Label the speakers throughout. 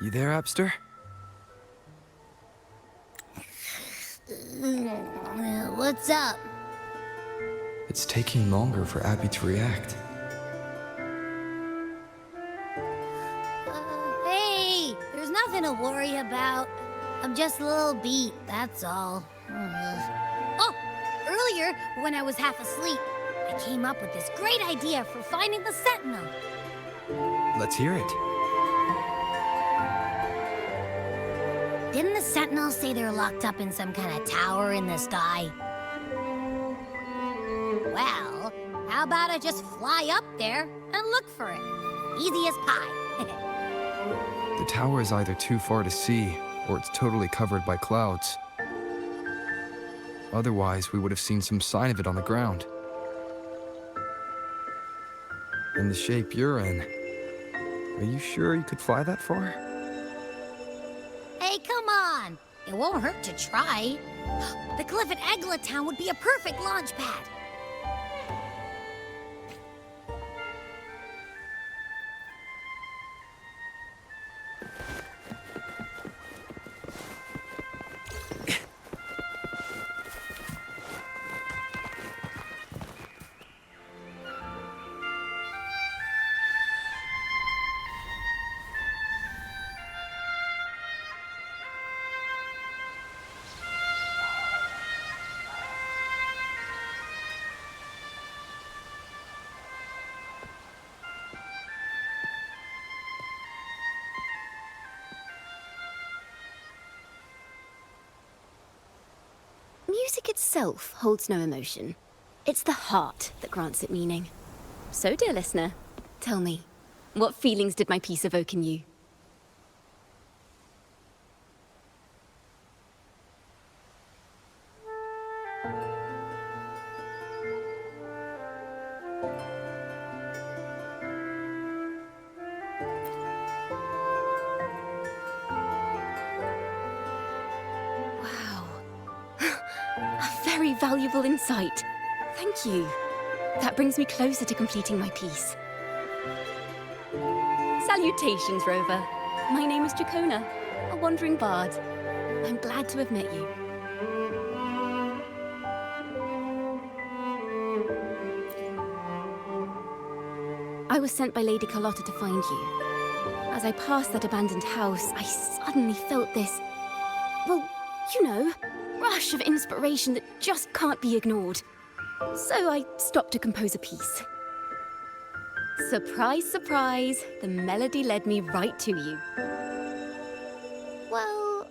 Speaker 1: You there, Abster?
Speaker 2: What's up?
Speaker 1: It's taking longer for Abby to react.
Speaker 2: Hey, there's nothing to worry about. I'm just a little beat, that's all. Oh, earlier, when I was half asleep, I came up with this great idea for finding the Sentinel.
Speaker 1: Let's hear it.
Speaker 2: Didn't the Sentinel say they're locked up in some kind of tower in the sky? Well, how about I just fly up there and look for it? Easy as pie.
Speaker 1: The tower is either too far to see, or it's totally covered by clouds. Otherwise, we would have seen some sign of it on the ground. In the shape you're in, are you sure you could fly that far?
Speaker 2: Hey, come on! It won't hurt to try. The cliff at Eglet Town would be a perfect launch pad.
Speaker 3: Music itself holds no emotion. It's the heart that grants it meaning. So, dear listener, tell me, what feelings did my piece evoke in you? Very valuable insight. Thank you. That brings me closer to completing my piece. Salutations, Rover. My name is Dracona, a wandering bard. I'm glad to have met you. I was sent by Lady Carlotta to find you. As I passed that abandoned house, I suddenly felt this, well, you know, rush of inspiration that just can't be ignored. So I stopped to compose a piece. Surprise, surprise, the melody led me right to you. Well,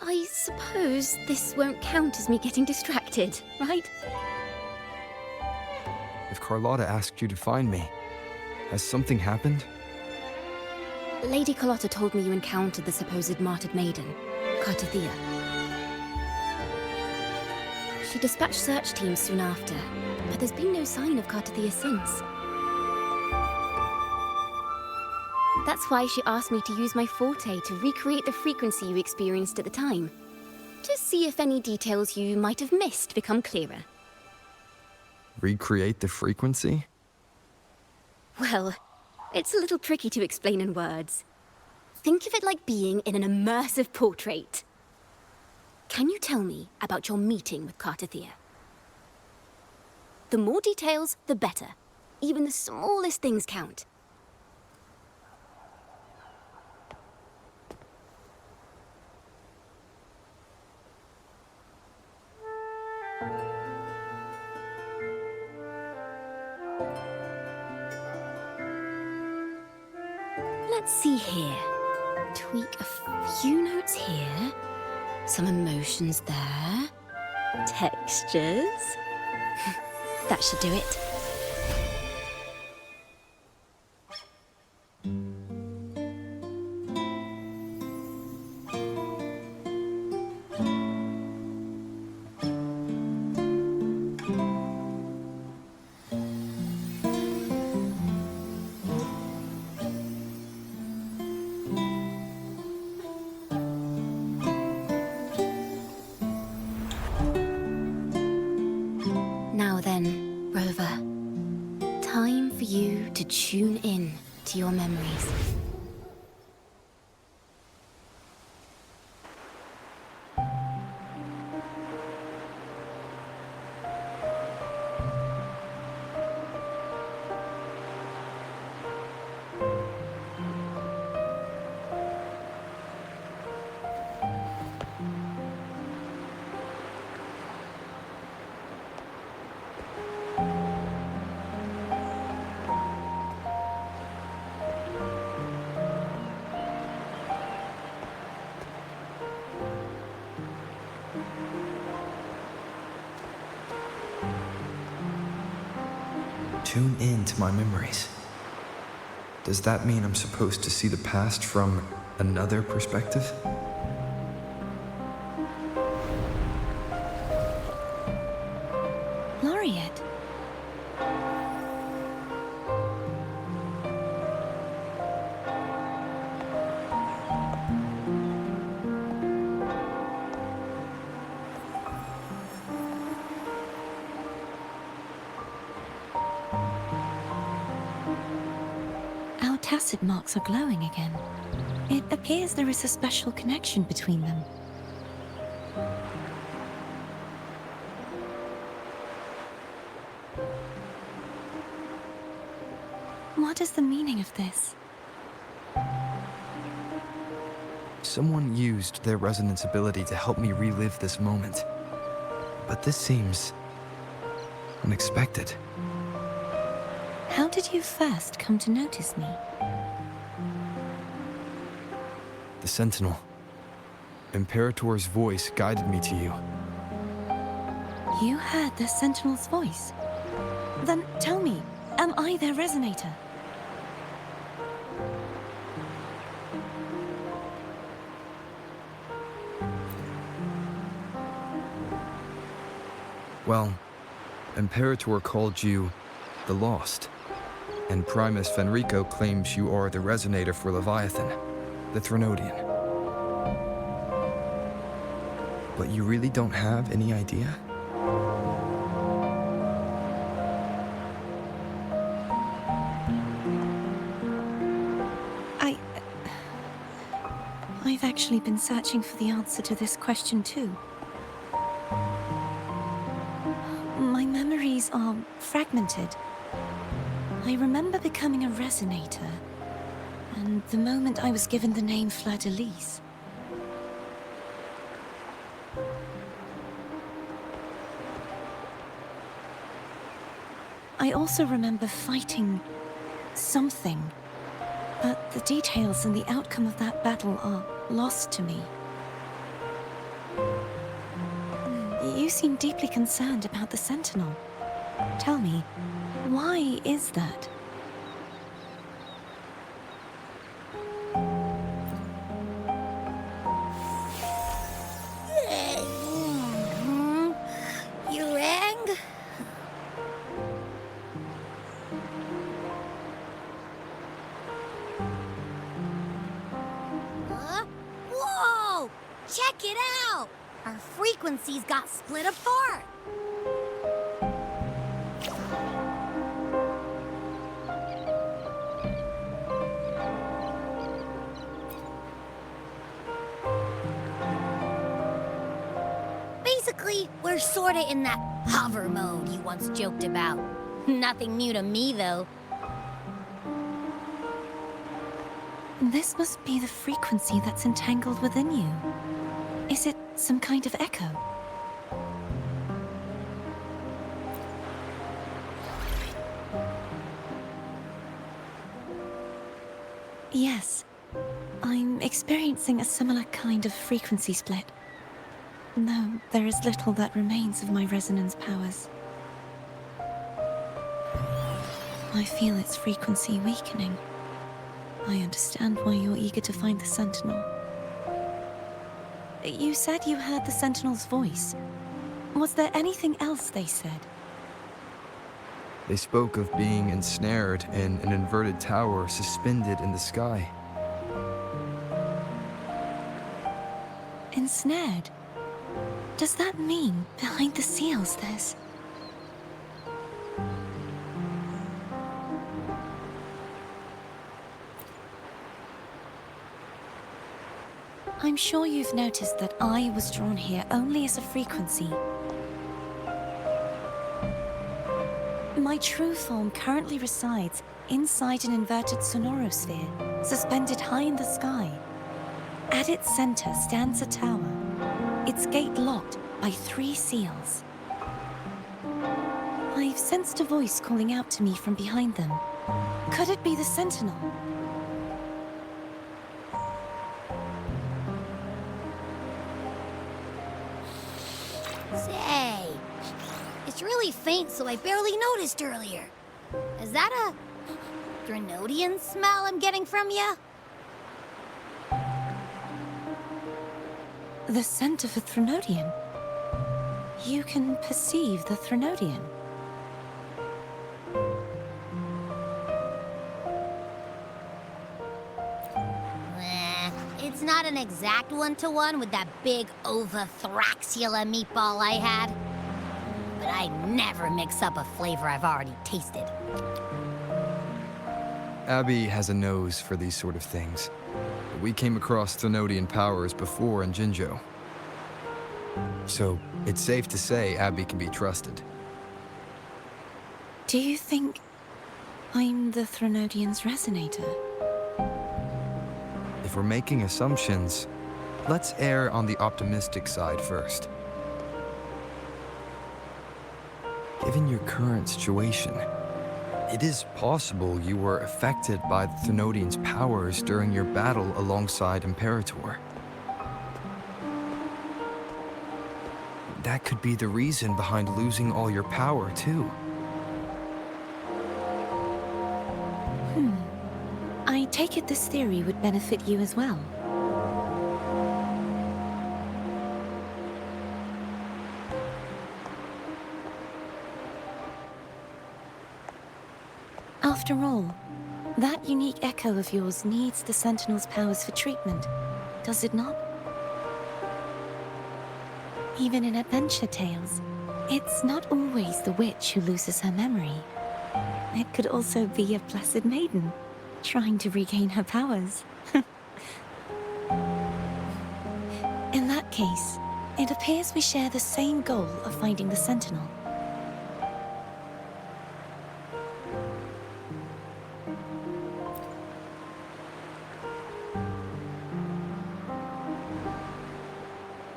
Speaker 3: I suppose this won't count as me getting distracted, right?
Speaker 1: If Carlotta asked you to find me, has something happened?
Speaker 3: Lady Carlotta told me you encountered the supposed martyred maiden, Cartathea. She dispatched search teams soon after, but there's been no sign of Cartathea since. That's why she asked me to use my forte to recreate the frequency you experienced at the time, to see if any details you might have missed become clearer.
Speaker 1: Recreate the frequency?
Speaker 3: Well, it's a little tricky to explain in words. Think of it like being in an immersive portrait. Can you tell me about your meeting with Cartathea? The more details, the better. Even the smallest things count. Let's see here. Tweak a few notes here. Some emotions there. Textures. That should do it. Now then, Rover. Time for you to tune in to your memories.
Speaker 1: tune in to my memories. Does that mean I'm supposed to see the past from another perspective?
Speaker 3: Laureate. Our tacit marks are glowing again. It appears there is a special connection between them. What is the meaning of this?
Speaker 1: Someone used their resonance ability to help me relive this moment. But this seems unexpected.
Speaker 3: How did you first come to notice me?
Speaker 1: The Sentinel. Imperator's voice guided me to you.
Speaker 3: You heard the Sentinel's voice? Then tell me, am I their resonator?
Speaker 1: Well, Imperator called you the Lost, and Primus Fenrico claims you are the resonator for Leviathan, the Threnodian. But you really don't have any idea?
Speaker 3: I've actually been searching for the answer to this question too. My memories are fragmented. I remember becoming a resonator, and the moment I was given the name Fleur-de-Lis. I also remember fighting something, but the details and the outcome of that battle are lost to me. You seem deeply concerned about the Sentinel. Tell me, why is that?
Speaker 2: You rang? Whoa! Check it out! Our frequencies got split apart. Basically, we're sorta in that hover mode you once joked about. Nothing new to me, though.
Speaker 3: This must be the frequency that's entangled within you. Is it some kind of echo? Yes, I'm experiencing a similar kind of frequency split. Though there is little that remains of my resonance powers. I feel its frequency weakening. I understand why you're eager to find the Sentinel. You said you heard the Sentinel's voice. Was there anything else they said?
Speaker 1: They spoke of being ensnared in an inverted tower suspended in the sky.
Speaker 3: Ensnared? Does that mean behind the seals there's... I'm sure you've noticed that I was drawn here only as a frequency. My true form currently resides inside an inverted sonorosphere, suspended high in the sky. At its center stands a tower, its gate locked by 3 seals. I've sensed a voice calling out to me from behind them. Could it be the Sentinel?
Speaker 2: Say, it's really faint, so I barely noticed earlier. Is that a Threnodian smell I'm getting from you?
Speaker 4: The scent of a Threnodian? You can perceive the Threnodian?
Speaker 2: It's not an exact one-to-one with that big Ovathraxula meatball I had. But I never mix up a flavor I've already tasted.
Speaker 1: Abby has a nose for these sort of things. But we came across Threnodian powers before in Jinjo. So it's safe to say Abby can be trusted.
Speaker 4: Do you think I'm the Threnodian's resonator?
Speaker 1: If we're making assumptions, let's err on the optimistic side first. Given your current situation, it is possible you were affected by the Threnodian's powers during your battle alongside Imperator. That could be the reason behind losing all your power, too.
Speaker 4: I take it this theory would benefit you as well. After all, that unique echo of yours needs the Sentinel's powers for treatment, does it not? Even in adventure tales, it's not always the witch who loses her memory. It could also be a blessed maiden, trying to regain her powers. In that case, it appears we share the same goal of finding the Sentinel.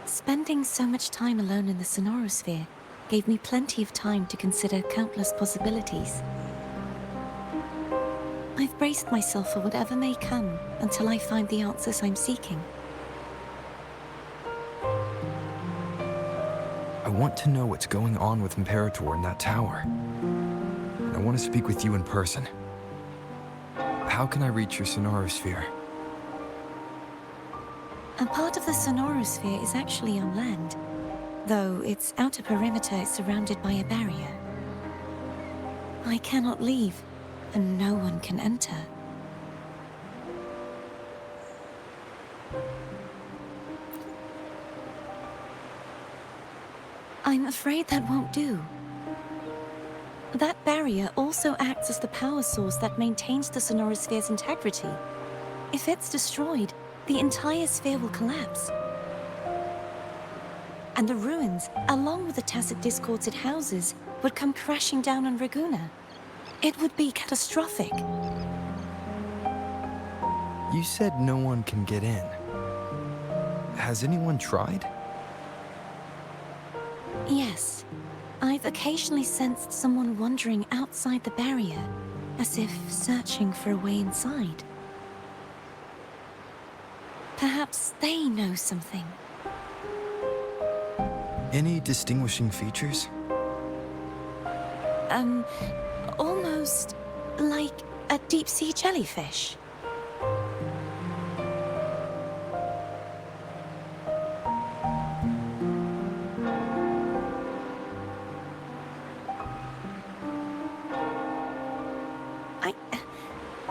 Speaker 4: Spending so much time alone in the Sonorosphere gave me plenty of time to consider countless possibilities. I've braced myself for whatever may come until I find the answers I'm seeking.
Speaker 1: I want to know what's going on with Imperator in that tower. And I want to speak with you in person. How can I reach your Sonorosphere?
Speaker 4: A part of the Sonorosphere is actually on land, though its outer perimeter is surrounded by a barrier. I cannot leave, and no one can enter. I'm afraid that won't do. That barrier also acts as the power source that maintains the Sonorosphere's integrity. If it's destroyed, the entire sphere will collapse. And the ruins, along with the tacit discords it houses, would come crashing down on Ragunna. It would be catastrophic.
Speaker 1: You said no one can get in. Has anyone tried?
Speaker 4: Yes. I've occasionally sensed someone wandering outside the barrier, as if searching for a way inside. Perhaps they know something.
Speaker 1: Any distinguishing features?
Speaker 4: Almost like a deep-sea jellyfish.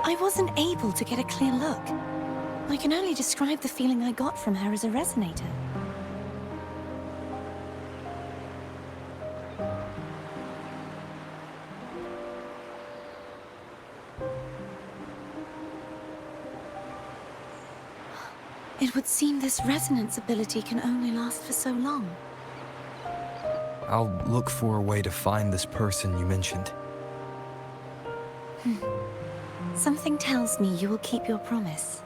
Speaker 4: I wasn't able to get a clear look. I can only describe the feeling I got from her as a resonator. It would seem this resonance ability can only last for so long.
Speaker 1: I'll look for a way to find this person you mentioned.
Speaker 4: Something tells me you will keep your promise.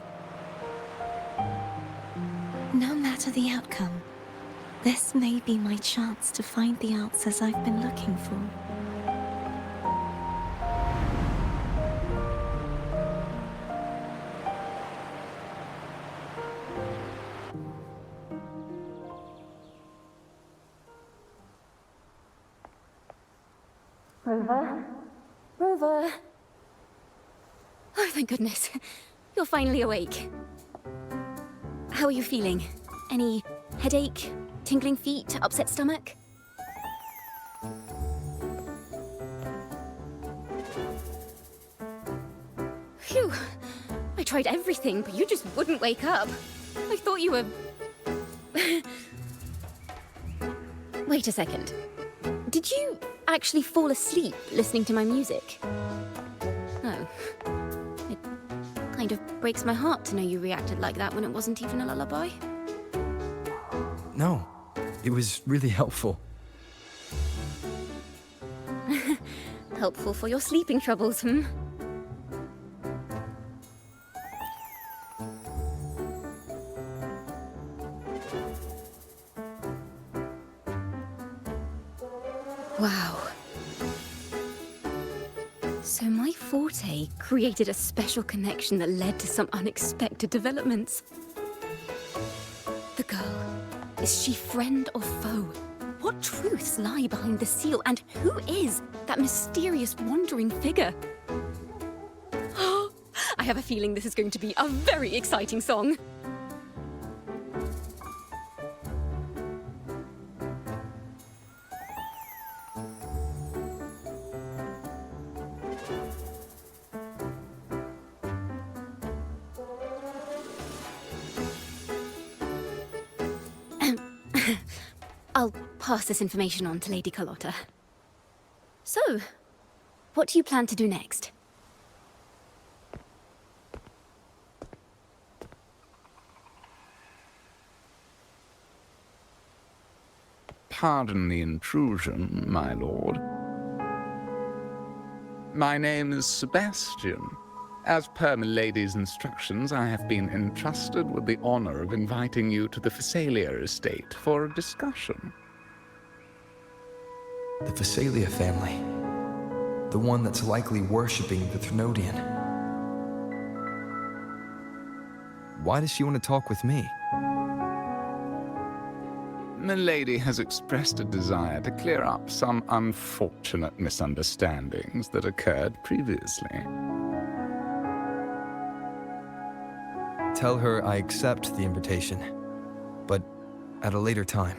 Speaker 4: No matter the outcome, this may be my chance to find the answers I've been looking for.
Speaker 5: Rover?
Speaker 3: over. Oh, thank goodness. You're finally awake. How are you feeling? Any headache, tingling feet, upset stomach? Phew. I tried everything, but you just wouldn't wake up. I thought you were... Wait a second. Did you actually fall asleep listening to my music? Oh. It kind of breaks my heart to know you reacted like that when it wasn't even a lullaby.
Speaker 1: No, it was really helpful.
Speaker 3: Helpful for your sleeping troubles, hmm? Wow. So my forte created a special connection that led to some unexpected developments. The girl, is she friend or foe? What truths lie behind the seal, and who is that mysterious wandering figure? I have a feeling this is going to be a very exciting song. I'll pass this information on to Lady Carlotta. So, what do you plan to do next?
Speaker 5: Pardon the intrusion, my lord. My name is Sebastian. As per milady's instructions, I have been entrusted with the honor of inviting you to the Phasalia estate for a discussion.
Speaker 1: The Phasalia family. The one that's likely worshipping the Thrnodian. Why does she want to talk with me?
Speaker 5: Milady has expressed a desire to clear up some unfortunate misunderstandings that occurred previously.
Speaker 1: Tell her I accept the invitation, but at a later time.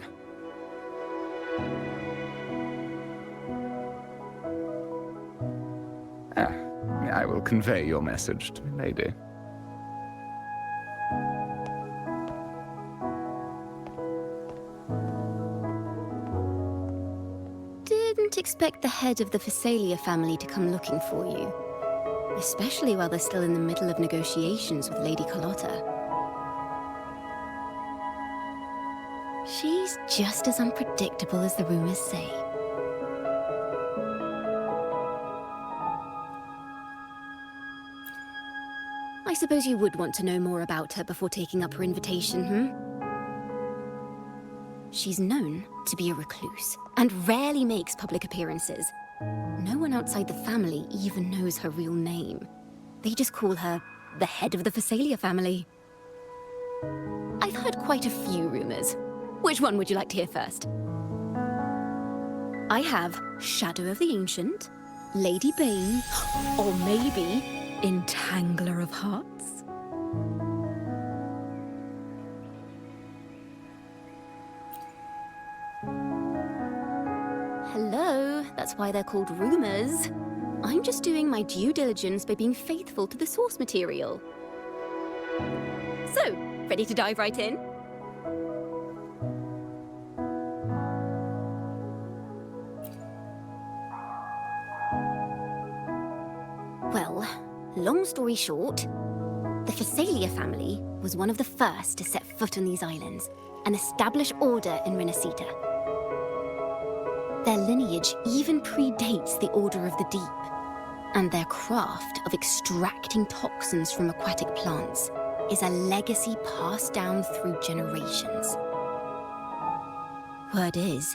Speaker 5: I will convey your message to Milady.
Speaker 3: Didn't expect the head of the Phasalia family to come looking for you. Especially while they're still in the middle of negotiations with Lady Carlotta. She's just as unpredictable as the rumors say. I suppose you would want to know more about her before taking up her invitation, hmm? She's known to be a recluse, and rarely makes public appearances. No one outside the family even knows her real name. They just call her the head of the Phasalia family. I've heard quite a few rumors. Which one would you like to hear first? I have Shadow of the Ancient, Lady Bane, or maybe Entangler of Hearts. Hello, that's why they're called rumors. I'm just doing my due diligence by being faithful to the source material. So, ready to dive right in? Well, long story short, the Phasalia family was one of the first to set foot on these islands and establish order in Renacita. Their lineage even predates the Order of the Deep, and their craft of extracting toxins from aquatic plants is a legacy passed down through generations. Word is,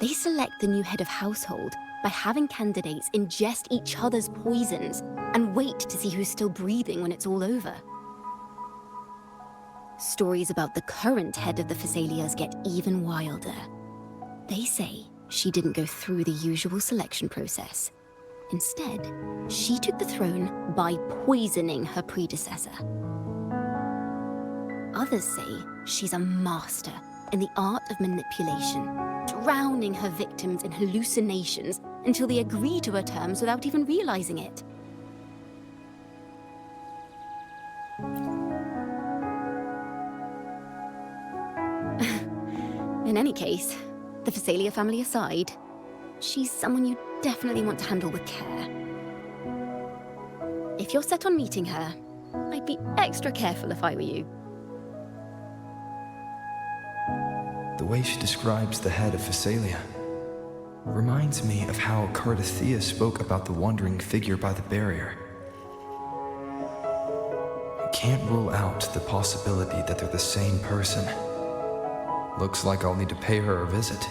Speaker 3: they select the new head of household by having candidates ingest each other's poisons and wait to see who's still breathing when it's all over. Stories about the current head of the Phasalias get even wilder. They say she didn't go through the usual selection process. Instead, she took the throne by poisoning her predecessor. Others say she's a master in the art of manipulation, drowning her victims in hallucinations until they agree to her terms without even realizing it. In any case, the Phasalia family aside, she's someone you definitely want to handle with care. If you're set on meeting her, I'd be extra careful if I were you.
Speaker 1: The way she describes the head of Phasalia reminds me of how Cardathea spoke about the wandering figure by the barrier. I can't rule out the possibility that they're the same person. Looks like I'll need to pay her a visit.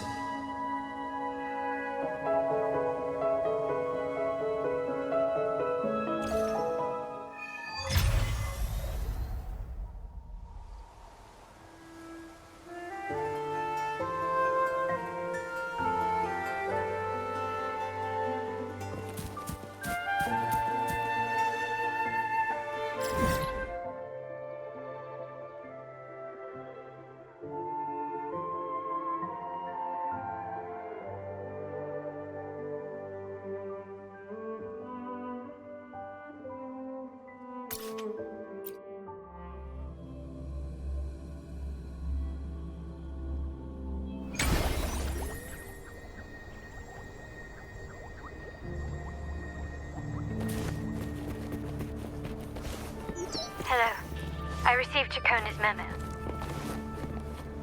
Speaker 6: Hello. I received Chacona's memo.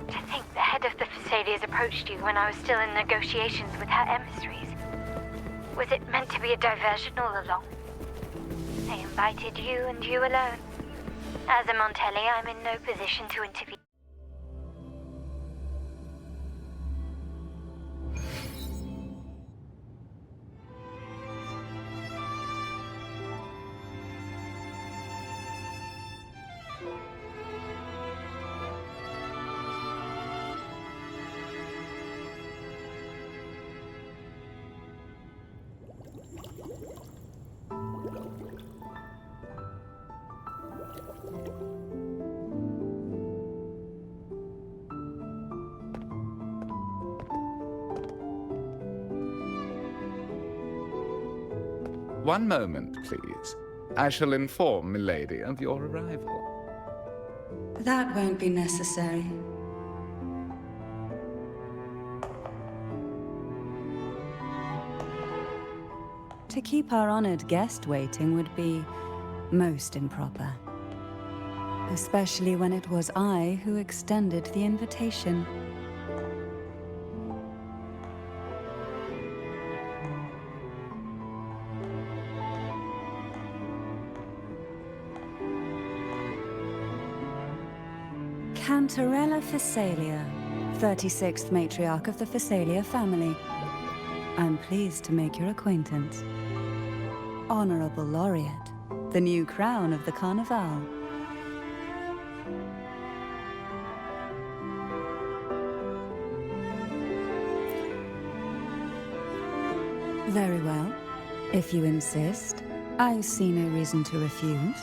Speaker 6: To think the head of the Phasalias approached you when I was still in negotiations with her emissaries. Was it meant to be a diversion all along? They invited you and you alone. As a Montelli, I'm in no position to intervene.
Speaker 5: One moment, please. I shall inform Milady of your arrival.
Speaker 7: That won't be necessary. To keep our honored guest waiting would be most improper. Especially when it was I who extended the invitation. Cantarella Phasalia, 36th matriarch of the Phasalia family. I'm pleased to make your acquaintance. Honorable Laureate, the new crown of the Carnival. Very well. If you insist, I see no reason to refuse.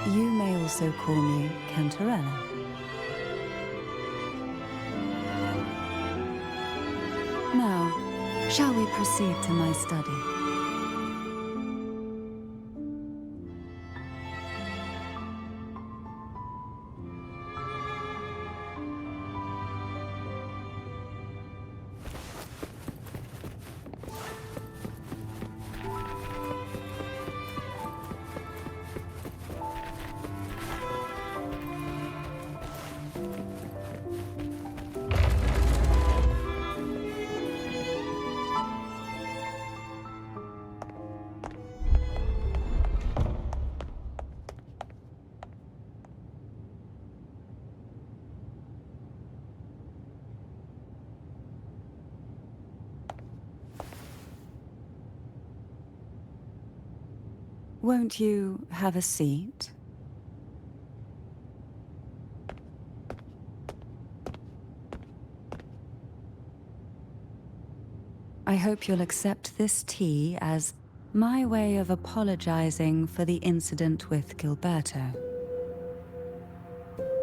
Speaker 7: You may also call me Cantarella. Now, shall we proceed to my study? Won't you have a seat? I hope you'll accept this tea as my way of apologizing for the incident with Gilberto.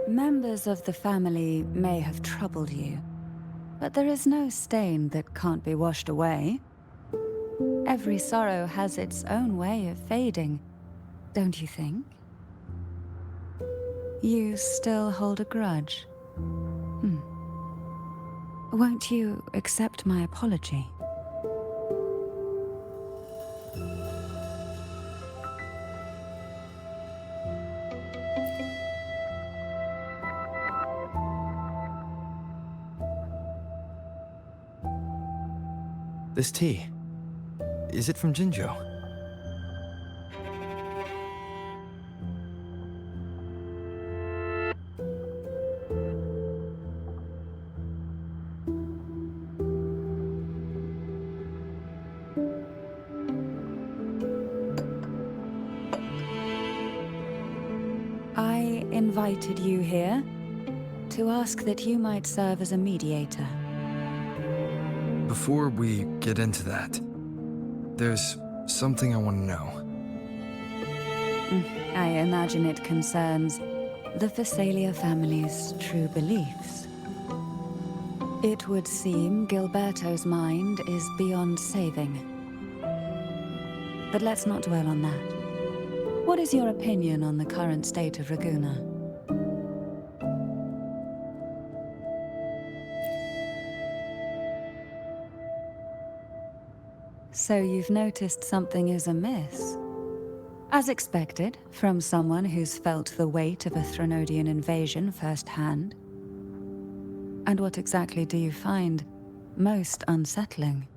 Speaker 7: Members of the family may have troubled you, but there is no stain that can't be washed away. Every sorrow has its own way of fading, don't you think? You still hold a grudge? Won't you accept my apology?
Speaker 1: This tea, is it from Jinjo?
Speaker 7: I invited you here to ask that you might serve as a mediator.
Speaker 1: Before we get into that, there's something I want to know.
Speaker 7: I imagine it concerns the Phasalia family's true beliefs. It would seem Gilberto's mind is beyond saving. But let's not dwell on that. What is your opinion on the current state of Ragunna? So you've noticed something is amiss? As expected, from someone who's felt the weight of a Threnodian invasion firsthand. And what exactly do you find most unsettling?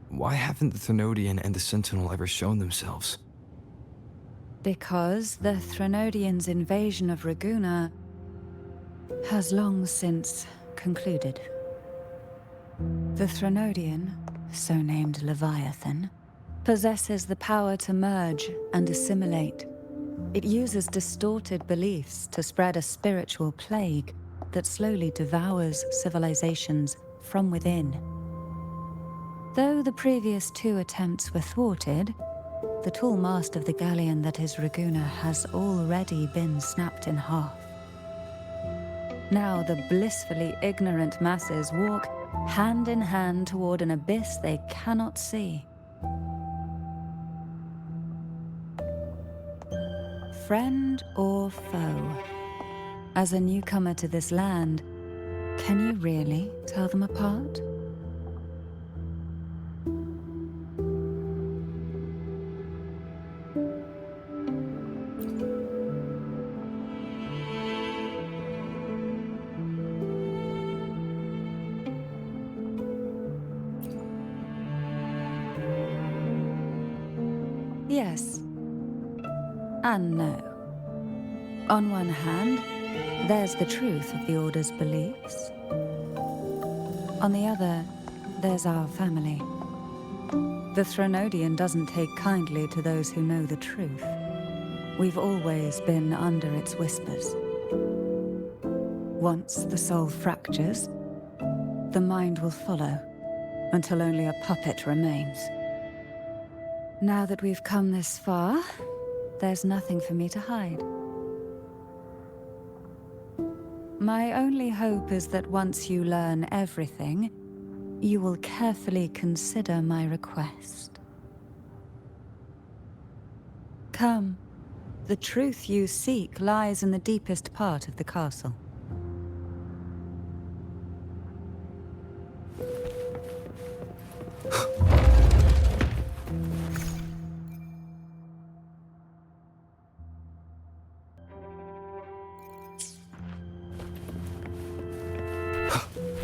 Speaker 1: Why haven't the Threnodian and the Sentinel ever shown themselves?
Speaker 7: Because the Threnodians' invasion of Ragunna has long since concluded. The Threnodian, so named Leviathan, possesses the power to merge and assimilate. It uses distorted beliefs to spread a spiritual plague that slowly devours civilizations from within. Though the previous 2 attempts were thwarted, the tall mast of the galleon that is Ragunna has already been snapped in half. Now the blissfully ignorant masses walk hand in hand toward an abyss they cannot see. Friend or foe? As a newcomer to this land, can you really tell them apart? Yes. And no. On one hand, there's the truth of the Order's beliefs. On the other, there's our family. The Threnodian doesn't take kindly to those who know the truth. We've always been under its whispers. Once the soul fractures, the mind will follow, until only a puppet remains. Now that we've come this far, there's nothing for me to hide. My only hope is that once you learn everything, you will carefully consider my request. Come, the truth you seek lies in the deepest part of the castle.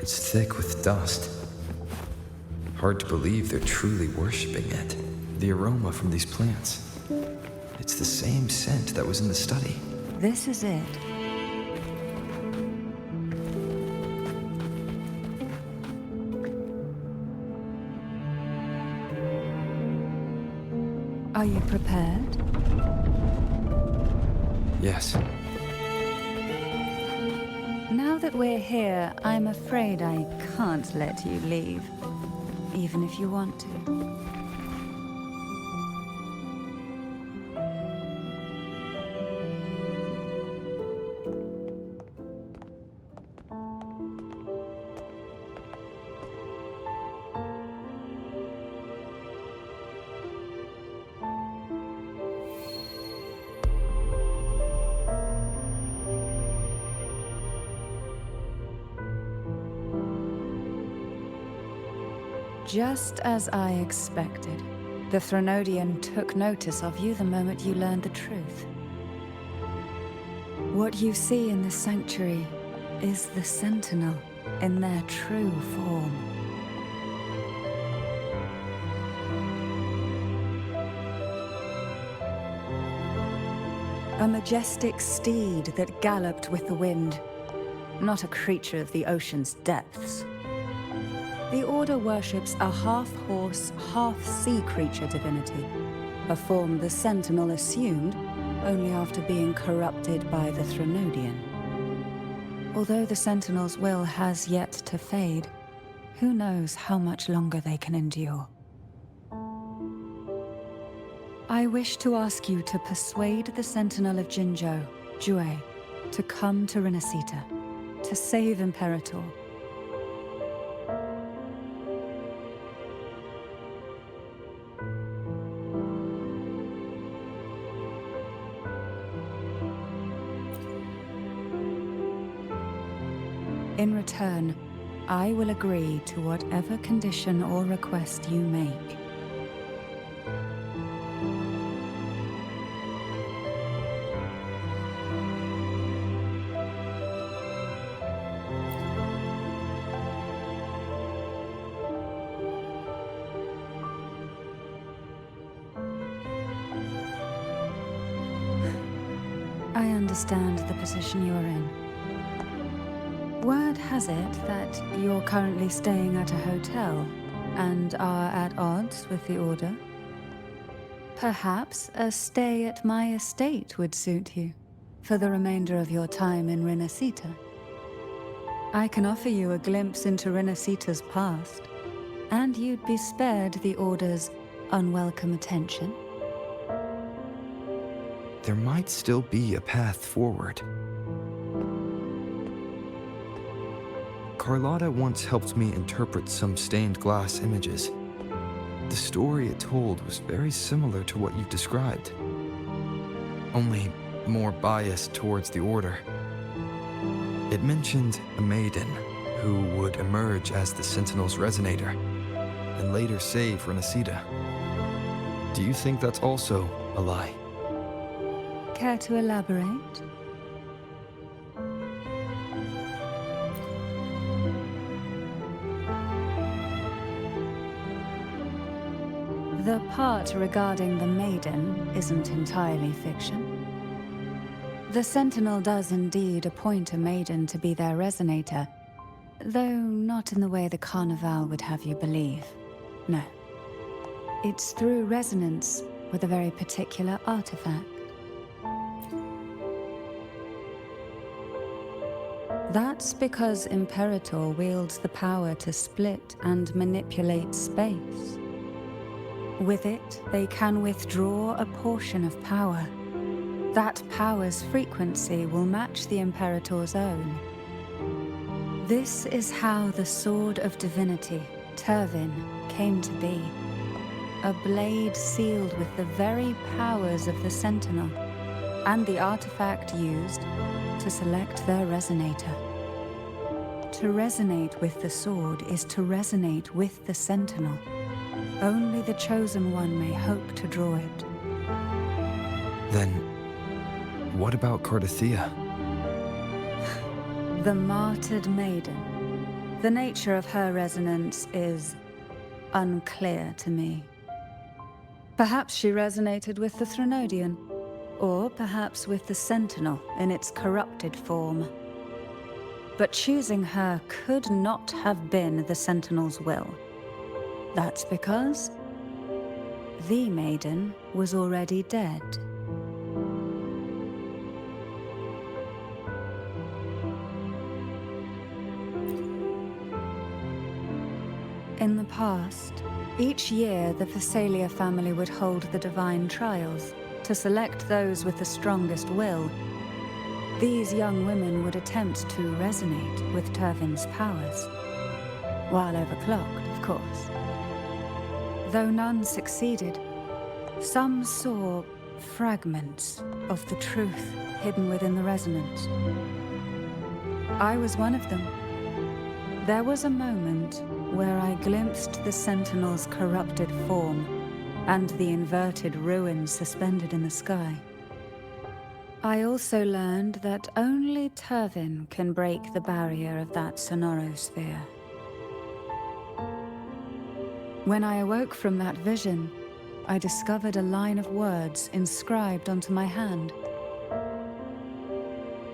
Speaker 1: It's thick with dust. Hard to believe they're truly worshipping it. The aroma from these plants. It's the same scent that was in the study.
Speaker 7: This is it. Are you prepared?
Speaker 1: Yes.
Speaker 7: Now that we're here, I'm afraid I can't let you leave. even if you want to. Just as I expected, the Threnodian took notice of you the moment you learned the truth. What you see in the sanctuary is the Sentinel in their true form. A majestic steed that galloped with the wind, not a creature of the ocean's depths. The Order worships a half-horse, half-sea creature divinity, a form the Sentinel assumed only after being corrupted by the Threnodian. Although the Sentinel's will has yet to fade, who knows how much longer they can endure. I wish to ask you to persuade the Sentinel of Jinzhou, Jue, to come to Renacita, to save Imperator. In return, I will agree to whatever condition or request you make. I understand the position you are in. Word has it that you're currently staying at a hotel and are at odds with the Order. Perhaps a stay at my estate would suit you for the remainder of your time in Renacita. I can offer you a glimpse into Renacita's past, and you'd be spared the Order's unwelcome attention.
Speaker 1: There might still be a path forward. Carlotta once helped me interpret some stained glass images. The story it told was very similar to what you've described, only more biased towards the Order. It mentioned a maiden who would emerge as the Sentinel's resonator and later save Renacita. Do you think that's also a lie?
Speaker 7: Care to elaborate? The part regarding the Maiden isn't entirely fiction. The Sentinel does indeed appoint a Maiden to be their resonator, though not in the way the Carnival would have you believe. No. It's through resonance with a very particular artifact. That's because Imperator wields the power to split and manipulate space. With it, they can withdraw a portion of power. That power's frequency will match the Imperator's own. This is how the Sword of Divinity, Turvin, came to be. A blade sealed with the very powers of the Sentinel, and the artifact used to select their resonator. To resonate with the sword is to resonate with the Sentinel. Only the Chosen One may hope to draw it.
Speaker 1: Then, what about Cardathea?
Speaker 7: The martyred maiden. The nature of her resonance is unclear to me. Perhaps she resonated with the Threnodian, or perhaps with the Sentinel in its corrupted form. But choosing her could not have been the Sentinel's will. That's because the Maiden was already dead. In the past, each year the Phasalia family would hold the divine trials to select those with the strongest will. These young women would attempt to resonate with Turvin's powers, while overclocked, of course. Though none succeeded, some saw fragments of the truth hidden within the resonance. I was one of them. There was a moment where I glimpsed the Sentinel's corrupted form and the inverted ruins suspended in the sky. I also learned that only Turvin can break the barrier of that sonorosphere. When I awoke from that vision, I discovered a line of words inscribed onto my hand.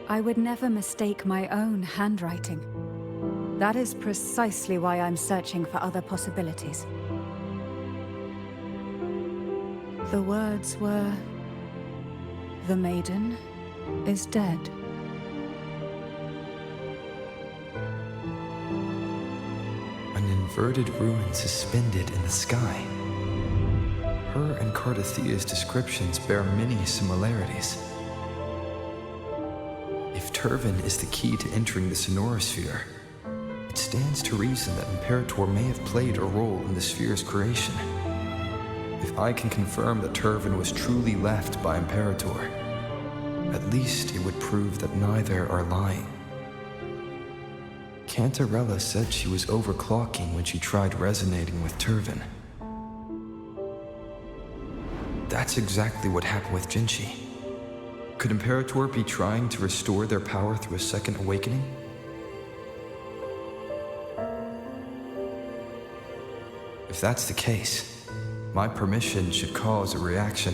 Speaker 7: I would never mistake my own handwriting. That is precisely why I'm searching for other possibilities. The words were, "The Maiden is dead."
Speaker 1: An inverted ruin suspended in the sky. Her and Cardathia's descriptions bear many similarities. If Turvin is the key to entering the sonorosphere, it stands to reason that Imperator may have played a role in the sphere's creation. If I can confirm that Turvin was truly left by Imperator, at least it would prove that neither are lying. Cantarella said she was overclocking when she tried resonating with Turvin. That's exactly what happened with Jinchi. Could Imperator be trying to restore their power through a second awakening? If that's the case, my permission should cause a reaction.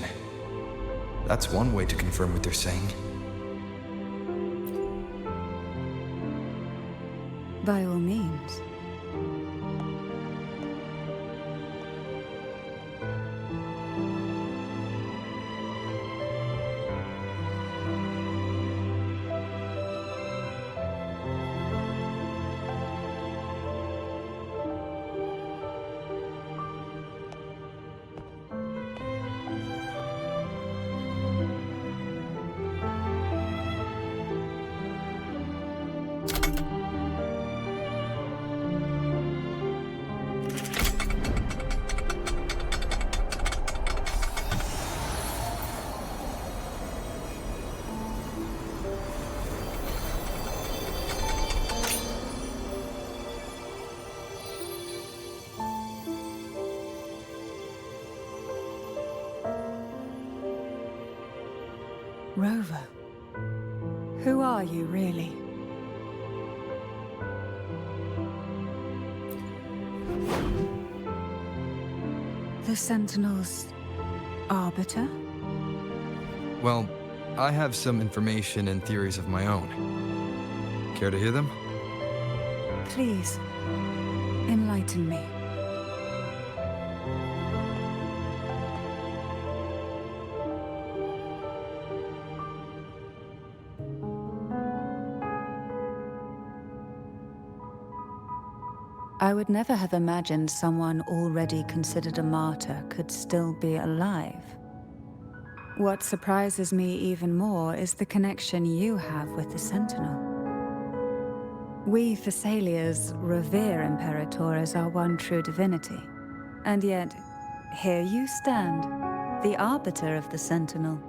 Speaker 1: That's one way to confirm what they're saying.
Speaker 7: By all means. Rover, who are you really? The Sentinel's arbiter?
Speaker 1: Well, I have some information and theories of my own. Care to hear them?
Speaker 7: Please, enlighten me. I would never have imagined someone already considered a martyr could still be alive. What surprises me even more is the connection you have with the Sentinel. We Phasalias revere Imperator as our one true divinity, and yet, here you stand, the arbiter of the Sentinel.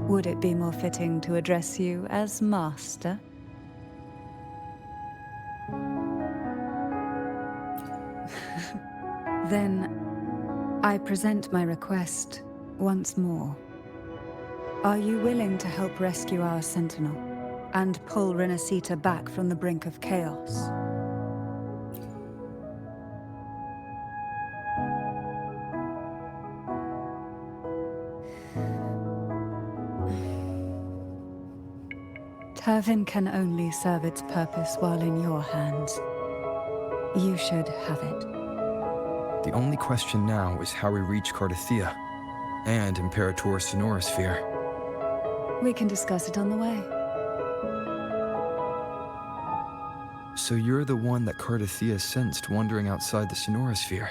Speaker 7: Would it be more fitting to address you as Master? Then, I present my request once more. Are you willing to help rescue our Sentinel and pull Renacita back from the brink of chaos? Turvin can only serve its purpose while in your hands. You should have it.
Speaker 1: The only question now is how we reach Cardathia and Imperator's sonorosphere.
Speaker 7: We can discuss it on the way.
Speaker 1: So you're the one that Cardathia sensed wandering outside the Sonorosphere.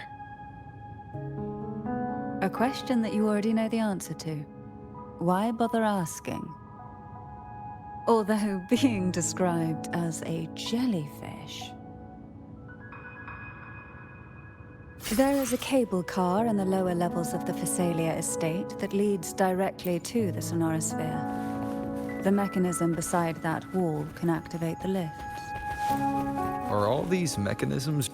Speaker 7: A question that you already know the answer to. Why bother asking? Although being described as a jellyfish. There is a cable car in the lower levels of the Phasalia estate that leads directly to the Sonorosphere. The mechanism beside that wall can activate the lifts.
Speaker 1: Are all these mechanisms...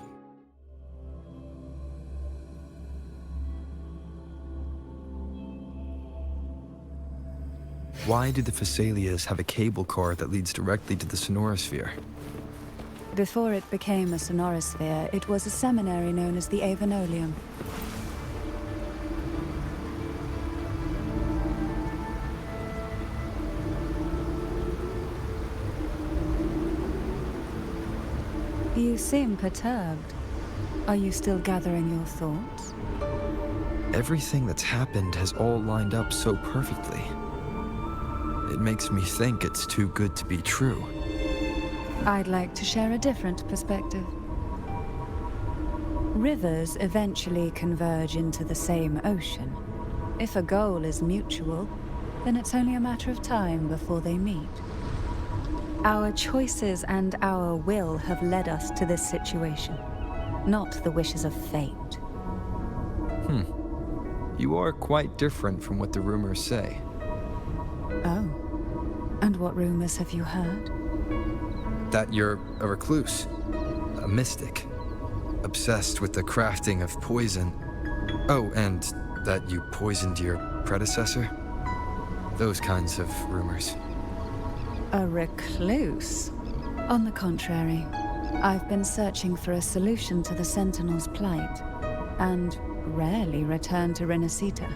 Speaker 1: Why do the Phasalias have a cable car that leads directly to the Sonorosphere?
Speaker 7: Before it became a Sonorosphere, it was a seminary known as the Avenolium. You seem perturbed. Are you still gathering your thoughts?
Speaker 1: Everything that's happened has all lined up so perfectly. It makes me think it's too good to be true.
Speaker 7: I'd like to share a different perspective. Rivers eventually converge into the same ocean. If a goal is mutual, then it's only a matter of time before they meet. Our choices and our will have led us to this situation, not the wishes of fate.
Speaker 1: You are quite different from what the rumors say.
Speaker 7: Oh. And what rumors have you heard?
Speaker 1: That you're a recluse, a mystic, obsessed with the crafting of poison. Oh, and that you poisoned your predecessor? Those kinds of rumors.
Speaker 7: A recluse? On the contrary, I've been searching for a solution to the Sentinel's plight, and rarely return to Renacita.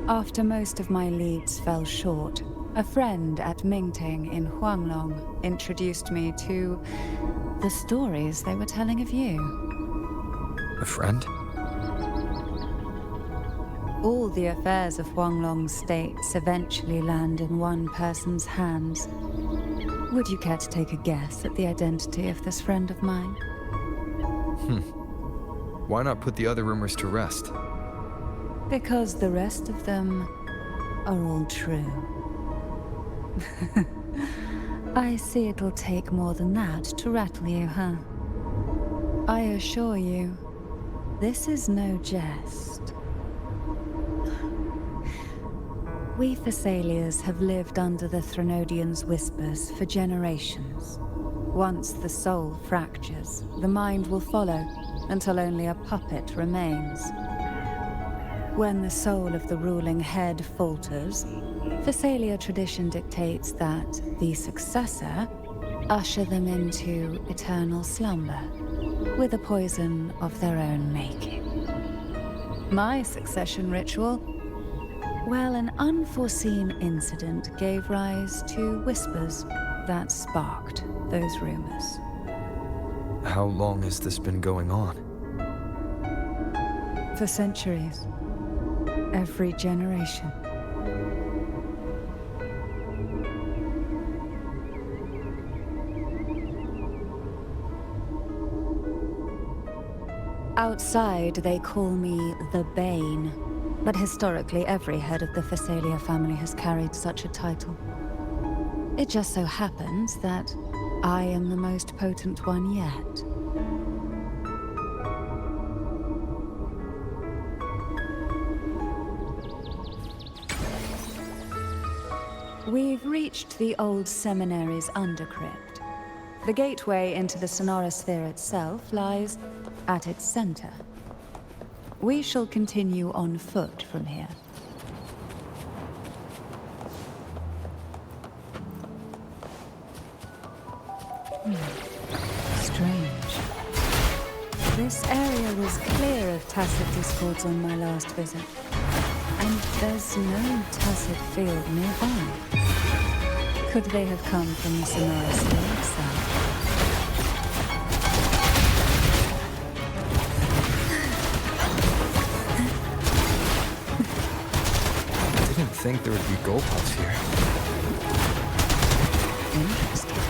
Speaker 7: After most of my leads fell short, a friend at Mingting in Huanglong introduced me to the stories they were telling of you.
Speaker 1: A friend?
Speaker 7: All the affairs of Huanglong states eventually land in one person's hands. Would you care to take a guess at the identity of this friend of mine?
Speaker 1: Why not put the other rumors to rest?
Speaker 7: Because the rest of them are all true. I see it'll take more than that to rattle you, huh? I assure you, this is no jest. We Thessalians have lived under the Threnodians' whispers for generations. Once the soul fractures, the mind will follow, until only a puppet remains. When the soul of the ruling head falters, Thessalia tradition dictates that the successor usher them into eternal slumber, with a poison of their own making. My succession ritual? Well, an unforeseen incident gave rise to whispers that sparked those rumors.
Speaker 1: How long has this been going on?
Speaker 7: For centuries. Every generation. Outside, they call me the Bane, but historically every head of the Phasalia family has carried such a title. It just so happens that I am the most potent one yet. We've reached the old seminary's undercrypt. The gateway into the Sonorosphere itself lies at its center. We shall continue on foot from here. Strange. This area was clear of tacit discords on my last visit. And there's no tacit field nearby. Could they have come from the Sonorosphere itself?
Speaker 1: I didn't think there would be Gopals here.
Speaker 7: Interesting.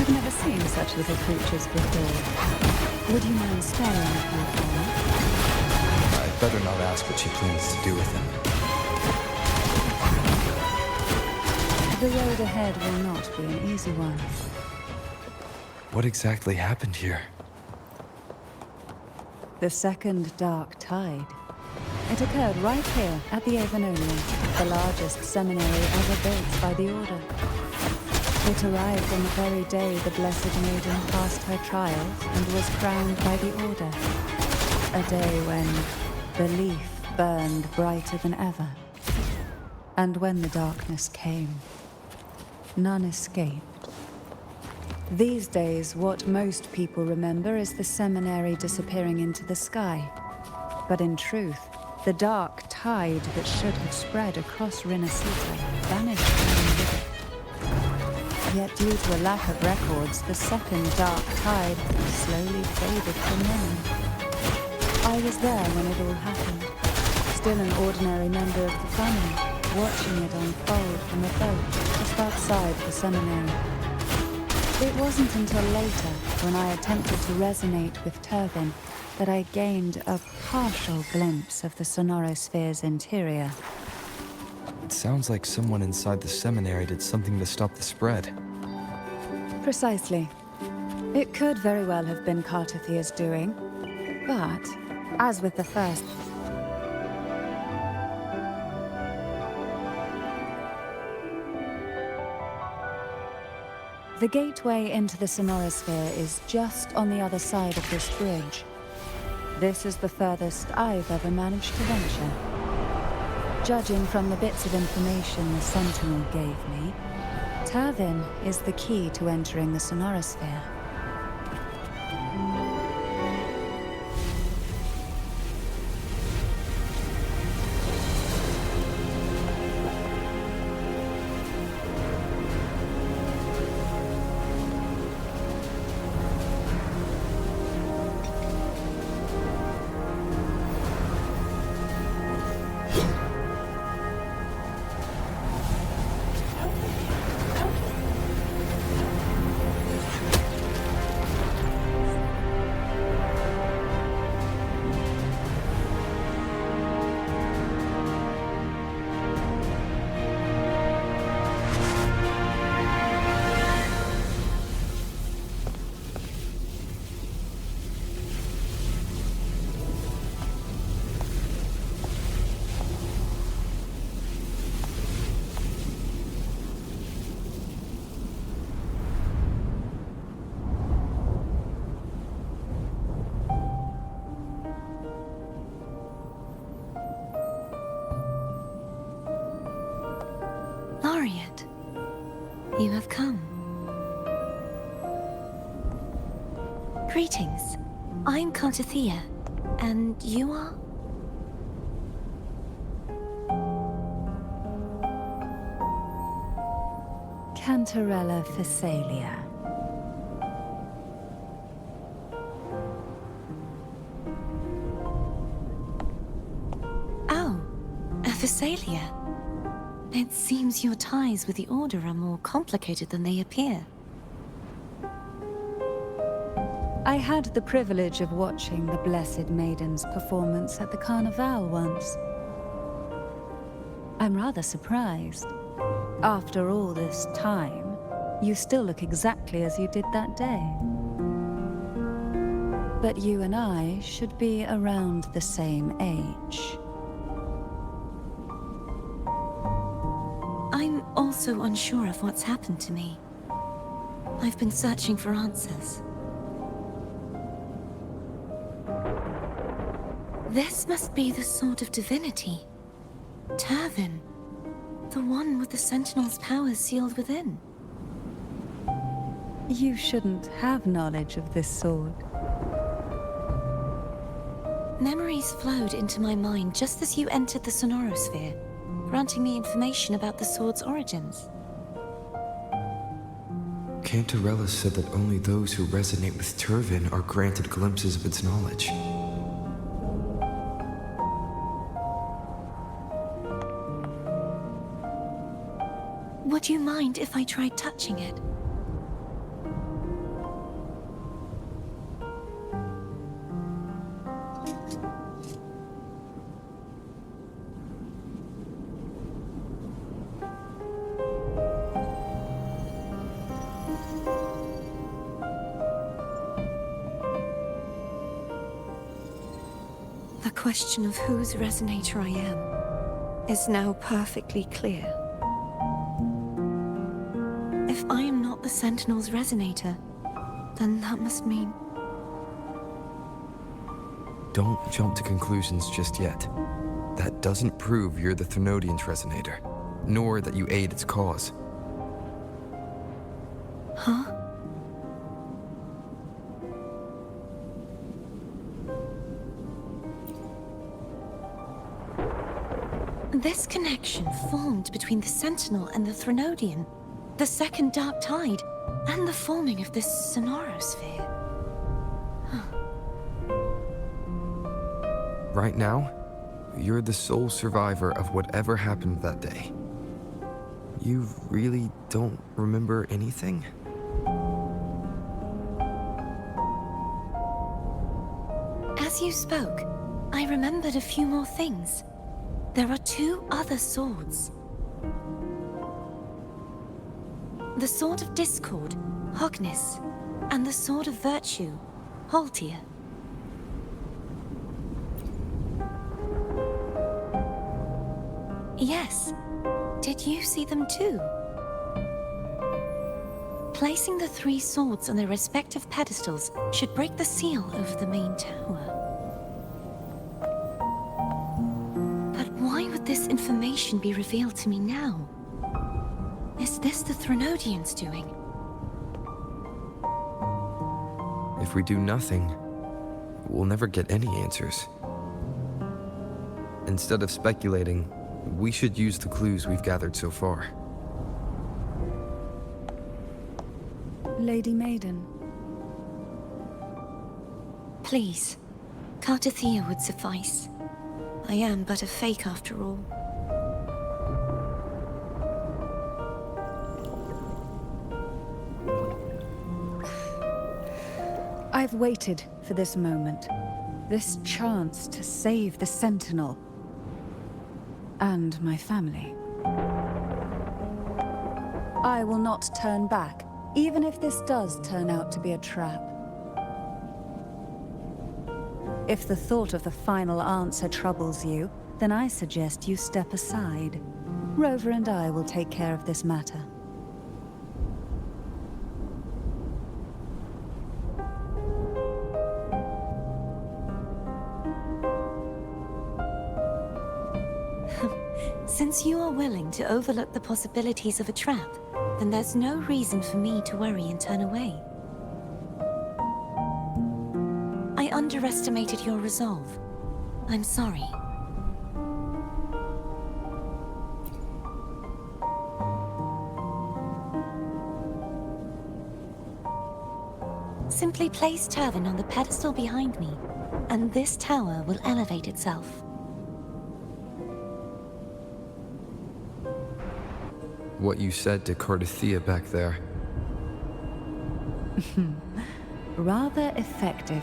Speaker 7: I've never seen such little creatures before. Would you mind sparing a few for me?
Speaker 1: I'd better not ask what she plans to do with him.
Speaker 7: The road ahead will not be an easy one.
Speaker 1: What exactly happened here?
Speaker 7: The second dark tide. It occurred right here at the Avenolium, the largest seminary ever built by the Order. It arrived on the very day the Blessed Maiden passed her trials and was crowned by the Order. A day when belief burned brighter than ever. And when the darkness came, none escaped. These days, what most people remember is the seminary disappearing into the sky. But in truth, the dark tide that should have spread across Rinascita vanished along with it. Yet due to a lack of records, the second dark tide slowly faded from memory. I was there when it all happened, still an ordinary member of the family, watching it unfold from a boat just outside the seminary. It wasn't until later, when I attempted to resonate with Turvin, that I gained a partial glimpse of the Sonorosphere's interior.
Speaker 1: It sounds like someone inside the seminary did something to stop the spread.
Speaker 7: Precisely. It could very well have been Cartathia's doing, but, as with the first, the gateway into the Sonorosphere is just on the other side of this bridge. This is the furthest I've ever managed to venture. Judging from the bits of information the Sentinel gave me, Turvin is the key to entering the Sonorosphere.
Speaker 4: Laureate, you have come. Greetings. I'm Cartathia, and you are?
Speaker 7: Cantarella Phasalia.
Speaker 4: Oh, a Phasalia. It seems your ties with the Order are more complicated than they appear.
Speaker 7: I had the privilege of watching the Blessed Maiden's performance at the Carnival once. I'm rather surprised. After all this time, you still look exactly as you did that day. But you and I should be around the same age.
Speaker 4: I'm also unsure of what's happened to me. I've been searching for answers. This must be the Sword of Divinity. Turvin. The one with the Sentinel's powers sealed within.
Speaker 7: You shouldn't have knowledge of this sword.
Speaker 4: Memories flowed into my mind just as you entered the Sonorosphere, granting me information about the sword's origins.
Speaker 1: Cantarella said that only those who resonate with Turvin are granted glimpses of its knowledge.
Speaker 4: Would you mind if I tried touching it? question of whose resonator I am is now perfectly clear. If I am not the Sentinel's resonator, then that must mean...
Speaker 1: Don't jump to conclusions just yet. That doesn't prove you're the Thenodian's resonator, nor that you aid its cause.
Speaker 4: Huh? This connection formed between the Sentinel and the Thenodian, the second Dark Tide, and the forming of this sonorosphere.
Speaker 1: Right now, you're the sole survivor of whatever happened that day. You really don't remember anything?
Speaker 4: As you spoke, I remembered a few more things. There are 2 other swords. The Sword of Discord, Hognis, and the Sword of Virtue, Haltia. Yes. Did you see them too? Placing the 3 swords on their respective pedestals should break the seal over the main tower. But why would this information be revealed to me now? Is this the Thenodian's doing?
Speaker 1: If we do nothing, we'll never get any answers. Instead of speculating, we should use the clues we've gathered so far.
Speaker 7: Lady Maiden.
Speaker 4: Please, Cartathea would suffice. I am but a fake after all.
Speaker 7: I've waited for this moment. This chance to save the Sentinel. And my family. I will not turn back, even if this does turn out to be a trap. If the thought of the final answer troubles you, then I suggest you step aside. Rover and I will take care of this matter.
Speaker 4: Since you are willing to overlook the possibilities of a trap, then there's no reason for me to worry and turn away. I underestimated your resolve. I'm sorry. Simply place Turvin on the pedestal behind me, and this tower will elevate itself.
Speaker 1: What you said to Cartathea back there.
Speaker 7: Rather effective.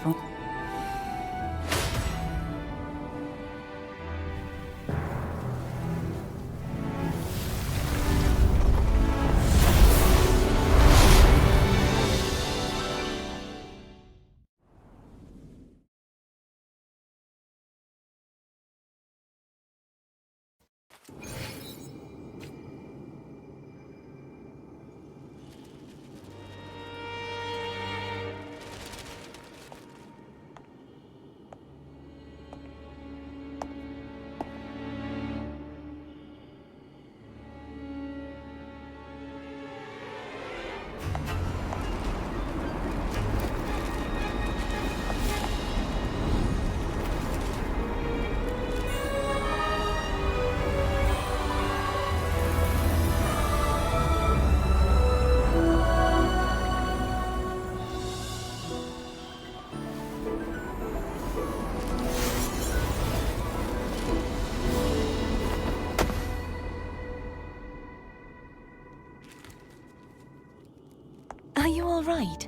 Speaker 4: Are you all right?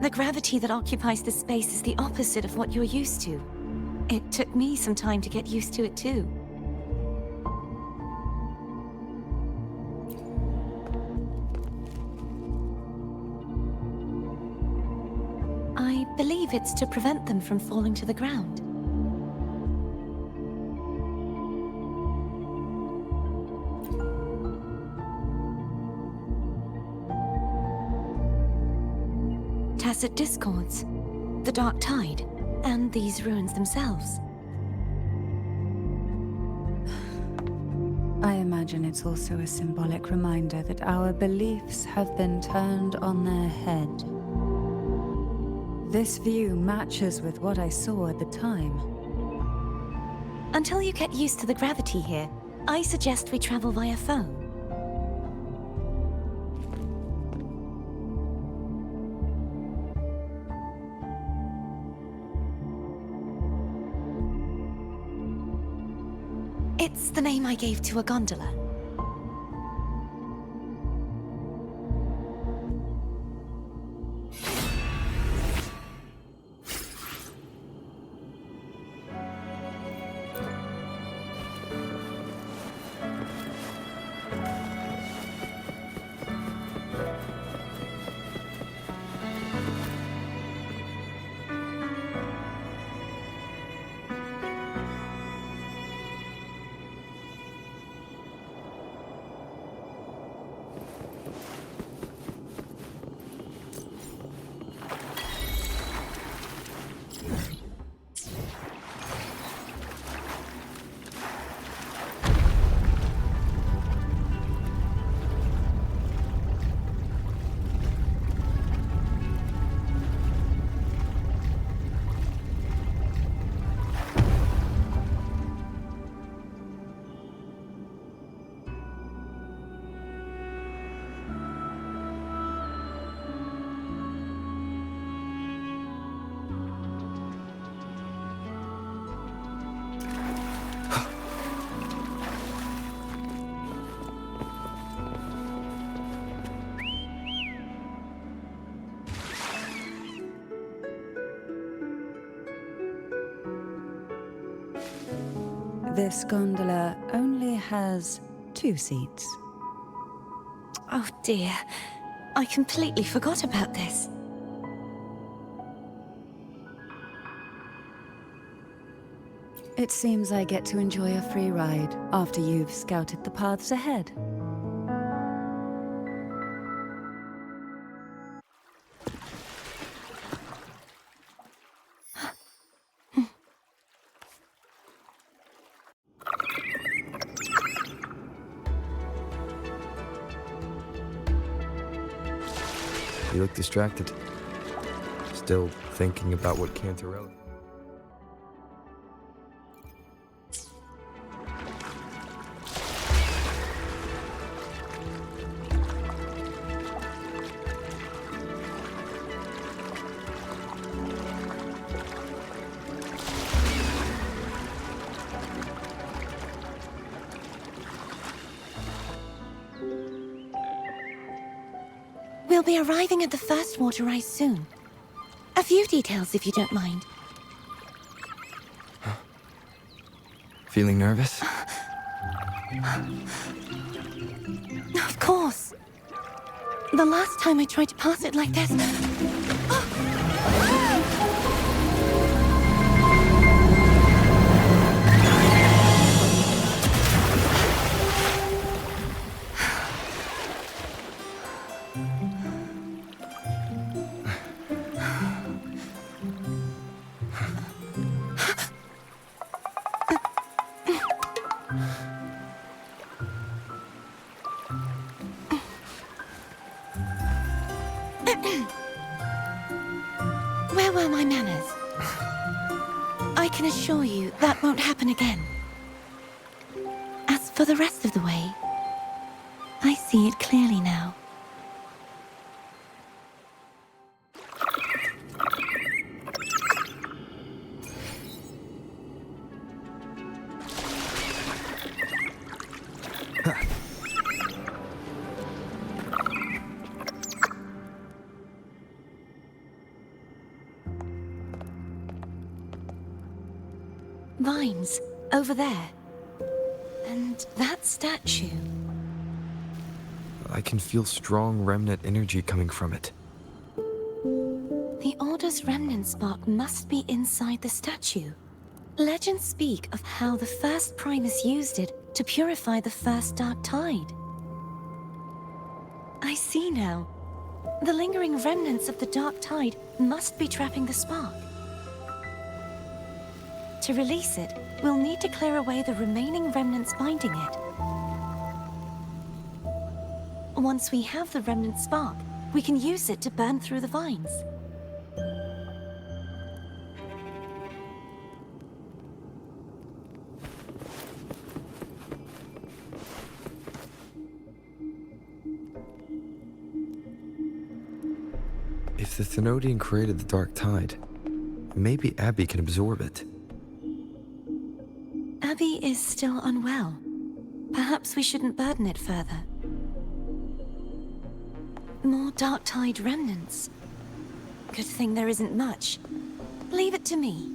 Speaker 4: The gravity that occupies this space is the opposite of what you're used to. It took me some time to get used to it too. I believe it's to prevent them from falling to the ground. opposite discords. The Dark Tide, and these ruins themselves.
Speaker 7: I imagine it's also a symbolic reminder that our beliefs have been turned on their head. This view matches with what I saw at the time.
Speaker 4: Until you get used to the gravity here, I suggest we travel via phone. It's the name I gave to a gondola.
Speaker 7: This gondola only has 2 seats.
Speaker 4: Oh dear, I completely forgot about this.
Speaker 7: It seems I get to enjoy a free ride after you've scouted the paths ahead.
Speaker 1: You look distracted. Still thinking about what Cantarella...
Speaker 4: We'll be arriving at the first water rise soon. A few details, if you don't mind.
Speaker 1: Feeling nervous?
Speaker 4: Of course. The last time I tried to pass it like this... Where were my manners? I can assure you that won't happen again. As for the rest of the way, I see it clearly now. Vines, over there. And that statue.
Speaker 1: I can feel strong remnant energy coming from it.
Speaker 4: The Order's remnant spark must be inside the statue. Legends speak of how the first Primus used it to purify the first Dark Tide. I see now. The lingering remnants of the dark tide must be trapping the spark. To release it, we'll need to clear away the remaining remnants binding it. Once we have the remnant spark, we can use it to burn through the vines.
Speaker 1: If the Thenodian created the dark tide, maybe Abby can absorb it.
Speaker 4: Abby is still unwell. Perhaps we shouldn't burden it further. More dark tide remnants. Good thing there isn't much. Leave it to me.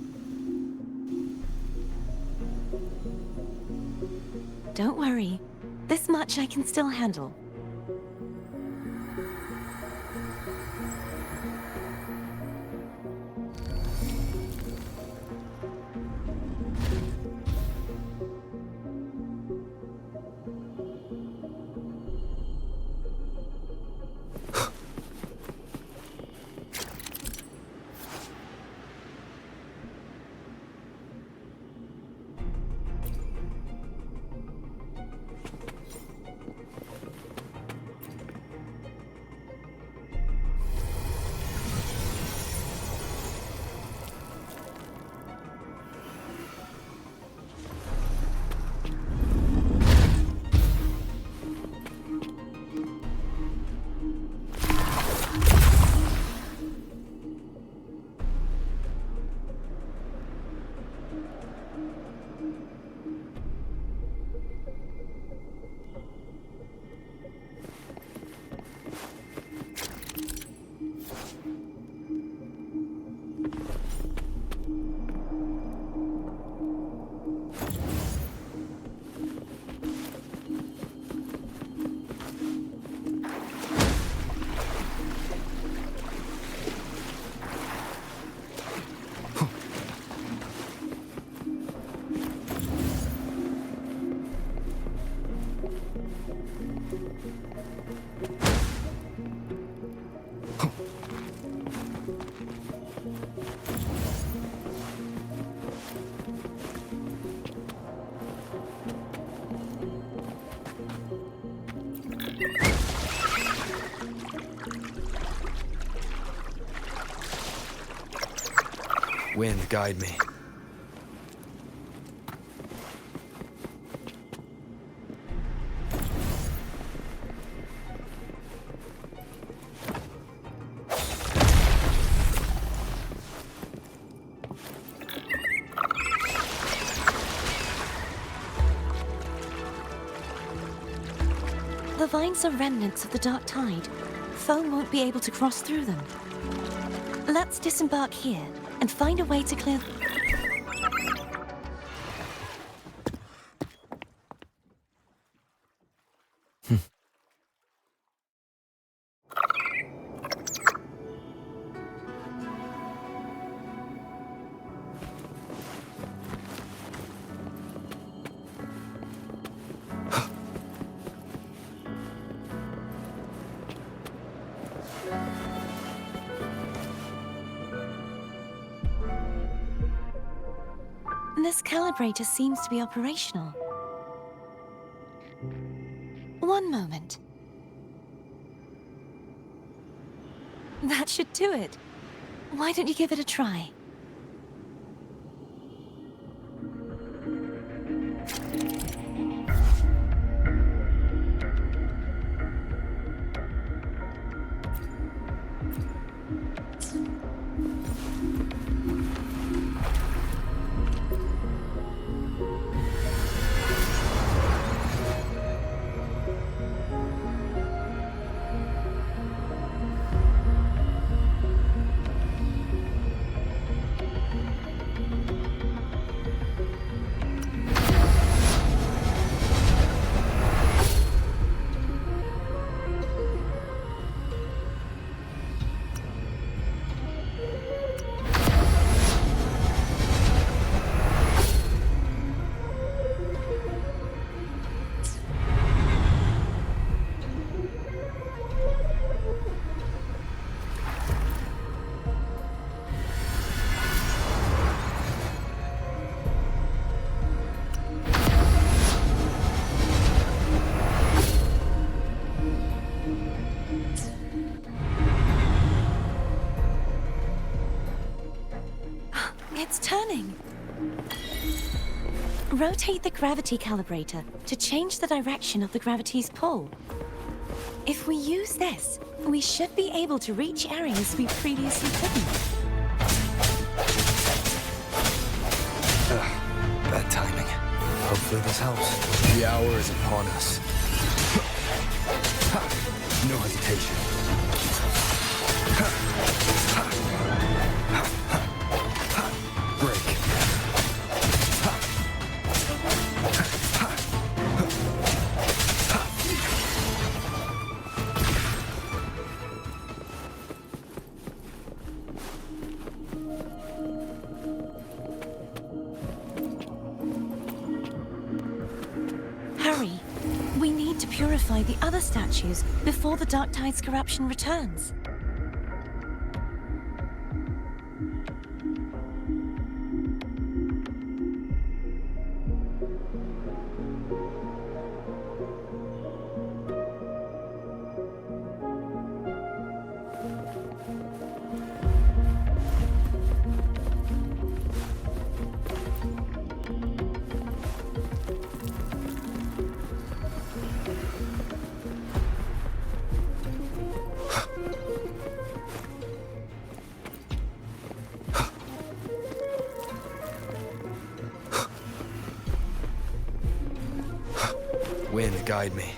Speaker 4: Don't worry. This much I can still handle.
Speaker 1: Wind, guide me.
Speaker 4: The vines are remnants of the dark tide. Foam won't be able to cross through them. Let's disembark here and find a way to clear... This calibrator seems to be operational. One moment. That should do it. Why don't you give it a try? turning. Rotate the gravity calibrator to change the direction of the gravity's pull. If we use this, we should be able to reach areas we previously couldn't.
Speaker 1: Bad timing. Hopefully this helps. The hour is upon us. No hesitation. Break.
Speaker 4: Hurry! We need to purify the other statues before the Dark Tide's corruption returns.
Speaker 1: Wind, guide me.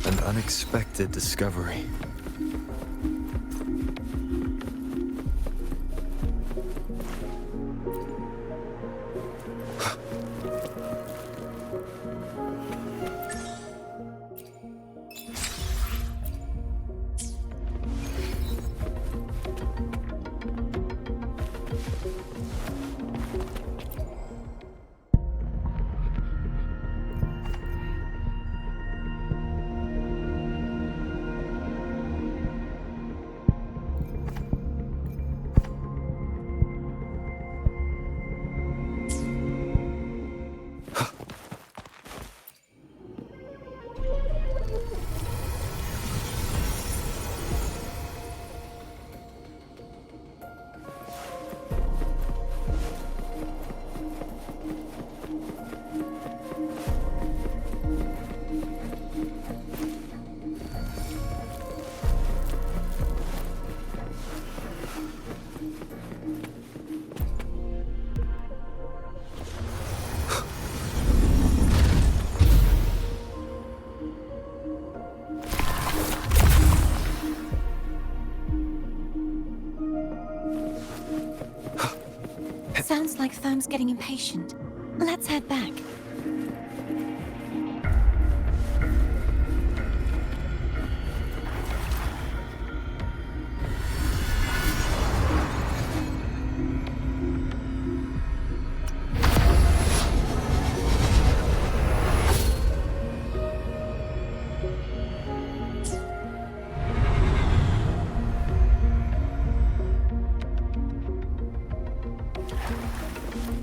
Speaker 1: An unexpected discovery.
Speaker 4: Sounds like Therm's getting impatient. Let's head back.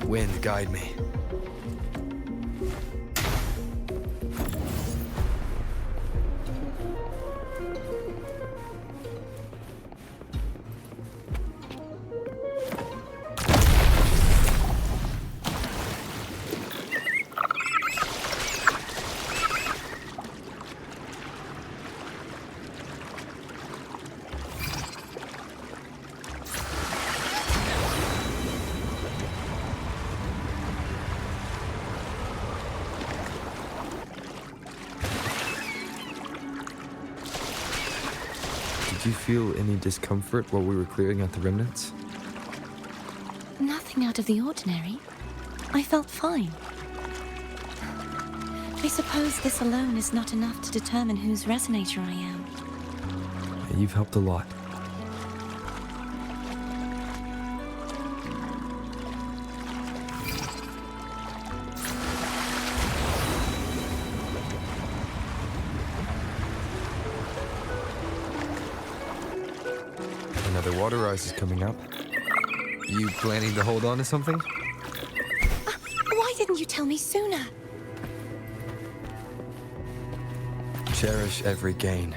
Speaker 1: Wind, guide me. Did you feel any discomfort while we were clearing out the remnants?
Speaker 4: Nothing out of the ordinary. I felt fine. I suppose this alone is not enough to determine whose resonator I am.
Speaker 1: You've helped a lot. Another water rise is coming up. You planning to hold on to something?
Speaker 4: Why didn't you tell me sooner?
Speaker 1: Cherish every gain.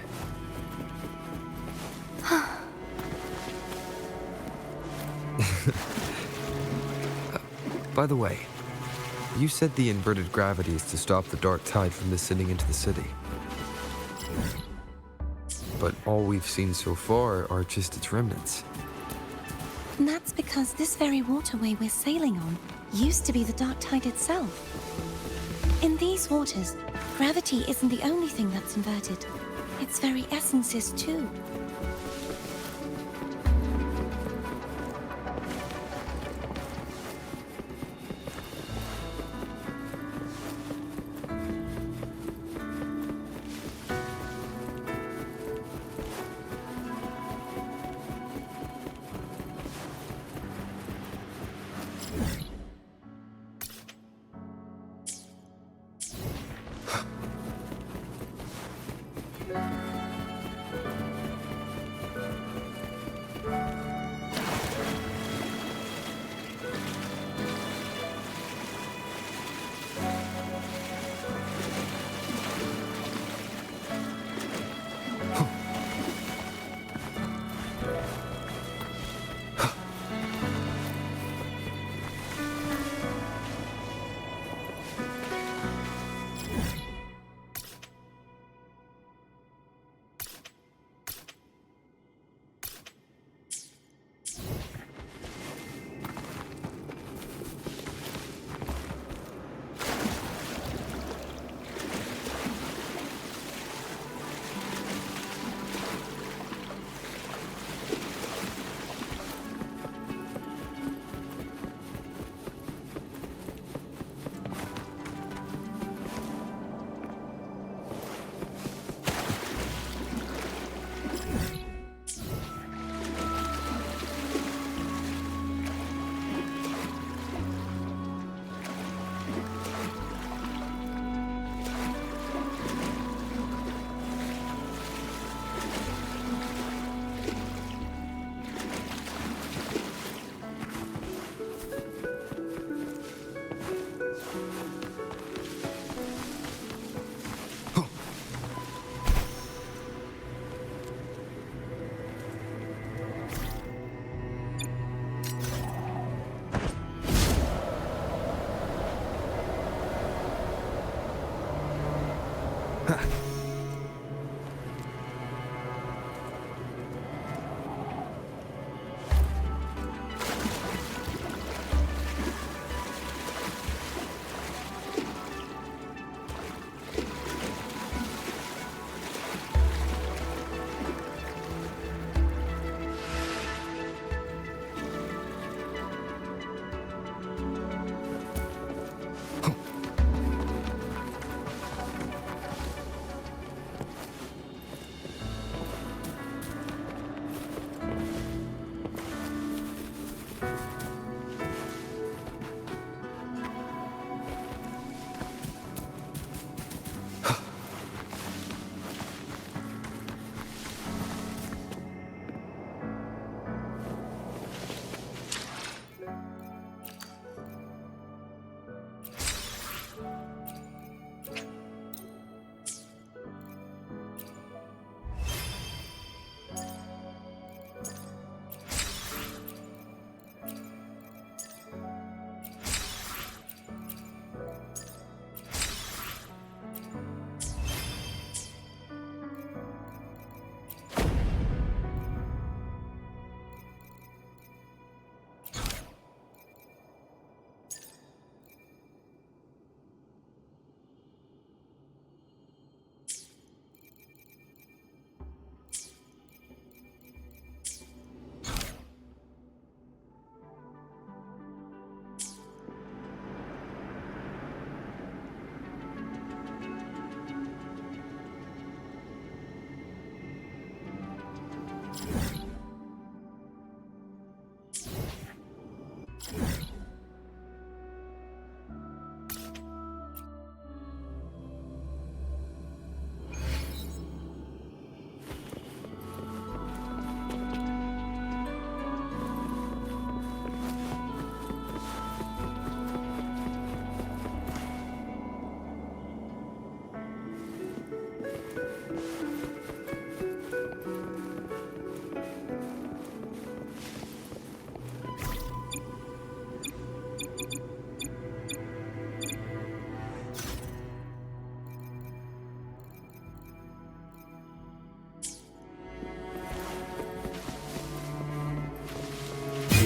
Speaker 1: By the way, you said the inverted gravity is to stop the dark tide from descending into the city. But all we've seen so far are just its remnants.
Speaker 4: And that's because this very waterway we're sailing on used to be the dark tide itself. In these waters, gravity isn't the only thing that's inverted. Its very essence is too.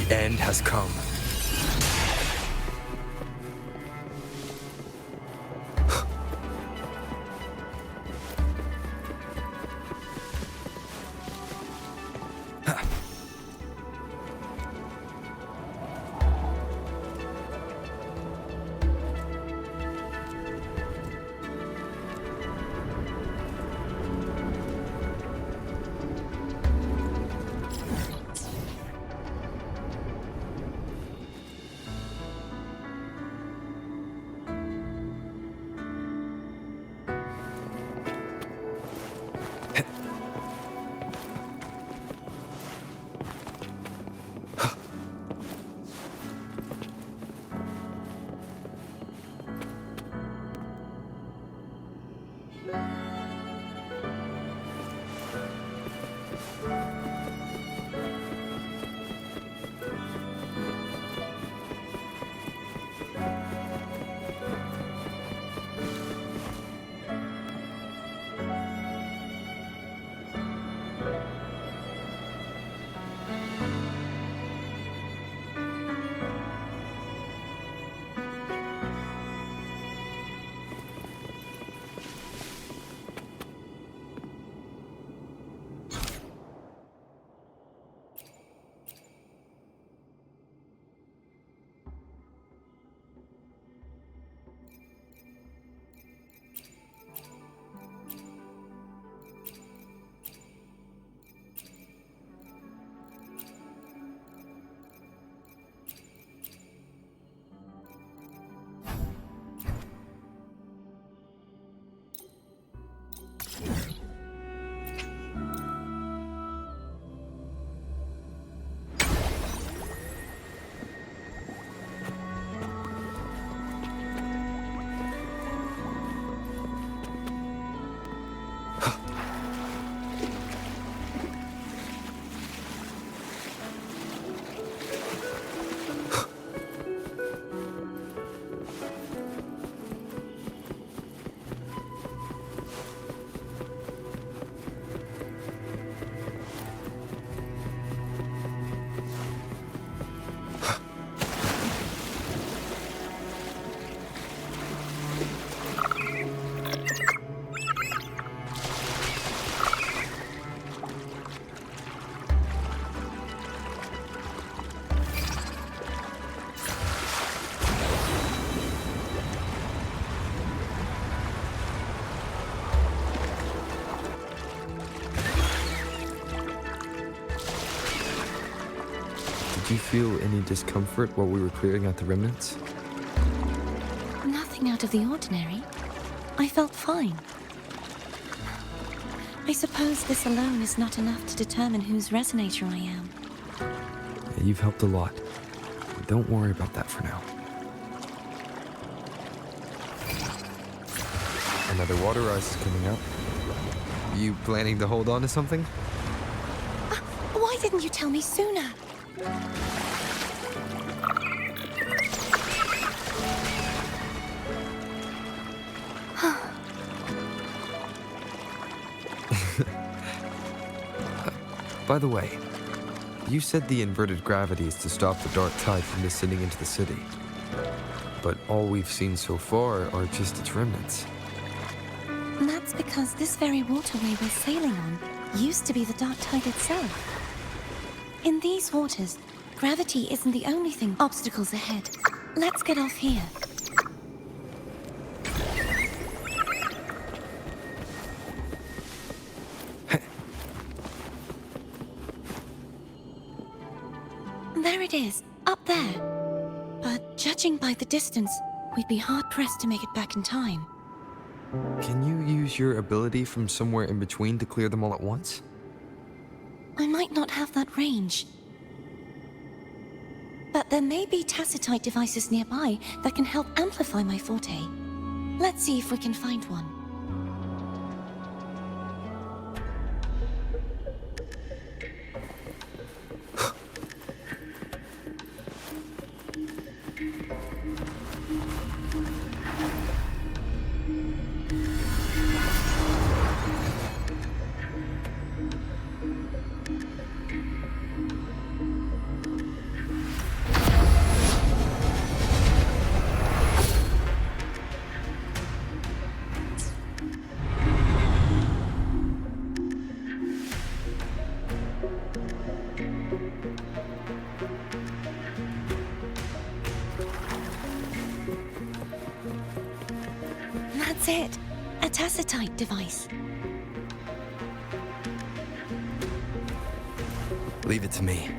Speaker 1: The end has come. Did you feel any discomfort while we were clearing out the remnants?
Speaker 4: Nothing out of the ordinary. I felt fine. I suppose this alone is not enough to determine whose resonator I am.
Speaker 1: Yeah, you've helped a lot. Don't worry about that for now. Another water rise is coming up. You planning to hold on to something?
Speaker 4: Why didn't you tell me sooner?
Speaker 1: By the way, you said the inverted gravity is to stop the dark tide from descending into the city. But all we've seen so far are just its remnants.
Speaker 4: And that's because this very waterway we're sailing on used to be the dark tide itself. In these waters, gravity isn't the only thing obstacles ahead. Let's get off here. There it is, up there. Judging by the distance, we'd be hard-pressed to make it back in time.
Speaker 1: Can you use your ability from somewhere in between to clear them all at once?
Speaker 4: I might not have that range. But there may be tacitite devices nearby that can help amplify my forte. Let's see if we can find one. That's it. A tacitite device.
Speaker 1: Leave it to me.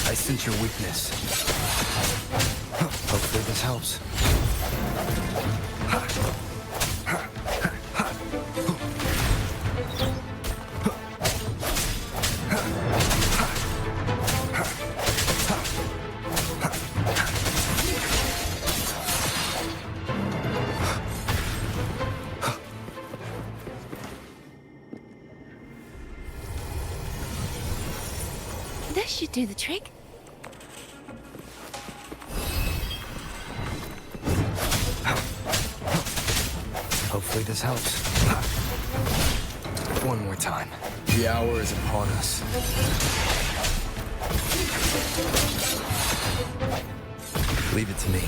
Speaker 1: I sense your weakness. Hopefully this helps.
Speaker 4: This should do the trick.
Speaker 1: Hopefully this helps. One more time. The hour is upon us. Leave it to me.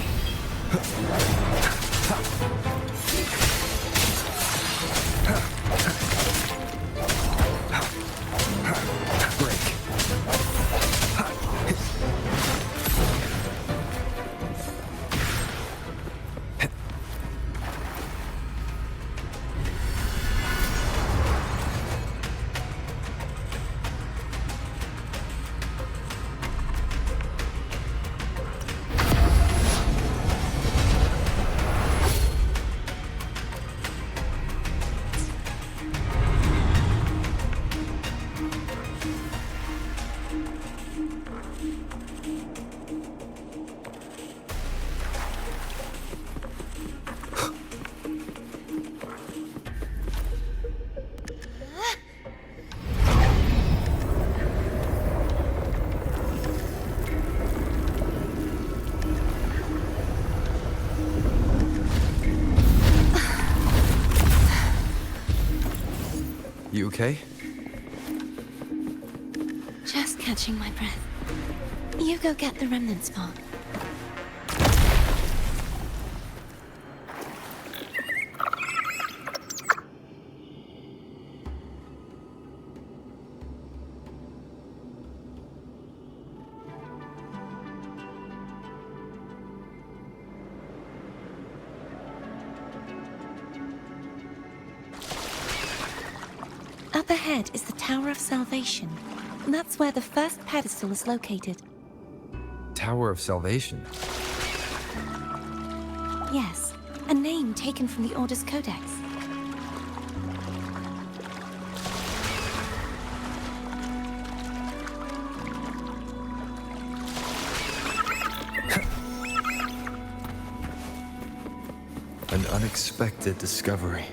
Speaker 1: Break. You okay?
Speaker 4: Just catching my breath. You go get the remnants part. Up ahead is the Tower of Salvation. That's where the first pedestal is located.
Speaker 1: Tower of Salvation.
Speaker 4: Yes, a name taken from the Order's Codex.
Speaker 1: An unexpected discovery.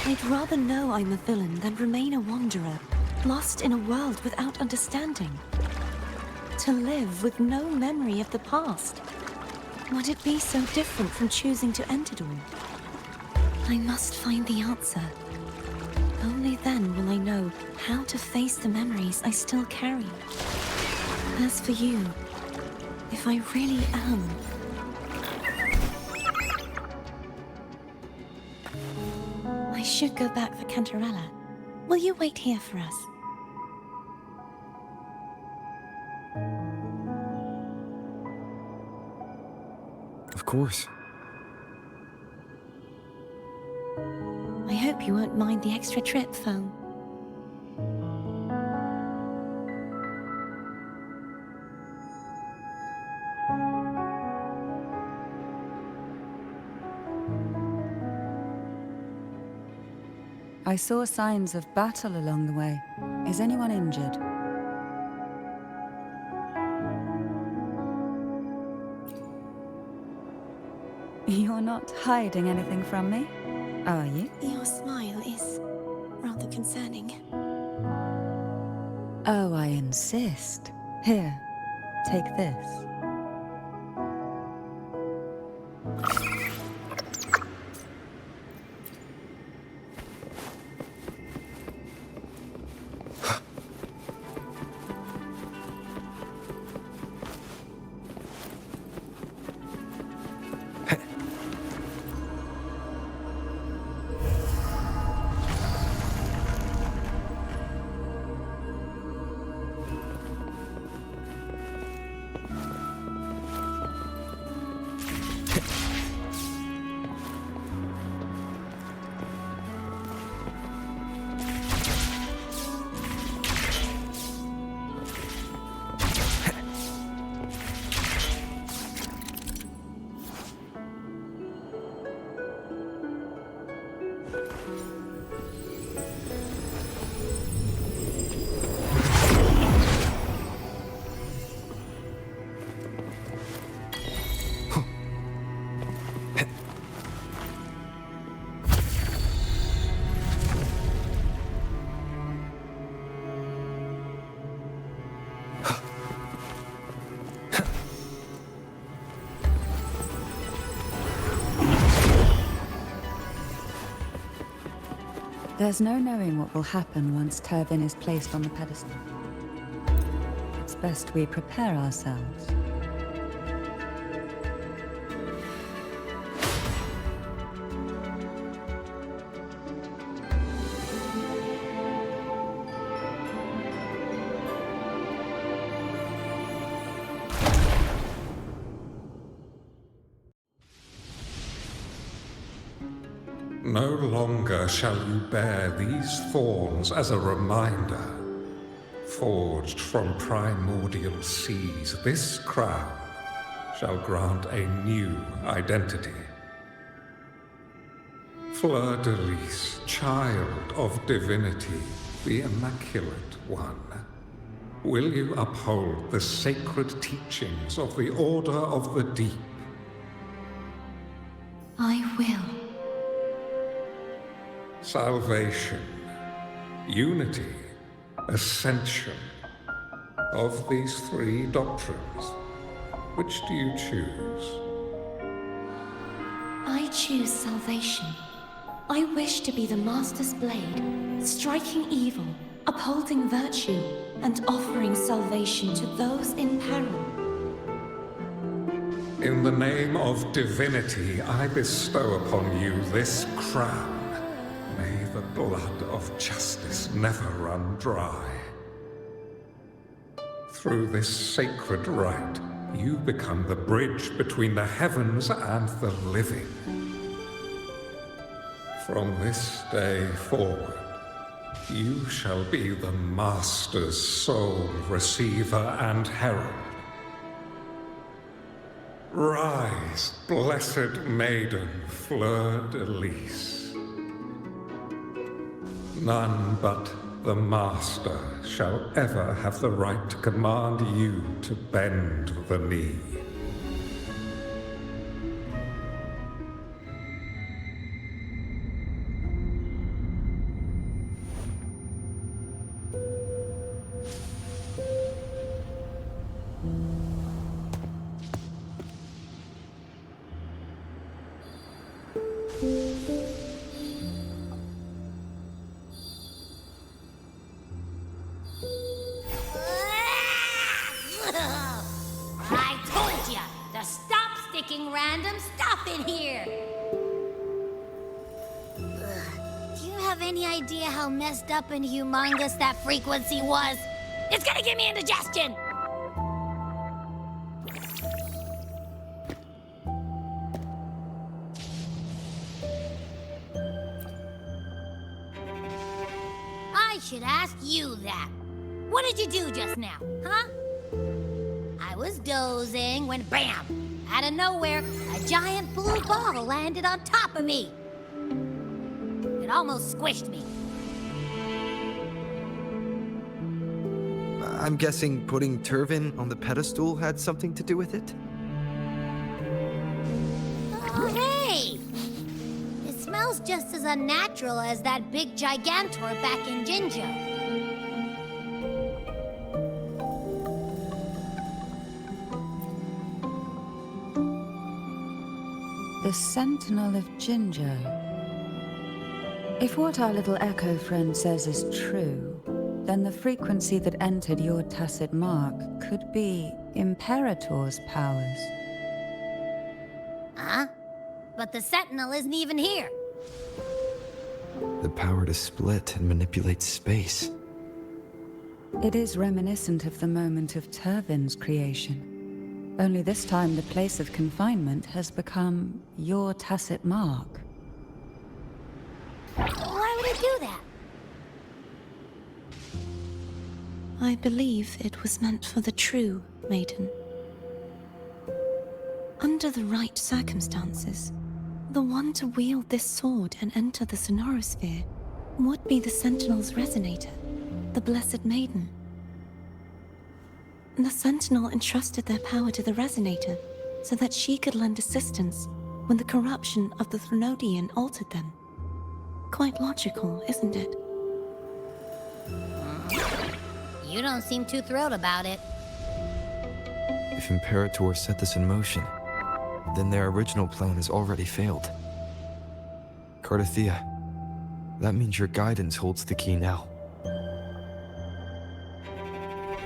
Speaker 4: I'd rather know I'm a villain than remain a wanderer, lost in a world without understanding. To live with no memory of the past. Would it be so different from choosing to end it all? I must find the answer. Only then will I know how to face the memories I still carry. As for you, if I really am... should go back for Cantarella. Will you wait here for us?
Speaker 1: Of course.
Speaker 4: I hope you won't mind the extra trip, Foam.
Speaker 7: I saw signs of battle along the way. Is anyone injured? You're not hiding anything from me, are you?
Speaker 4: Your smile is rather concerning.
Speaker 7: Oh, I insist. Here, take this. There's no knowing what will happen once Turvin is placed on the pedestal. It's best we prepare ourselves.
Speaker 8: No longer shall you bear these thorns as a reminder. Forged from primordial seas, this crown shall grant a new identity. Fleur-de-Lis, child of divinity, the Immaculate One, will you uphold the sacred teachings of the Order of the Deep?
Speaker 4: I will.
Speaker 8: Salvation, unity, ascension. Of these three doctrines, which do you choose?
Speaker 4: I choose salvation. I wish to be the Master's blade, striking evil, upholding virtue, and offering salvation to those in peril.
Speaker 8: In the name of divinity, I bestow upon you this crown. May the blood of justice never run dry. Through this sacred rite, you become the bridge between the heavens and the living. From this day forward, you shall be the Master's sole receiver and herald. Rise, blessed maiden, Fleur-de-Lis. None but the Master shall ever have the right to command you to bend the knee.
Speaker 2: I told any idea how messed up and humongous that frequency was? It's gonna give me indigestion! I should ask you that. What did you do just now, huh? I was dozing when bam! Out of nowhere, a giant blue ball landed on top of me. It almost squished me.
Speaker 1: I'm guessing putting Turvin on the pedestal had something to do with it?
Speaker 2: Oh, hey! It smells just as unnatural as that big gigantor back in Jinjo.
Speaker 7: The Sentinel of Jinjo. If what our little echo friend says is true, then the frequency that entered your tacit mark could be Imperator's powers.
Speaker 2: Huh? But the Sentinel isn't even here.
Speaker 1: The power to split and manipulate space.
Speaker 7: It is reminiscent of the moment of Turvin's creation. Only this time the place of confinement has become your tacit mark.
Speaker 2: Why would it do that?
Speaker 4: I believe it was meant for the true Maiden. Under the right circumstances, the one to wield this sword and enter the sonorosphere would be the Sentinel's resonator, the Blessed Maiden. The Sentinel entrusted their power to the resonator so that she could lend assistance when the corruption of the Threnodian altered them. Quite logical, isn't it?
Speaker 2: You don't seem too thrilled about it.
Speaker 1: If Imperator set this in motion, then their original plan has already failed. Cardathea, that means your guidance holds the key now.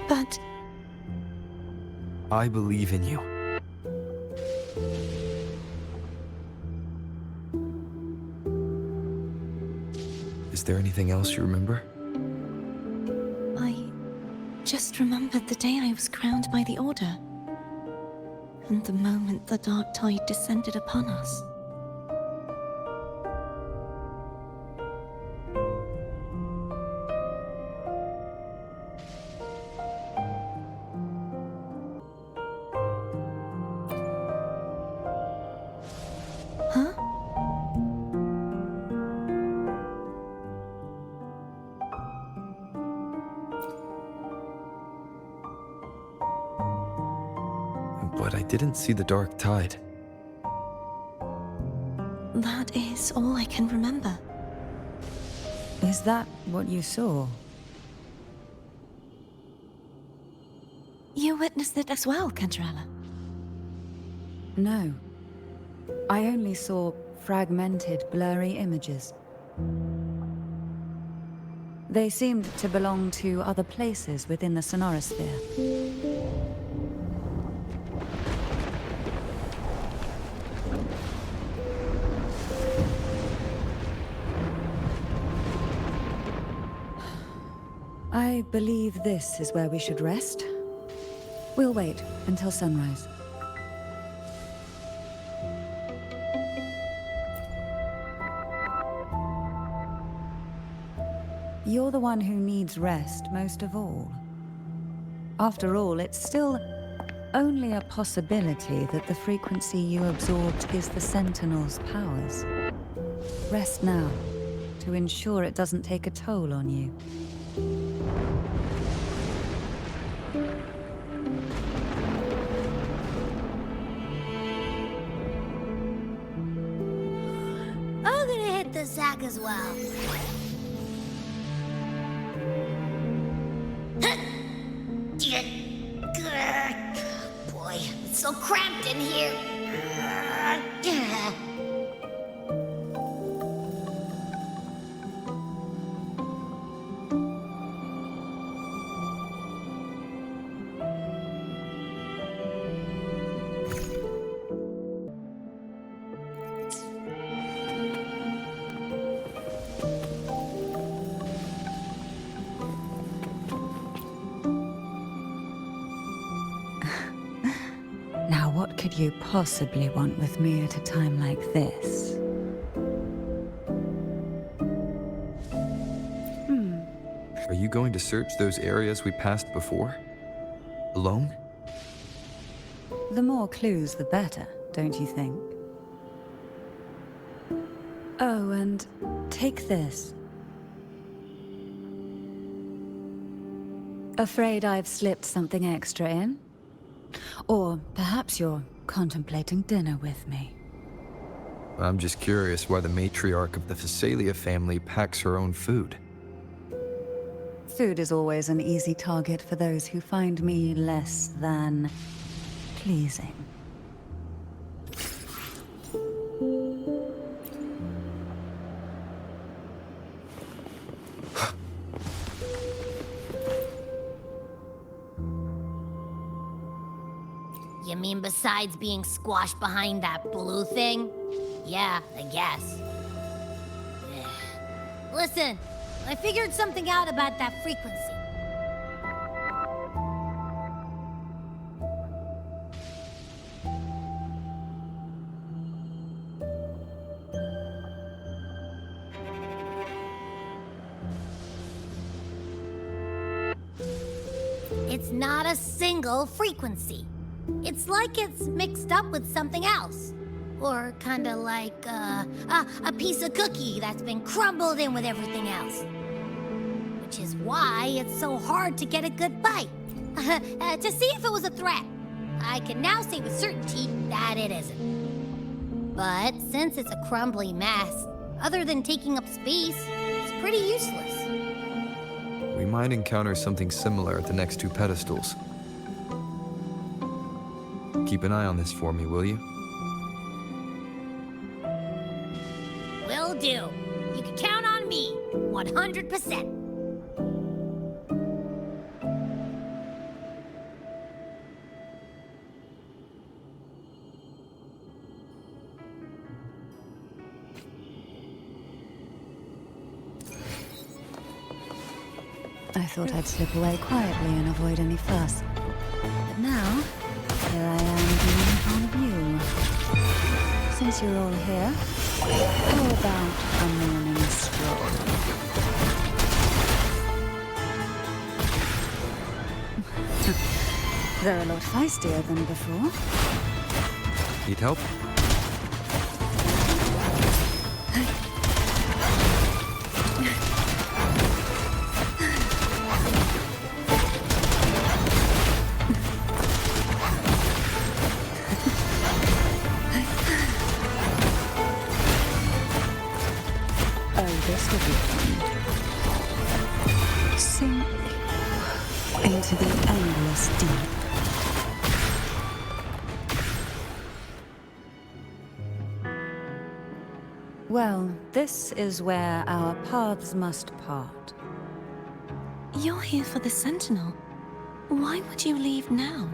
Speaker 4: But
Speaker 1: I believe in you. Is there anything else you remember?
Speaker 4: I just remembered the day I was crowned by the Order, and the moment the dark tide descended upon us. Huh?
Speaker 1: But I didn't see the dark tide.
Speaker 4: That is all I can remember.
Speaker 7: Is that what you saw?
Speaker 4: You witnessed it as well, Cantarella.
Speaker 7: No. I only saw fragmented, blurry images. They seemed to belong to other places within the sonorosphere. I believe this is where we should rest. We'll wait until sunrise. You're the one who needs rest most of all. After all, it's still only a possibility that the frequency you absorbed is the Sentinel's powers. Rest now, to ensure it doesn't take a toll on you.
Speaker 2: I'm gonna hit the sack as well. Boy, it's so cramped in here.
Speaker 7: could you possibly want with me at a time like this?
Speaker 1: Are you going to search those areas we passed before? Alone?
Speaker 7: The more clues, the better, don't you think? Oh, and take this. Afraid I've slipped something extra in? Or perhaps you're contemplating dinner with me.
Speaker 1: I'm just curious why the matriarch of the Phasalia family packs her own food.
Speaker 7: Food is always an easy target for those who find me less than pleasing.
Speaker 2: You mean besides being squashed behind that blue thing? Yeah, I guess. Listen, I figured something out about that frequency. It's not a single frequency. It's like it's mixed up with something else. Or kinda like, a piece of cookie that's been crumbled in with everything else. Which is why it's so hard to get a good bite. To see if it was a threat. I can now say with certainty that it isn't. But since it's a crumbly mess, other than taking up space, it's pretty useless.
Speaker 1: We might encounter something similar at the next two pedestals. Keep an eye on this for me, will you?
Speaker 2: Will do. You can count on me, 100%.
Speaker 7: I thought I'd slip away quietly and avoid any fuss. But now, here I am being on view. Since you're all here, how about a morning stroll? They're a lot feistier than before.
Speaker 1: Need help?
Speaker 7: This will be fun. Sink into the endless deep. Well, this is where our paths must part.
Speaker 4: You're here for the Sentinel. Why would you leave now?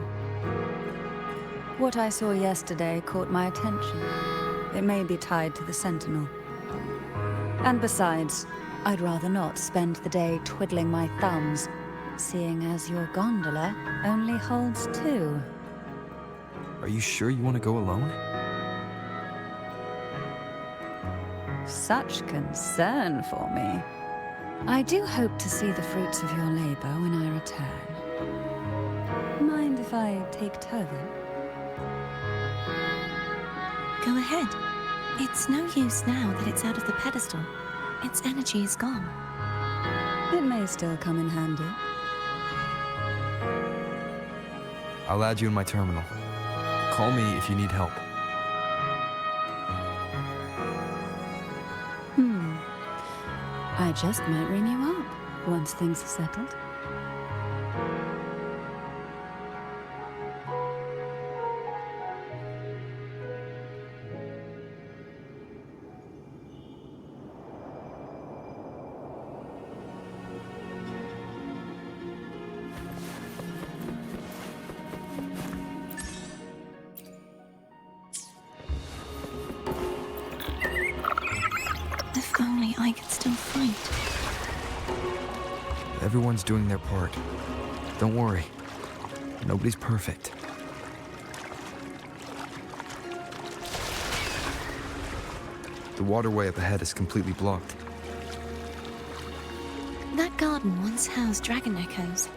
Speaker 7: What I saw yesterday caught my attention. It may be tied to the Sentinel. And besides, I'd rather not spend the day twiddling my thumbs, seeing as your gondola only holds two.
Speaker 1: Are you sure you want to go alone?
Speaker 7: Such concern for me. I do hope to see the fruits of your labor when I return. Mind if I take Turvin?
Speaker 4: Go ahead. It's no use now that it's out of the pedestal. Its energy is gone.
Speaker 7: It may still come in handy.
Speaker 1: I'll add you in my terminal. Call me if you need help.
Speaker 7: I just might ring you up once things are settled.
Speaker 4: If only I could still fight.
Speaker 1: Everyone's doing their part. Don't worry. Nobody's perfect. The waterway up ahead is completely blocked.
Speaker 4: That garden once housed dragon echoes.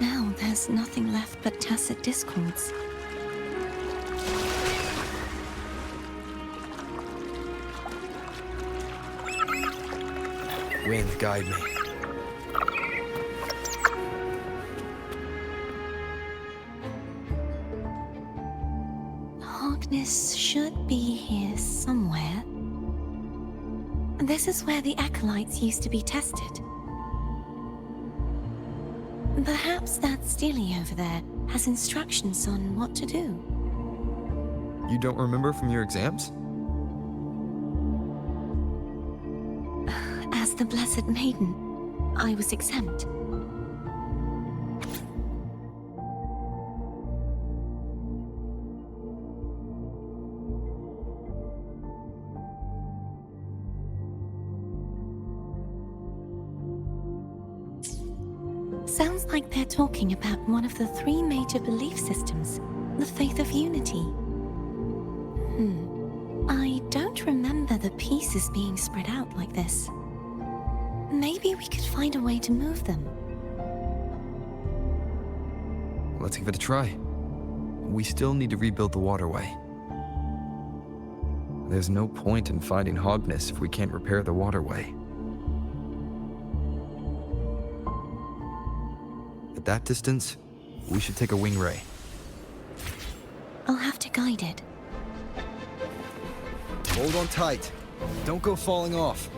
Speaker 4: Now there's nothing left but tacit discords.
Speaker 1: Wind, guide me.
Speaker 4: Hogness should be here somewhere. This is where the acolytes used to be tested. Perhaps that Steely over there has instructions on what to do.
Speaker 1: You don't remember from your exams?
Speaker 4: As the Blessed Maiden, I was exempt. Sounds like they're talking about one of the 3 major belief systems, the faith of unity. I don't remember the pieces being spread out like this. Maybe we could find a way to move them.
Speaker 1: Let's give it a try. We still need to rebuild the waterway. There's no point in finding Hogness if we can't repair the waterway. At that distance, we should take a wing ray.
Speaker 4: I'll have to guide it.
Speaker 1: Hold on tight. Don't go falling off.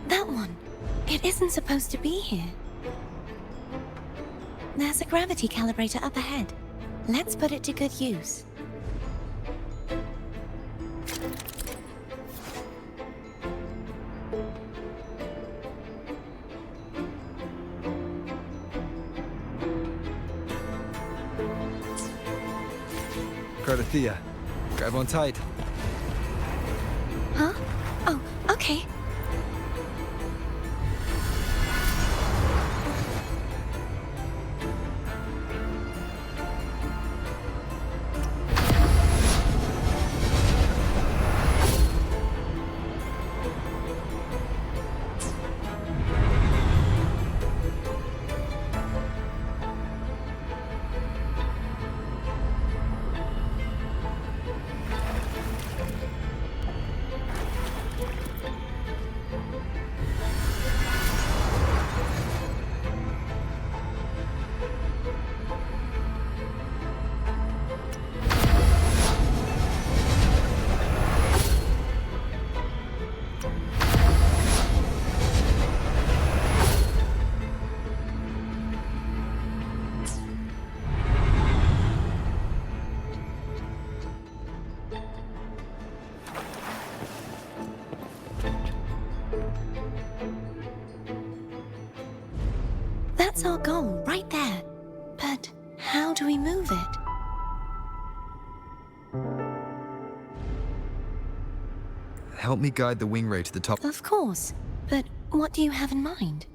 Speaker 4: That one. It isn't supposed to be here. There's a gravity calibrator up ahead. Let's put it to good use.
Speaker 1: Cardathea, grab on tight.
Speaker 4: Huh? Oh, okay. That's our goal, right there. But how do we move it?
Speaker 1: Help me guide the wing ray to the top.
Speaker 4: Of course. But what do you have in mind?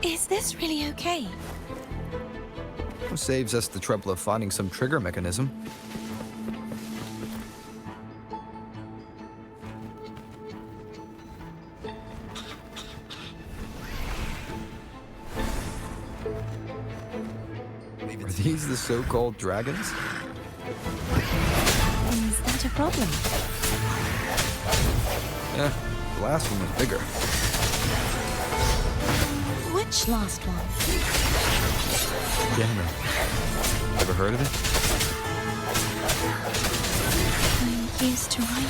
Speaker 4: Is this really okay?
Speaker 1: Saves us the trouble of finding some trigger mechanism. Are these the so-called dragons?
Speaker 4: Is that a problem?
Speaker 1: Yeah, the last one was bigger.
Speaker 4: Which last one?
Speaker 1: Gamer. Ever heard of it?
Speaker 4: I used to write it.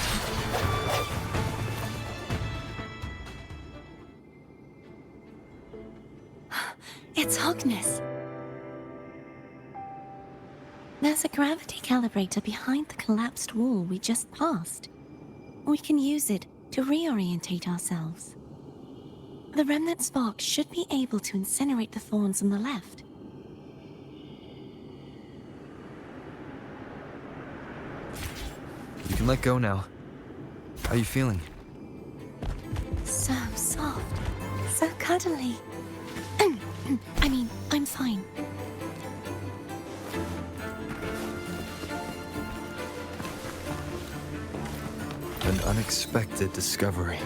Speaker 4: It's Hogness. There's a gravity calibrator behind the collapsed wall we just passed. We can use it to reorientate ourselves. The remnant spark should be able to incinerate the thorns on the left.
Speaker 1: You can let go now. How are you feeling?
Speaker 4: So soft. So cuddly. I mean, I'm fine.
Speaker 1: An unexpected discovery.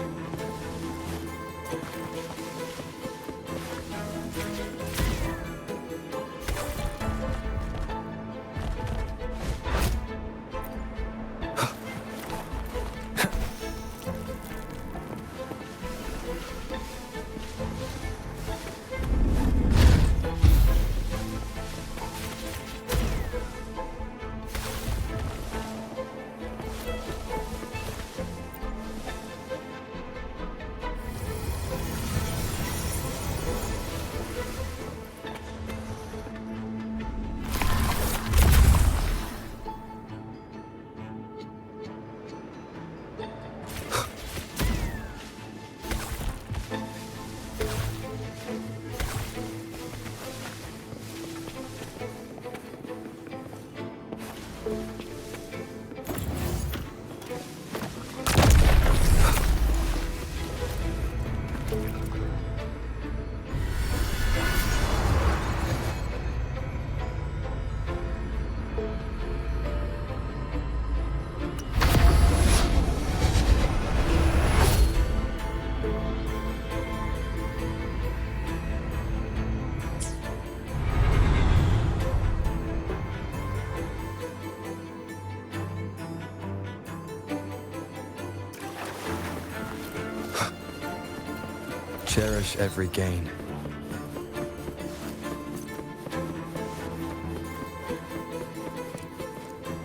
Speaker 1: Cherish every gain.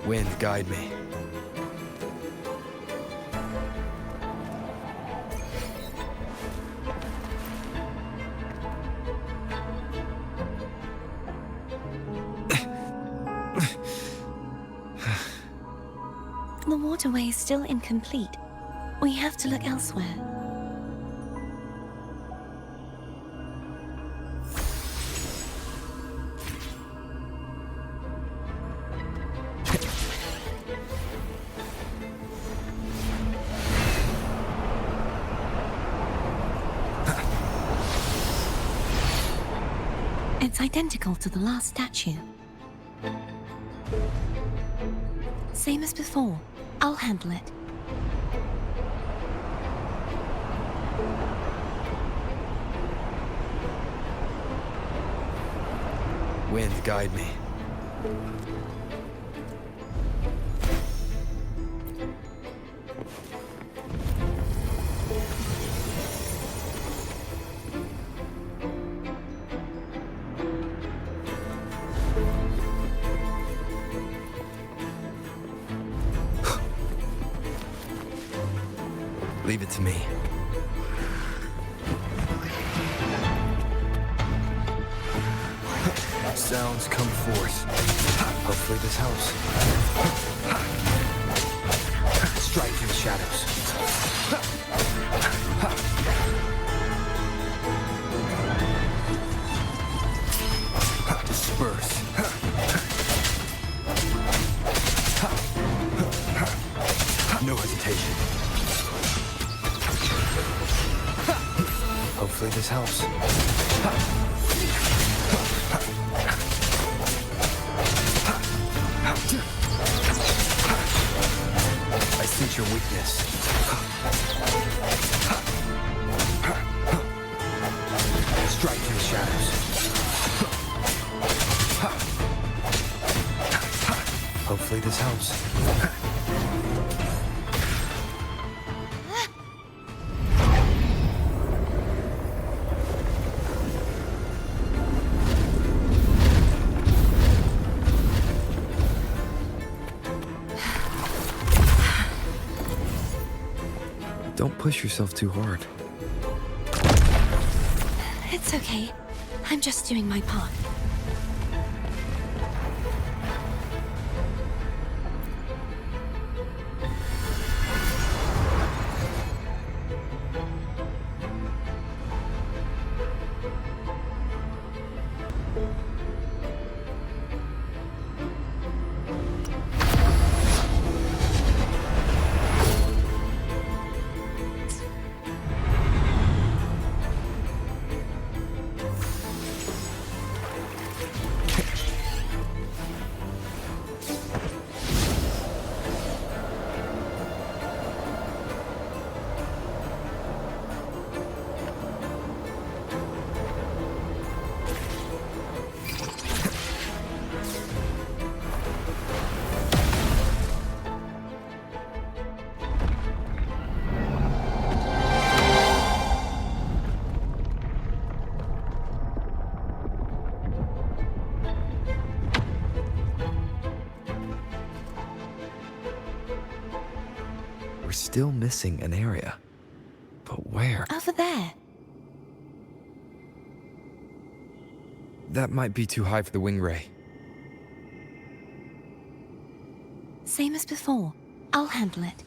Speaker 1: Wind, guide me.
Speaker 4: The waterway is still incomplete. We have to look elsewhere. It's identical to the last statue. Same as before. I'll handle it.
Speaker 1: Wind, guide me. Leave it to me. Sounds come forth. Hopefully this helps. Strike in the shadows. Disperse. No hesitation. Hopefully this helps. Hopefully this helps. Don't push yourself too hard.
Speaker 4: It's okay. I'm just doing my part.
Speaker 1: We're still missing an area. But where?
Speaker 4: Over there.
Speaker 1: That might be too high for the wing ray.
Speaker 4: Same as before. I'll handle it.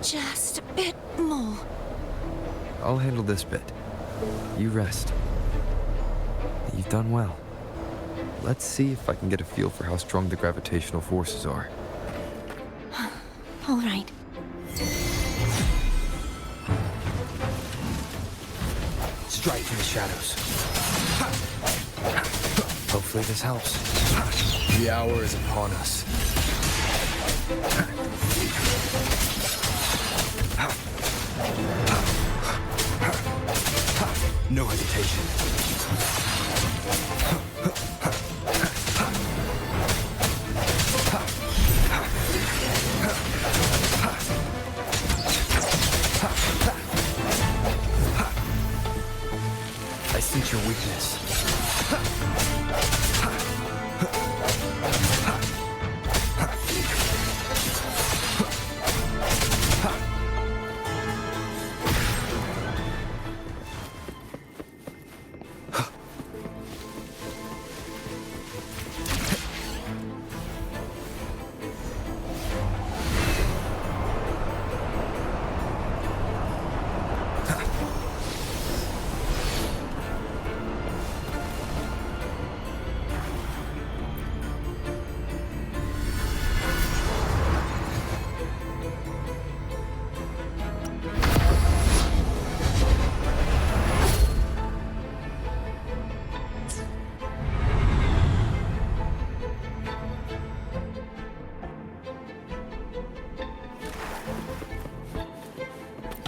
Speaker 4: Just a bit more.
Speaker 1: I'll handle this bit. You rest. You've done well. Let's see if I can get a feel for how strong the gravitational forces are.
Speaker 4: All right.
Speaker 1: Strike from the shadows. Hopefully this helps. The hour is upon us. No hesitation. I sense your weakness.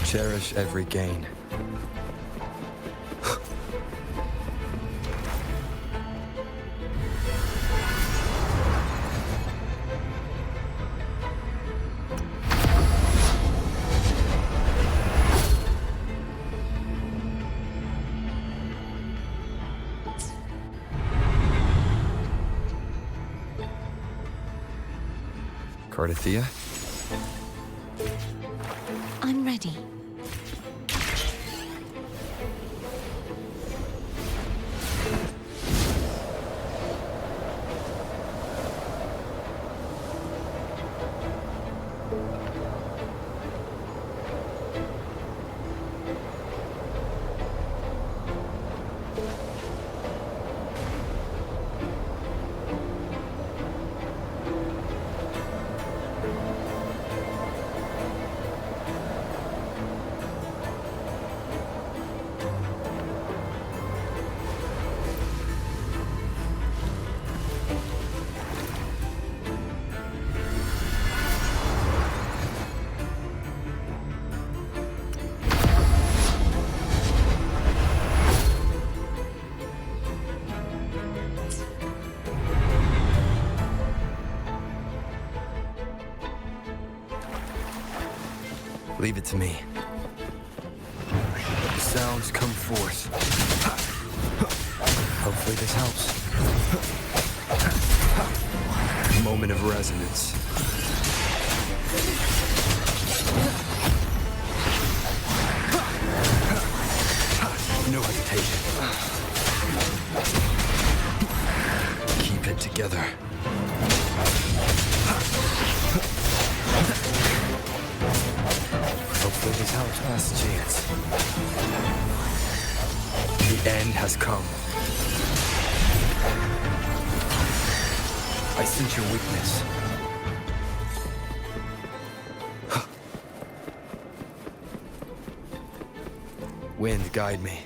Speaker 1: Cherish every gain. Cardathea?
Speaker 4: I'm ready.
Speaker 1: Leave it to me. The sounds come forth. Hopefully this helps. Moment of resonance. No hesitation. Keep it together. Hopefully this helps. Last chance. The end has come. I sense your weakness. Wind, guide me.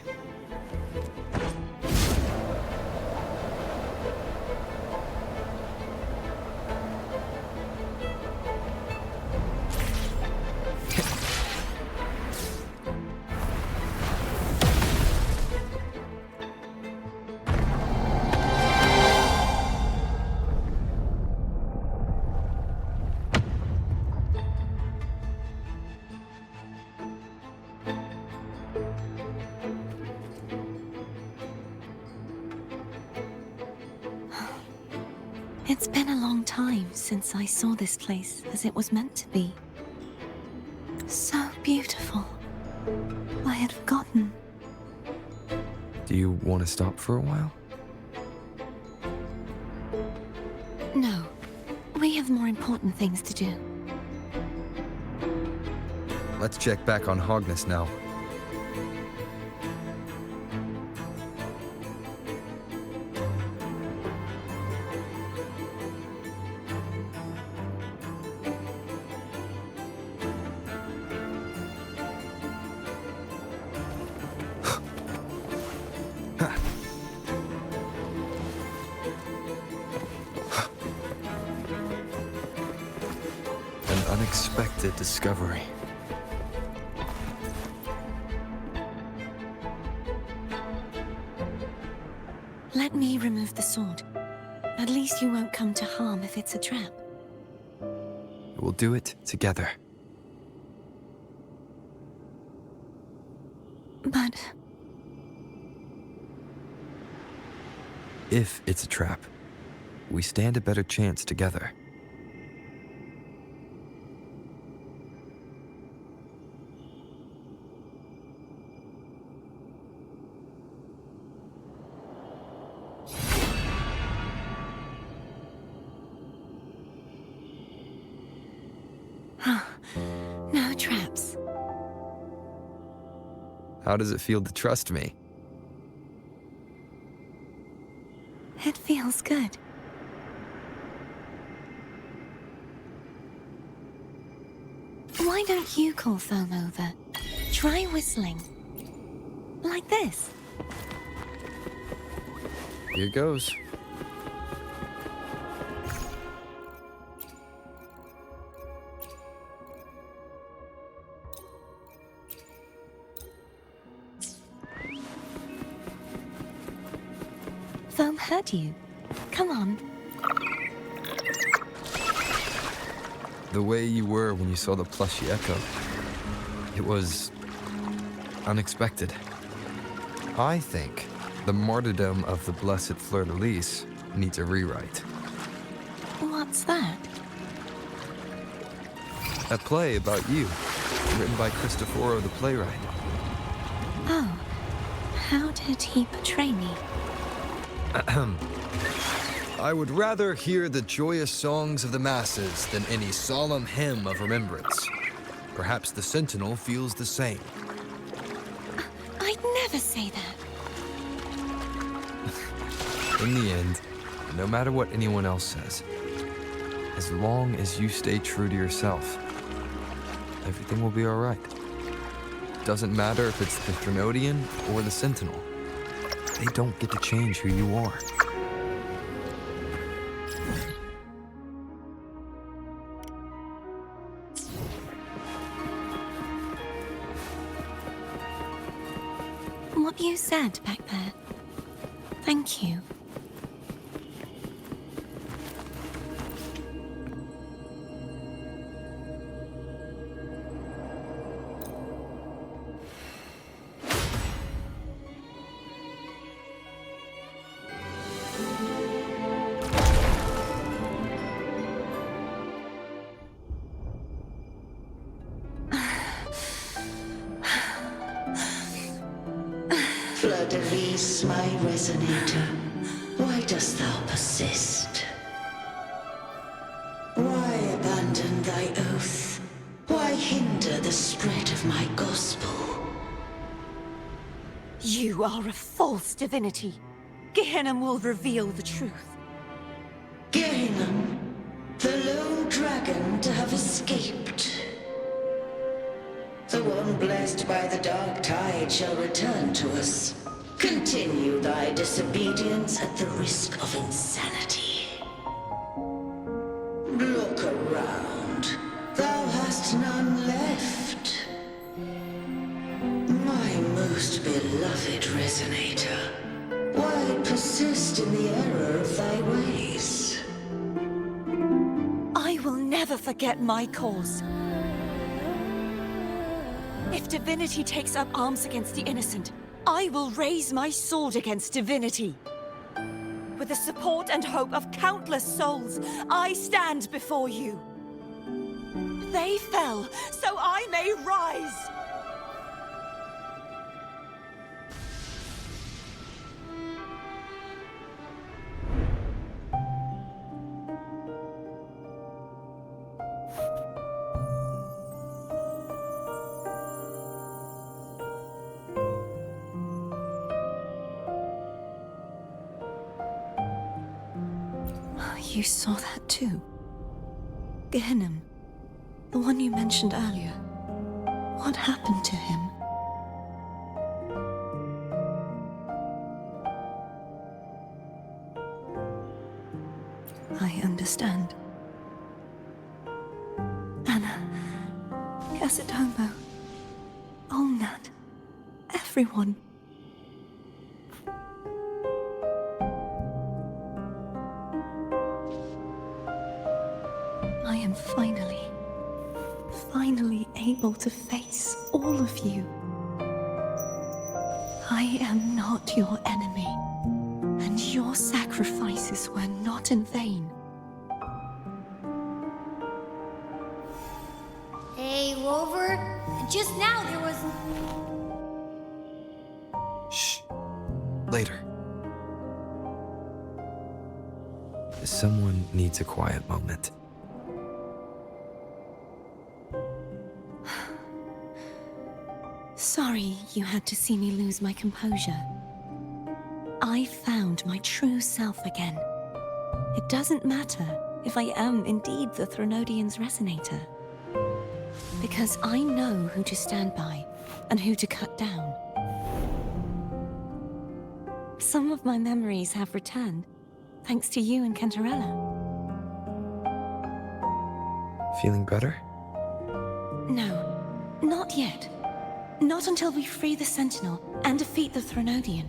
Speaker 4: It's been a long time since I saw this place as it was meant to be. So beautiful. I had forgotten.
Speaker 1: Do you want to stop for a while?
Speaker 4: No. We have more important things to do.
Speaker 1: Let's check back on Hogness now. An unexpected discovery.
Speaker 4: Let me remove the sword. At least you won't come to harm if it's a trap.
Speaker 1: We'll do it together.
Speaker 4: But
Speaker 1: If it's a trap, we stand a better chance together.
Speaker 4: no traps.
Speaker 1: How does it feel to trust me?
Speaker 4: It feels good. Why don't you call Foam over? Try whistling. Like this.
Speaker 1: Here goes.
Speaker 4: Foam heard you. Come on.
Speaker 1: The way you were when you saw the plushy echo. It was unexpected. I think the martyrdom of the blessed fleur-de-lis needs a rewrite.
Speaker 4: What's that?
Speaker 1: A play about you, written by Cristoforo the playwright.
Speaker 4: Oh. How did he portray me?
Speaker 1: I would rather hear the joyous songs of the masses than any solemn hymn of remembrance. Perhaps the Sentinel feels the same.
Speaker 4: I'd never say that.
Speaker 1: In the end, no matter what anyone else says, as long as you stay true to yourself, everything will be all right. Doesn't matter if it's the Threnodian or the Sentinel. They don't get to change who you are.
Speaker 4: What you said back there. Thank you.
Speaker 9: Grace, my resonator, why dost thou persist? Why abandon thy oath? Why hinder the spread of my gospel?
Speaker 4: You are a false divinity. Gehenna will reveal the truth.
Speaker 9: Gehenna, the lone dragon to have escaped. The one blessed by the dark tide shall return to us. Continue thy disobedience at the risk of insanity. Look around. Thou hast none left. My most beloved resonator, why persist in the error of thy ways?
Speaker 4: I will never forget my cause. If divinity takes up arms against the innocent, I will raise my sword against divinity. With the support and hope of countless souls, I stand before you. They fell, so I may rise! You saw that too? Gehenna, the one you mentioned earlier. What happened to him? I understand. Anna, Casitomo, Olnat, everyone. I am finally able to face all of you. I am not your enemy, and your sacrifices were not in vain.
Speaker 2: Hey, Rover. Just now there was...
Speaker 1: Shh. Later. Someone needs a quiet moment.
Speaker 4: Sorry you had to see me lose my composure. I found my true self again. It doesn't matter if I am indeed the Threnodian's resonator. Because I know who to stand by and who to cut down. Some of my memories have returned, thanks to you and Cantarella.
Speaker 1: Feeling better?
Speaker 4: No, not yet. Not until we free the Sentinel and defeat the Threnodian.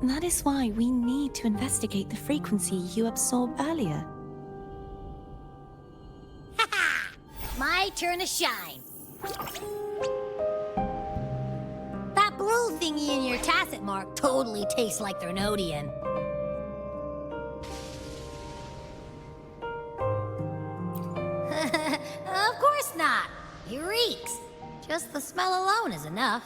Speaker 4: That is why we need to investigate the frequency you absorbed earlier.
Speaker 2: My turn to shine. That blue thingy in your tacit mark totally tastes like Threnodian. Of course not. It reeks. Just the smell alone is enough.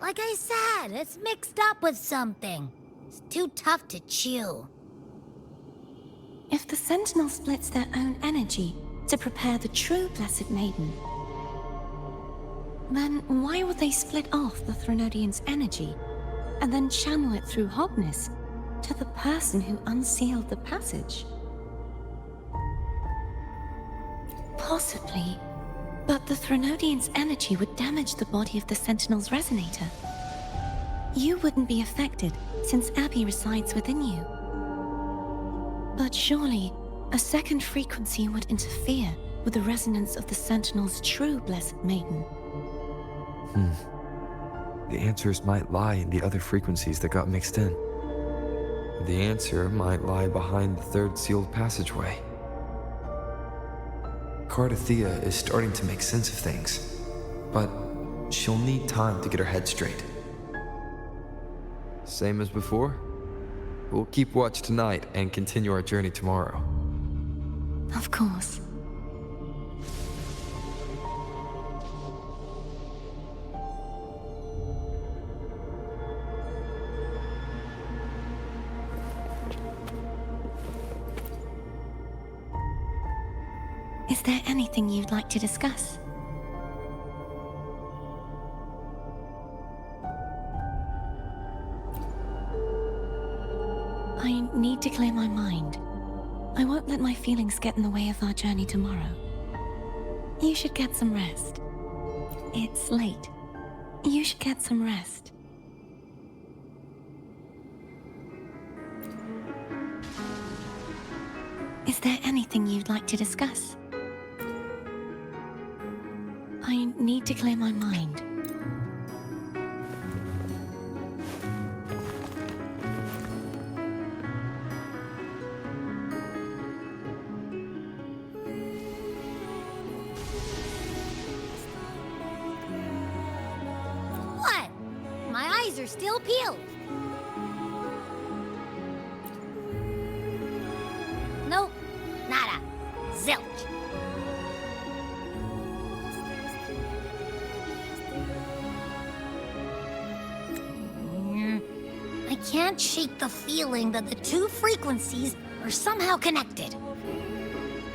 Speaker 2: Like I said, it's mixed up with something. It's too tough to chew.
Speaker 4: If the Sentinel splits their own energy to prepare the true Blessed Maiden, then why would they split off the Threnodian's energy and then channel it through Hogness to the person who unsealed the passage? Possibly, but the Threnodian's energy would damage the body of the Sentinel's resonator. You wouldn't be affected, since Abby resides within you. But surely, a second frequency would interfere with the resonance of the Sentinel's true Blessed Maiden.
Speaker 1: The answers might lie in the other frequencies that got mixed in. The answer might lie behind the third sealed passageway. Cardathea is starting to make sense of things, but she'll need time to get her head straight. Same as before? We'll keep watch tonight and continue our journey tomorrow.
Speaker 4: Of course. Is there anything you'd like to discuss? I need to clear my mind. I won't let my feelings get in the way of our journey tomorrow. You should get some rest. It's late. You should get some rest. Is there anything you'd like to discuss? I need to clear my mind.
Speaker 2: What? My eyes are still peeled. Nope, nada. Zilch. I can't shake the feeling that the two frequencies are somehow connected.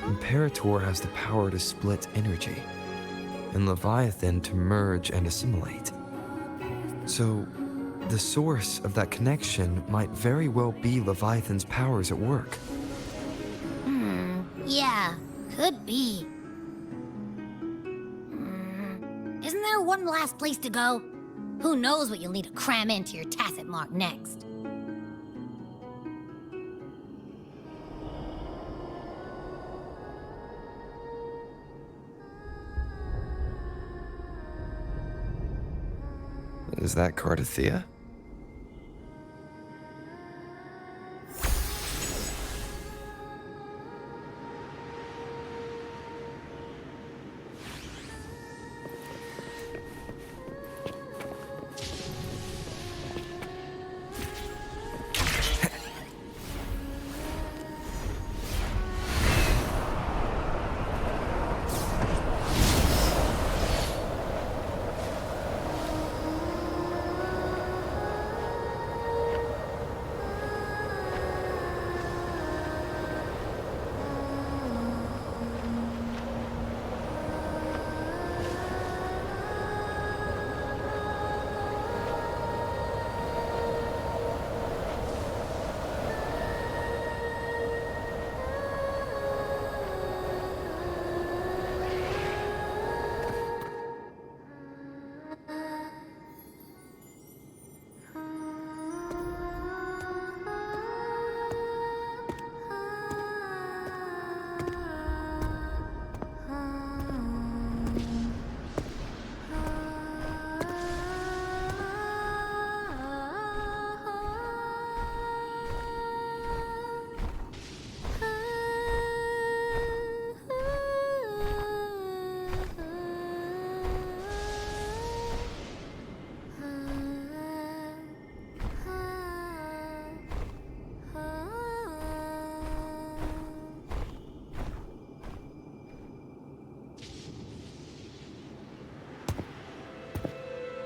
Speaker 1: Imperator has the power to split energy, and Leviathan to merge and assimilate. So, the source of that connection might very well be Leviathan's powers at work.
Speaker 2: Yeah, could be. Isn't there one last place to go? Who knows what you'll need to cram into your tacit mark next?
Speaker 1: Is that Cardathea?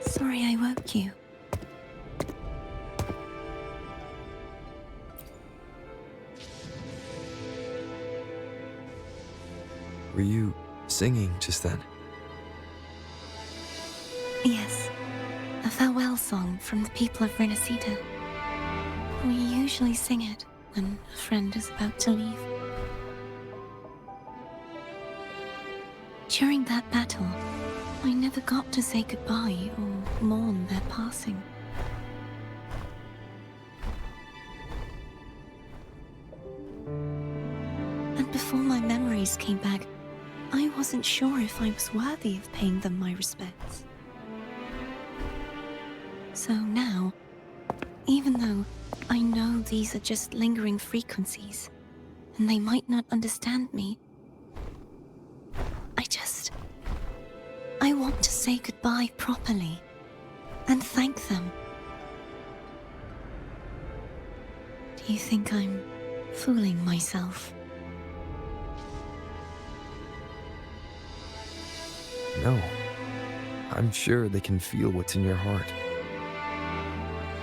Speaker 4: Sorry I woke you.
Speaker 1: Were you singing just then?
Speaker 4: Yes, a farewell song from the people of Renacita. We usually sing it when a friend is about to leave. During that battle, I never got to say goodbye or mourn their passing. And before my memories came back, I wasn't sure if I was worthy of paying them my respects. So now, even though I know these are just lingering frequencies, and they might not understand me, I want to say goodbye properly, and thank them. Do you think I'm fooling myself?
Speaker 1: No. I'm sure they can feel what's in your heart.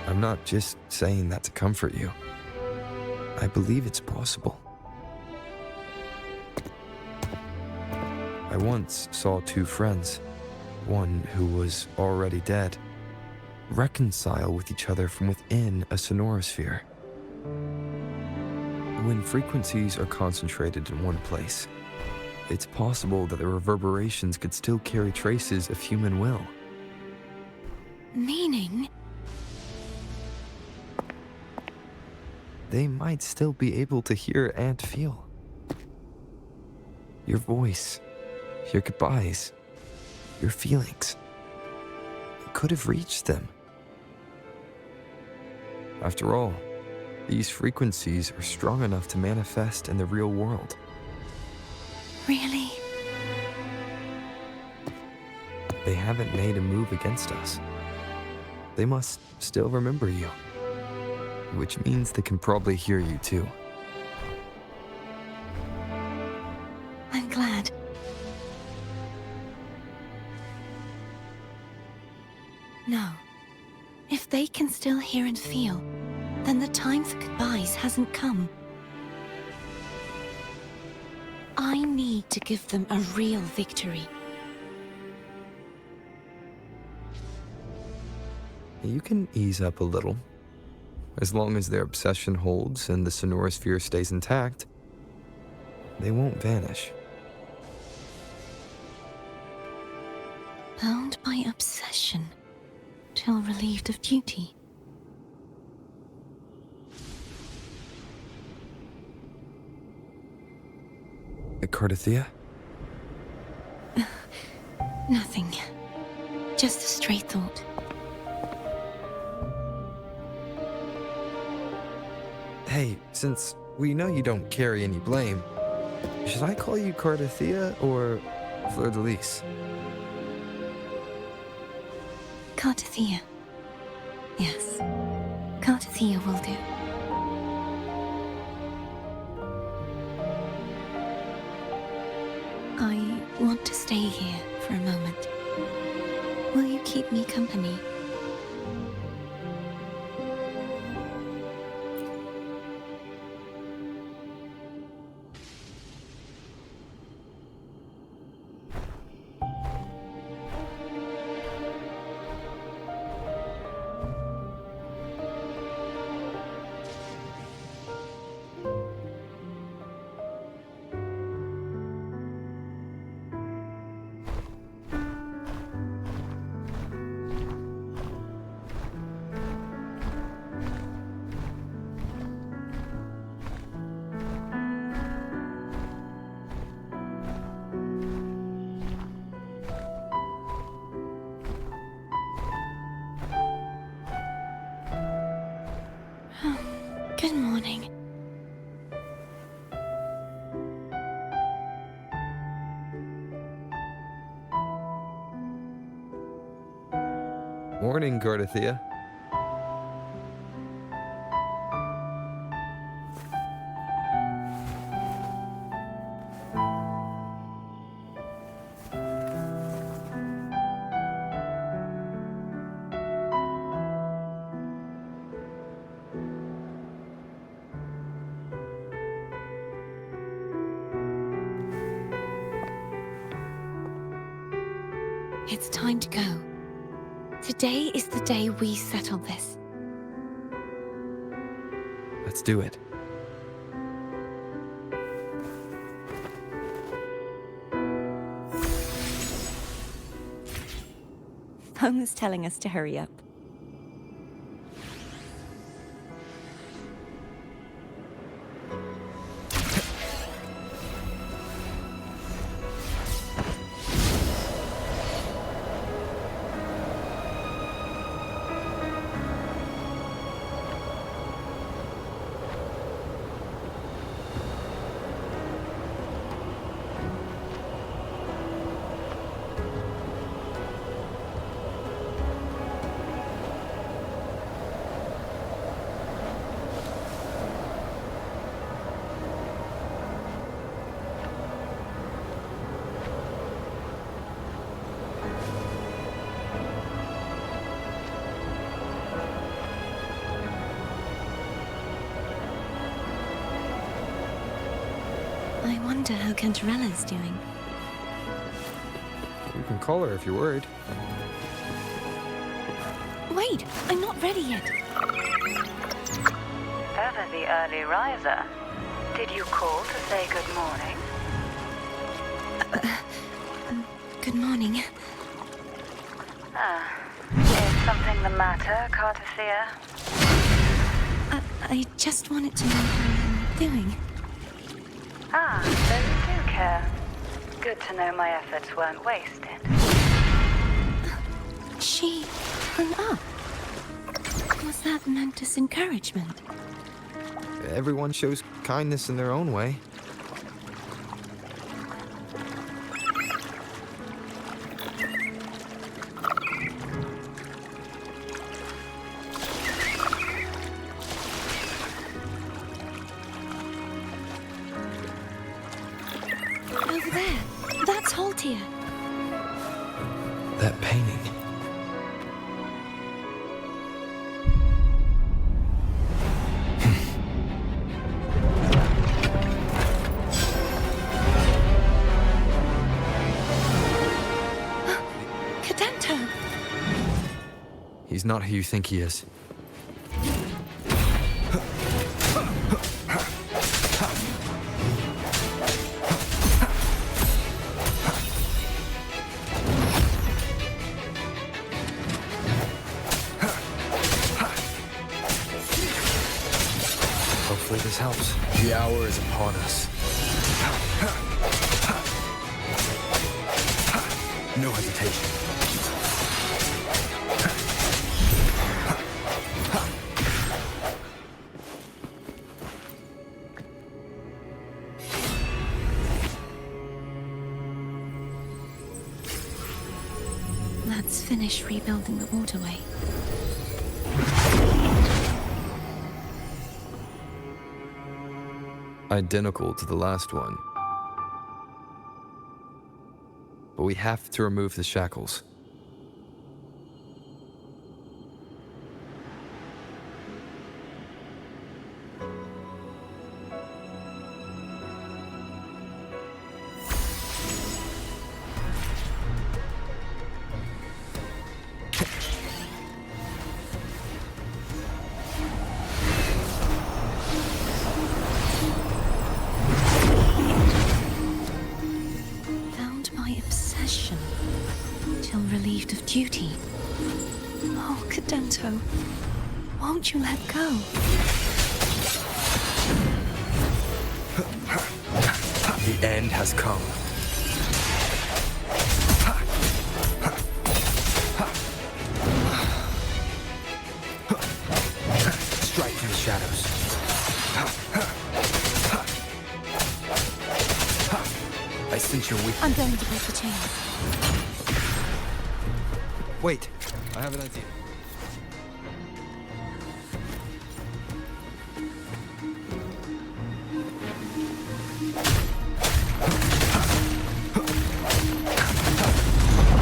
Speaker 1: I'm not just saying that to comfort you. I believe it's possible. I once saw two friends, one who was already dead, reconcile with each other from within a sonorosphere. When frequencies are concentrated in one place, it's possible that the reverberations could still carry traces of human will.
Speaker 4: Meaning?
Speaker 1: They might still be able to hear and feel. Your voice, your goodbyes, your feelings. It could have reached them. After all, these frequencies are strong enough to manifest in the real world.
Speaker 4: Really?
Speaker 1: They haven't made a move against us. They must still remember you. Which means they can probably hear you too.
Speaker 4: I'm glad. No. If they can still hear and feel, then the time for goodbyes hasn't come. I need to give them a real victory.
Speaker 1: You can ease up a little. As long as their obsession holds and the sonorosphere stays intact, they won't vanish.
Speaker 4: Bound by obsession, till relieved of duty.
Speaker 1: Cardathia?
Speaker 4: Nothing. Just a stray thought.
Speaker 1: Hey, since we know you don't carry any blame, should I call you Cardathia or Fleur-de-Lis?
Speaker 4: Cardathia. Yes. Cardathia will do. I want to stay here for a moment. Will you keep me company? Good morning.
Speaker 1: Morning, Cardathia.
Speaker 4: It's time to go. Today is the day we settle this.
Speaker 1: Let's do it.
Speaker 4: Phone is telling us to hurry up. I wonder how Cantarella is doing.
Speaker 1: You can call her if you're worried.
Speaker 4: Wait, I'm not ready yet.
Speaker 10: Ever the early riser. Did you call to say good morning?
Speaker 4: Good morning.
Speaker 10: Is something the matter, Carter?
Speaker 4: I just wanted to know how you're doing.
Speaker 10: So you do care. Good to know my efforts weren't wasted.
Speaker 4: She hung up. Was that meant as encouragement?
Speaker 1: Everyone shows kindness in their own way.
Speaker 4: Over there. That's Haltia.
Speaker 1: That painting.
Speaker 4: Cadento!
Speaker 1: He's not who you think he is. Hopefully this helps. The hour is upon us. No hesitation.
Speaker 4: Let's finish rebuilding the waterway.
Speaker 1: Identical to the last one. But we have to remove the shackles.
Speaker 4: Till relieved of duty. Oh, Cadento, won't you let go?
Speaker 1: The end has come. Strike from the shadows. I sense your weakness.
Speaker 4: I'm going to break the chains.
Speaker 1: Wait, I have an idea.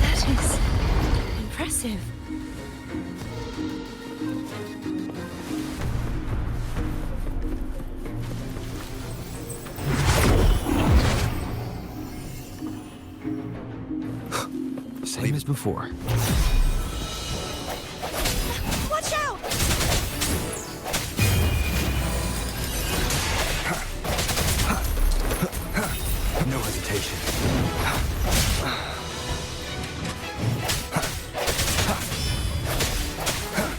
Speaker 4: That is impressive.
Speaker 1: Same as before.
Speaker 4: Watch out!
Speaker 1: No hesitation.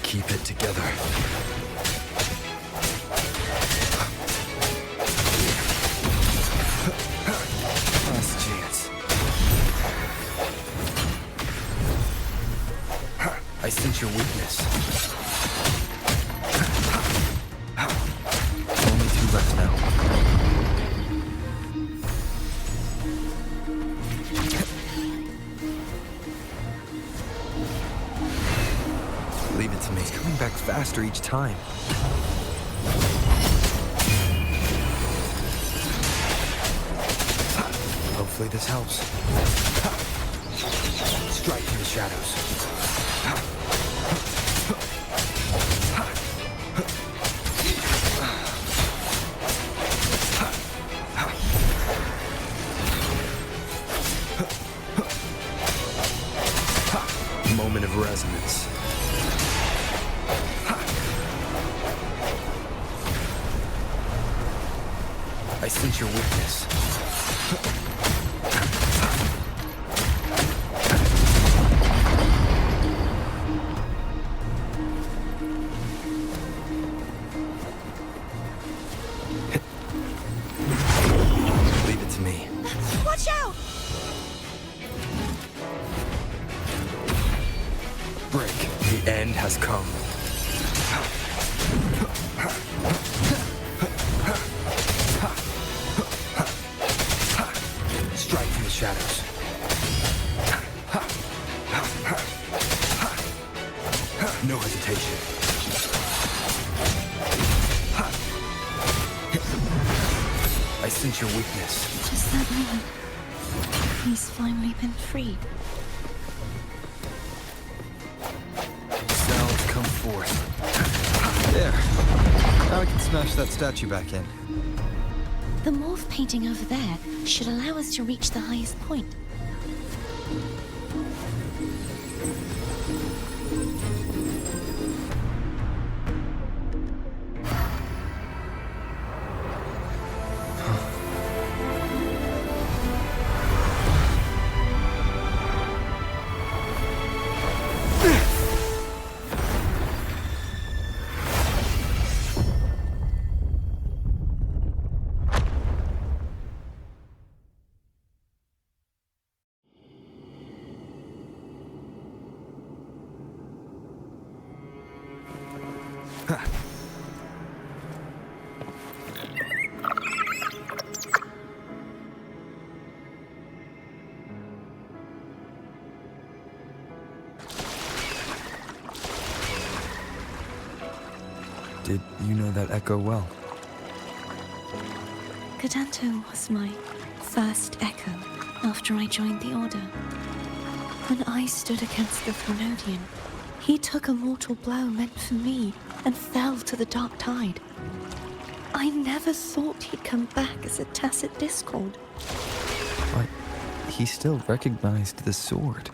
Speaker 1: Keep it together. Last chance. I sense your weakness. Only two left now. Leave it to me. It's coming back faster each time. Hopefully this helps. Strike in the shadows. resonance. I sense your weakness. Leave it to me.
Speaker 4: Watch out!
Speaker 1: Break. The end has come. Strike from the shadows. No hesitation. I sense your weakness.
Speaker 4: Does that mean he's finally been freed?
Speaker 1: Sounds come forth. There. Now I can smash that statue back in.
Speaker 4: The morph painting over there should allow us to reach the highest point.
Speaker 1: Did you know that echo well?
Speaker 4: Cadanto was my first echo after I joined the Order. When I stood against the Thronodian, he took a mortal blow meant for me and fell to the dark tide. I never thought he'd come back as a tacit discord.
Speaker 1: But he still recognized the sword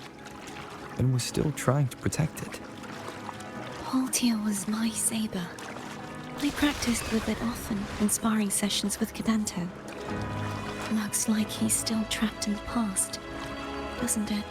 Speaker 1: and was still trying to protect it.
Speaker 4: Haltia was my saber. I practiced with it often in sparring sessions with Cadanto. Looks like he's still trapped in the past, doesn't it?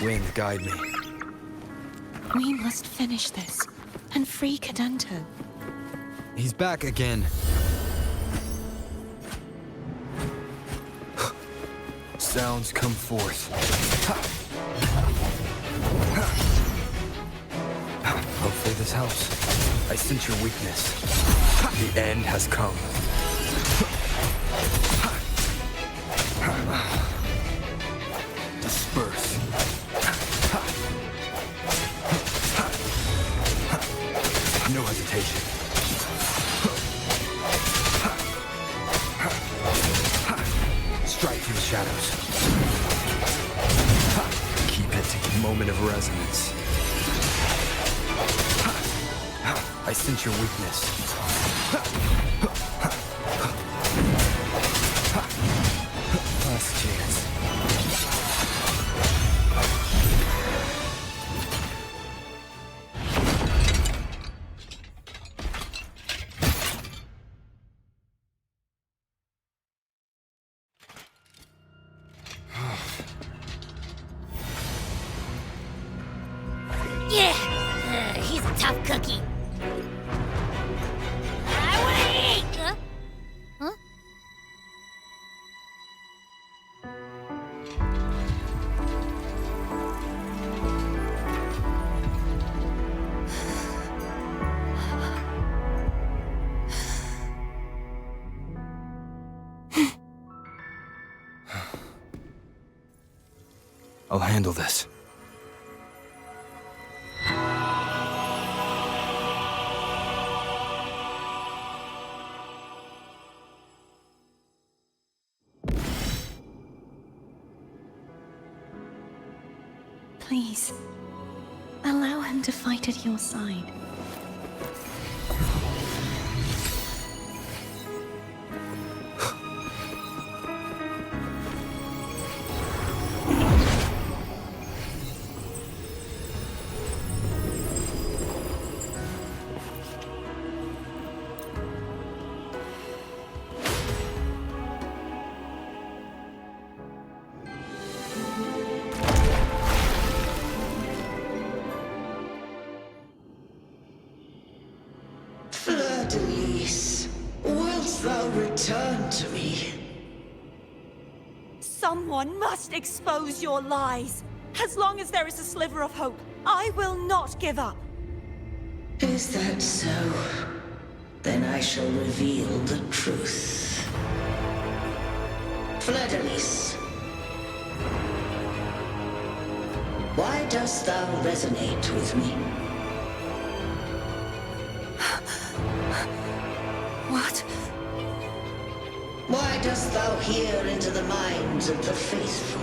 Speaker 1: Wind, guide me.
Speaker 4: We must finish this and free Cadanto.
Speaker 1: He's back again. Sounds come forth. Hopefully this helps. I sense your weakness. The end has come. Disperse. No hesitation. Strike through the shadows. Keep it. Moment of resonance. I sense your weakness. Last chance.
Speaker 2: Yeah! He's a tough cookie. I wanna eat! Huh?
Speaker 1: I'll handle this.
Speaker 4: Please, allow him to fight at your side.
Speaker 9: Wilt thou return to me?
Speaker 4: Someone must expose your lies. As long as there is a sliver of hope, I will not give up.
Speaker 9: Is that so? Then I shall reveal the truth. Fleur-de-Lis, why dost thou resonate with me?
Speaker 4: What?
Speaker 9: Why dost thou hear into the minds of the faithful?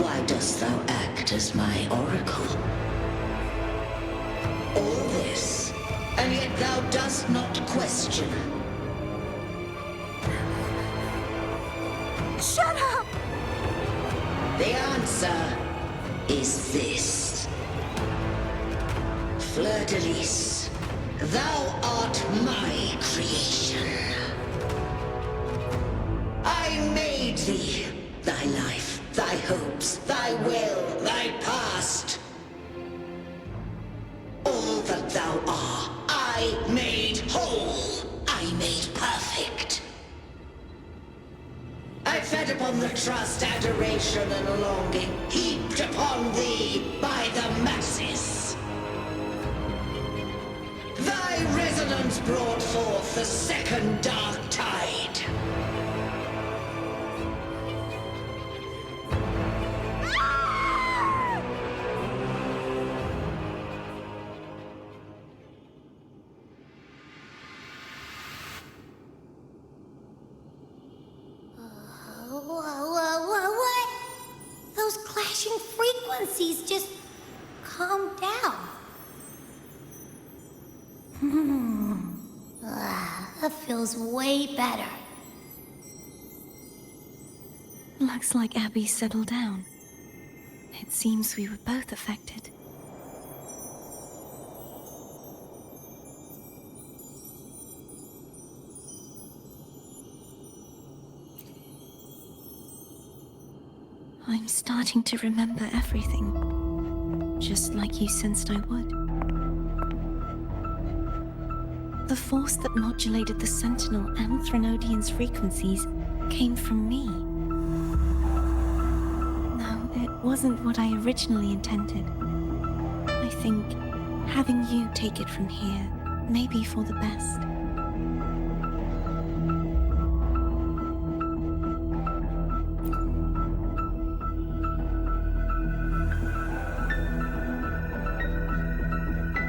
Speaker 9: Why dost thou act as my oracle? All this, and yet thou dost not question.
Speaker 4: Shut up!
Speaker 9: The answer is this. Fleur-de-Lis, thou art my creation. I made thee, thy life, thy hopes, thy will, thy past. All that thou art, I made whole. I made perfect. I fed upon the trust, adoration, and longing heaped upon thee by the masses. Thy resonance brought forth the second dark tide.
Speaker 2: What? Those clashing frequencies just calm down. That feels way better.
Speaker 4: Looks like Abby settled down. It seems we were both affected. I'm starting to remember everything, just like you sensed I would. The force that modulated the Sentinel and Threnodian's frequencies came from me. No, it wasn't what I originally intended. I think having you take it from here may be for the best.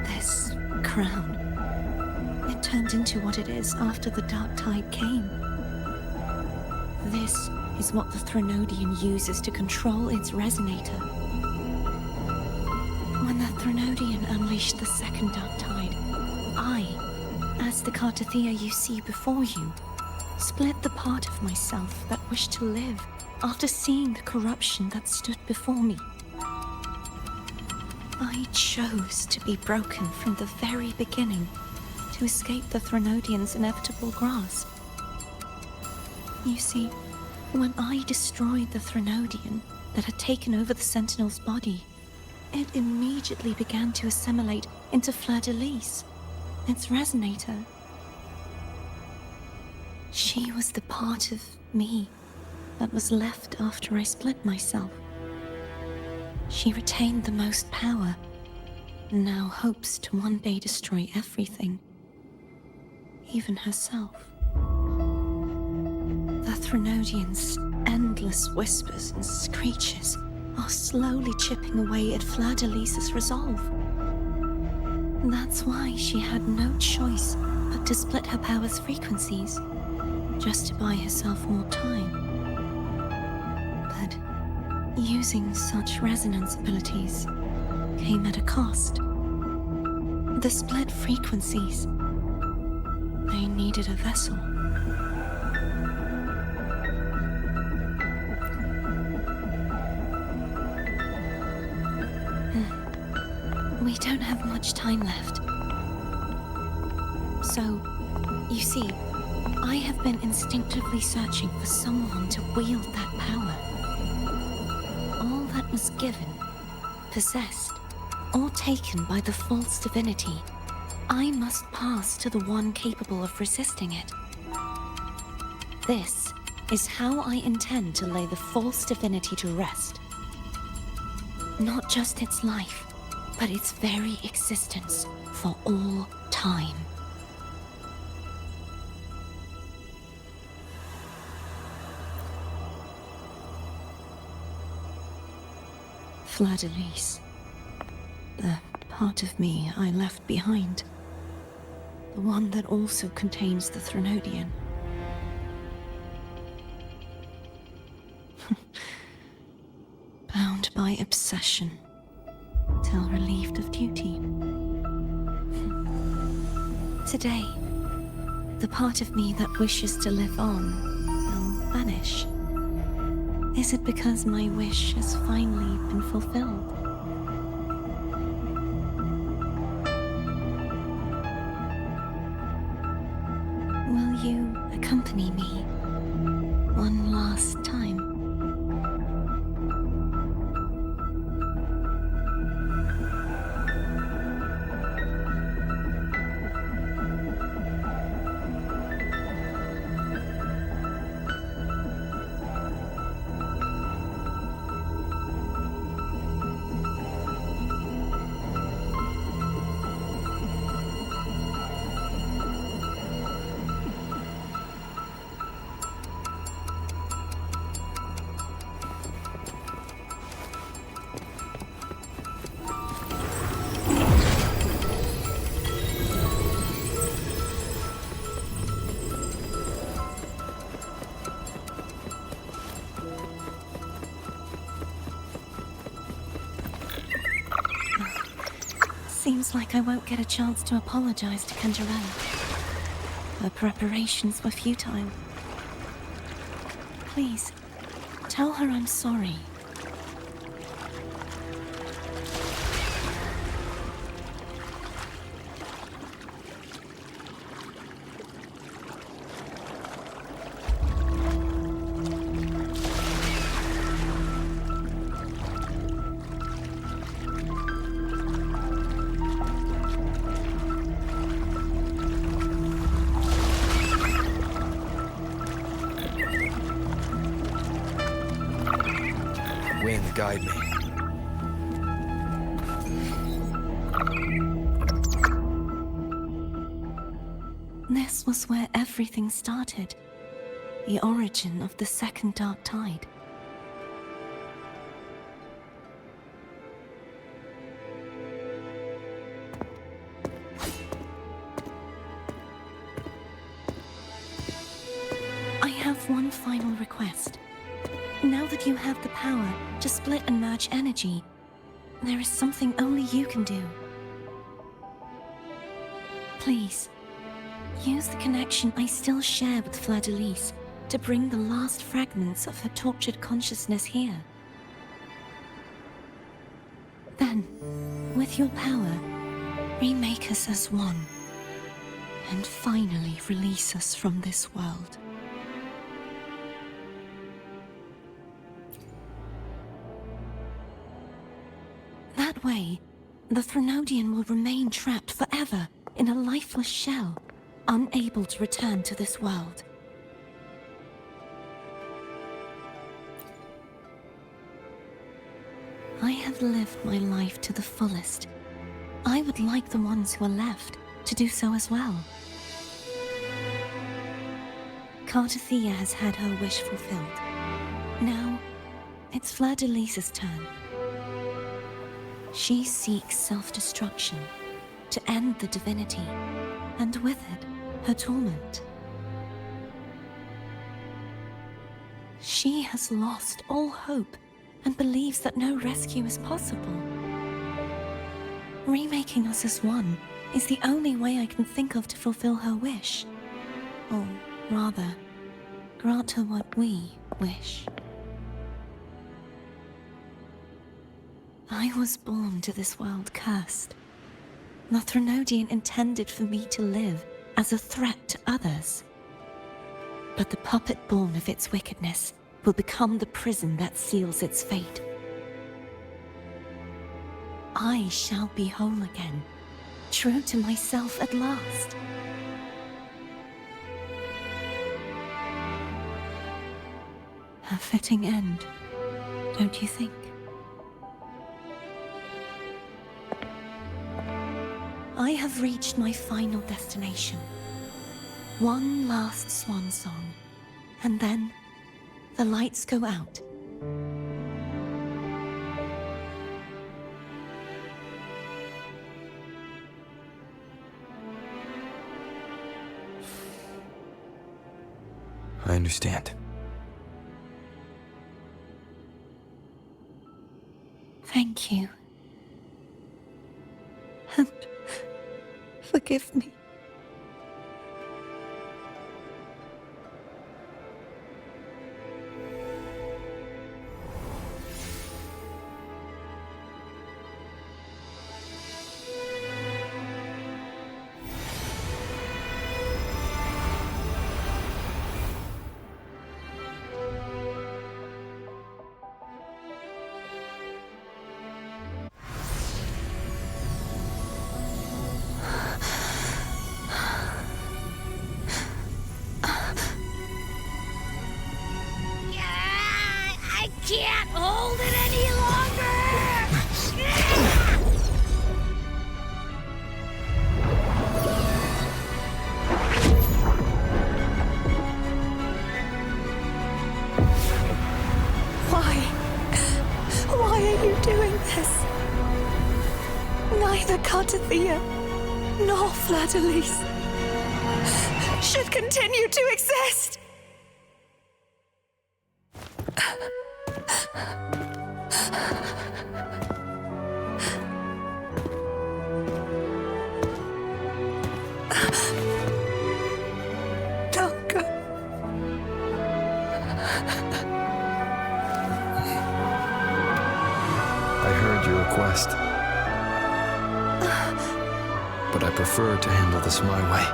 Speaker 4: This crown, it turned into what it is after the Dark Tide came. This is what the Threnodian uses to control its resonator. When the Threnodian unleashed the second Dark Tide, I, as the Cartathea you see before you, split the part of myself that wished to live after seeing the corruption that stood before me. I chose to be broken from the very beginning to escape the Threnodian's inevitable grasp. You see, when I destroyed the Threnodian that had taken over the Sentinel's body, it immediately began to assimilate into Fleur-de-Lis, its resonator. She was the part of me that was left after I split myself. She retained the most power, and now hopes to one day destroy everything, even herself. The Threnodians endless whispers and screeches are slowly chipping away at Fleur-de-Lis's resolve. That's why she had no choice but to split her power's frequencies, just to buy herself more time. But using such resonance abilities came at a cost. The split frequencies. They needed a vessel. We don't have much time left. So, you see, I have been instinctively searching for someone to wield that power. All that was given, possessed, or taken by the false divinity, I must pass to the one capable of resisting it. This is how I intend to lay the false divinity to rest. Not just its life, but its very existence for all time. Fleur-de-Lis. The part of me I left behind. The one that also contains the Threnodian. Bound by obsession, till relieved of duty. Today, the part of me that wishes to live on will vanish. Is it because my wish has finally been fulfilled? Will you accompany me one last time? Seems like I won't get a chance to apologize to Cantarella. Her preparations were futile. Please, tell her I'm sorry.
Speaker 1: Wind, guide me.
Speaker 4: This was where everything started. The origin of the second dark tide. I have one final request. Now that you have the power to split and merge energy, there is something only you can do. Please, use the connection I still share with Fleur-de-Lis to bring the last fragments of her tortured consciousness here. Then, with your power, remake us as one, and finally release us from this world. That way, the Threnodian will remain trapped forever in a lifeless shell, unable to return to this world. I have lived my life to the fullest. I would like the ones who are left to do so as well. Cartathea has had her wish fulfilled. Now, it's Fleur-de-Lis's turn. She seeks self-destruction to end the divinity, and with it, her torment. She has lost all hope and believes that no rescue is possible. Remaking us as one is the only way I can think of to fulfill her wish. Or rather, grant her what we wish. I was born to this world cursed. The Threnodian intended for me to live as a threat to others. But the puppet born of its wickedness will become the prison that seals its fate. I shall be whole again, true to myself at last. A fitting end, don't you think? I have reached my final destination. One last swan song, and then the lights go out.
Speaker 1: I understand.
Speaker 4: Thank you. And forgive me.
Speaker 2: I can't hold it any longer!
Speaker 4: Why are you doing this? Neither Cantarella nor Fleur-de-Lis should continue to exist. Don't go.
Speaker 1: I heard your request. But I prefer to handle this my way.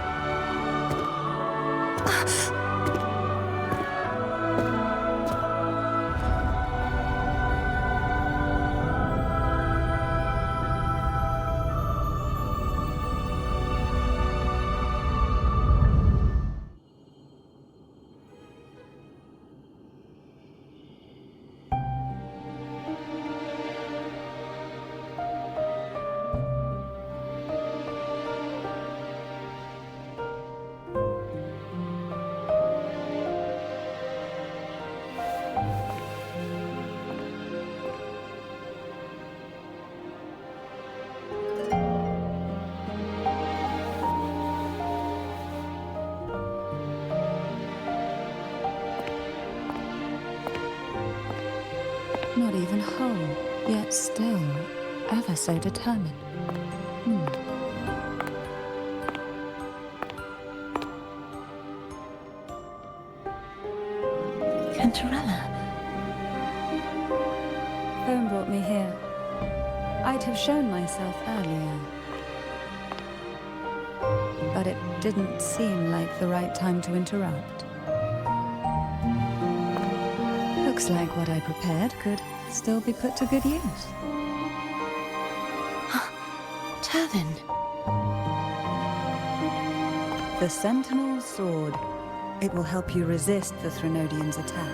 Speaker 7: Not even whole, yet still ever so determined.
Speaker 4: Cantarella.
Speaker 7: Phone brought me here. I'd have shown myself earlier. But it didn't seem like the right time to interrupt. Looks like what I prepared could still be put to good use.
Speaker 4: Turvin.
Speaker 7: The Sentinel's Sword. It will help you resist the Threnodian's attack.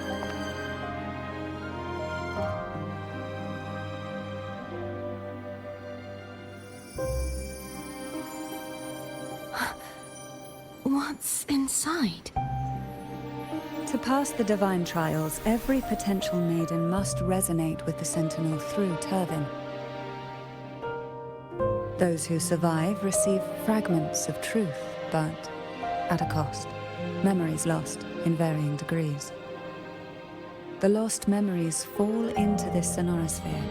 Speaker 4: What's inside?
Speaker 7: To pass the divine trials, every potential maiden must resonate with the Sentinel through Turvin. Those who survive receive fragments of truth, but at a cost. Memories lost in varying degrees. The lost memories fall into this sonorosphere,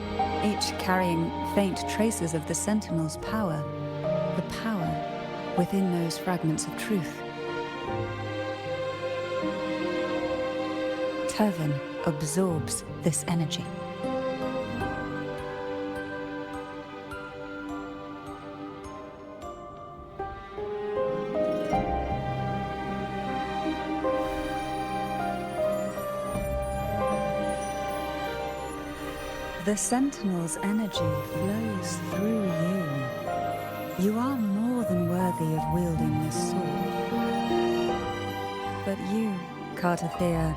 Speaker 7: each carrying faint traces of the Sentinel's power, the power within those fragments of truth. Turvin absorbs this energy. The Sentinel's energy flows through you. You are more than worthy of wielding this sword. But you, Cartathea,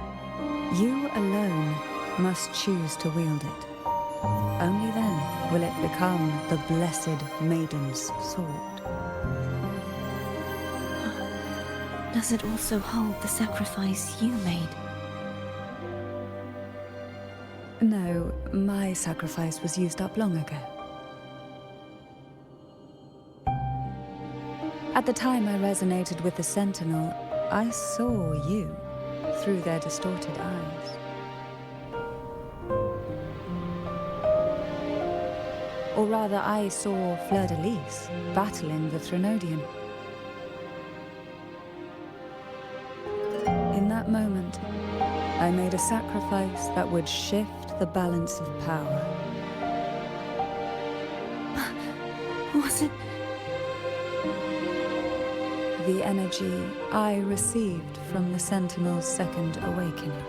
Speaker 7: you alone must choose to wield it. Only then will it become the Blessed Maiden's sword.
Speaker 4: Does it also hold the sacrifice you made?
Speaker 7: No, my sacrifice was used up long ago. At the time I resonated with the Sentinel, I saw you through their distorted eyes. Or rather, I saw Fleur-de-Lis battling the Threnodian. In that moment, I made a sacrifice that would shift the balance of power.
Speaker 4: Was it?
Speaker 7: The energy I received from the Sentinel's second awakening.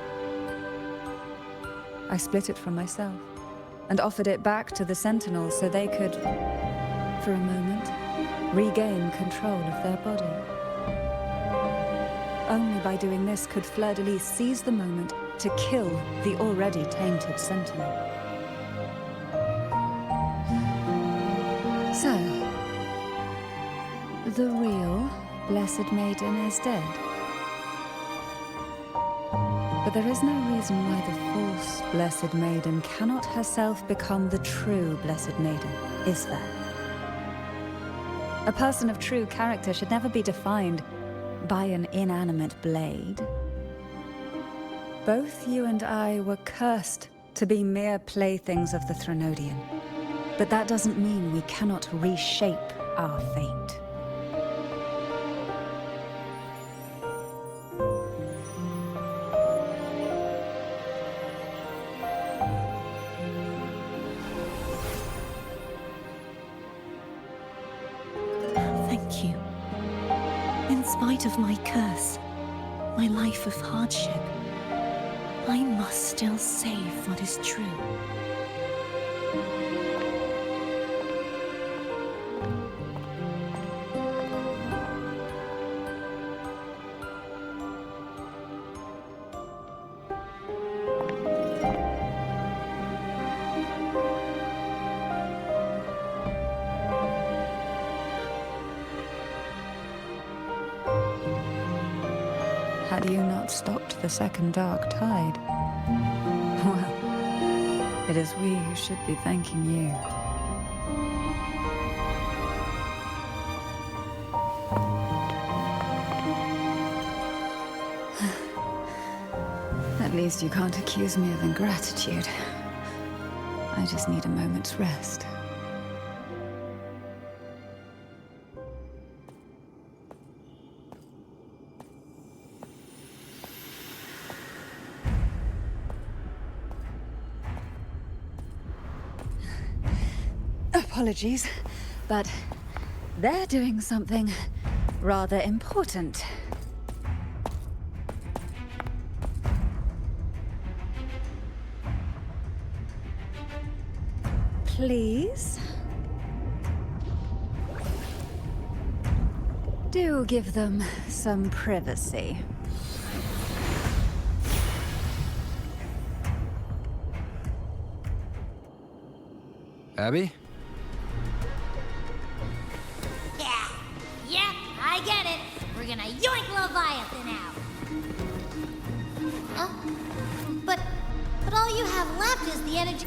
Speaker 7: I split it from myself and offered it back to the Sentinel so they could, for a moment, regain control of their body. Only by doing this could Fleur-de-Lis seize the moment to kill the already tainted Sentinel. So, the real Blessed Maiden is dead. But there is no reason why the false Blessed Maiden cannot herself become the true Blessed Maiden, is there? A person of true character should never be defined by an inanimate blade. Both you and I were cursed to be mere playthings of the Threnodian. But that doesn't mean we cannot reshape our fate.
Speaker 4: Thank you. In spite of my curse, my life of hardship, I must still save what is true.
Speaker 7: Had you not stopped the second dark tide? Well, it is we who should be thanking you. At least you can't accuse me of ingratitude. I just need a moment's rest. Apologies, but they're doing something rather important. Please? Do give them some privacy.
Speaker 1: Abby?
Speaker 2: Yeah, I get it. We're gonna yoink Leviathan out. But all you have left is the energy.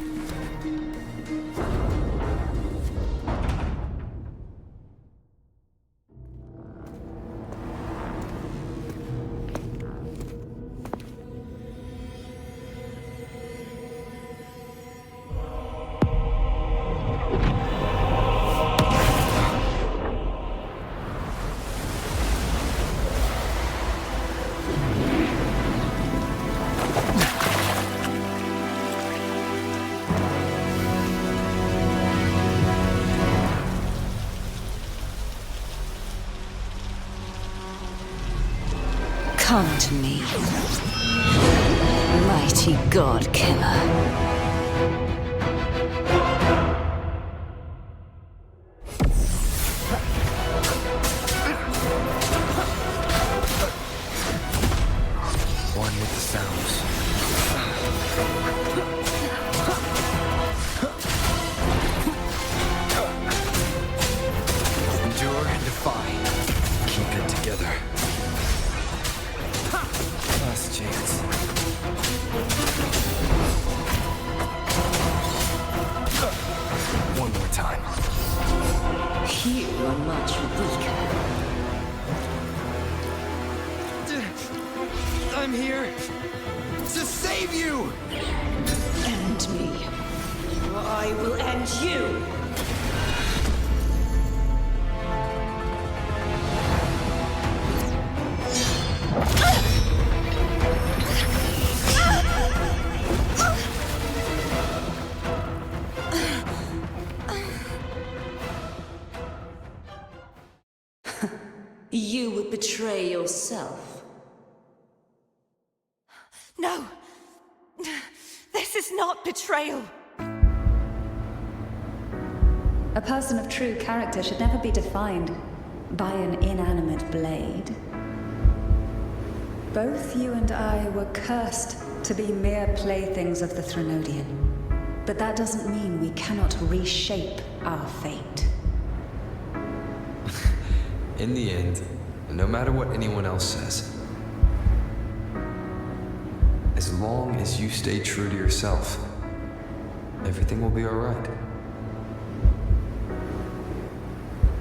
Speaker 4: Come to me, mighty god killer.
Speaker 1: One with the sounds. Endure and defy. Keep it together. Last chance. One more time.
Speaker 9: You are much weaker.
Speaker 1: I'm here to save you!
Speaker 9: End me, or I will end you! You would betray yourself.
Speaker 4: No! This is not betrayal!
Speaker 7: A person of true character should never be defined by an inanimate blade. Both you and I were cursed to be mere playthings of the Threnodian. But that doesn't mean we cannot reshape our fate.
Speaker 1: In the end, no matter what anyone else says, as long as you stay true to yourself, everything will be alright.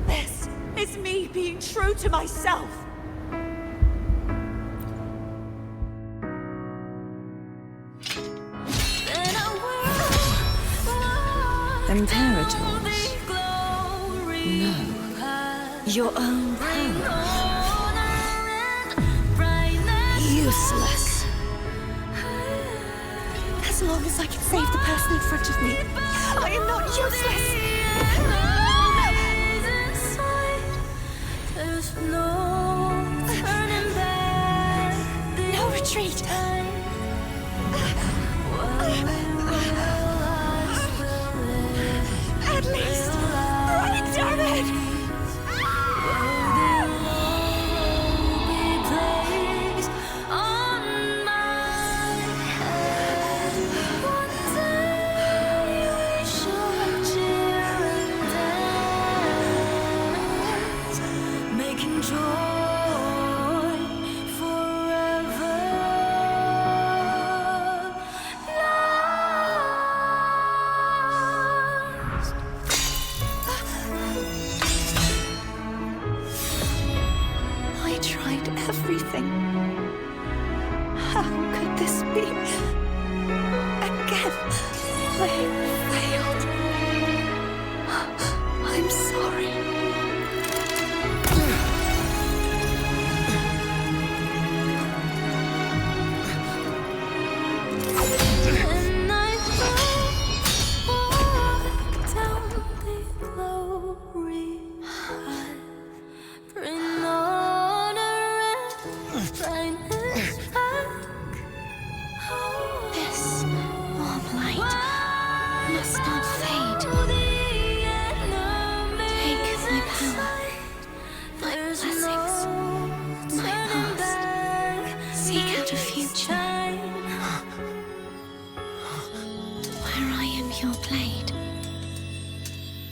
Speaker 4: This is me being true to myself! Imperators? No. Your own power. Useless. As long as I can save the person in front of me, I am not useless! No retreat! At least, run, damn it! Everything. How could this be? Again, I failed. I'm sorry. And I walk down the glory path, bring this warm light must not fade. Take my power, my blessings, my past. Seek out a future. Where I am your blade,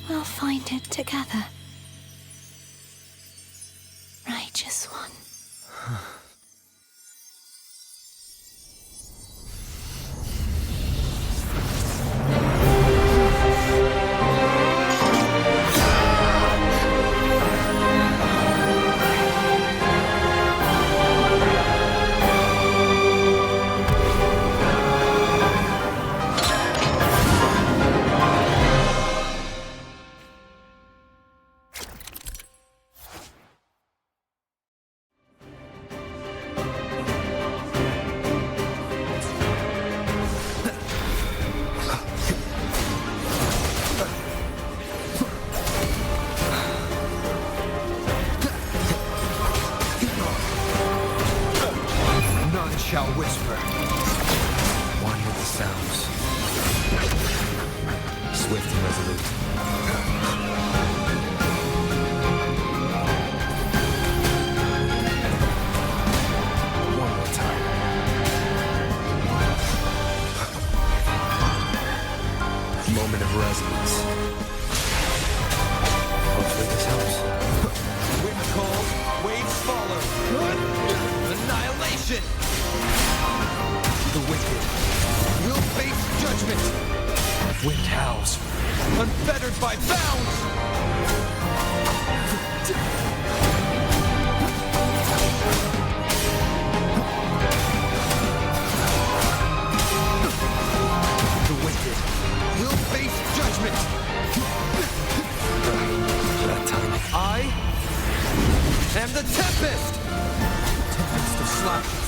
Speaker 4: we'll find it together. Righteous one.
Speaker 1: A whisper. One with the sounds. Swift and resolute. One more time. Moment of resonance. Hopefully this helps. Wind calls, waves follow. Annihilation! The wicked will face judgment. Wind howls, unfettered by bounds. The wicked will face judgment. That timing. I am the Tempest. Tempest of slashes.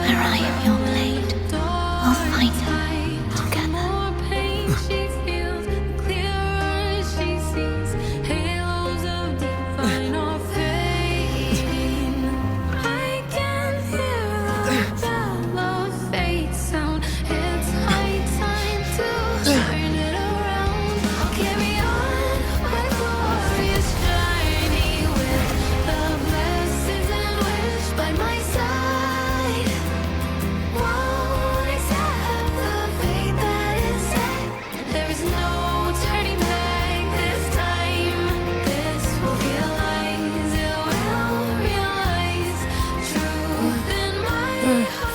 Speaker 3: Where I am your blade, we'll find him together.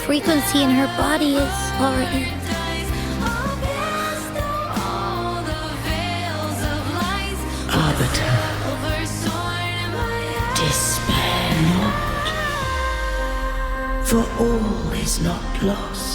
Speaker 2: Frequency in her body is already...
Speaker 9: Arbiter, despair not, for all is not lost.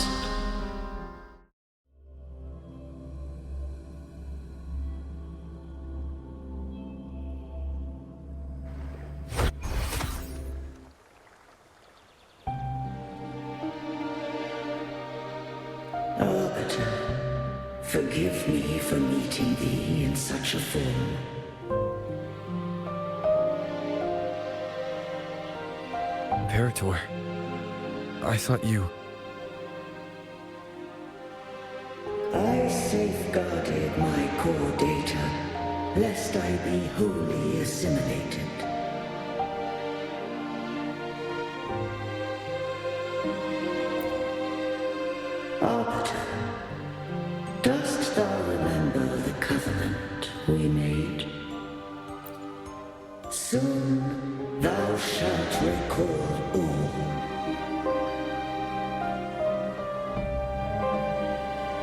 Speaker 9: Arbiter, forgive me for meeting thee in such a form.
Speaker 1: Imperator, I thought you...
Speaker 9: I safeguarded my core data, lest I be wholly assimilated. Arbiter, dost thou remember the covenant we made? Soon thou shalt recall all.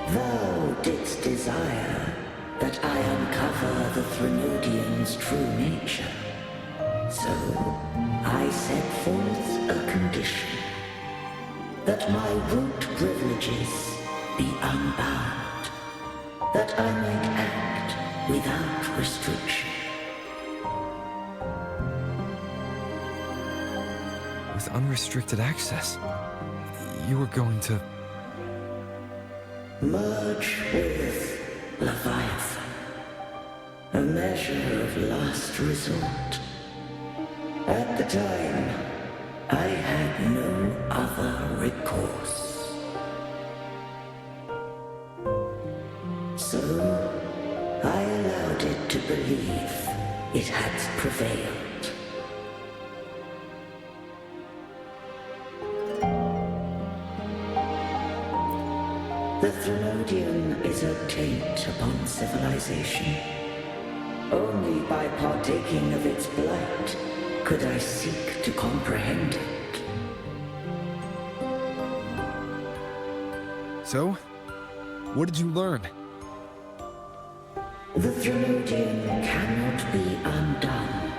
Speaker 9: Thou didst desire that I uncover the Threnodian's true nature. So I set forth a condition, that my root privileges be unbound, that I might act without restriction.
Speaker 1: unrestricted access. You were going to...
Speaker 9: Merge with Leviathan. A measure of last resort. At the time, I had no other recourse. So, I allowed it to believe it had prevailed. The Threnodian is a taint upon civilization. Only by partaking of its blight could I seek to comprehend it.
Speaker 1: So? What did you learn?
Speaker 9: The Threnodian cannot be undone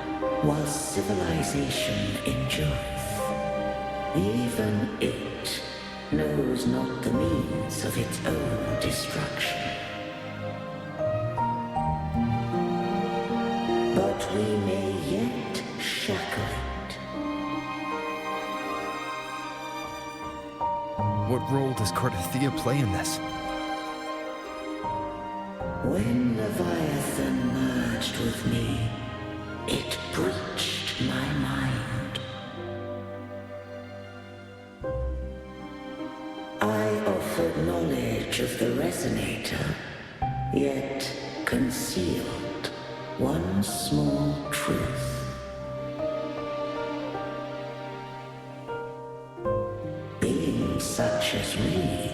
Speaker 9: while civilization endureth. Even it knows not the means of its own destruction. But we may yet shackle it.
Speaker 1: What role does Cardathea play in this?
Speaker 9: When Leviathan merged with me, it breached my mind. I offered knowledge of the Resonator, yet concealed one small truth. Beings such as we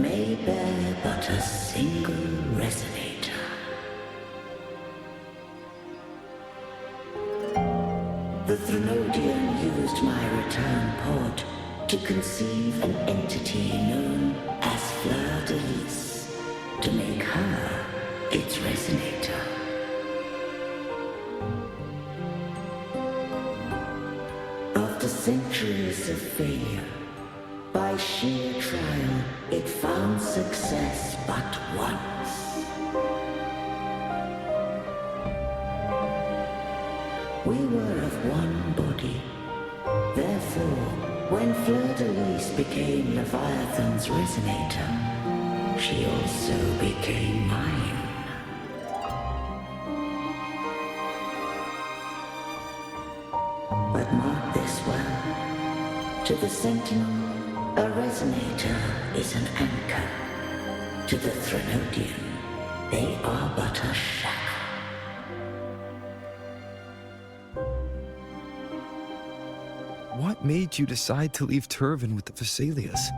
Speaker 9: may bear but a single Resonator. The Threnodian used my return pod to conceive an entity known as Fleur-de-Lis, to make her its Resonator. After centuries of failure, by sheer trial, it found success but once. We were of one body. Therefore, when Fleur-de-Lis became Leviathan's Resonator, she also became mine. But mark this well. To the Sentinel, a Resonator is an anchor. To the Threnodian, they are but a shadow.
Speaker 1: What made you decide to leave Turvan with the Vesalias?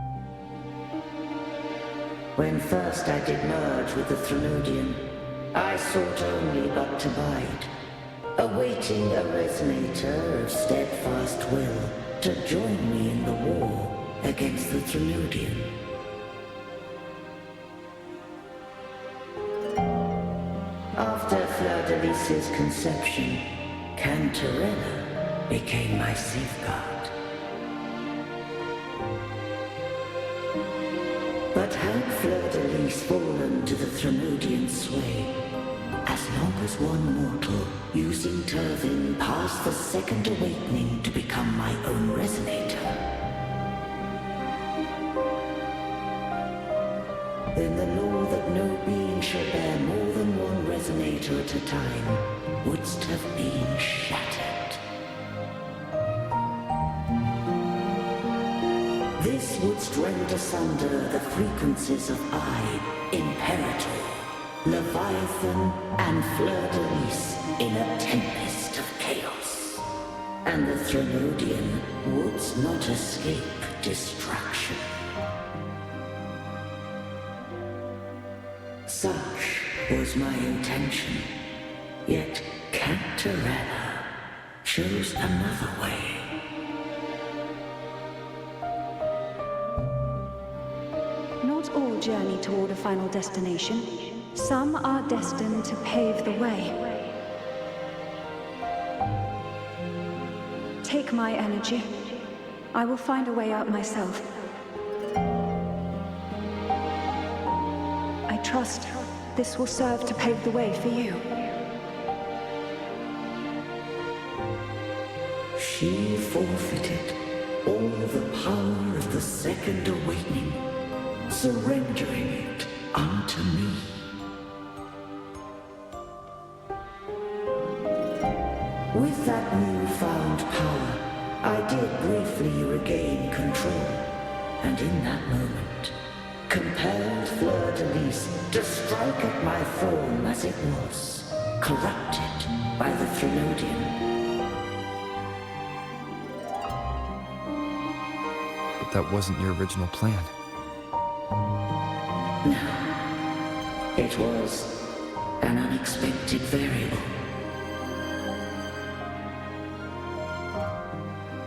Speaker 9: When first I did merge with the Threnodian, I sought only but to bide, awaiting a Resonator of steadfast will to join me in the war against the Threnodian. After Fleur-de-Lis's conception, Cantarella became my safeguard. But had Fleur-de-Lis fallen to the Threnodian sway, as long as one mortal using Turvan passed the second awakening to become my own Resonator, then the law that no being shall bear more than one Resonator at a time wouldst have been shattered. This wouldst rend asunder the frequencies of I, Imperator, Leviathan, and Fleur-de-Lis in a tempest of chaos. And the Threnodian wouldst not escape destruction. Such was my intention, yet Cantarella chose another way.
Speaker 7: Not all journey toward a final destination. Some are destined to pave the way. Take my energy. I will find a way out myself. I trust this will serve to pave the way for you.
Speaker 9: She forfeited the power of the second awakening, surrendering it unto me. With that newfound power, I did briefly regain control, and in that moment, compelled Fleur-de-Lis to strike at my form as it was, corrupted by the Thralodian.
Speaker 1: But that wasn't your original plan.
Speaker 9: No, it was an unexpected variable.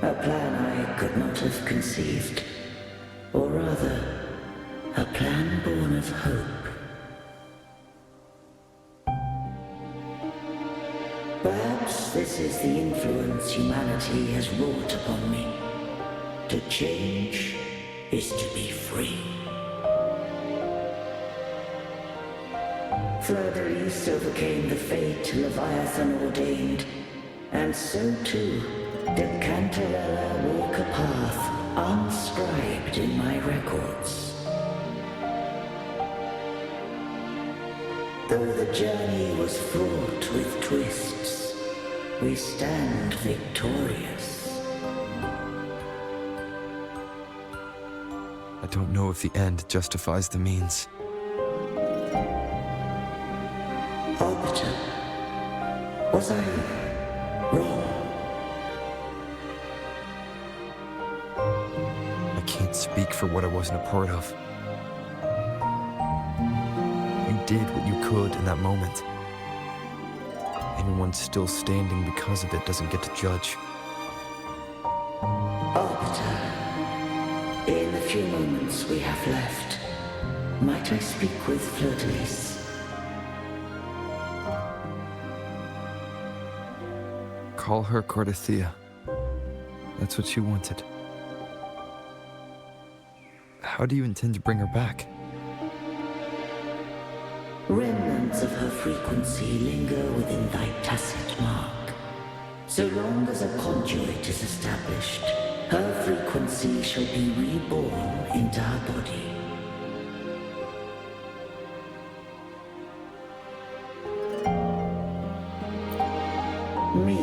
Speaker 9: A plan I could not have conceived, or rather, a plan born of hope. Perhaps this is the influence humanity has wrought upon me. To change is to be free. Fleur-de-Lis overcame the fate Leviathan ordained, and so too did Cantarella walk a path unscribed in my records. Though the journey was fraught with twists, we stand victorious.
Speaker 1: I don't know if the end justifies the means.
Speaker 9: Arbiter, was I wrong?
Speaker 1: I can't speak for what I wasn't a part of. You did what you could in that moment. Anyone still standing because of it doesn't get to judge.
Speaker 9: Arbiter, in the few moments we have left, might I speak with Fleur-de-Lis?
Speaker 1: Call her Cardathea. That's what she wanted. How do you intend to bring her back?
Speaker 9: Remnants of her frequency linger within thy tacit mark. So long as a conduit is established, her frequency shall be reborn into her body. Me.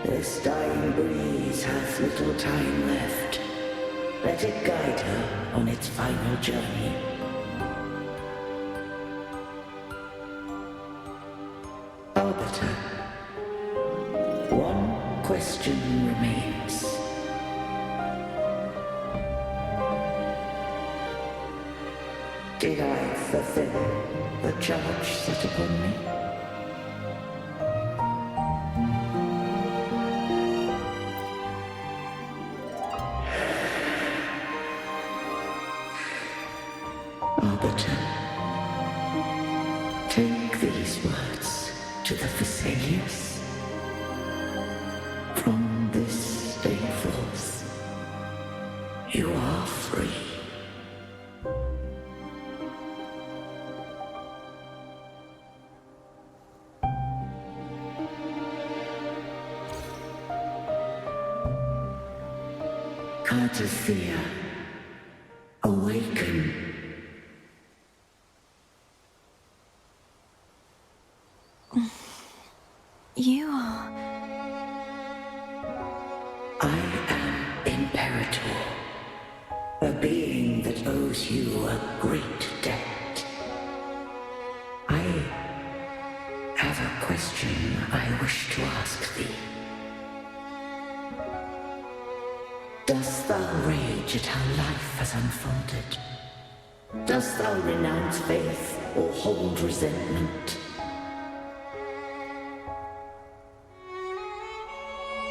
Speaker 9: This dying breeze hath little time left. Let it guide her on its final journey. Arbiter, one question remains. Did I fulfill the charge set upon me? Arbiter, take these words to the Thessalians. From this day forth, you are free. Cardathea, awaken.
Speaker 4: You are...
Speaker 9: I am Imperator, a being that owes you a great debt. I have a question I wish to ask thee. Dost thou rage at how life has unfolded? Dost thou renounce faith or hold resentment?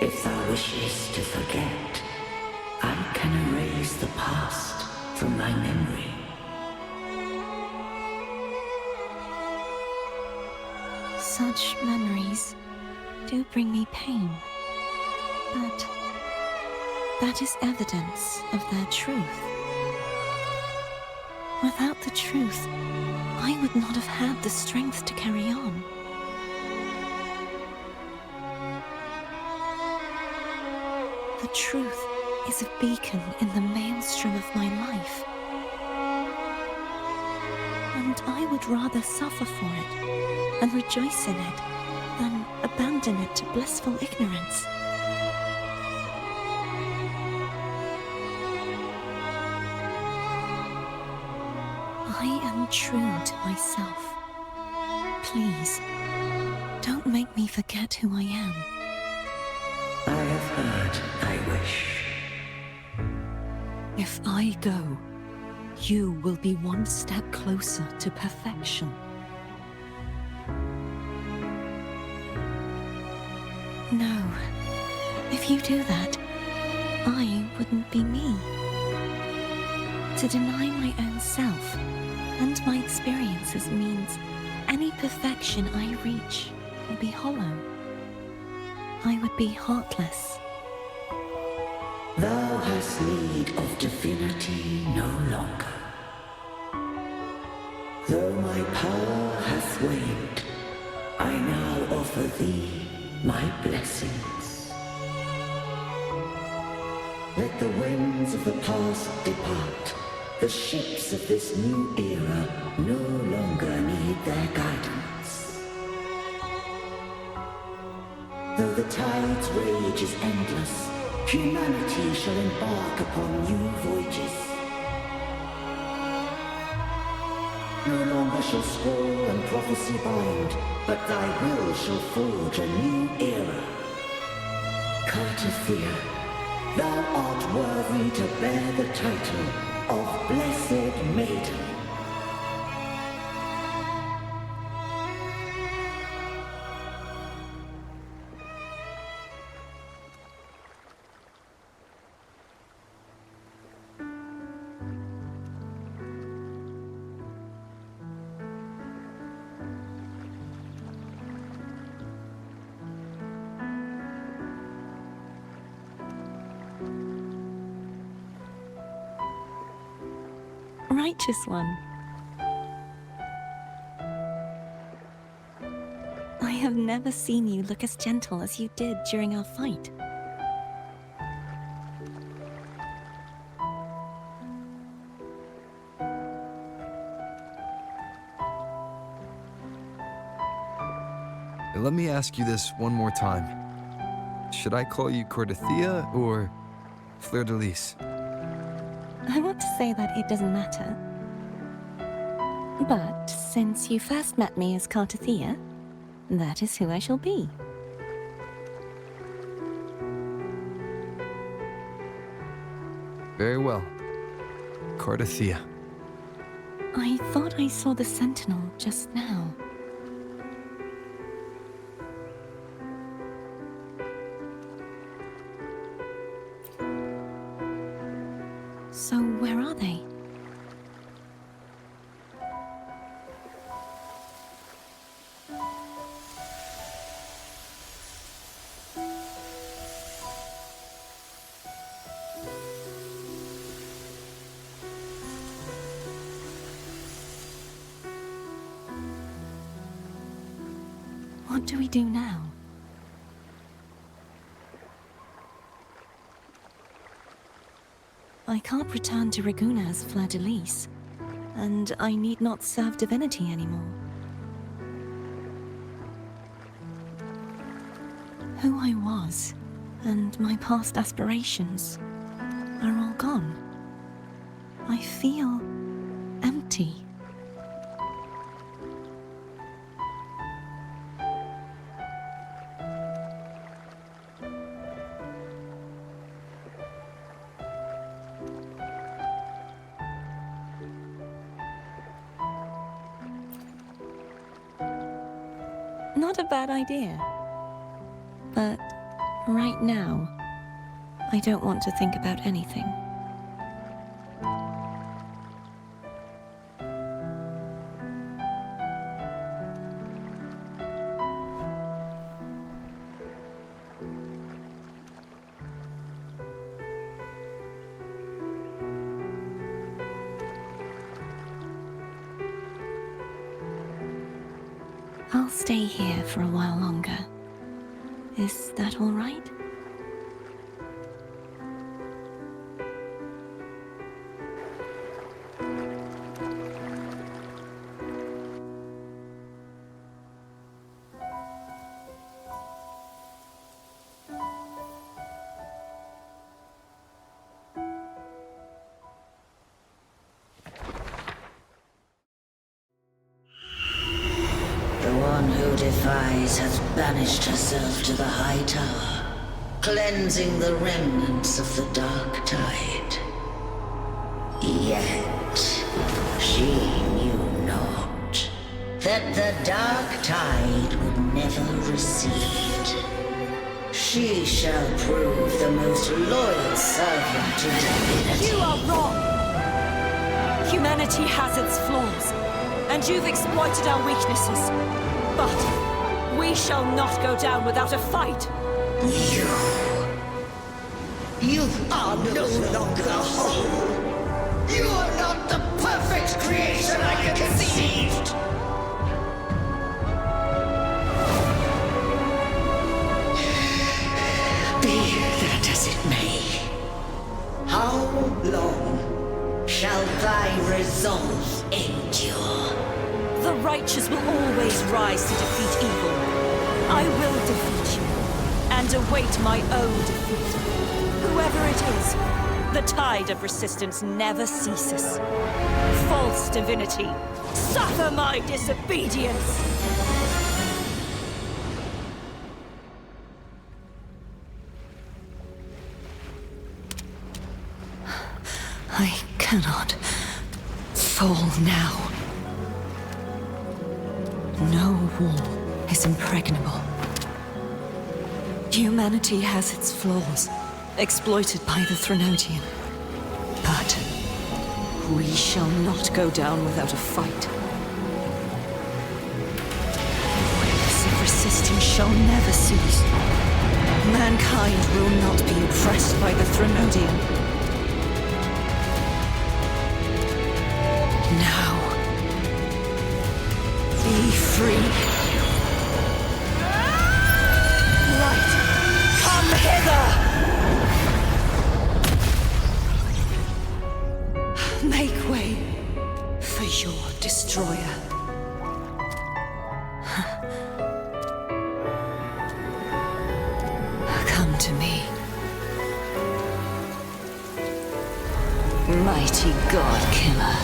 Speaker 9: If thou wishes to forget, I can erase the past from thy memory.
Speaker 4: Such memories do bring me pain, but that is evidence of their truth. Without the truth, I would not have had the strength to carry on. truth is a beacon in the maelstrom of my life. And I would rather suffer for it and rejoice in it than abandon it to blissful ignorance. I am true to myself. Please, don't make me forget who I am.
Speaker 9: I have heard thy wish.
Speaker 4: If I go, you will be one step closer to perfection. No, if you do that, I wouldn't be me. To deny my own self and my experiences means any perfection I reach will be hollow. I would be heartless.
Speaker 9: Thou hast need of divinity no longer. Though my power hath waned, I now offer thee my blessings. Let the winds of the past depart. The ships of this new era no longer need their guidance. Though the tide's rage is endless, humanity shall embark upon new voyages. No longer shall scroll and prophecy bind, but thy will shall forge a new era. Cartethia, thou art worthy to bear the title of Blessed Maiden.
Speaker 4: Righteous one. I have never seen you look as gentle as you did during our fight.
Speaker 1: Let me ask you this one more time. Should I call you Cordelia or Fleur de Lis?
Speaker 4: I want to say that it doesn't matter. But since you first met me as Cartethia, that is who I shall be.
Speaker 1: Very well. Cordelia.
Speaker 4: I thought I saw the sentinel just now. So where are they? What do we do now? I can't return to Ragunna as Fleur de Lis, and I need not serve divinity anymore. Who I was, and my past aspirations, are all gone. I feel empty. Not a bad idea. But right now, I don't want to think about anything. I'll stay here for a while longer. Is that all right?
Speaker 9: one who defies has banished herself to the High Tower, cleansing the remnants of the Dark Tide. Yet, she knew not that the Dark Tide would never recede. She shall prove the most loyal servant to divinity.
Speaker 4: You are wrong! Humanity has its flaws, and you've exploited our weaknesses. But we shall not go down without a fight.
Speaker 9: You are no longer whole. You are not the perfect creation I conceived. Be that as it may, how long shall thy resolve endure?
Speaker 4: The righteous will always rise to defeat evil. I will defeat you, and await my own defeat. Whoever it is, the tide of resistance never ceases. False divinity, suffer my disobedience! I cannot fall now. No wall is impregnable. Humanity has its flaws, exploited by the Threnodian. But we shall not go down without a fight. Waves of resistance shall never cease. Mankind will not be oppressed by the Threnodian. Now, be free. Light, come hither! Make way for your destroyer. Come to me. Mighty God Killer.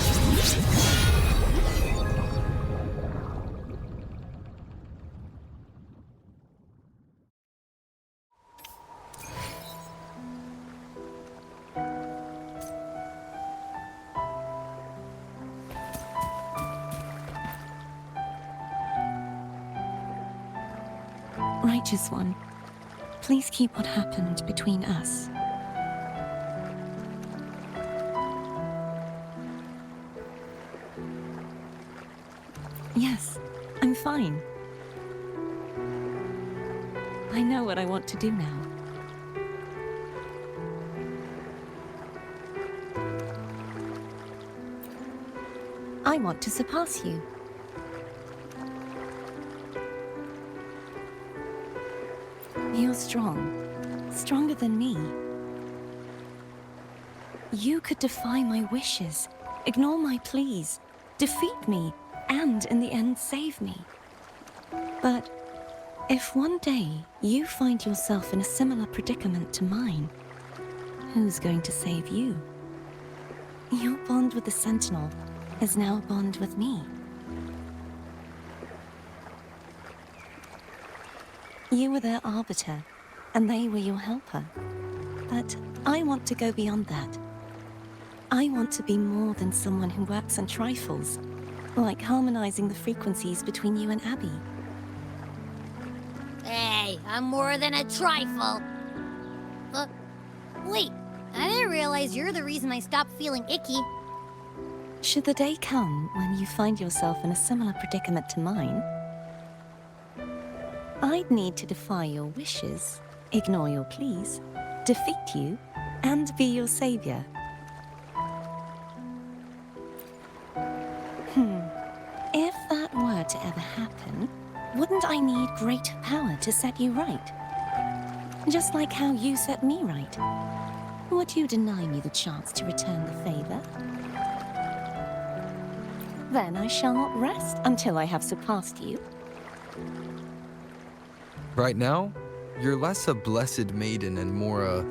Speaker 4: Righteous One, please keep what happened between us. Yes, I'm fine. I know what I want to do now. I want to surpass you. You're strong. Stronger than me. You could defy my wishes, ignore my pleas, defeat me, and in the end save me. But if one day you find yourself in a similar predicament to mine, who's going to save you? Your bond with the Sentinel is now a bond with me. You were their arbiter, and they were your helper. But I want to go beyond that. I want to be more than someone who works on trifles, like harmonizing the frequencies between you and Abby.
Speaker 2: Hey, I'm more than a trifle. Wait, I didn't realize you're the reason I stopped feeling icky.
Speaker 4: Should the day come when you find yourself in a similar predicament to mine, I'd need to defy your wishes, ignore your pleas, defeat you, and be your savior. If that were to ever happen, wouldn't I need greater power to set you right? Just like how you set me right. Would you deny me the chance to return the favor? Then I shall not rest until I have surpassed you.
Speaker 1: Right now, you're less a blessed maiden and more a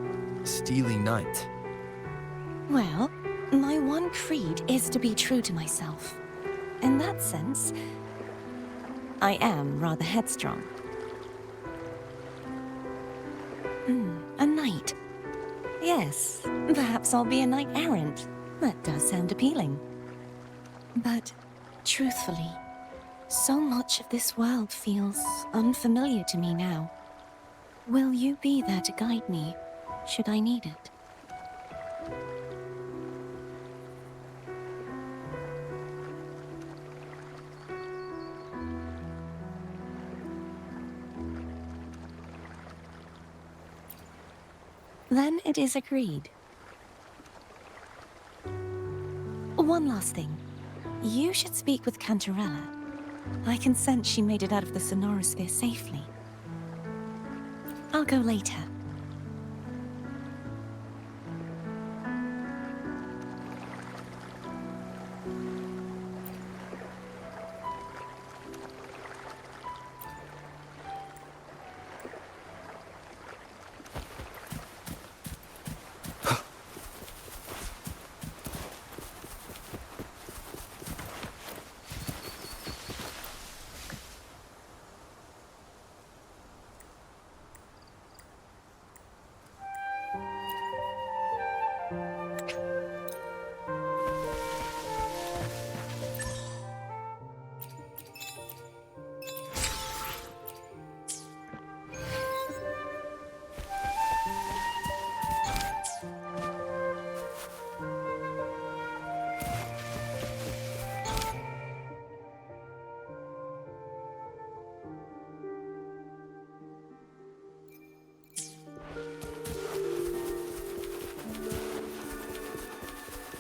Speaker 1: steely knight.
Speaker 4: Well, my one creed is to be true to myself. In that sense, I am rather headstrong. A knight. Yes, perhaps I'll be a knight errant. That does sound appealing. But, truthfully, so much of this world feels unfamiliar to me now. Will you be there to guide me, should I need it? Then it is agreed. One last thing. You should speak with Cantarella. I can sense she made it out of the Sonorosphere safely. I'll go later.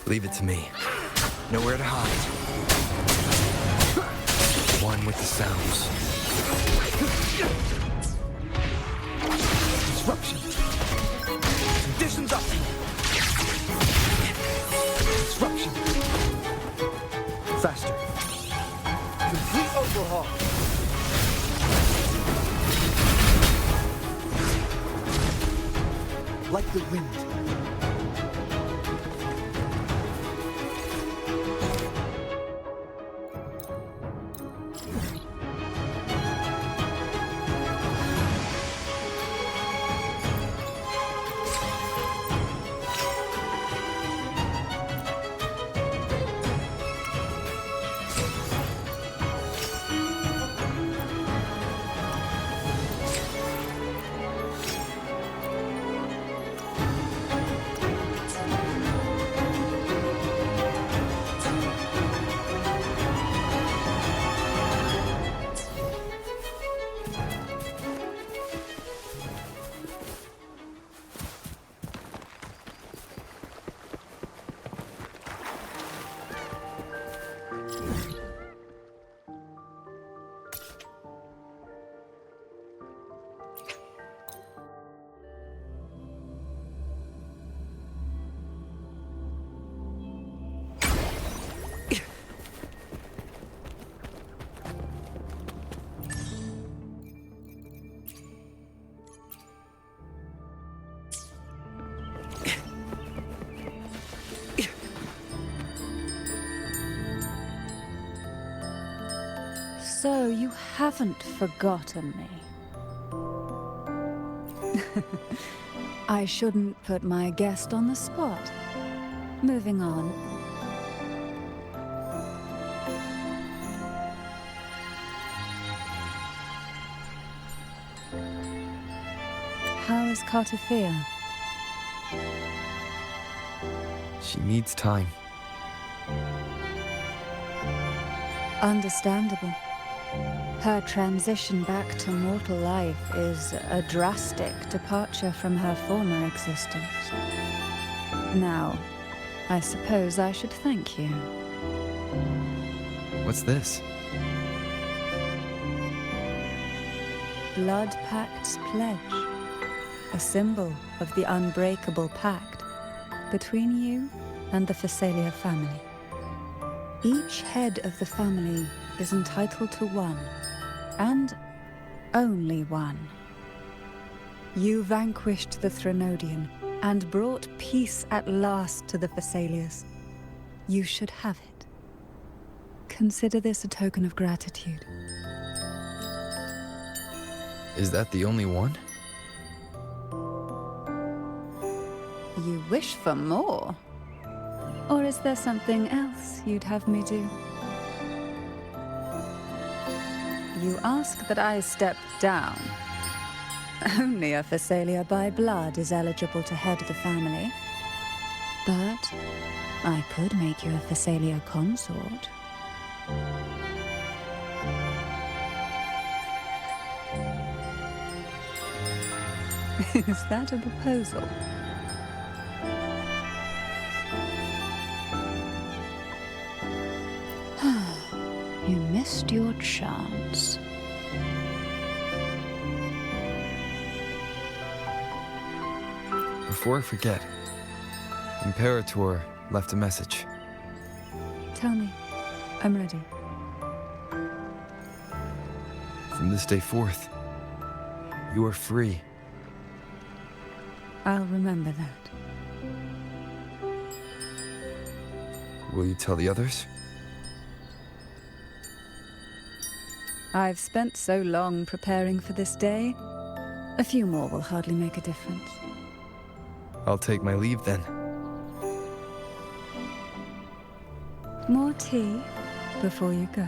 Speaker 1: Leave it to me. Nowhere to hide. One with the sounds. Disruption. Conditions up. Disruption. Faster. Complete overhaul. Like the wind.
Speaker 7: So you haven't forgotten me. I shouldn't put my guest on the spot. Moving on. How is Cartier?
Speaker 1: She needs time.
Speaker 7: Understandable. Her transition back to mortal life is a drastic departure from her former existence. Now, I suppose I should thank you.
Speaker 1: What's this?
Speaker 7: Blood Pact's pledge. A symbol of the unbreakable pact between you and the Phasalia family. Each head of the family is entitled to one, and only one. You vanquished the Threnodian and brought peace at last to the Phasalias. You should have it. Consider this a token of gratitude.
Speaker 1: Is that the only one?
Speaker 7: You wish for more? Or is there something else you'd have me do? You ask that I step down. Only a Phasalia by blood is eligible to head the family. But I could make you a Phasalia consort. Is that a proposal? You missed your chance.
Speaker 1: Before I forget, Imperator left a message.
Speaker 7: Tell me. I'm ready.
Speaker 1: From this day forth, you are free.
Speaker 7: I'll remember that.
Speaker 1: Will you tell the others?
Speaker 7: I've spent so long preparing for this day. A few more will hardly make a difference.
Speaker 1: I'll take my leave then.
Speaker 7: More tea before you go.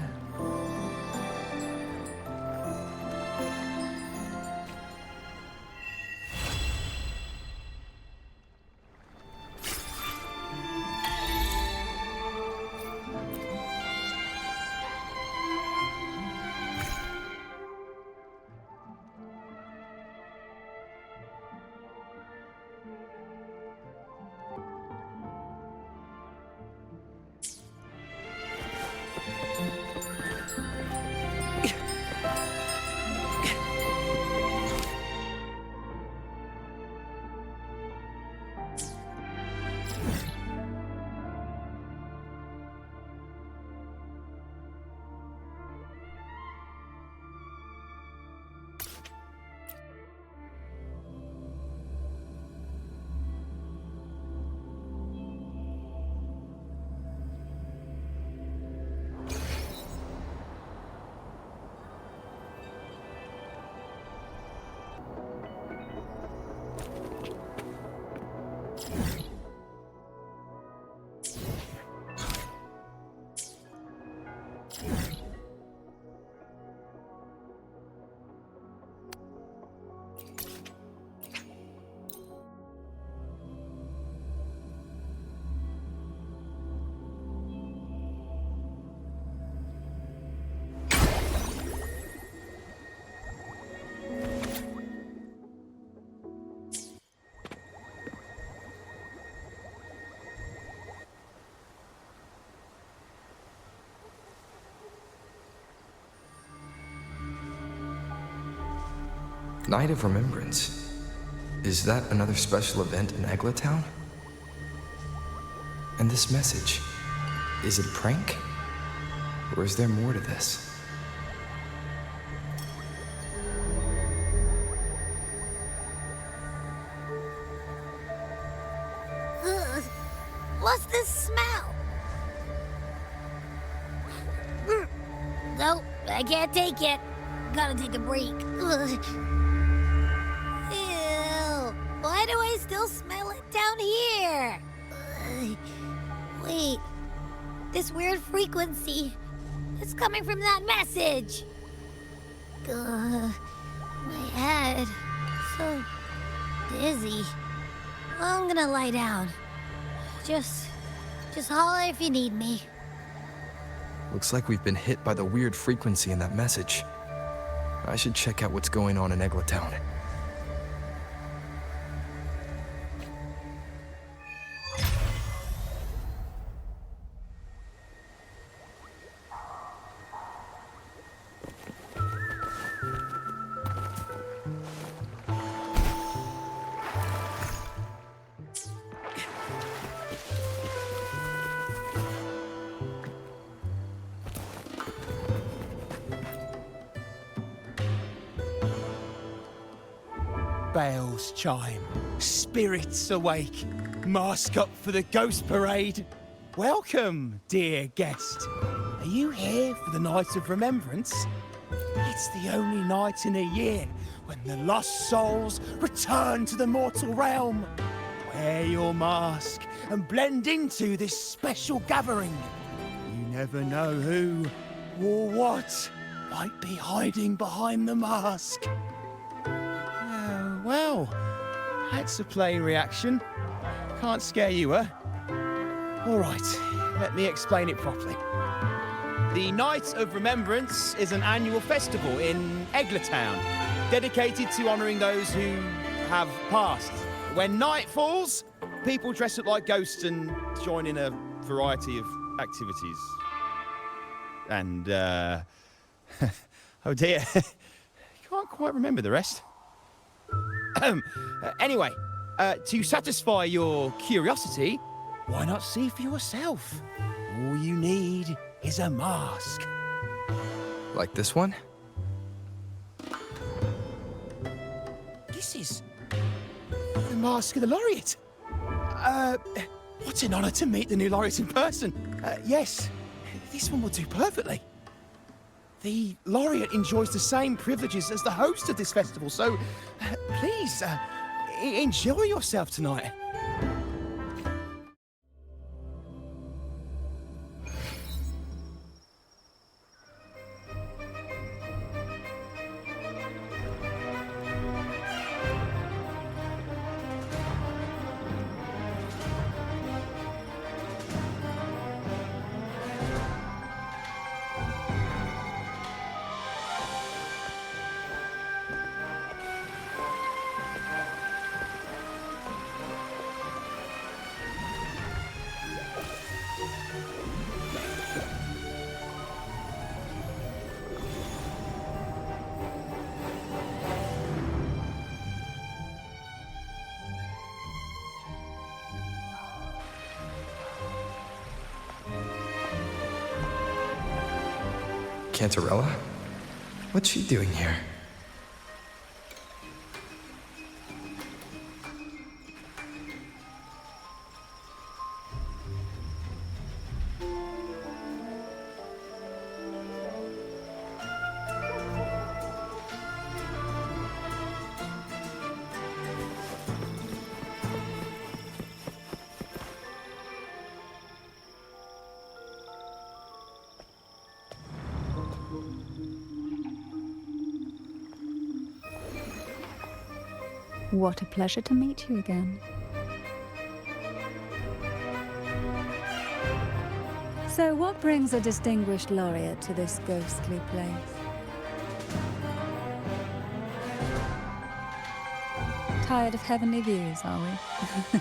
Speaker 1: Night of Remembrance. Is that another special event in Eglatown? And this message, is it a prank? Or is there more to this?
Speaker 2: Ugh. What's this smell? Nope, I can't take it. Gotta take a break. Ugh. Ew. Why do I still smell it down here? Ugh. Wait. This weird frequency. It's coming from that message. Ugh. My head. So dizzy. Well, I'm gonna lie down. Just holler if you need me.
Speaker 1: Looks like we've been hit by the weird frequency in that message. I should check out what's going on in Eglatown.
Speaker 11: Bells chime, spirits awake, mask up for the ghost parade. Welcome, dear guest. Are you here for the Night of Remembrance? It's the only night in a year when the lost souls return to the mortal realm. Wear your mask and blend into this special gathering. You never know who or what might be hiding behind the mask. Well, that's a plain reaction. Can't scare you, huh? All right, let me explain it properly. The Night of Remembrance is an annual festival in Eglertown, dedicated to honouring those who have passed. When night falls, people dress up like ghosts and join in a variety of activities. And, oh dear, can't quite remember the rest. Anyway, to satisfy your curiosity, why not see for yourself? All you need is a mask.
Speaker 1: Like this one?
Speaker 11: This is the mask of the laureate. What an honour to meet the new laureate in person. Yes, this one will do perfectly. The laureate enjoys the same privileges as the host of this festival, so please, enjoy yourself tonight.
Speaker 1: Cantarella? What's she doing here?
Speaker 7: What a pleasure to meet you again. So what brings a distinguished laureate to this ghostly place? Tired of heavenly views, are we?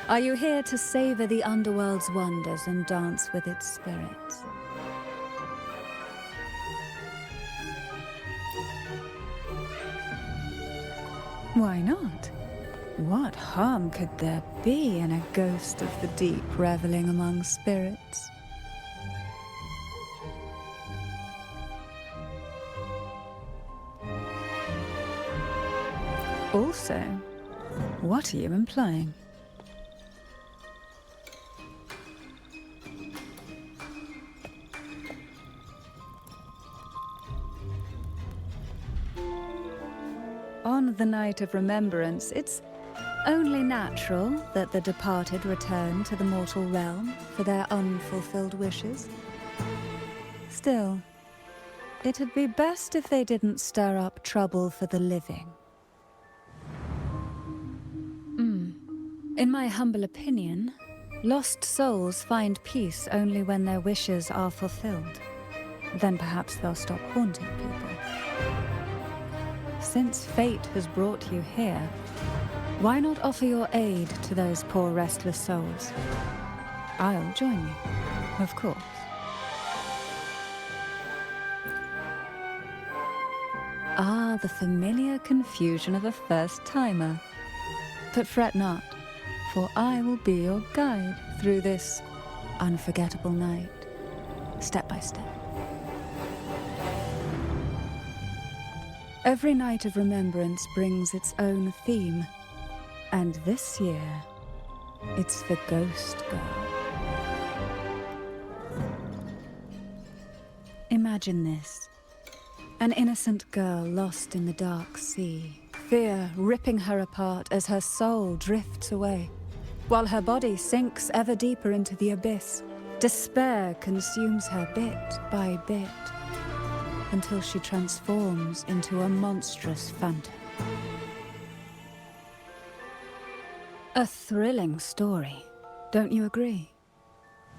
Speaker 7: Are you here to savor the underworld's wonders and dance with its spirits? Why not? What harm could there be in a ghost of the deep reveling among spirits? Also, what are you implying? On the Night of Remembrance, it's only natural that the departed return to the mortal realm for their unfulfilled wishes. Still, it'd be best if they didn't stir up trouble for the living. In my humble opinion, lost souls find peace only when their wishes are fulfilled. Then perhaps they'll stop haunting people. Since fate has brought you here, why not offer your aid to those poor restless souls? I'll join you, of course. Ah, the familiar confusion of a first-timer. But fret not, for I will be your guide through this unforgettable night, step by step. Every Night of Remembrance brings its own theme, and this year, it's the Ghost Girl. Imagine this. An innocent girl lost in the dark sea. Fear ripping her apart as her soul drifts away, while her body sinks ever deeper into the abyss. Despair consumes her bit by bit, until she transforms into a monstrous phantom. A thrilling story, don't you agree?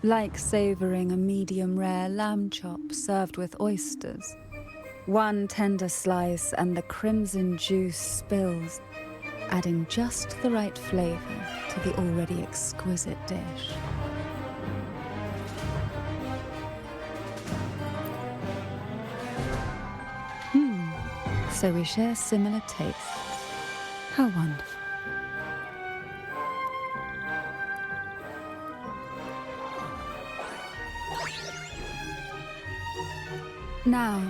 Speaker 7: Like savoring a medium-rare lamb chop served with oysters. One tender slice and the crimson juice spills, adding just the right flavor to the already exquisite dish. So we share similar tastes. How wonderful. Now,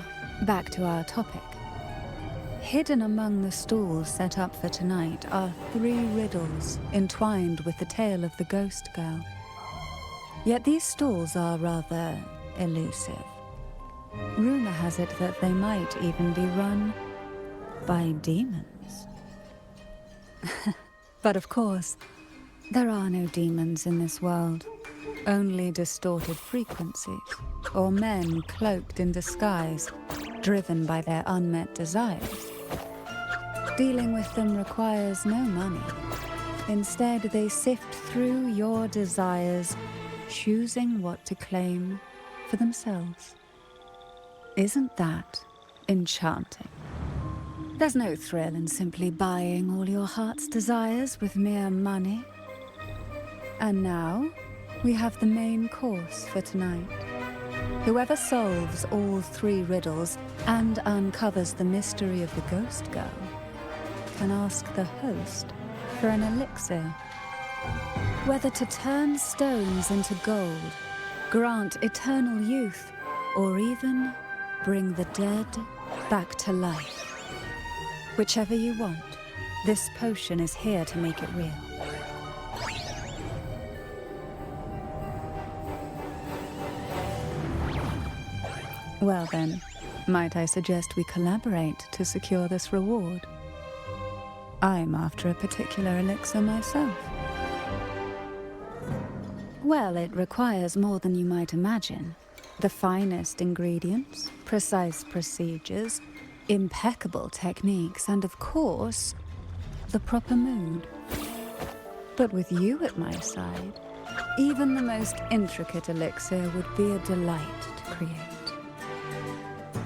Speaker 7: back to our topic. Hidden among the stalls set up for tonight are 3 riddles entwined with the tale of the ghost girl. Yet these stalls are rather elusive. Rumor has it that they might even be run by demons. But of course, there are no demons in this world. Only distorted frequencies, or men cloaked in disguise, driven by their unmet desires. Dealing with them requires no money. Instead, they sift through your desires, choosing what to claim for themselves. Isn't that enchanting? There's no thrill in simply buying all your heart's desires with mere money. And now, we have the main course for tonight. Whoever solves all 3 riddles and uncovers the mystery of the ghost girl can ask the host for an elixir. Whether to turn stones into gold, grant eternal youth, or even bring the dead back to life. Whichever you want, this potion is here to make it real. Well then, might I suggest we collaborate to secure this reward? I'm after a particular elixir myself. Well, it requires more than you might imagine. The finest ingredients, precise procedures, impeccable techniques, and of course, the proper mood. But with you at my side, even the most intricate elixir would be a delight to create.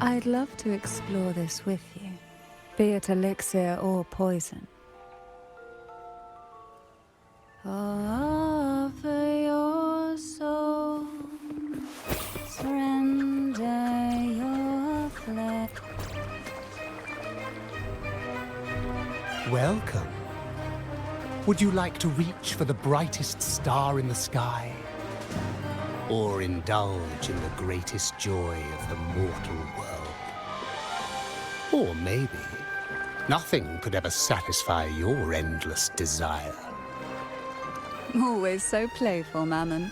Speaker 7: I'd love to explore this with you, be it elixir or poison. Offer your soul, surrender your flesh.
Speaker 12: Welcome. Would you like to reach for the brightest star in the sky? Or indulge in the greatest joy of the mortal world? Or maybe nothing could ever satisfy your endless desire.
Speaker 7: Always so playful, Mammon.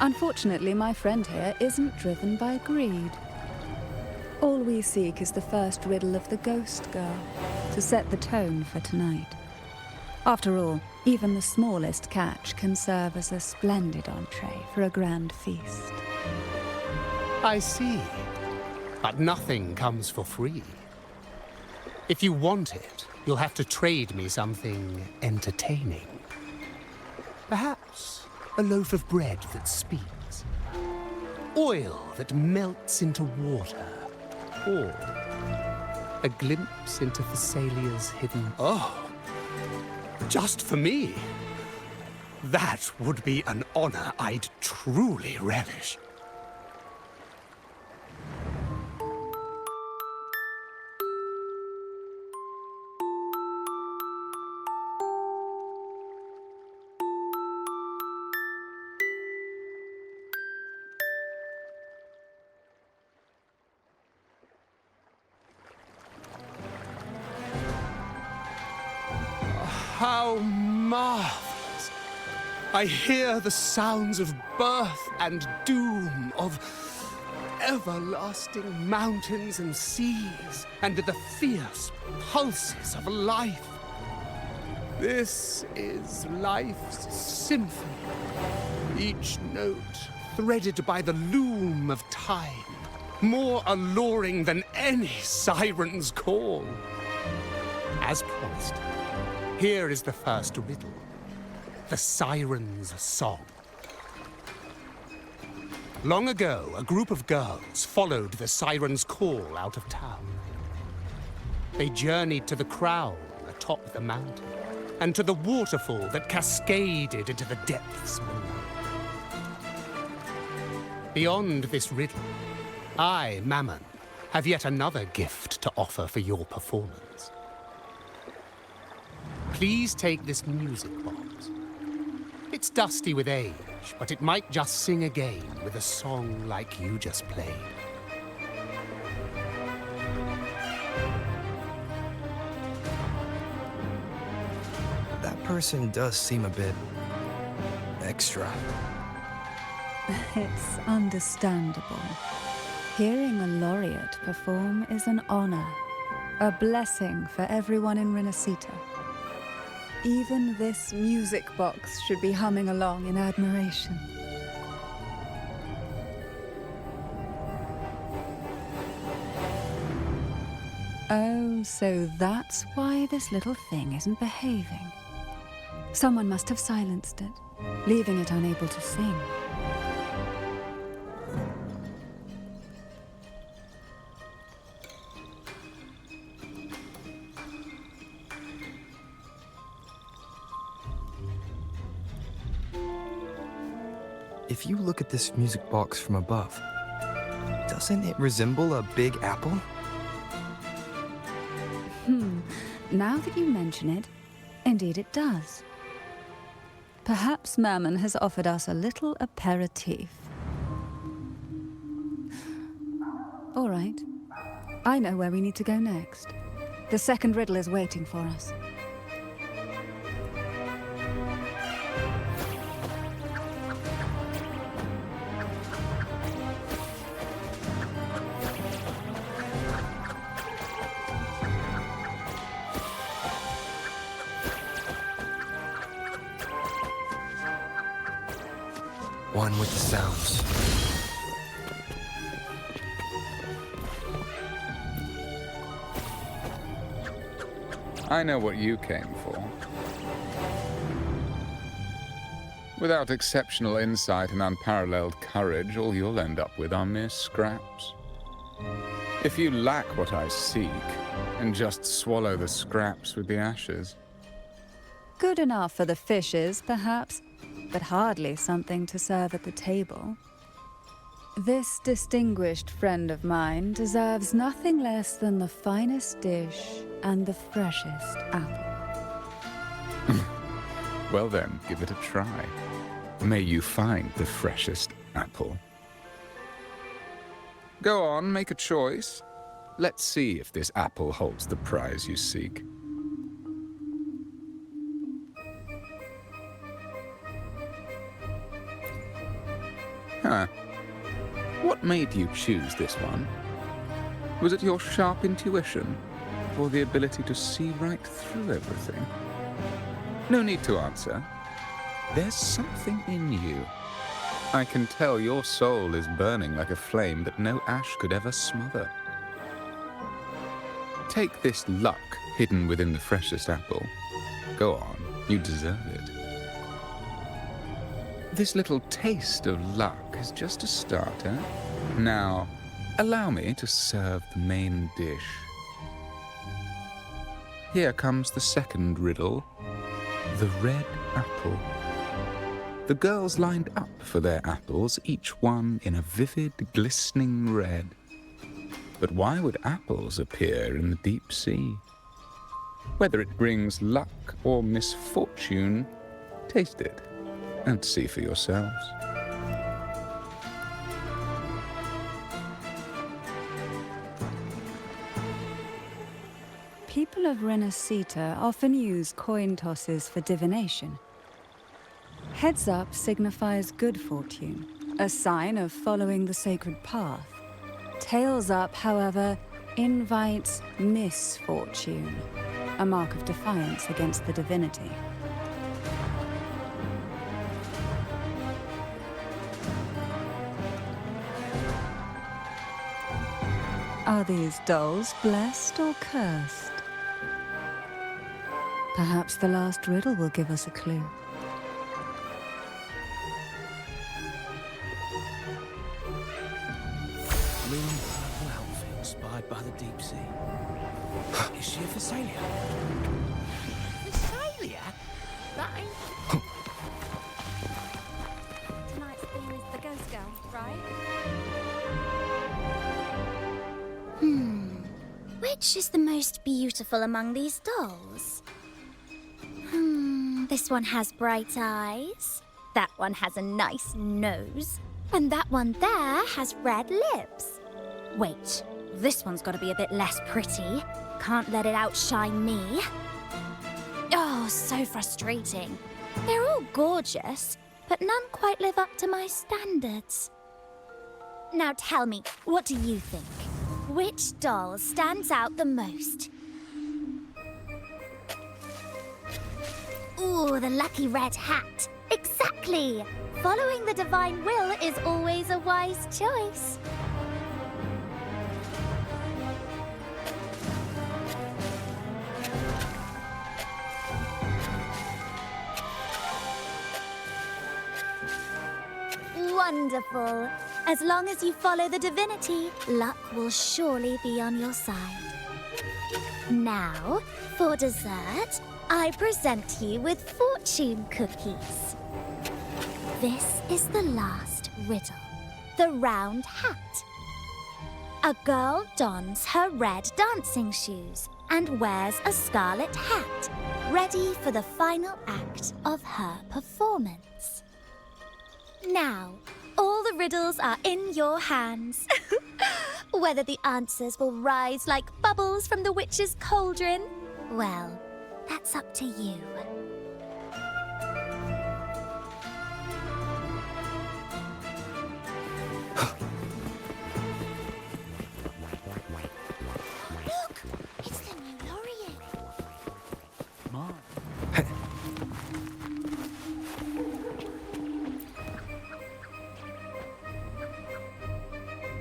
Speaker 7: Unfortunately, my friend here isn't driven by greed. All we seek is the first riddle of the ghost girl, to set the tone for tonight. After all, even the smallest catch can serve as a splendid entree for a grand feast.
Speaker 12: I see. But nothing comes for free. If you want it, you'll have to trade me something entertaining. Perhaps a loaf of bread that speaks. Oil that melts into water. Or a glimpse into Thessalia's hidden... Oh! Just for me? That would be an honor I'd truly relish. How marvelous! I hear the sounds of birth and doom, of everlasting mountains and seas, and the fierce pulses of life. This is life's symphony, each note threaded by the loom of time, more alluring than any siren's call. As promised, here is the first riddle, the siren's song. Long ago, a group of girls followed the siren's call out of town. They journeyed to the crown atop the mountain, and to the waterfall that cascaded into the depths below. Beyond this riddle, I, Mammon, have yet another gift to offer for your performance. Please take this music box. It's dusty with age, but it might just sing again with a song like you just played.
Speaker 1: That person does seem a bit extra.
Speaker 7: It's understandable. Hearing a laureate perform is an honor, a blessing for everyone in Renacita. Even this music box should be humming along in admiration. Oh, so that's why this little thing isn't behaving. Someone must have silenced it, leaving it unable to sing.
Speaker 1: If you look at this music box from above, doesn't it resemble a big apple?
Speaker 7: Now that you mention it, indeed it does. Perhaps Mammon has offered us a little aperitif. All right. I know where we need to go next. The second riddle is waiting for us.
Speaker 1: One with the sounds.
Speaker 5: I know what you came for. Without exceptional insight and unparalleled courage, all you'll end up with are mere scraps. If you lack what I seek, and just swallow the scraps with the ashes.
Speaker 7: Good enough for the fishes, perhaps, but hardly something to serve at the table. This distinguished friend of mine deserves nothing less than the finest dish and the freshest apple.
Speaker 5: Well then, give it a try. May you find the freshest apple. Go on, make a choice. Let's see if this apple holds the prize you seek. Huh. What made you choose this one? Was it your sharp intuition, or the ability to see right through everything? No need to answer. There's something in you. I can tell your soul is burning like a flame that no ash could ever smother. Take this luck hidden within the freshest apple. Go on, you deserve it. This little taste of luck is just a starter. Now, allow me to serve the main dish. Here comes the second riddle. The red apple. The girls lined up for their apples, each one in a vivid, glistening red. But why would apples appear in the deep sea? Whether it brings luck or misfortune, taste it and see for yourselves.
Speaker 7: People of Renacita often use coin tosses for divination. Heads up signifies good fortune, a sign of following the sacred path. Tails up, however, invites misfortune, a mark of defiance against the divinity. Are these dolls blessed or cursed? Perhaps the last riddle will give us a clue.
Speaker 12: Blue and purple outfit inspired by the deep sea. Is she a Phasalia? Phasalia? That ain't...
Speaker 3: Tonight's theme is the ghost girl, right?
Speaker 2: Which is the most beautiful among these dolls? This one has bright eyes. That one has a nice nose. And that one there has red lips. Wait, this one's got to be a bit less pretty. Can't let it outshine me. Oh, so frustrating. They're all gorgeous, but none quite live up to my standards. Now tell me, what do you think? Which doll stands out the most? Ooh, the lucky red hat. Exactly! Following the divine will is always a wise choice. Wonderful. As long as you follow the divinity, luck will surely be on your side. Now, for dessert, I present you with fortune cookies. This is the last riddle. The round hat. A girl dons her red dancing shoes and wears a scarlet hat, ready for the final act of her performance. Now, all the riddles are in your hands. Whether the answers will rise like bubbles from the witch's cauldron, well, that's up to you. Look! It's the new laureate.
Speaker 12: Mom.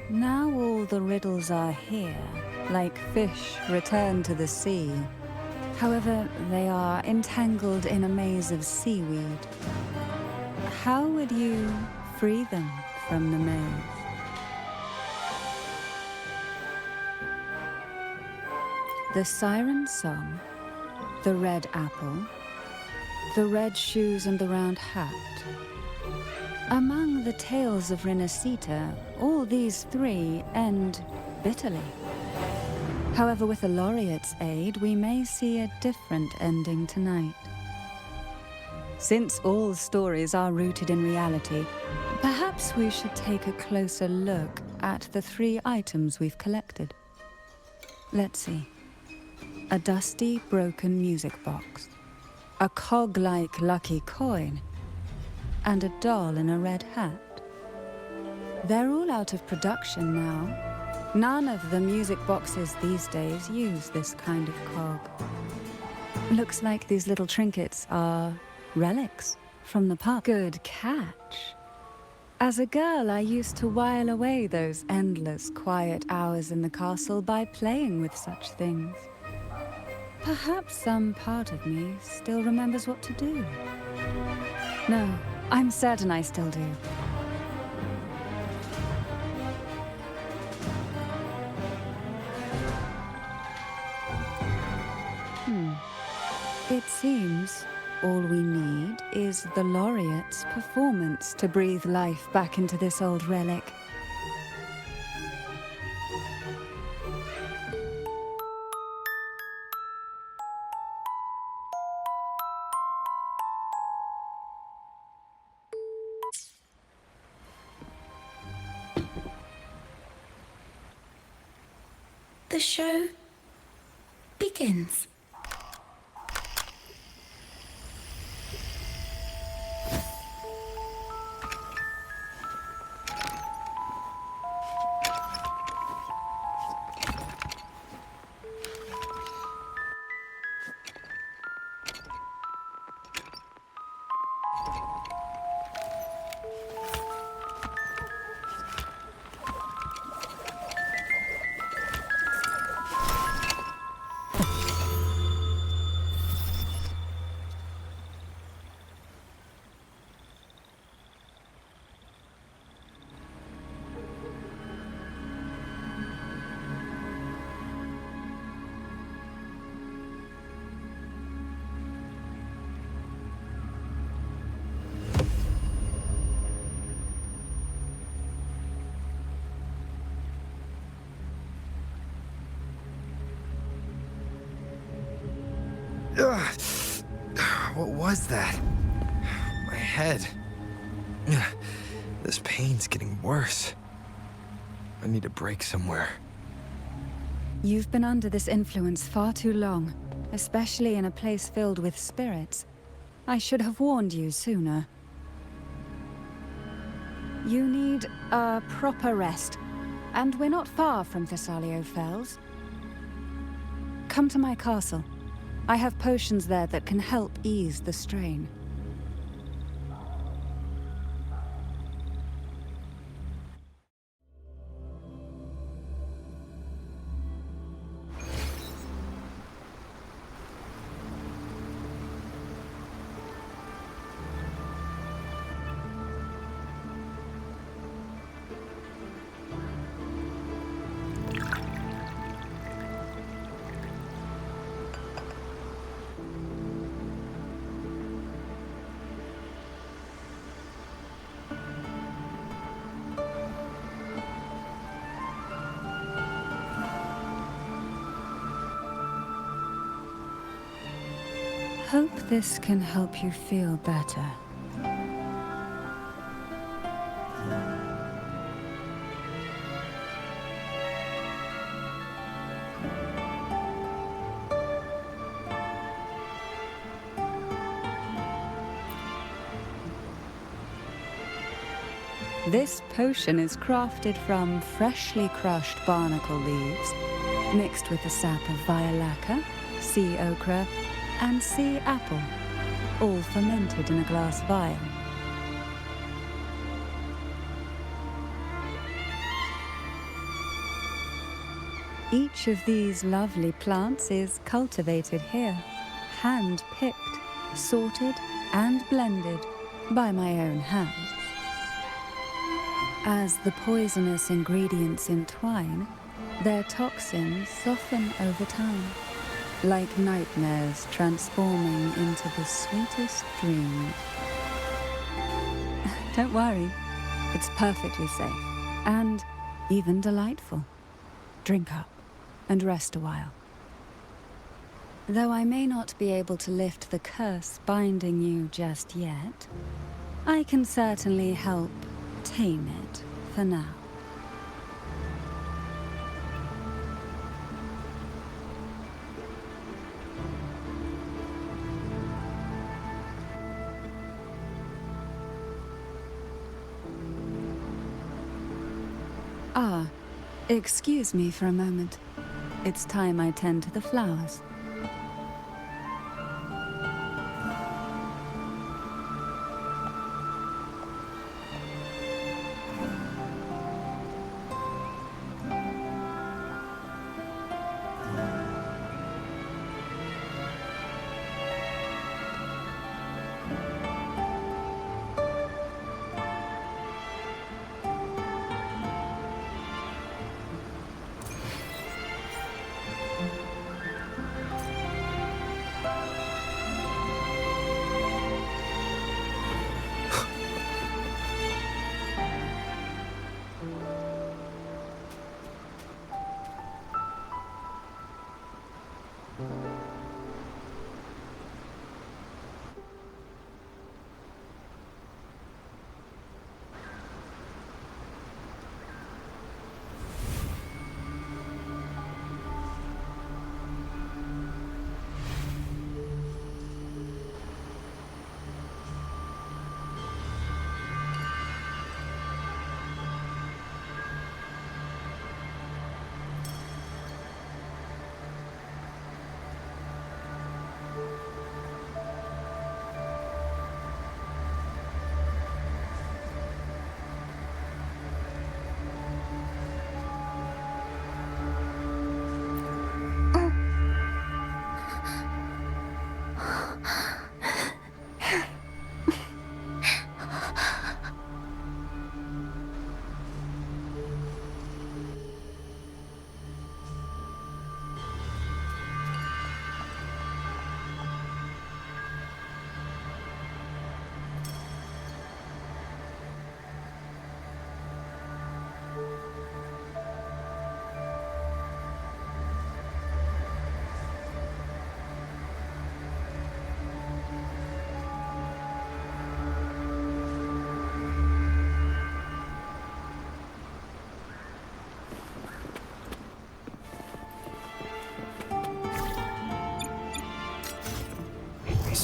Speaker 7: Now all the riddles are here, like fish returned to the sea. However, they are entangled in a maze of seaweed. How would you free them from the maze? The siren song, the red apple, the red shoes and the round hat. Among the tales of Renacita, all these three end bitterly. However, with the laureate's aid, we may see a different ending tonight. Since all stories are rooted in reality, perhaps we should take a closer look at the three items we've collected. Let's see. A dusty, broken music box, a cog-like lucky coin, and a doll in a red hat. They're all out of production now. None of the music boxes these days use this kind of cog. Looks like these little trinkets are relics from the past. Good catch. As a girl, I used to while away those endless, quiet hours in the castle by playing with such things. Perhaps some part of me still remembers what to do. No, I'm certain I still do. It seems all we need is the laureate's performance to breathe life back into this old relic.
Speaker 9: The show begins.
Speaker 1: Ugh. What was that? My head. Ugh. This pain's getting worse. I need a break somewhere.
Speaker 7: You've been under this influence far too long, especially in a place filled with spirits. I should have warned you sooner. You need a proper rest, and we're not far from Thessalio Fells. Come to my castle. I have potions there that can help ease the strain. Hope this can help you feel better. This potion is crafted from freshly crushed barnacle leaves, mixed with the sap of violaca, sea ochre, and sea apple, all fermented in a glass vial. Each of these lovely plants is cultivated here, hand-picked, sorted, and blended by my own hands. As the poisonous ingredients entwine, their toxins soften over time, like nightmares transforming into the sweetest dreams. Don't worry, it's perfectly safe, and even delightful. Drink up, and rest a while. Though I may not be able to lift the curse binding you just yet, I can certainly help tame it for now. Ah, excuse me for a moment. It's time I tend to the flowers.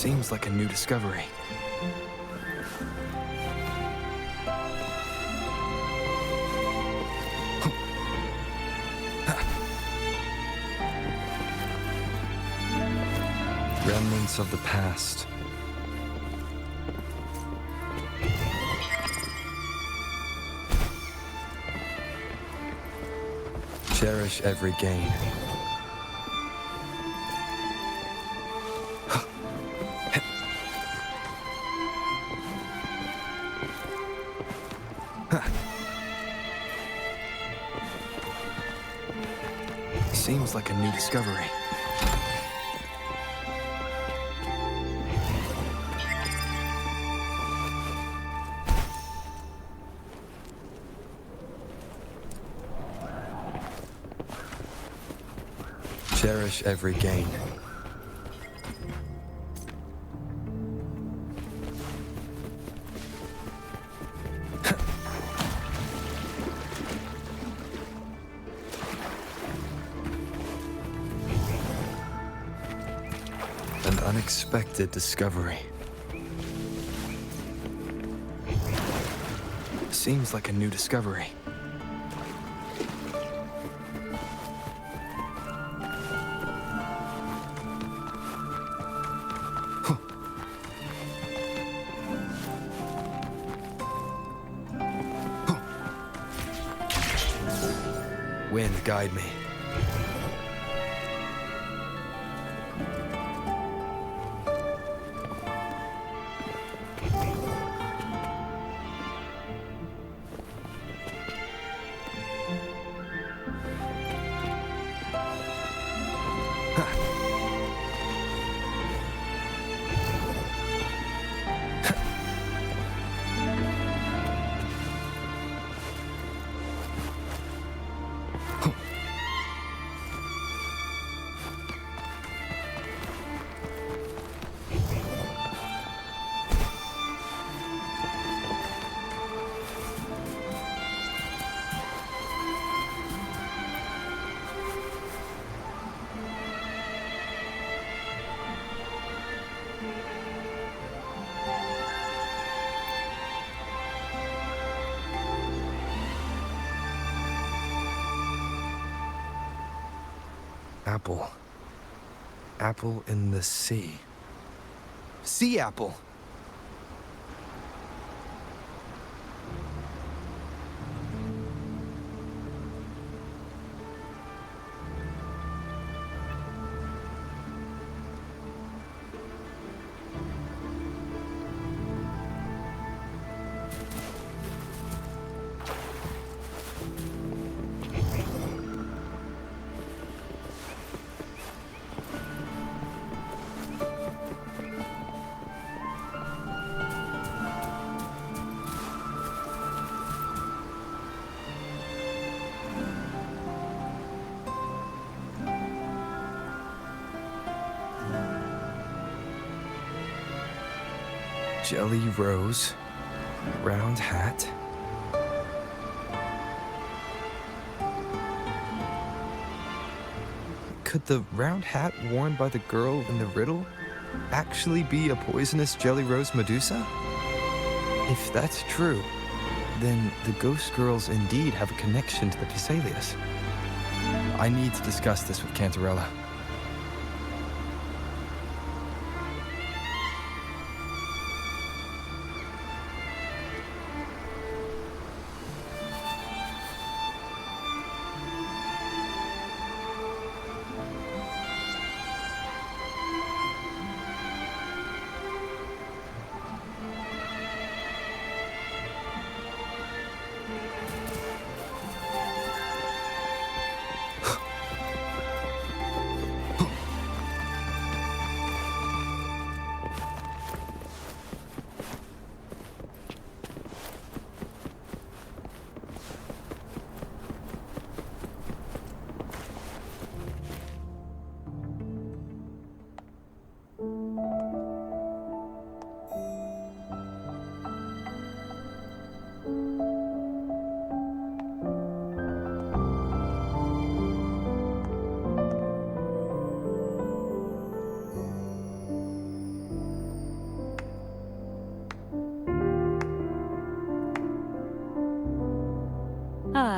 Speaker 1: Seems like a new discovery. Remnants of the past. Cherish every gain. Seems like a new discovery. Cherish every gain. An unexpected discovery. Seems like a new discovery. Wind, guide me. Apple. Apple in the sea. Sea apple! Jelly rose, round hat. Could the round hat worn by the girl in the riddle actually be a poisonous jelly rose Medusa? If that's true, then the ghost girls indeed have a connection to the Phasaelius. I need to discuss this with Cantarella.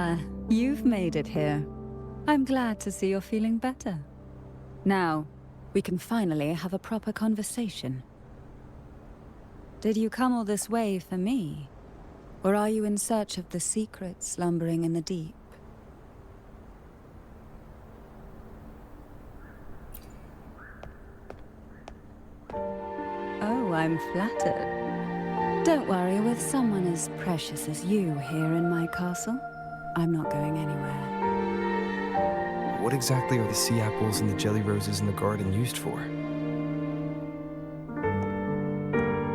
Speaker 7: Ah, you've made it here. I'm glad to see you're feeling better. Now, we can finally have a proper conversation. Did you come all this way for me? Or are you in search of the secret slumbering in the deep? Oh, I'm flattered. Don't worry, with someone as precious as you here in my castle, I'm not going anywhere.
Speaker 1: What exactly are the sea apples and the jelly roses in the garden used for?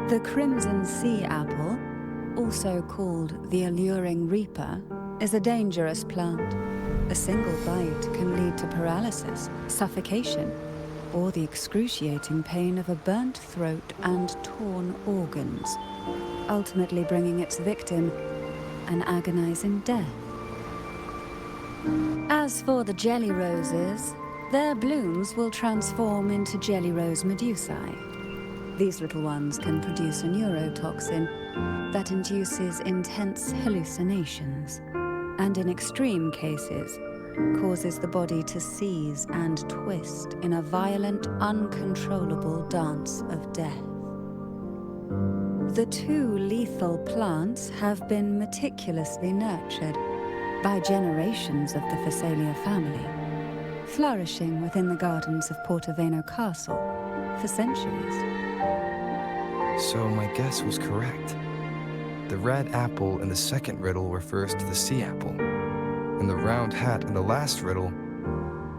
Speaker 7: The crimson sea apple, also called the alluring reaper, is a dangerous plant. A single bite can lead to paralysis, suffocation, or the excruciating pain of a burnt throat and torn organs, ultimately bringing its victim an agonizing death. As for the jelly roses, their blooms will transform into jelly rose medusae. These little ones can produce a neurotoxin that induces intense hallucinations, and in extreme cases, causes the body to seize and twist in a violent, uncontrollable dance of death. The two lethal plants have been meticulously nurtured by generations of the Phasalia family, flourishing within the gardens of Portoveno Castle for centuries.
Speaker 1: So my guess was correct. The red apple in the second riddle refers to the sea apple, and the round hat in the last riddle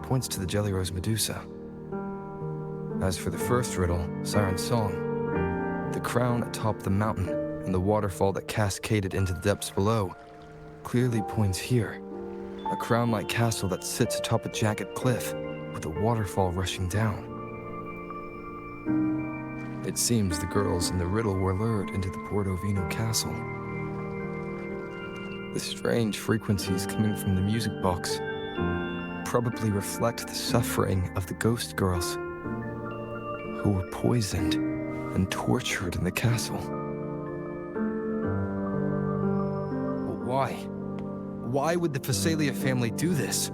Speaker 1: points to the jelly rose medusa. As for the first riddle, Siren's Song, the crown atop the mountain and the waterfall that cascaded into the depths below clearly points here. A crown-like castle that sits atop a jagged cliff with a waterfall rushing down. It seems the girls in the riddle were lured into the Portovino castle. The strange frequencies coming from the music box probably reflect the suffering of the ghost girls who were poisoned and tortured in the castle. But why? Why would the Phasalia family do this?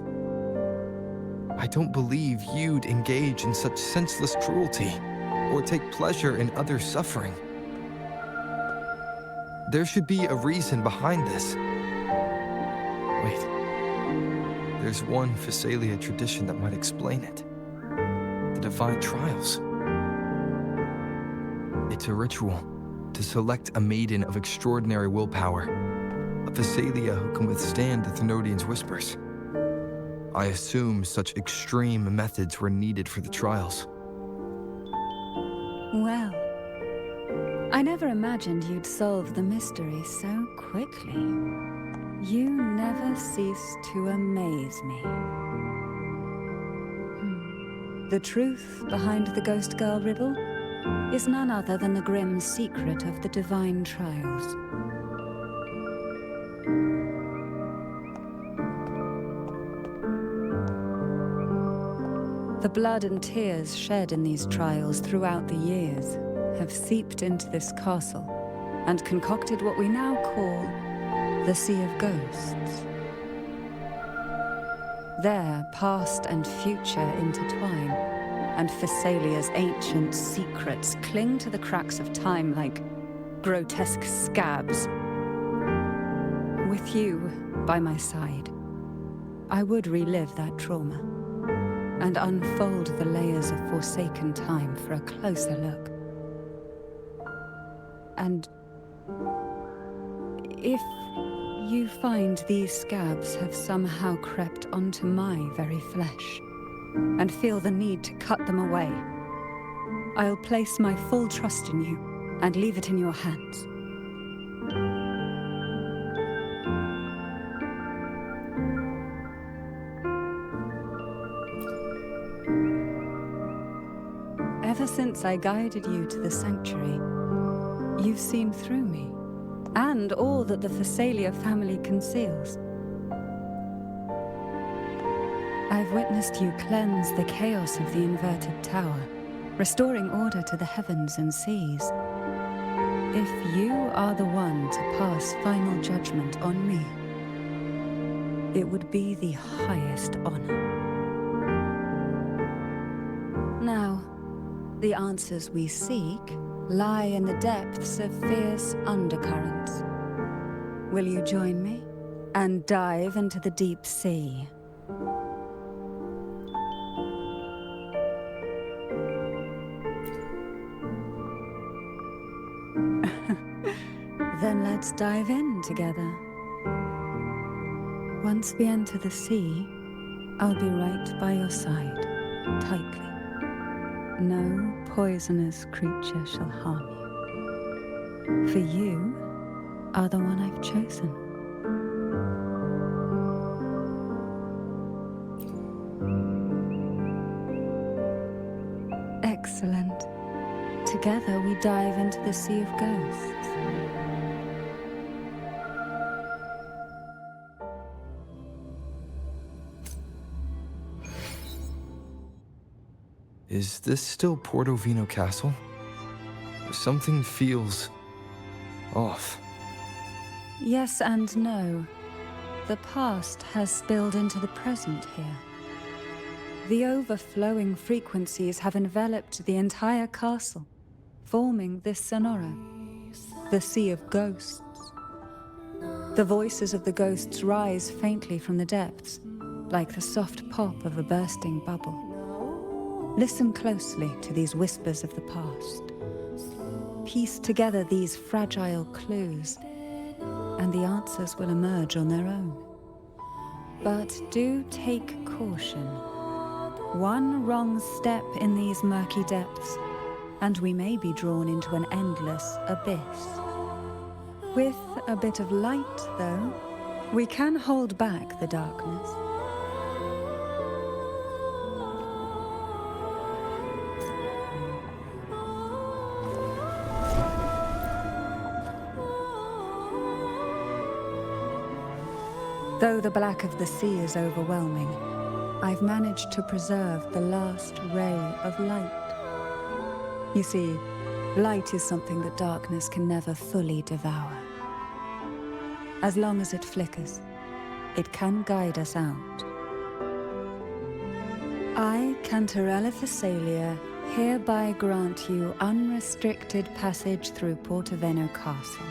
Speaker 1: I don't believe you'd engage in such senseless cruelty or take pleasure in others' suffering. There should be a reason behind this. Wait, there's one Phasalia tradition that might explain it. The Divine Trials. It's a ritual to select a maiden of extraordinary willpower, a Phasalia who can withstand the Thenodian's whispers. I assume such extreme methods were needed for the trials.
Speaker 7: Well, I never imagined you'd solve the mystery so quickly. You never cease to amaze me. The truth behind the Ghost Girl riddle is none other than the grim secret of the Divine Trials. The blood and tears shed in these trials throughout the years have seeped into this castle and concocted what we now call the Sea of Ghosts. There, past and future intertwine, and Phasalia's ancient secrets cling to the cracks of time like grotesque scabs. With you by my side, I would relive that trauma and unfold the layers of forsaken time for a closer look. And if you find these scabs have somehow crept onto my very flesh, and feel the need to cut them away, I'll place my full trust in you and leave it in your hands. Ever since I guided you to the sanctuary, you've seen through me, and all that the Phasalia family conceals. I've witnessed you cleanse the chaos of the inverted tower, restoring order to the heavens and seas. If you are the one to pass final judgment on me, it would be the highest honor. Now, the answers we seek lie in the depths of fierce undercurrents. Will you join me and dive into the deep sea? Then let's dive in together. Once we enter the sea, I'll be right by your side, tightly. No poisonous creature shall harm you. For you are the one I've chosen. Excellent. Together we dive into the Sea of Ghosts.
Speaker 1: Is this still Portovino Castle? Something feels off.
Speaker 7: Yes and no. The past has spilled into the present here. The overflowing frequencies have enveloped the entire castle, forming this sonora, the Sea of Ghosts. The voices of the ghosts rise faintly from the depths, like the soft pop of a bursting bubble. Listen closely to these whispers of the past. Piece together these fragile clues, and the answers will emerge on their own. But do take caution. One wrong step in these murky depths, and we may be drawn into an endless abyss. With a bit of light, though, we can hold back the darkness. Though the black of the sea is overwhelming, I've managed to preserve the last ray of light. You see, light is something that darkness can never fully devour. As long as it flickers, it can guide us out. I, Cantarella Thessalia, hereby grant you unrestricted passage through Portovino Castle.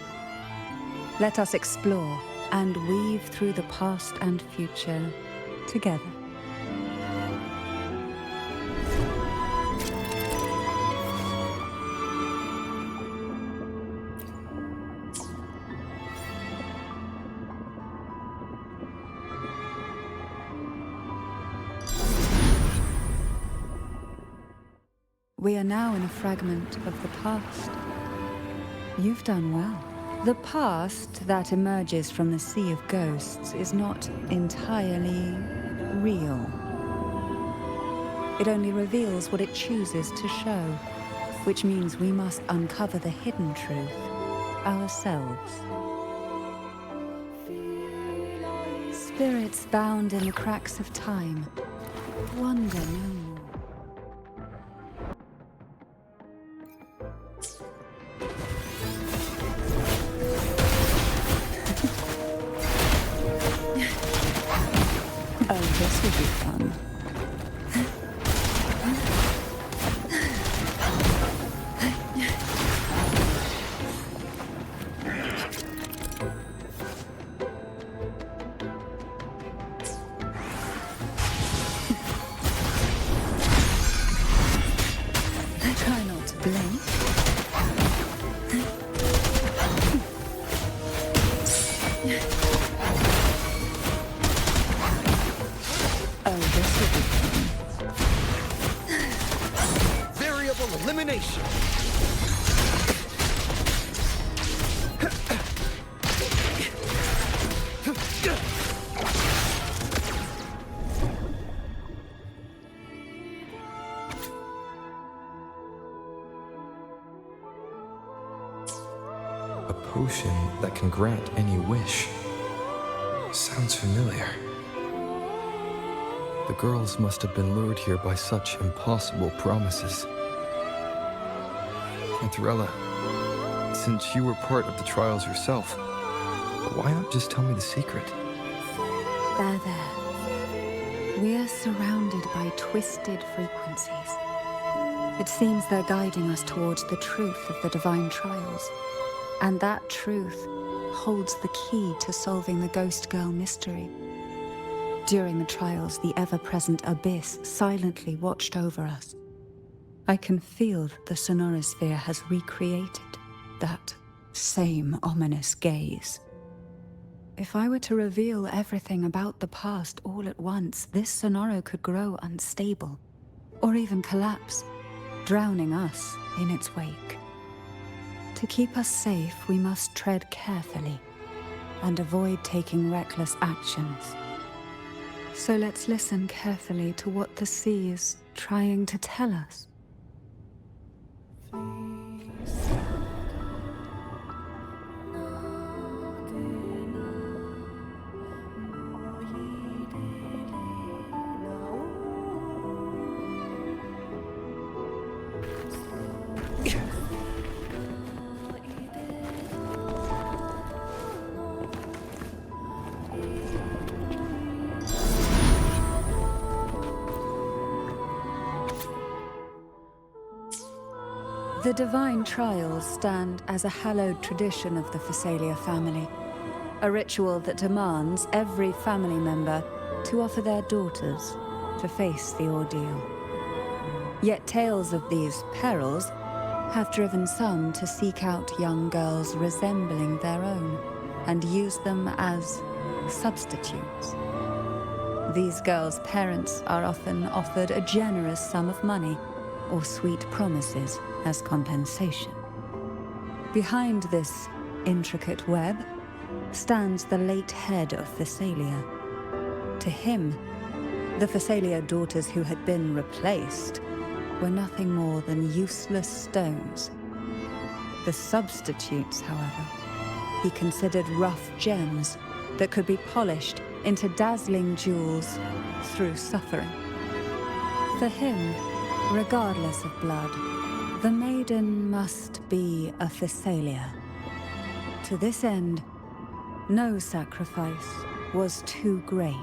Speaker 7: Let us explore and weave through the past and future together. We are now in a fragment of the past. You've done well. The past that emerges from the Sea of Ghosts is not entirely real. It only reveals what it chooses to show, which means we must uncover the hidden truth ourselves. Spirits bound in the cracks of time wonder no more. Oh, this will be fun. Try not to blink.
Speaker 13: Elimination!
Speaker 1: A potion that can grant any wish. Sounds familiar. The girls must have been lured here by such impossible promises. Cantarella, since you were part of the trials yourself, why not just tell me the secret?
Speaker 7: There. We are surrounded by twisted frequencies. It seems they're guiding us towards the truth of the divine trials. And that truth holds the key to solving the Ghost Girl mystery. During the trials, the ever-present abyss silently watched over us. I can feel that the sonorosphere has recreated that same ominous gaze. If I were to reveal everything about the past all at once, this sonoro could grow unstable, or even collapse, drowning us in its wake. To keep us safe, we must tread carefully and avoid taking reckless actions. So let's listen carefully to what the sea is trying to tell us. The divine trials stand as a hallowed tradition of the Phasalia family, a ritual that demands every family member to offer their daughters to face the ordeal. Yet tales of these perils have driven some to seek out young girls resembling their own and use them as substitutes. These girls' parents are often offered a generous sum of money or sweet promises as compensation. Behind this intricate web stands the late head of Phasalia. To him, the Phasalia daughters who had been replaced were nothing more than useless stones. The substitutes, however, he considered rough gems that could be polished into dazzling jewels through suffering. For him, regardless of blood, the Maiden must be a Phasalia. To this end, no sacrifice was too great.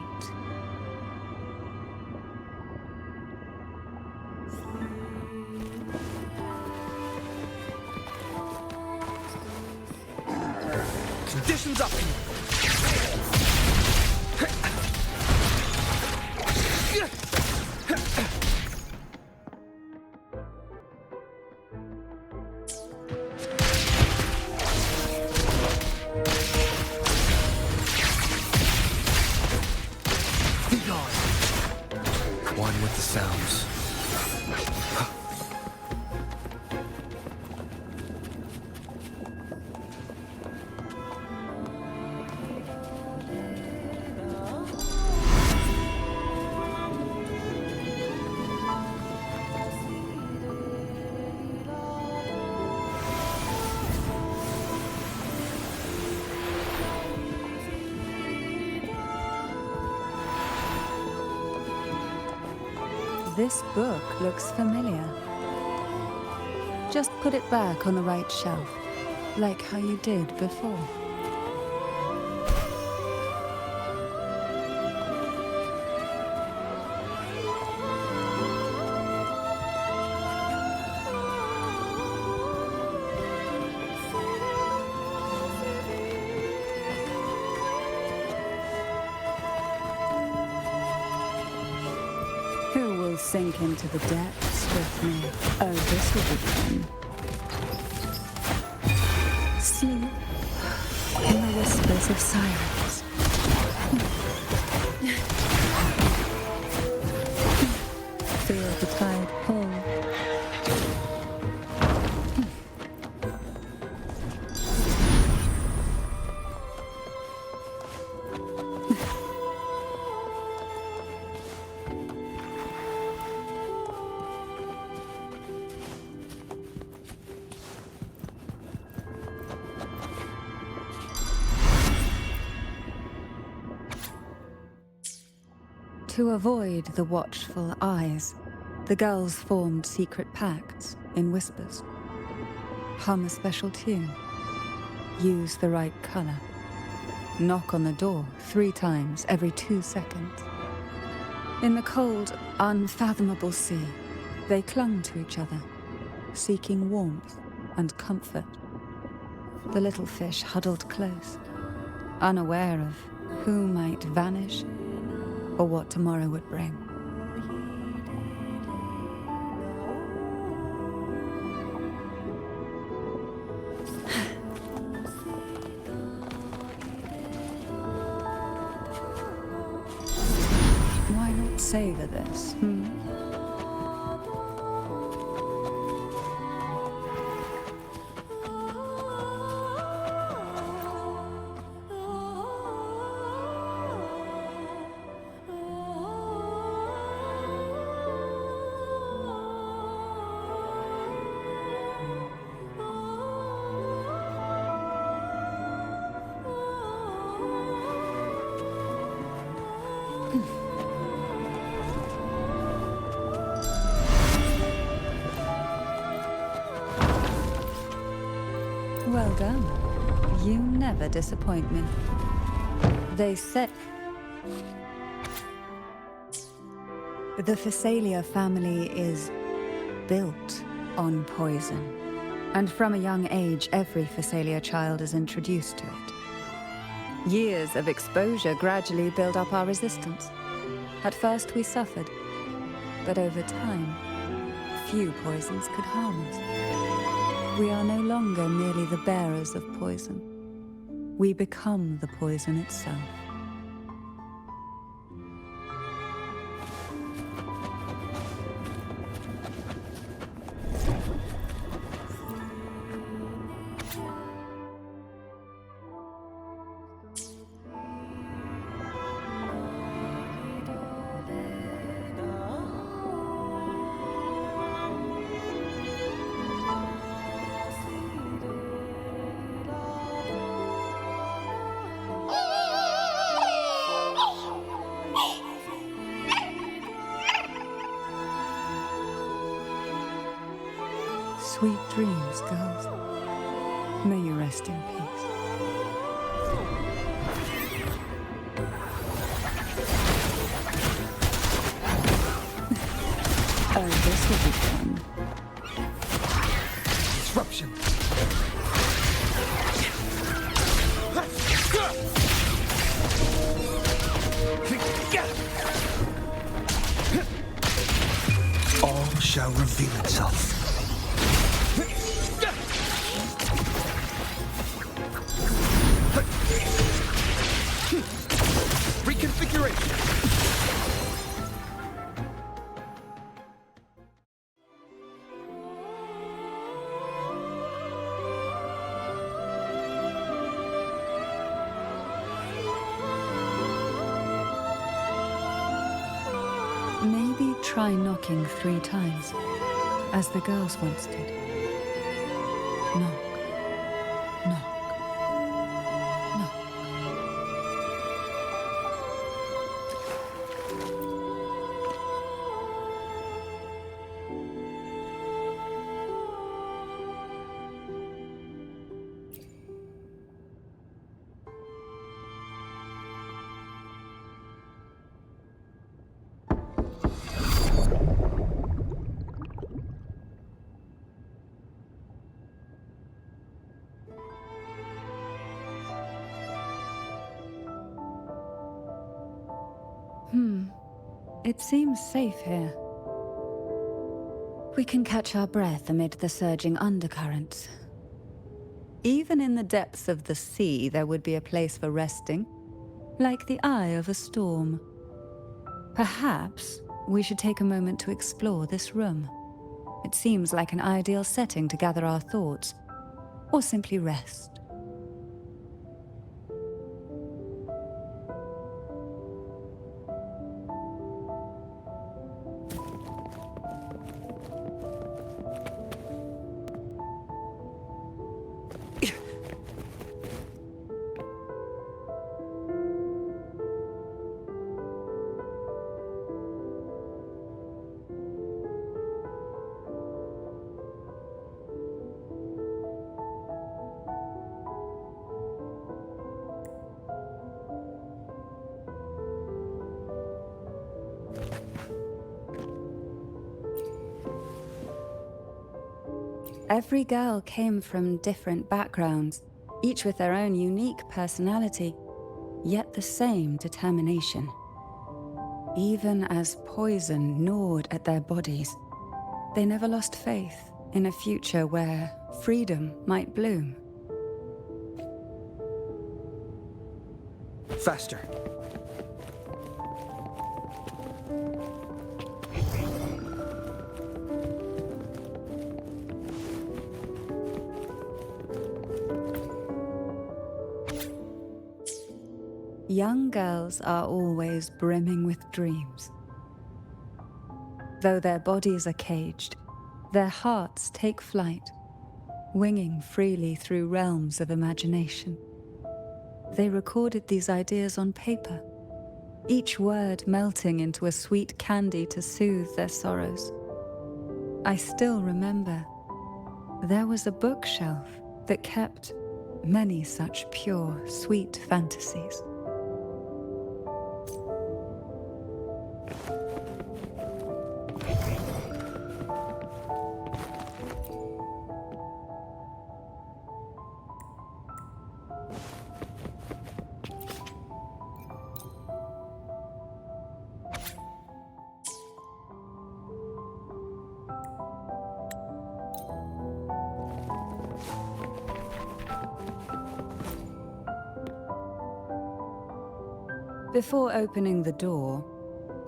Speaker 11: Conditions up!
Speaker 1: One with the sounds.
Speaker 7: This book looks familiar. Just put it back on the right shelf, like how you did before. Who will sink into the depths with me? Oh, this will be fun. Sleep in the whispers of silence. Feel the tide pull. To avoid the watchful eyes, the girls formed secret pacts in whispers. Hum a special tune. Use the right color. knock on the door 3 times every 2 seconds. In the cold, unfathomable sea, they clung to each other, seeking warmth and comfort. The little fish huddled close, unaware of who might vanish or what tomorrow would bring. Why not savor this, Well done. You never disappoint me. They say the Phasalia family is built on poison. And from a young age, every Phasalia child is introduced to it. Years of exposure gradually build up our resistance. At first we suffered, but over time, few poisons could harm us. We are no longer merely the bearers of poison. We become the poison itself. Sweet dreams, girls. May you rest in peace. Oh, this will be fun.
Speaker 11: Disruption.
Speaker 13: All shall reveal itself.
Speaker 11: Reconfiguration.
Speaker 7: Maybe try knocking 3 times, as the girls once did. Knock, knock, knock. It seems safe here. We can catch our breath amid the surging undercurrents. Even in the depths of the sea, there would be a place for resting, like the eye of a storm. Perhaps we should take a moment to explore this room. It seems like an ideal setting to gather our thoughts, or simply rest. Every girl came from different backgrounds, each with their own unique personality, yet the same determination. Even as poison gnawed at their bodies, they never lost faith in a future where freedom might bloom.
Speaker 13: Faster.
Speaker 7: Young girls are always brimming with dreams. Though their bodies are caged, their hearts take flight, winging freely through realms of imagination. They recorded these ideas on paper, each word melting into a sweet candy to soothe their sorrows. I still remember there was a bookshelf that kept many such pure, sweet fantasies. Before opening the door,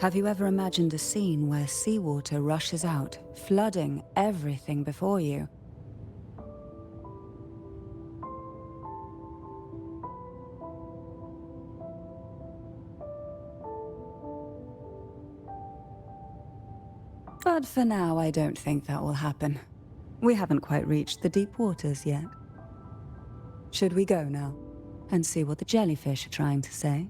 Speaker 7: have you ever imagined a scene where seawater rushes out, flooding everything before you? But for now, I don't think that will happen. We haven't quite reached the deep waters yet. Should we go now and see what the jellyfish are trying to say?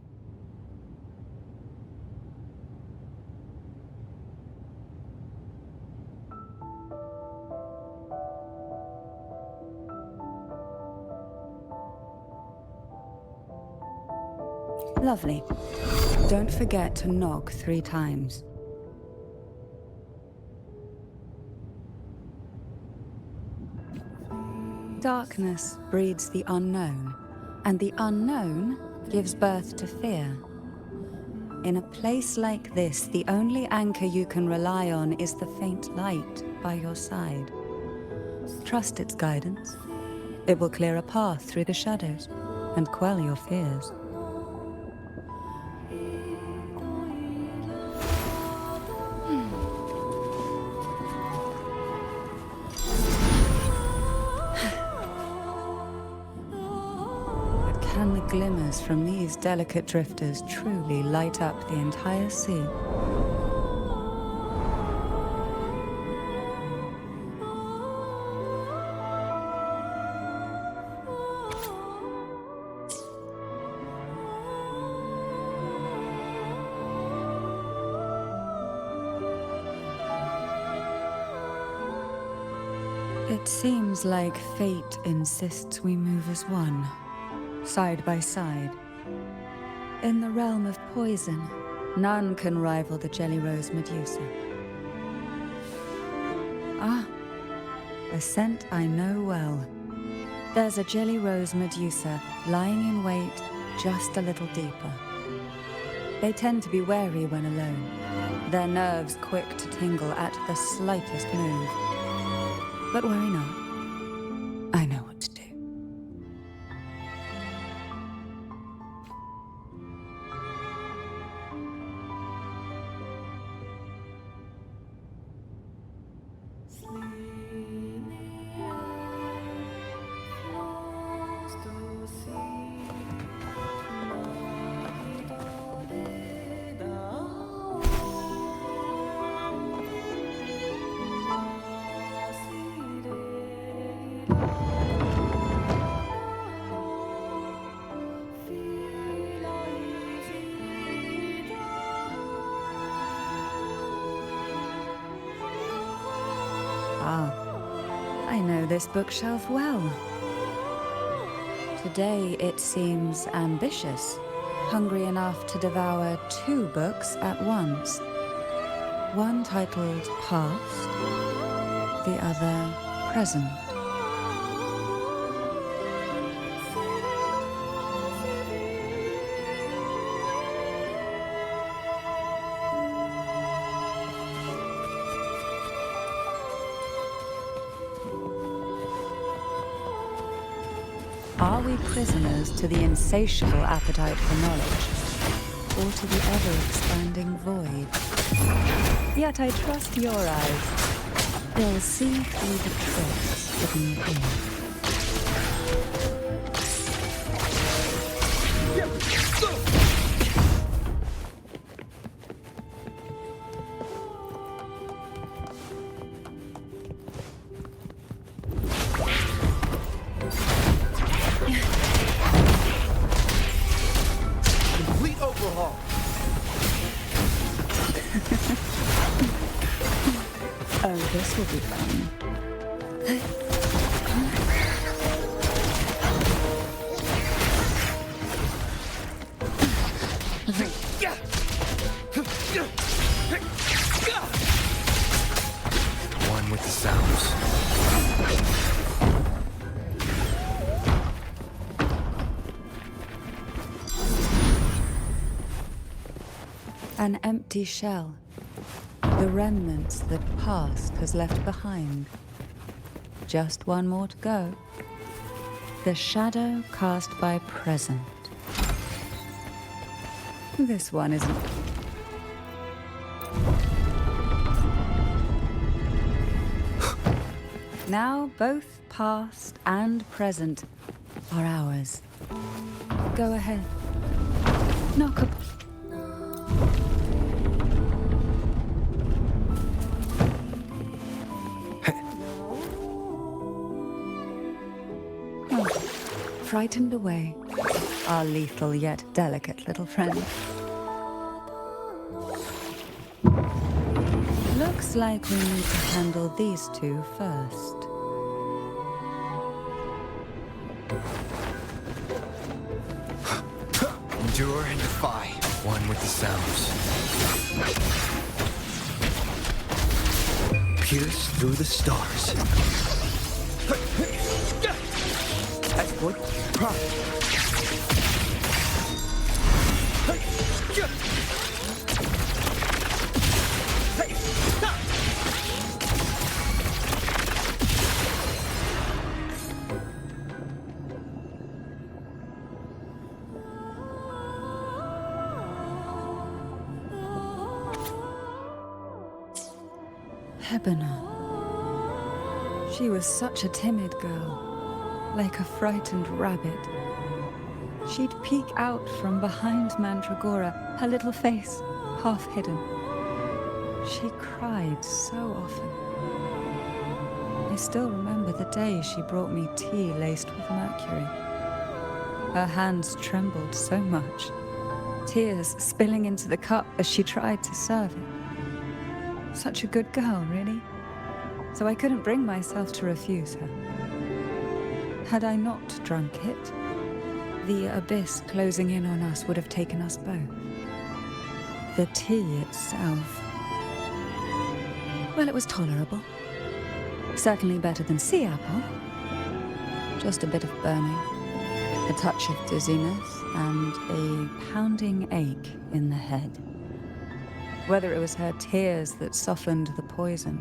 Speaker 7: Lovely. Don't forget to knock 3 times. Darkness breeds the unknown, and the unknown gives birth to fear. In a place like this, the only anchor you can rely on is the faint light by your side. Trust its guidance. It will clear a path through the shadows and quell your fears. Can the glimmers from these delicate drifters truly light up the entire sea? It seems like fate insists we move as one. Side by side. In the realm of poison, none can rival the Jelly Rose Medusa. Ah, a scent I know well. There's a Jelly Rose Medusa lying in wait just a little deeper. They tend to be wary when alone, their nerves quick to tingle at the slightest move. But worry not. I know what to do. I know this bookshelf well. Today it seems ambitious, hungry enough to devour 2 books at once. One titled Past, the other present. Are we prisoners to the insatiable appetite for knowledge, or to the ever-expanding void? Yet I trust your eyes. They'll see through the tricks hidden within.
Speaker 11: Complete overhaul.
Speaker 7: Oh, this will be fun.
Speaker 1: One with the sounds.
Speaker 7: An empty shell. The remnants that past has left behind. Just one more to go. The shadow cast by present. This one isn't... Now both past and present are ours. Go ahead. Knock up. Frightened away, our lethal yet delicate little friend. Looks like we need to handle these two first.
Speaker 1: Endure and defy. One with the sounds.
Speaker 13: Pierce through the stars. That's good.
Speaker 7: Hebona. She was such a timid girl. Like a frightened rabbit. She'd peek out from behind Mandragora, her little face half hidden. She cried so often. I still remember the day she brought me tea laced with mercury. Her hands trembled so much, tears spilling into the cup as she tried to serve it. Such a good girl, really. So I couldn't bring myself to refuse her. Had I not drunk it, the abyss closing in on us would have taken us both. The tea itself... well, it was tolerable. Certainly better than sea apple. Just a bit of burning, a touch of dizziness, and a pounding ache in the head. Whether it was her tears that softened the poison,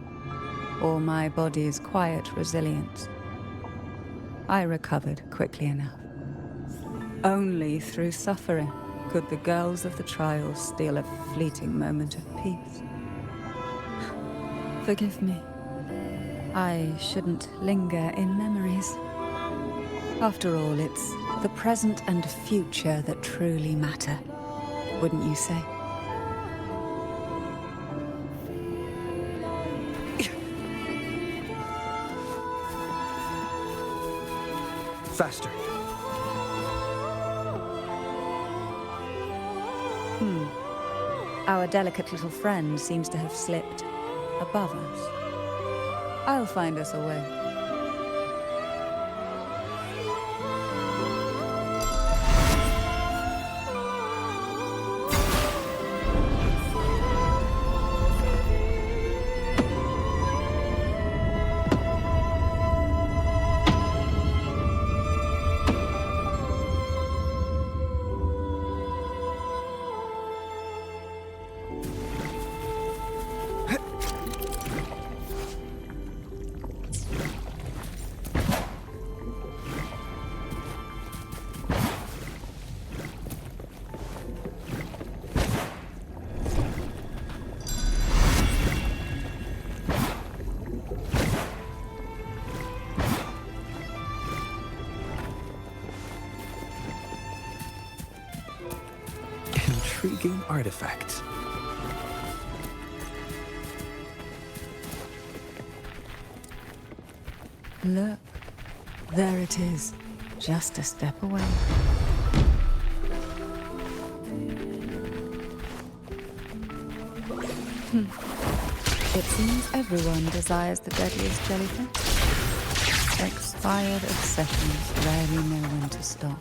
Speaker 7: or my body's quiet resilience, I recovered quickly enough. Only through suffering could the girls of the trials steal a fleeting moment of peace. Forgive me. I shouldn't linger in memories. After all, it's the present and future that truly matter, wouldn't you say?
Speaker 13: Faster.
Speaker 7: Our delicate little friend seems to have slipped above us. I'll find us a way.
Speaker 13: intriguing artifact.
Speaker 7: Look, there it is, just a step away. It seems everyone desires the deadliest jellyfish. Expired obsessions rarely know when to stop.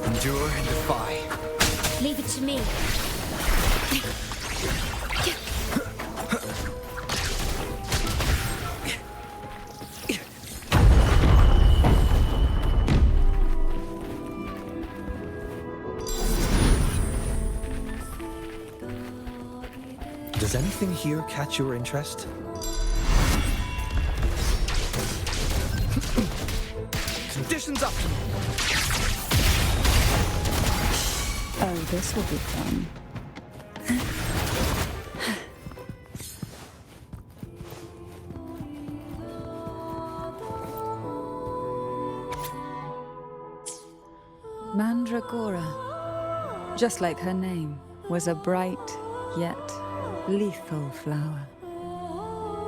Speaker 13: Endure and defy.
Speaker 2: Leave it to me.
Speaker 13: Does anything here catch your interest? Conditions up!
Speaker 7: Oh, this will be fun. Mandragora, just like her name, was a bright yet lethal flower.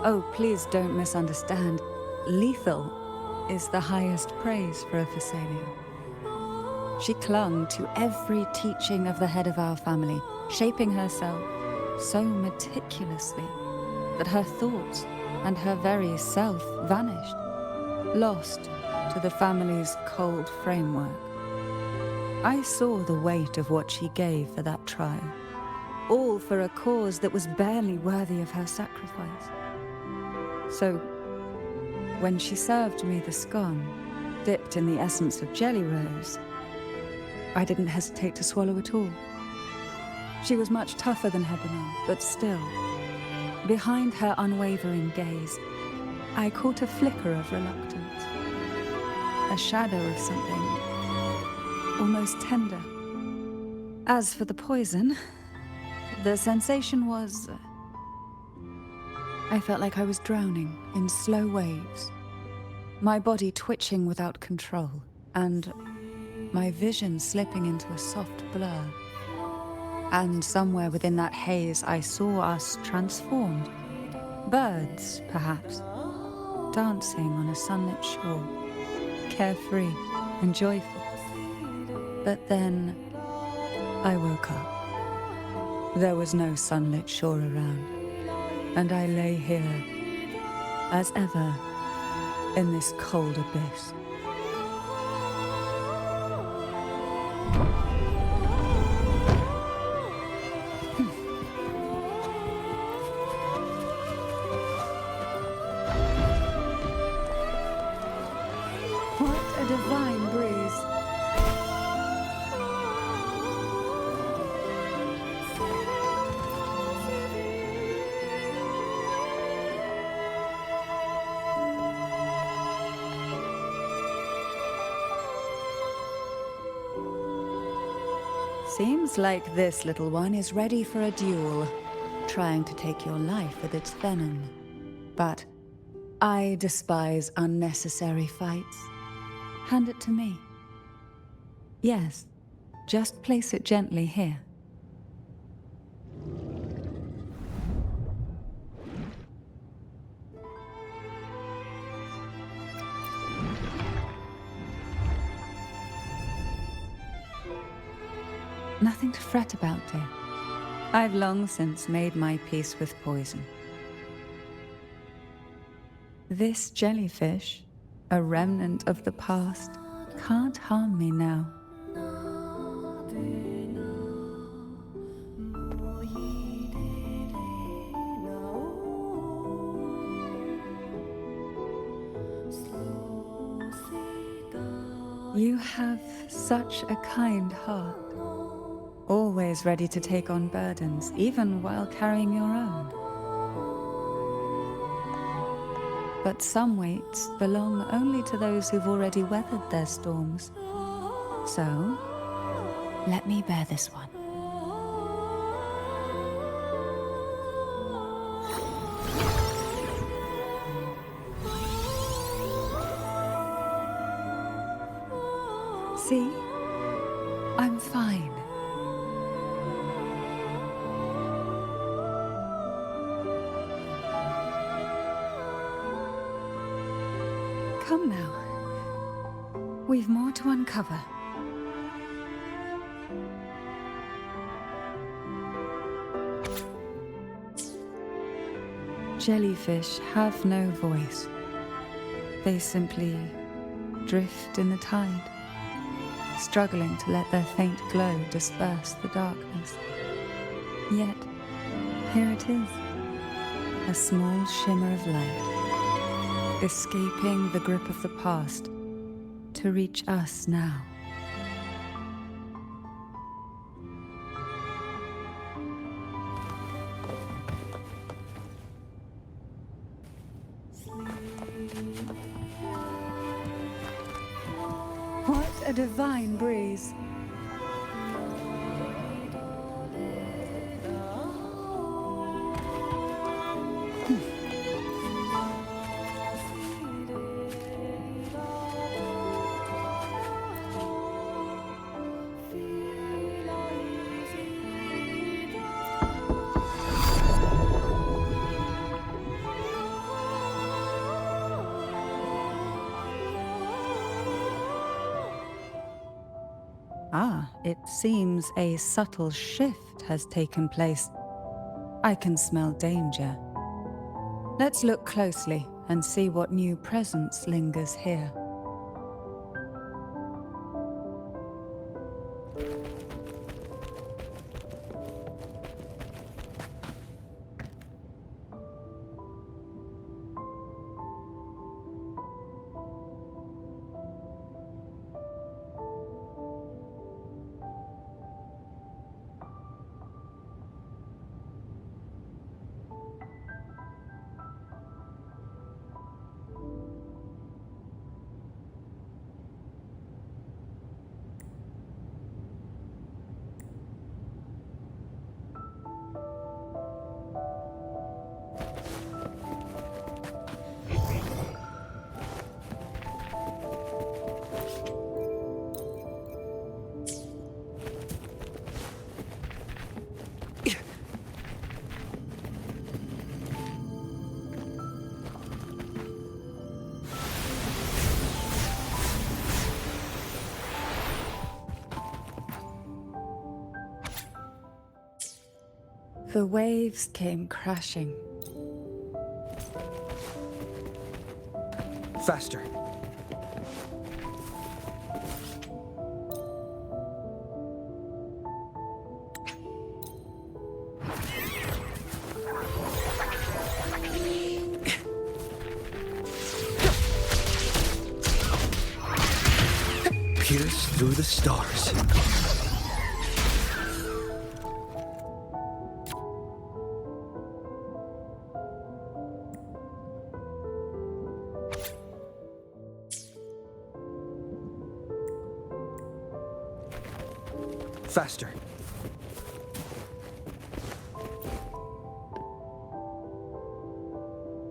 Speaker 7: Oh, please don't misunderstand. Lethal is the highest praise for a Phasalia. She clung to every teaching of the head of our family, shaping herself so meticulously that her thoughts and her very self vanished, lost to the family's cold framework. I saw the weight of what she gave for that trial, all for a cause that was barely worthy of her sacrifice. So, when she served me the scone, dipped in the essence of jelly rose, I didn't hesitate to swallow it all. She was much tougher than Hebenon, but still, behind her unwavering gaze, I caught a flicker of reluctance, a shadow of something almost tender. As for the poison, the sensation was... I felt like I was drowning in slow waves, my body twitching without control, and my vision slipping into a soft blur. And somewhere within that haze, I saw us transformed. Birds, perhaps, dancing on a sunlit shore, carefree and joyful. But then, I woke up. There was no sunlit shore around, and I lay here, as ever, in this cold abyss. What a divine breeze. Seems like this little one is ready for a duel, trying to take your life with its venom. But I despise unnecessary fights. Hand it to me. Yes, just place it gently here. Nothing to fret about, dear. I've long since made my peace with poison. This jellyfish, a remnant of the past, can't harm me now. You have such a kind heart. Always ready to take on burdens, even while carrying your own. But some weights belong only to those who've already weathered their storms. So, let me bear this one. See? I'm fine. Come now. We've more to uncover. Jellyfish have no voice. They simply drift in the tide, struggling to let their faint glow disperse the darkness. Yet, here it is, a small shimmer of light, escaping the grip of the past to reach us now. What a divine breeze. It seems a subtle shift has taken place. I can smell danger. Let's look closely and see what new presence lingers here. The waves came crashing.
Speaker 13: Faster. Pierce through the stars. Faster.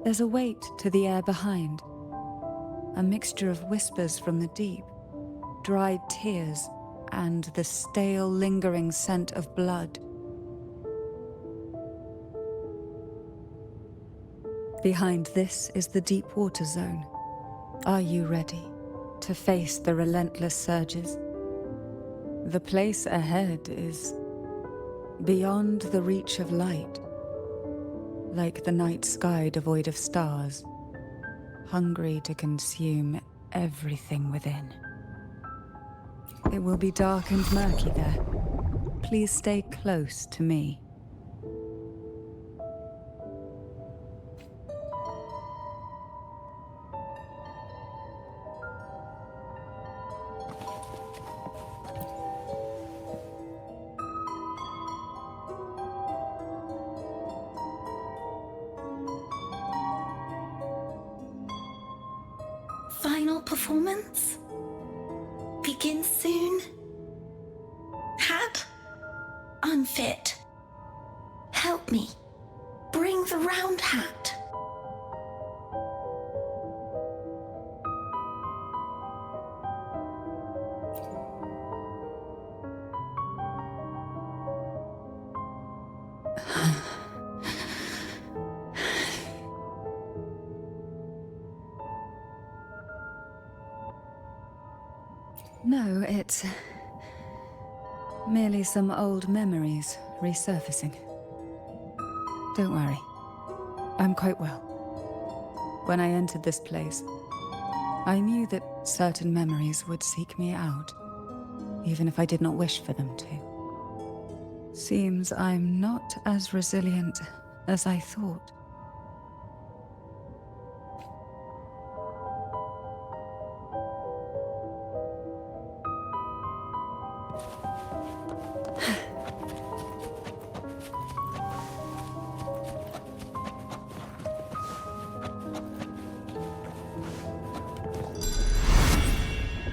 Speaker 7: There's a weight to the air behind. A mixture of whispers from the deep, dried tears, and the stale, lingering scent of blood. Behind this is the deep water zone. Are you ready to face the relentless surges? The place ahead is beyond the reach of light, like the night sky devoid of stars, hungry to consume everything within. It will be dark and murky there. Please stay close to me.
Speaker 14: Final performance? Begin soon? Hat? Unfit. Help me. Bring the round hat.
Speaker 7: No, it's merely some old memories resurfacing. Don't worry. I'm quite well. When I entered this place, I knew that certain memories would seek me out, even if I did not wish for them to. Seems I'm not as resilient as I thought.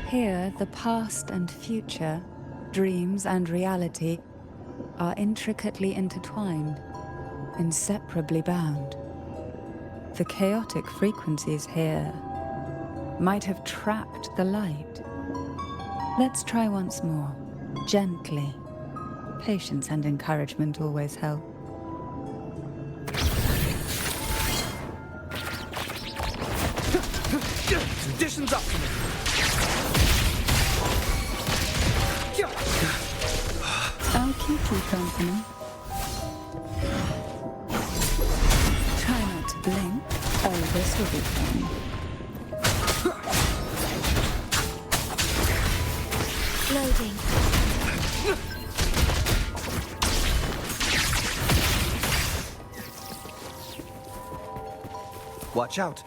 Speaker 7: Here, the past and future, dreams and reality, are intricately intertwined, inseparably bound. The chaotic frequencies here might have trapped the light. Let's try once more, gently. Patience and encouragement always help.
Speaker 12: Conditions up to me.
Speaker 7: I'll keep you company. Try not to blink. Oh, this will be fun.
Speaker 3: Loading.
Speaker 13: Watch out.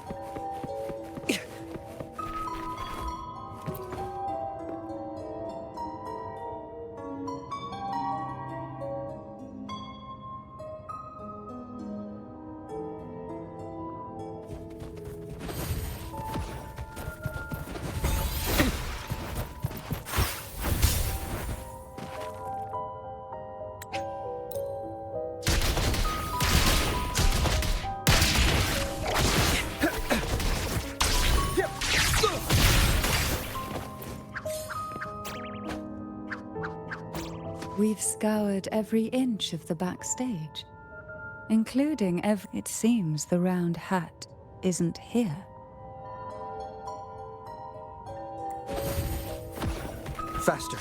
Speaker 7: We've scoured every inch of the backstage, including every... It seems the round hat isn't here.
Speaker 13: Faster.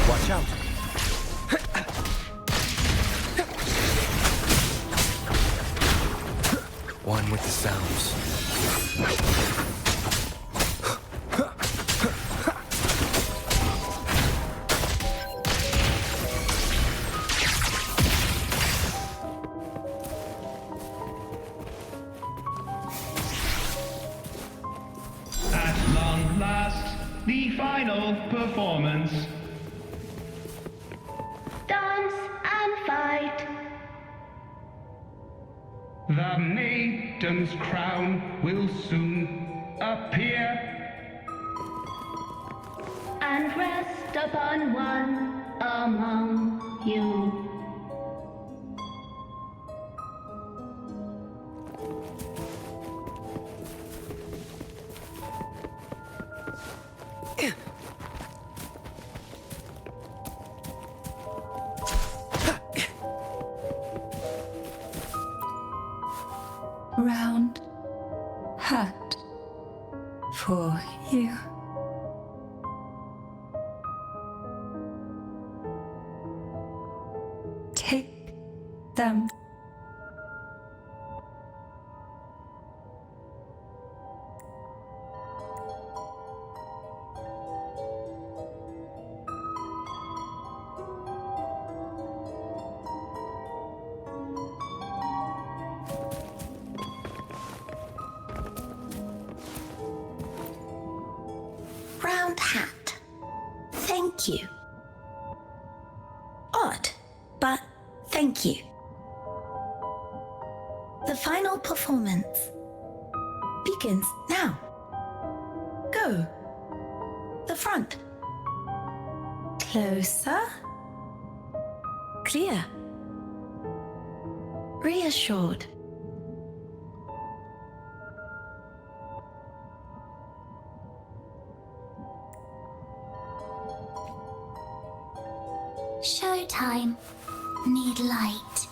Speaker 13: Watch out.
Speaker 1: One with the sounds.
Speaker 15: The final performance.
Speaker 14: Dance and fight.
Speaker 15: The Maiden's crown will soon appear
Speaker 14: And rest upon one among you.
Speaker 7: Round hat for you. Take them.
Speaker 14: Round hat. Thank you. Odd, but thank you. The final performance begins now. Go. The front. Closer. Clear. Reassured.
Speaker 2: Showtime. Need light.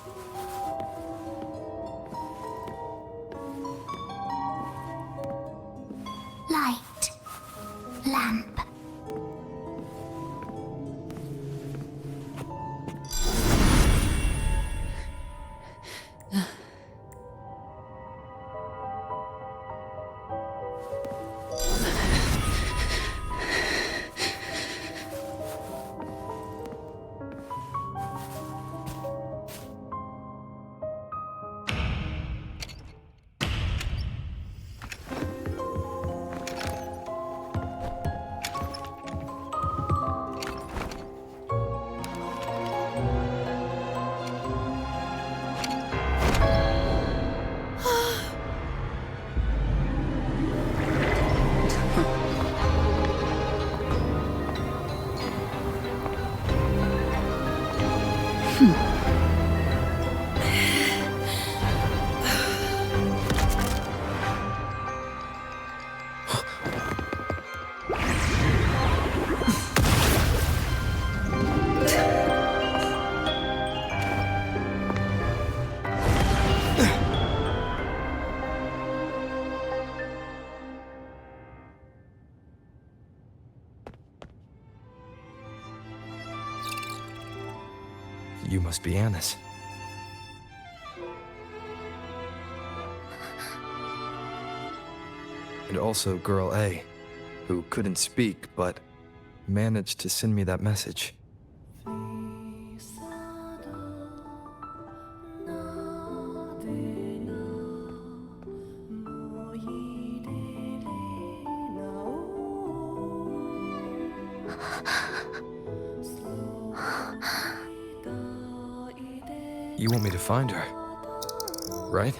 Speaker 1: You must be Anna's. And also Girl A, who couldn't speak, but managed to send me that message. You want me to find her, right?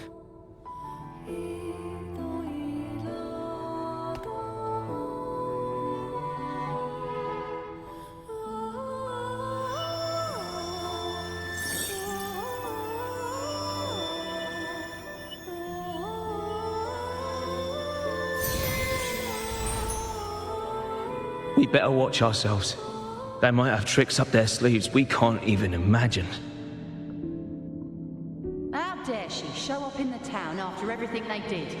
Speaker 16: We better watch ourselves. They might have tricks up their sleeves we can't even imagine.
Speaker 17: How dare she show up in the town after everything they did?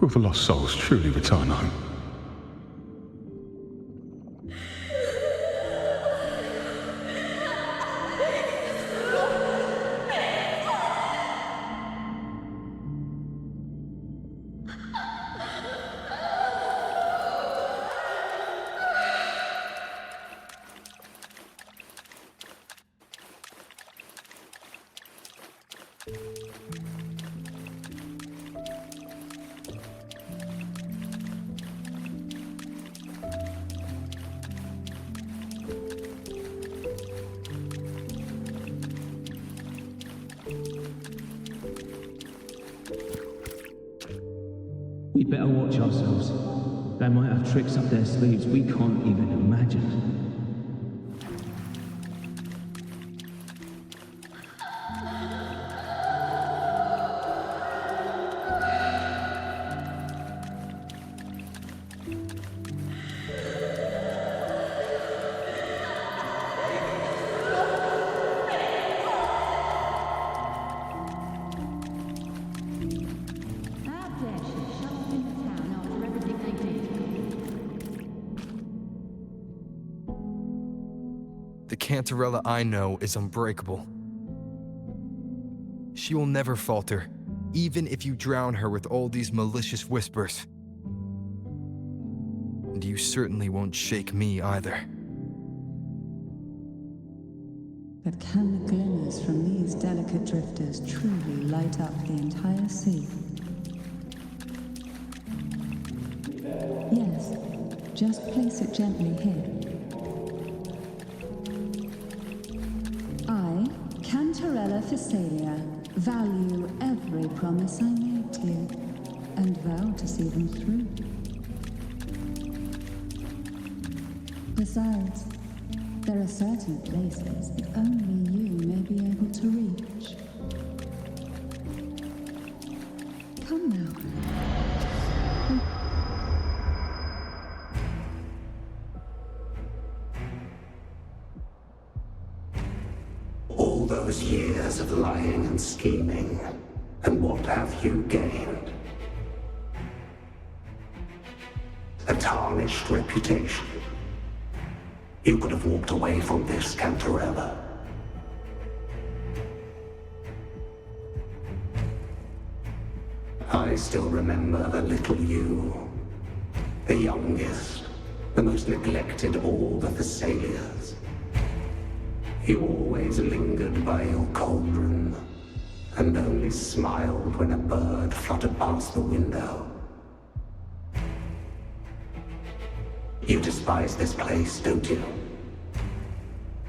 Speaker 8: Will the lost souls truly return home?
Speaker 16: We better watch ourselves. They might have tricks up their sleeves we can't even imagine.
Speaker 1: The Cantarella I know is unbreakable. She will never falter, even if you drown her with all these malicious whispers. And you certainly won't shake me either.
Speaker 7: But can the glimmers from these delicate drifters truly light up the entire sea? Yes, just place it gently here. I, Cantarella Physalia, value every promise I made to you, and vow to see them through. Besides, there are certain places that only you may be able to reach. Come now.
Speaker 9: All those years of lying and scheming, and what have you gained? A tarnished reputation. You could have walked away from this, Cantarella. I still remember the little you, the youngest, the most neglected of all the Thessalias. You always lingered by your cauldron, and only smiled when a bird fluttered past the window. You despise this place, don't you?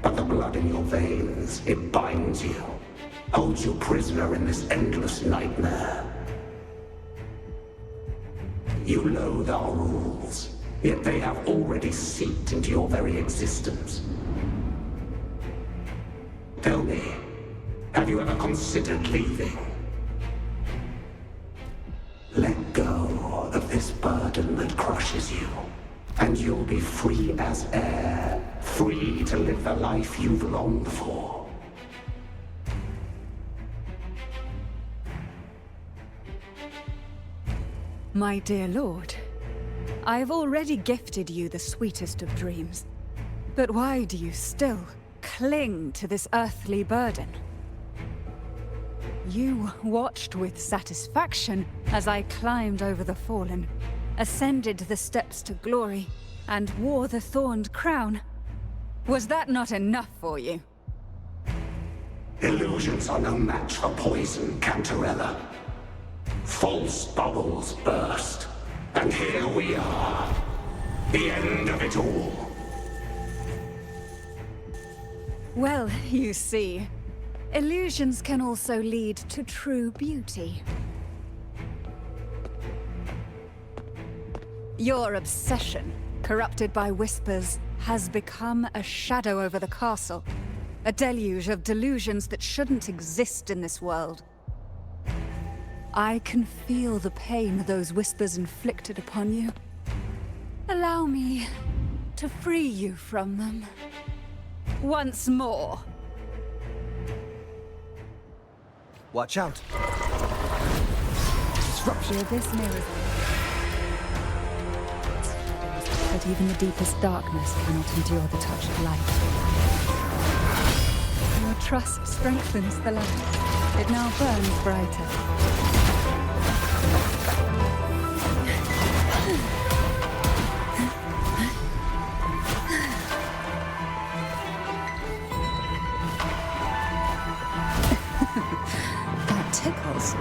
Speaker 9: But the blood in your veins, it binds you, holds you prisoner in this endless nightmare. You loathe our rules, yet they have already seeped into your very existence. Tell me, have you ever considered leaving? Let go of this burden that crushes you, and you'll be free as air, free to live the life you've longed for.
Speaker 7: My dear lord, I have already gifted you the sweetest of dreams. But why do you still cling to this earthly burden? You watched with satisfaction as I climbed over the fallen, ascended the steps to glory, and wore the thorned crown. Was that not enough for you?
Speaker 18: Illusions are no match for poison, Cantarella. False bubbles burst, and here we are. The end of it all.
Speaker 7: Well, you see, illusions can also lead to true beauty. Your obsession, corrupted by whispers, has become a shadow over the castle. A deluge of delusions that shouldn't exist in this world. I can feel the pain those whispers inflicted upon you. Allow me to free you from them. Once more.
Speaker 13: Watch out.
Speaker 7: Disruption of this mirror. But even the deepest darkness cannot endure the touch of light. Your trust strengthens the light. It now burns brighter. That tickles.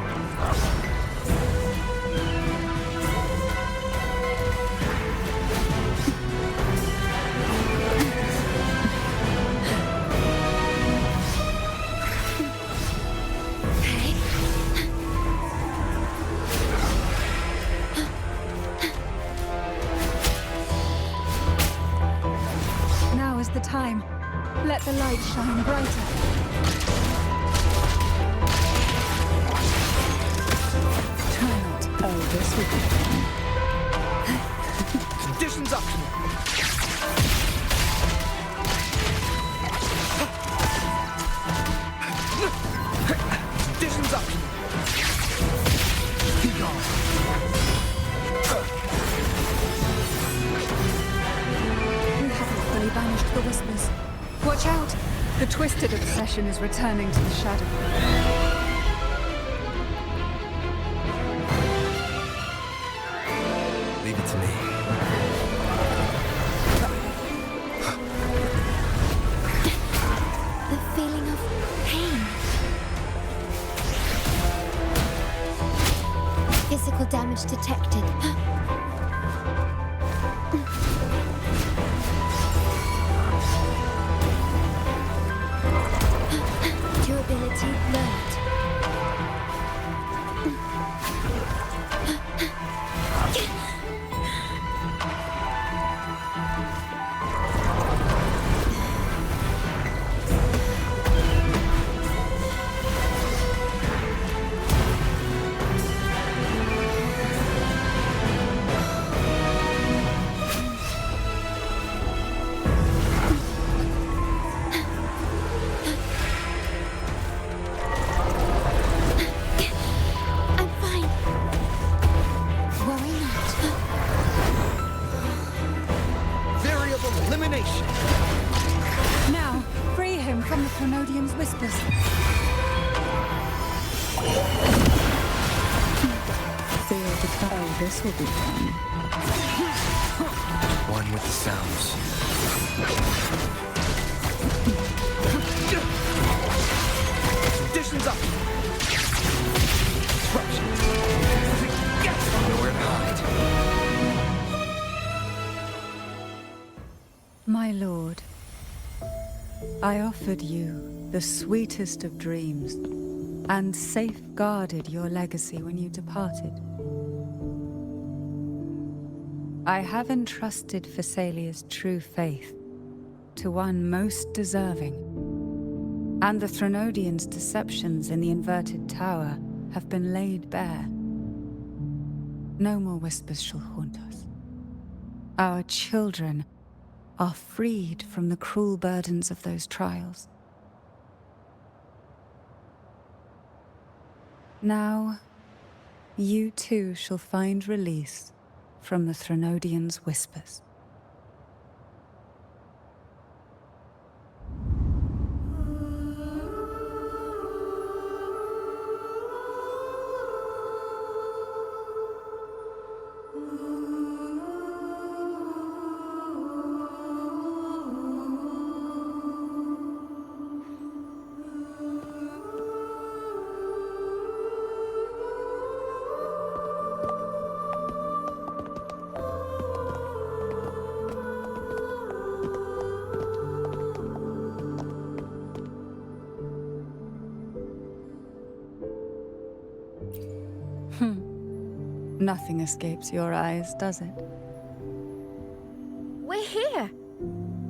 Speaker 7: Now is the time. Let the light shine brighter. Try not. Oh, this will be fun.
Speaker 13: Conditions optional. Conditions optional. Be gone.
Speaker 7: We haven't fully banished the whispers. Watch out! The twisted obsession is returning to the shadow.
Speaker 1: Leave it to me.
Speaker 2: The feeling of pain. Physical damage detected. Durability lowered. I'm fine. Worry not.
Speaker 13: Variable elimination.
Speaker 7: Now, free him from the Threnodian's whispers. Feel the oh, this will be fun.
Speaker 1: One with the sounds.
Speaker 13: Conditions up. Disruption.
Speaker 1: Nowhere to hide.
Speaker 7: My lord, I offered you the sweetest of dreams and safeguarded your legacy when you departed. I have entrusted Phassalia's true faith to one most deserving, and the Threnodians' deceptions in the inverted tower have been laid bare. No more whispers shall haunt us. Our children are freed from the cruel burdens of those trials. Now, you too shall find release from the Threnodians' whispers. Nothing escapes your eyes, does it?
Speaker 19: We're here,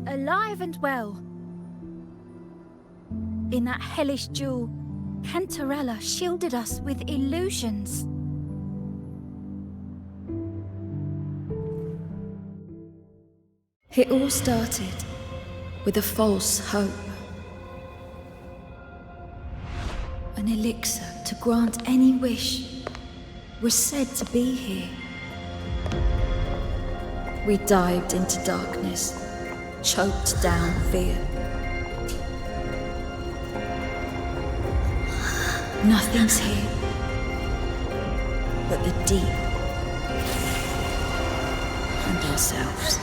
Speaker 19: alive and well. In that hellish duel, Cantarella shielded us with illusions.
Speaker 14: It all started with a false hope. An elixir to grant any wish was said to be here. We dived into darkness, choked down fear. Nothing's here but the deep and ourselves.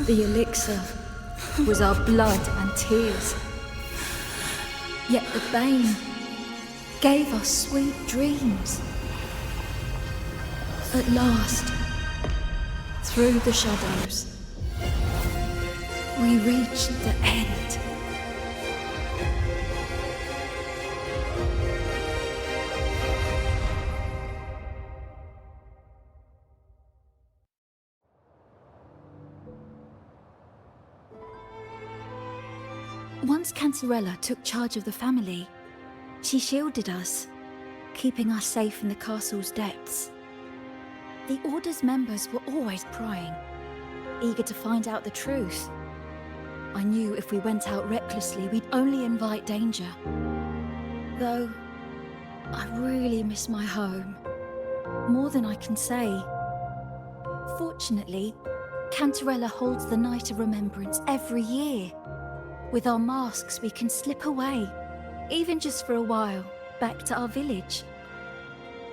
Speaker 14: The elixir was our blood and tears. Yet the bane gave us sweet dreams. At last, through the shadows, we reached the end.
Speaker 19: Once Cantarella took charge of the family, she shielded us, keeping us safe in the castle's depths. The Order's members were always prying, eager to find out the truth. I knew if we went out recklessly, we'd only invite danger. Though, I really miss my home, more than I can say. Fortunately, Cantarella holds the Night of Remembrance every year. With our masks, we can slip away, even just for a while, back to our village.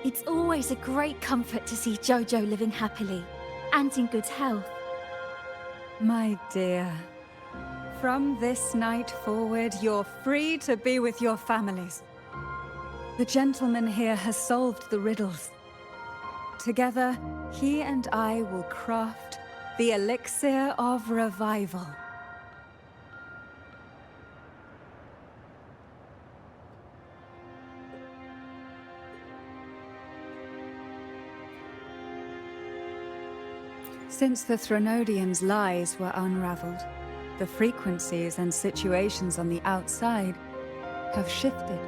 Speaker 19: It's always a great comfort to see Jojo living happily and in good health.
Speaker 7: My dear, from this night forward, you're free to be with your families. The gentleman here has solved the riddles. Together, he and I will craft the Elixir of Revival. Since the Threnodians' lies were unraveled, the frequencies and situations on the outside have shifted.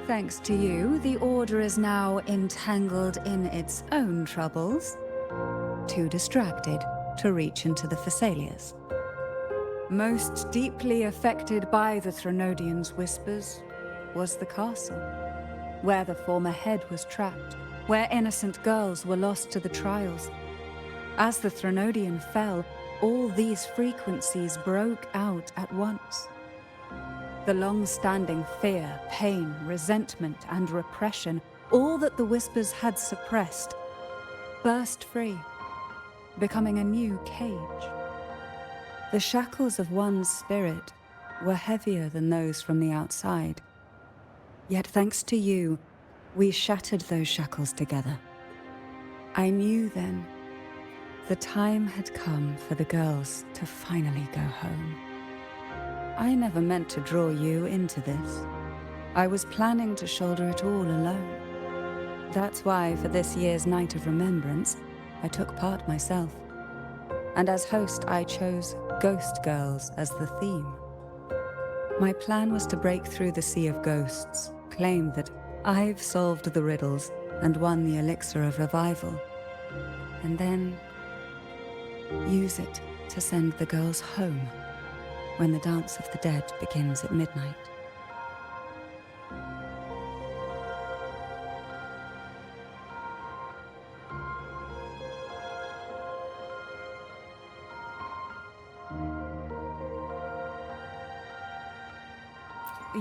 Speaker 7: Thanks to you, the Order is now entangled in its own troubles, too distracted to reach into the Thessalias. Most deeply affected by the Threnodians' whispers was the castle, where the former head was trapped, where innocent girls were lost to the trials. As the Threnodian fell, all these frequencies broke out at once. The long-standing fear, pain, resentment, and repression, all that the Whispers had suppressed, burst free, becoming a new cage. The shackles of one's spirit were heavier than those from the outside. Yet thanks to you, we shattered those shackles together. I knew then the time had come for the girls to finally go home. I never meant to draw you into this. I was planning to shoulder it all alone. That's why for this year's Night of Remembrance, I took part myself. And as host, I chose Ghost Girls as the theme. My plan was to break through the sea of ghosts, claim that I've solved the riddles and won the Elixir of Revival, and then use it to send the girls home when the Dance of the Dead begins at midnight.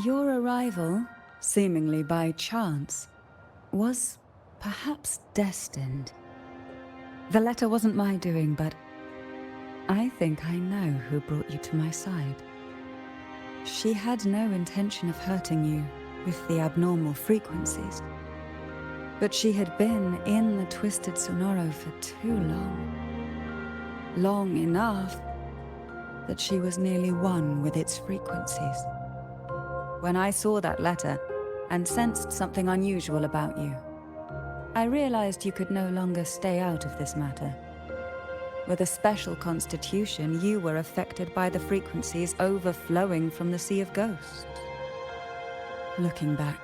Speaker 7: Your arrival, seemingly by chance, was perhaps destined. The letter wasn't my doing, but I think I know who brought you to my side. She had no intention of hurting you with the abnormal frequencies, but she had been in the Twisted Sonoro for too long. Long enough that she was nearly one with its frequencies. when I saw that letter and sensed something unusual about you. I realized you could no longer stay out of this matter. With a special constitution, you were affected by the frequencies overflowing from the Sea of Ghosts. Looking back,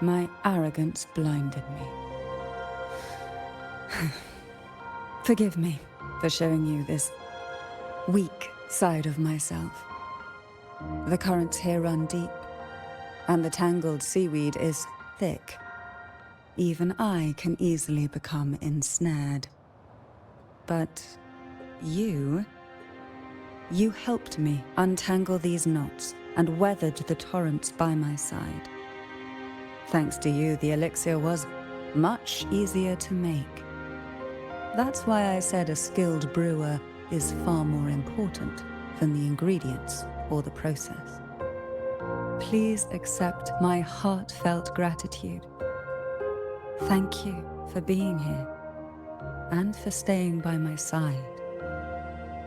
Speaker 7: my arrogance blinded me. Forgive me for showing you this weak side of myself. The currents here run deep, and the tangled seaweed is thick. Even I can easily become ensnared. But you helped me untangle these knots and weathered the torrents by my side. Thanks to you, the elixir was much easier to make. That's why I said a skilled brewer is far more important than the ingredients or the process. Please accept my heartfelt gratitude. Thank you for being here and for staying by my side.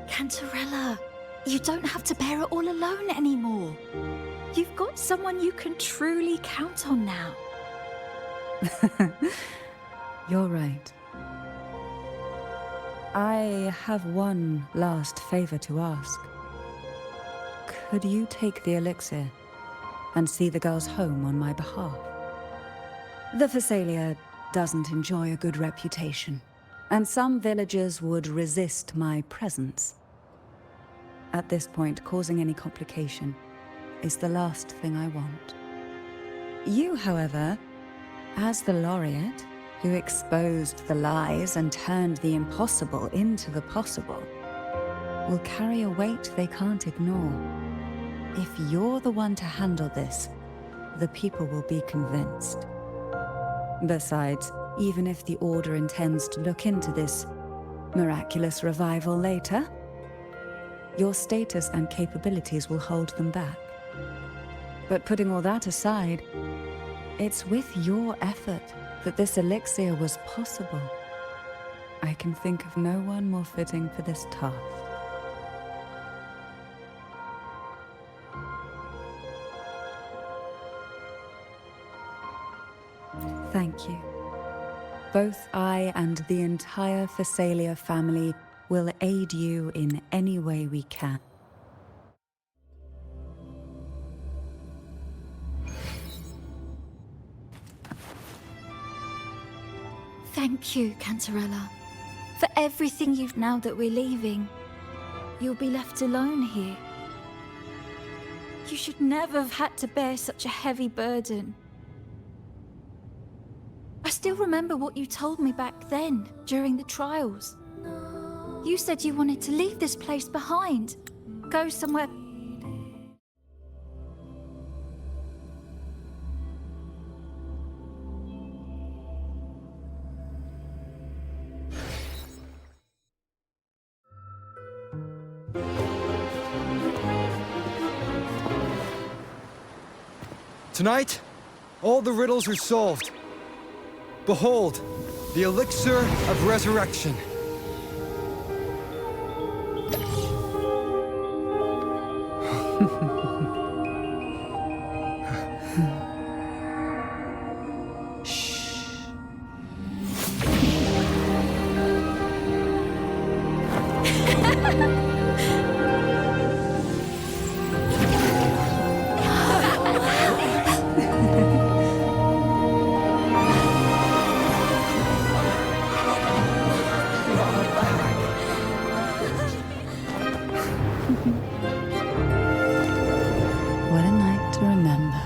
Speaker 14: Cantarella, you don't have to bear it all alone anymore. You've got someone you can truly count on now.
Speaker 7: You're right. I have one last favor to ask. Could you take the elixir and see the girls home on my behalf? The Phasalia doesn't enjoy a good reputation, and some villagers would resist my presence. At this point, causing any complication is the last thing I want. You, however, as the laureate who exposed the lies and turned the impossible into the possible, will carry a weight they can't ignore. If you're the one to handle this, the people will be convinced. Besides, even if the Order intends to look into this miraculous revival later, your status and capabilities will hold them back. But putting all that aside, it's with your effort that this elixir was possible. I can think of no one more fitting for this task. Thank you. Both I and the entire Phasalia family will aid you in any way we can.
Speaker 14: Thank you, Cantarella, for everything you've. Now that we're leaving, you'll be left alone here. You should never have had to bear such a heavy burden. I still remember what you told me back then, during the trials. You said you wanted to leave this place behind, go somewhere.
Speaker 20: Tonight, all the riddles are solved. Behold, the elixir of resurrection.
Speaker 7: What a night to remember.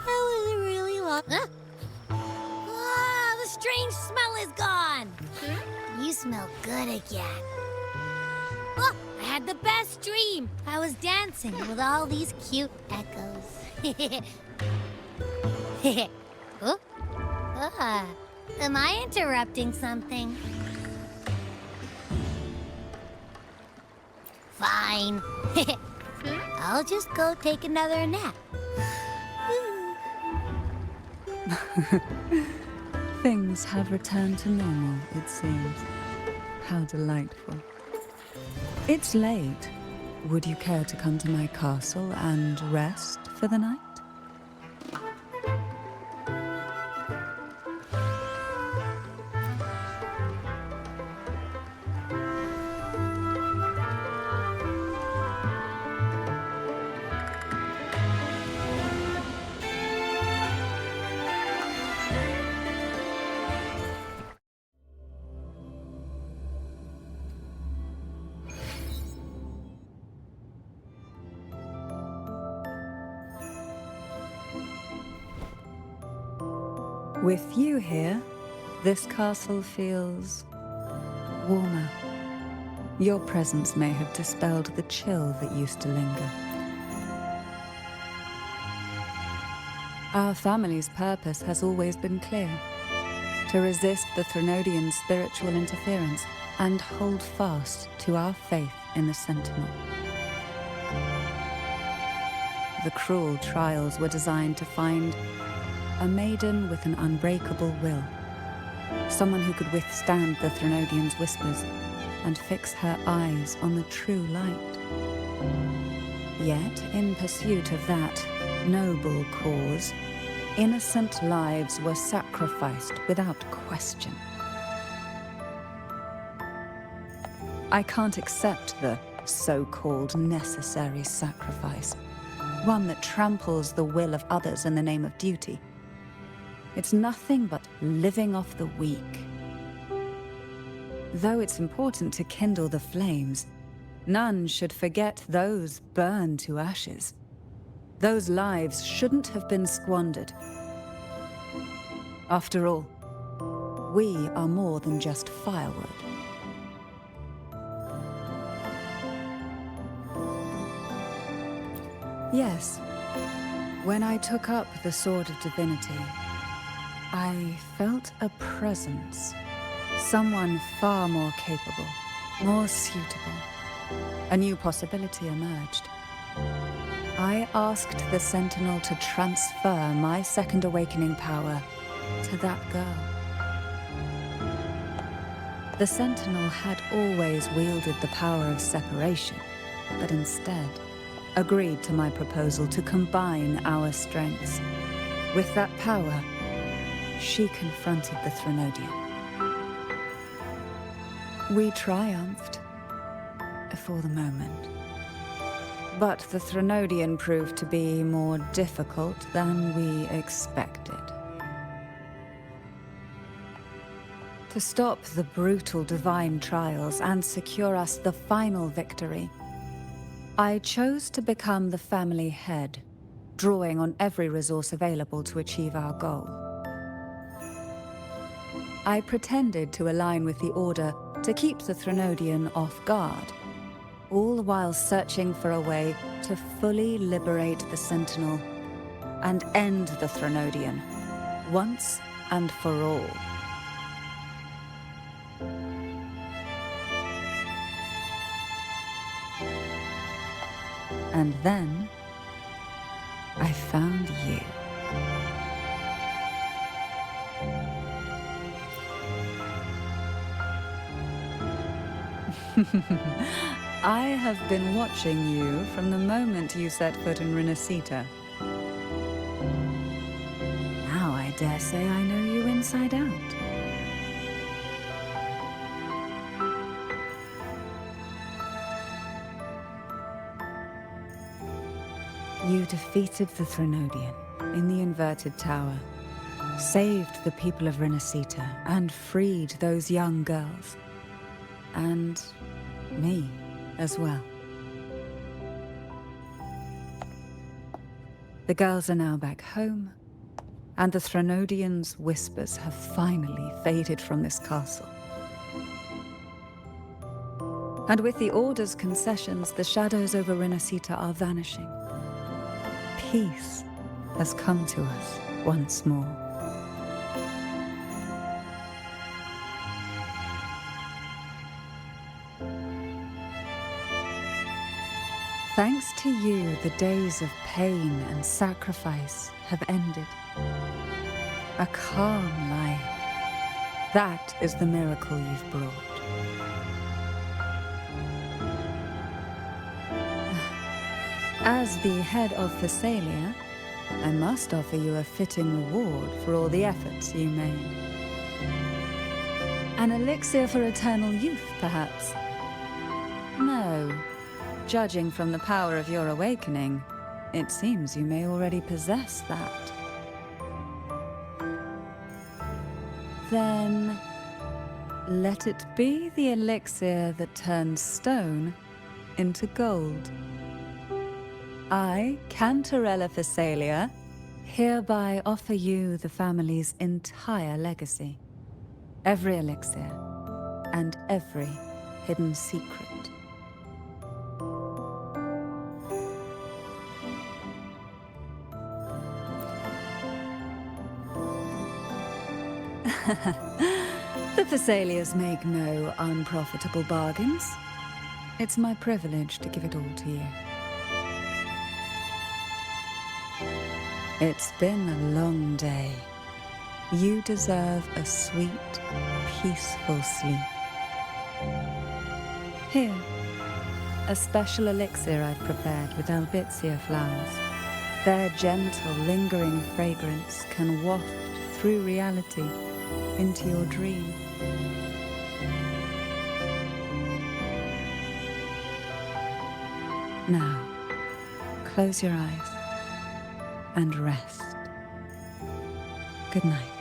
Speaker 2: That was a really long. Huh? Ah, the strange smell is gone. You smell good again. Oh, I had the best dream. I was dancing with all these cute echoes. Huh? Am I interrupting something? Fine. I'll just go take another nap.
Speaker 7: Things have returned to normal, it seems. How delightful. It's late. Would you care to come to my castle and rest for the night? With you here, this castle feels warmer. Your presence may have dispelled the chill that used to linger. Our family's purpose has always been clear: to resist the Threnodian spiritual interference and hold fast to our faith in the Sentinel. The cruel trials were designed to find a maiden with an unbreakable will. Someone who could withstand the Threnodian's whispers and fix her eyes on the true light. Yet, in pursuit of that noble cause, innocent lives were sacrificed without question. I can't accept the so-called necessary sacrifice, one that tramples the will of others in the name of duty. It's nothing but living off the weak. Though it's important to kindle the flames, none should forget those burned to ashes. Those lives shouldn't have been squandered. After all, we are more than just firewood. Yes, when I took up the Sword of Divinity, I felt a presence. Someone far more capable, more suitable. A new possibility emerged. I asked the Sentinel to transfer my second awakening power to that girl. The Sentinel had always wielded the power of separation, but instead agreed to my proposal to combine our strengths. With that power, she confronted the Threnodian. We triumphed, for the moment. But the Threnodian proved to be more difficult than we expected. To stop the brutal divine trials and secure us the final victory, I chose to become the family head, drawing on every resource available to achieve our goal. I pretended to align with the Order to keep the Threnodian off guard, all while searching for a way to fully liberate the Sentinel and end the Threnodian, once and for all. And then, I found you. I have been watching you from the moment you set foot in Renacita. Now I dare say I know you inside out. You defeated the Threnodian in the Inverted Tower, saved the people of Renacita, and freed those young girls. And me as well. The girls are now back home, and the Threnodian's whispers have finally faded from this castle. And with the Order's concessions, the shadows over Renacita are vanishing. Peace has come to us once more. Thanks to you, the days of pain and sacrifice have ended. A calm life. That is the miracle you've brought. As the head of Thessalia, I must offer you a fitting reward for all the efforts you made. An elixir for eternal youth, perhaps? No. Judging from the power of your awakening, it seems you may already possess that. Then, let it be the elixir that turns stone into gold. I, Cantarella Thessalia, hereby offer you the family's entire legacy. Every elixir, and every hidden secret. The Thessalias make no unprofitable bargains. It's my privilege to give it all to you. It's been a long day. You deserve a sweet, peaceful sleep. Here, a special elixir I've prepared with albizia flowers. Their gentle, lingering fragrance can waft through reality into your dream. Now, close your eyes and rest. Good night.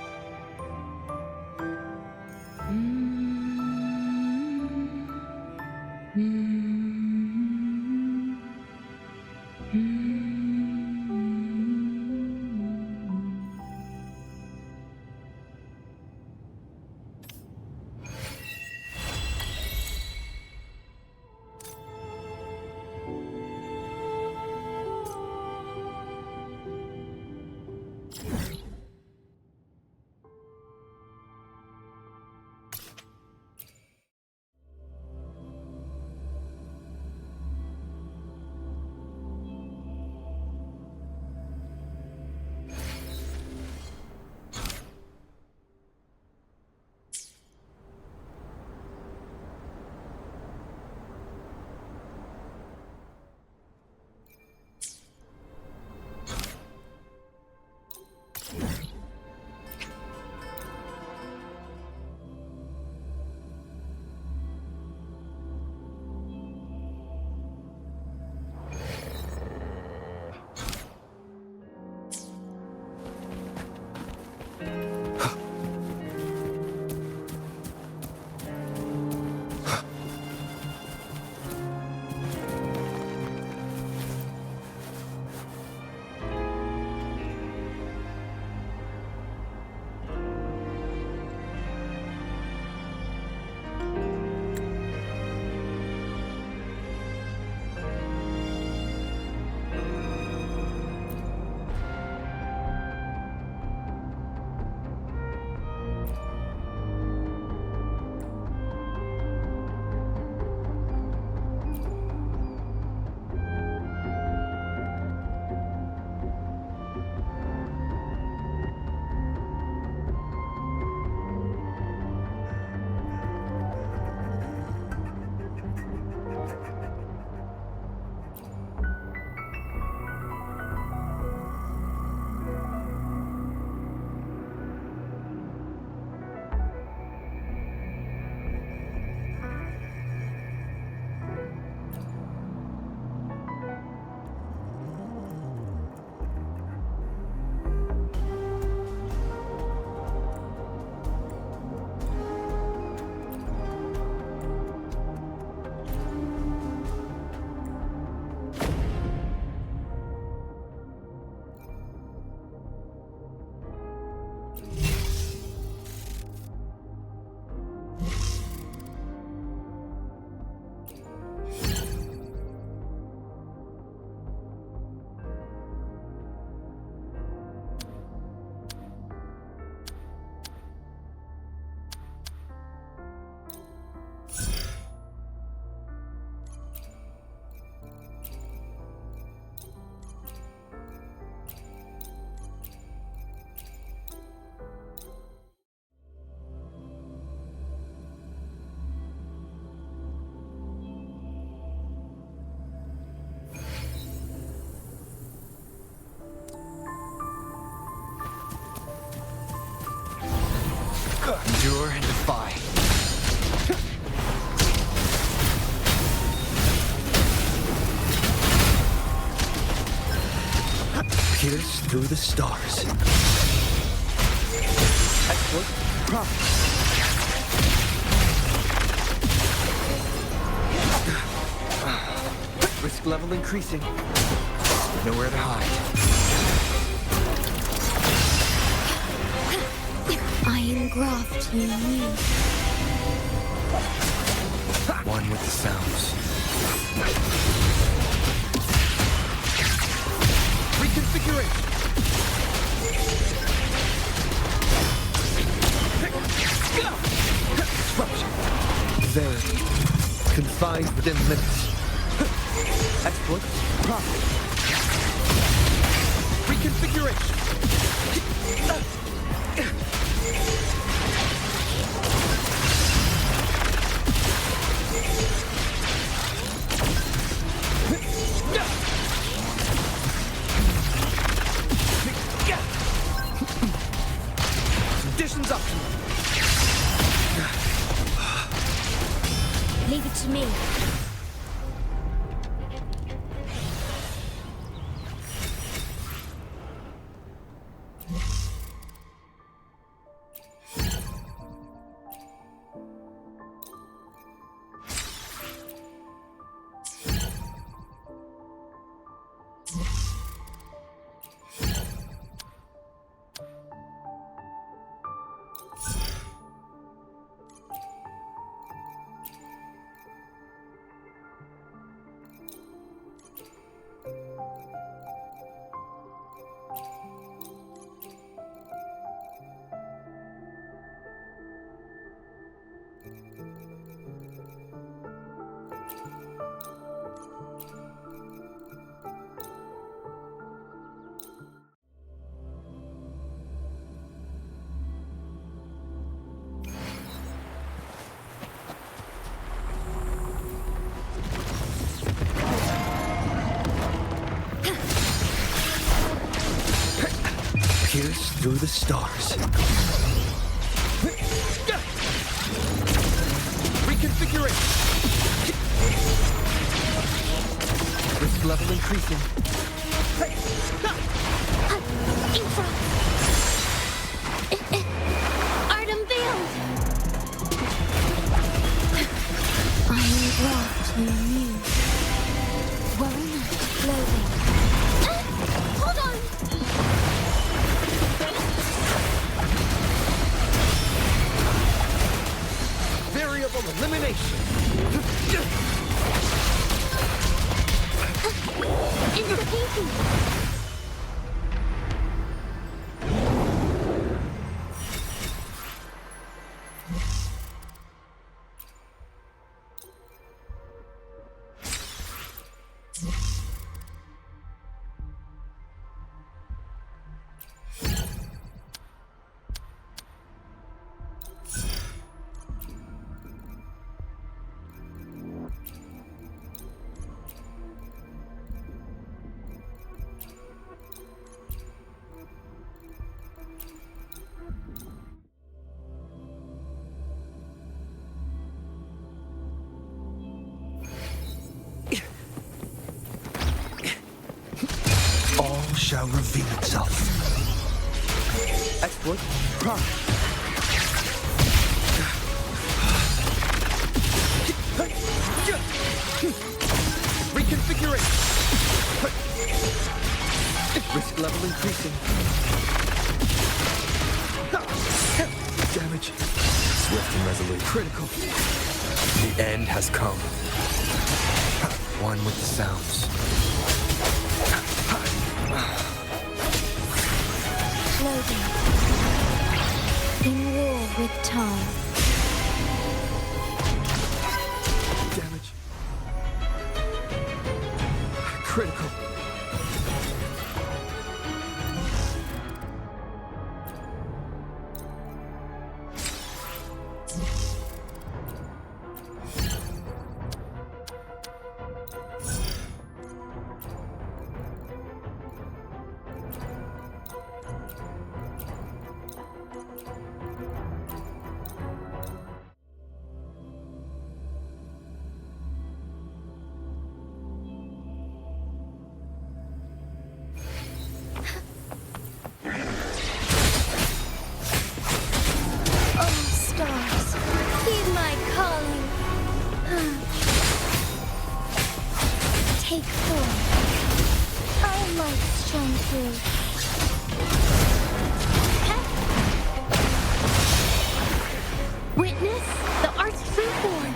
Speaker 20: Endure and defy. Pierce through the stars. Exploit. Risk level increasing. Nowhere to hide.
Speaker 19: Iron graft you need.
Speaker 20: One with the sounds. Reconfiguration. Disruption. Verity. Confined within limits. Exploit. Profit. Reconfiguration. Conditions optimal.
Speaker 2: Leave it to me.
Speaker 20: Pierce through the stars. Reconfiguration. Risk level increasing.
Speaker 2: Art unveiled.
Speaker 19: Iron graft you need. Worry not, clothing.
Speaker 2: Hold on.
Speaker 20: Variable elimination.
Speaker 2: Into the painting.
Speaker 20: All shall reveal itself. Exploit. Profit. Reconfiguration. Risk level increasing. Damage. Swift and resolute. Critical. The end has come. One with the sounds.
Speaker 19: Clothing. In war with time.
Speaker 20: Damage. Critical.
Speaker 2: Oh, stars, heed my calling. Take form. Our lights shine through. Witness the art's freeborn.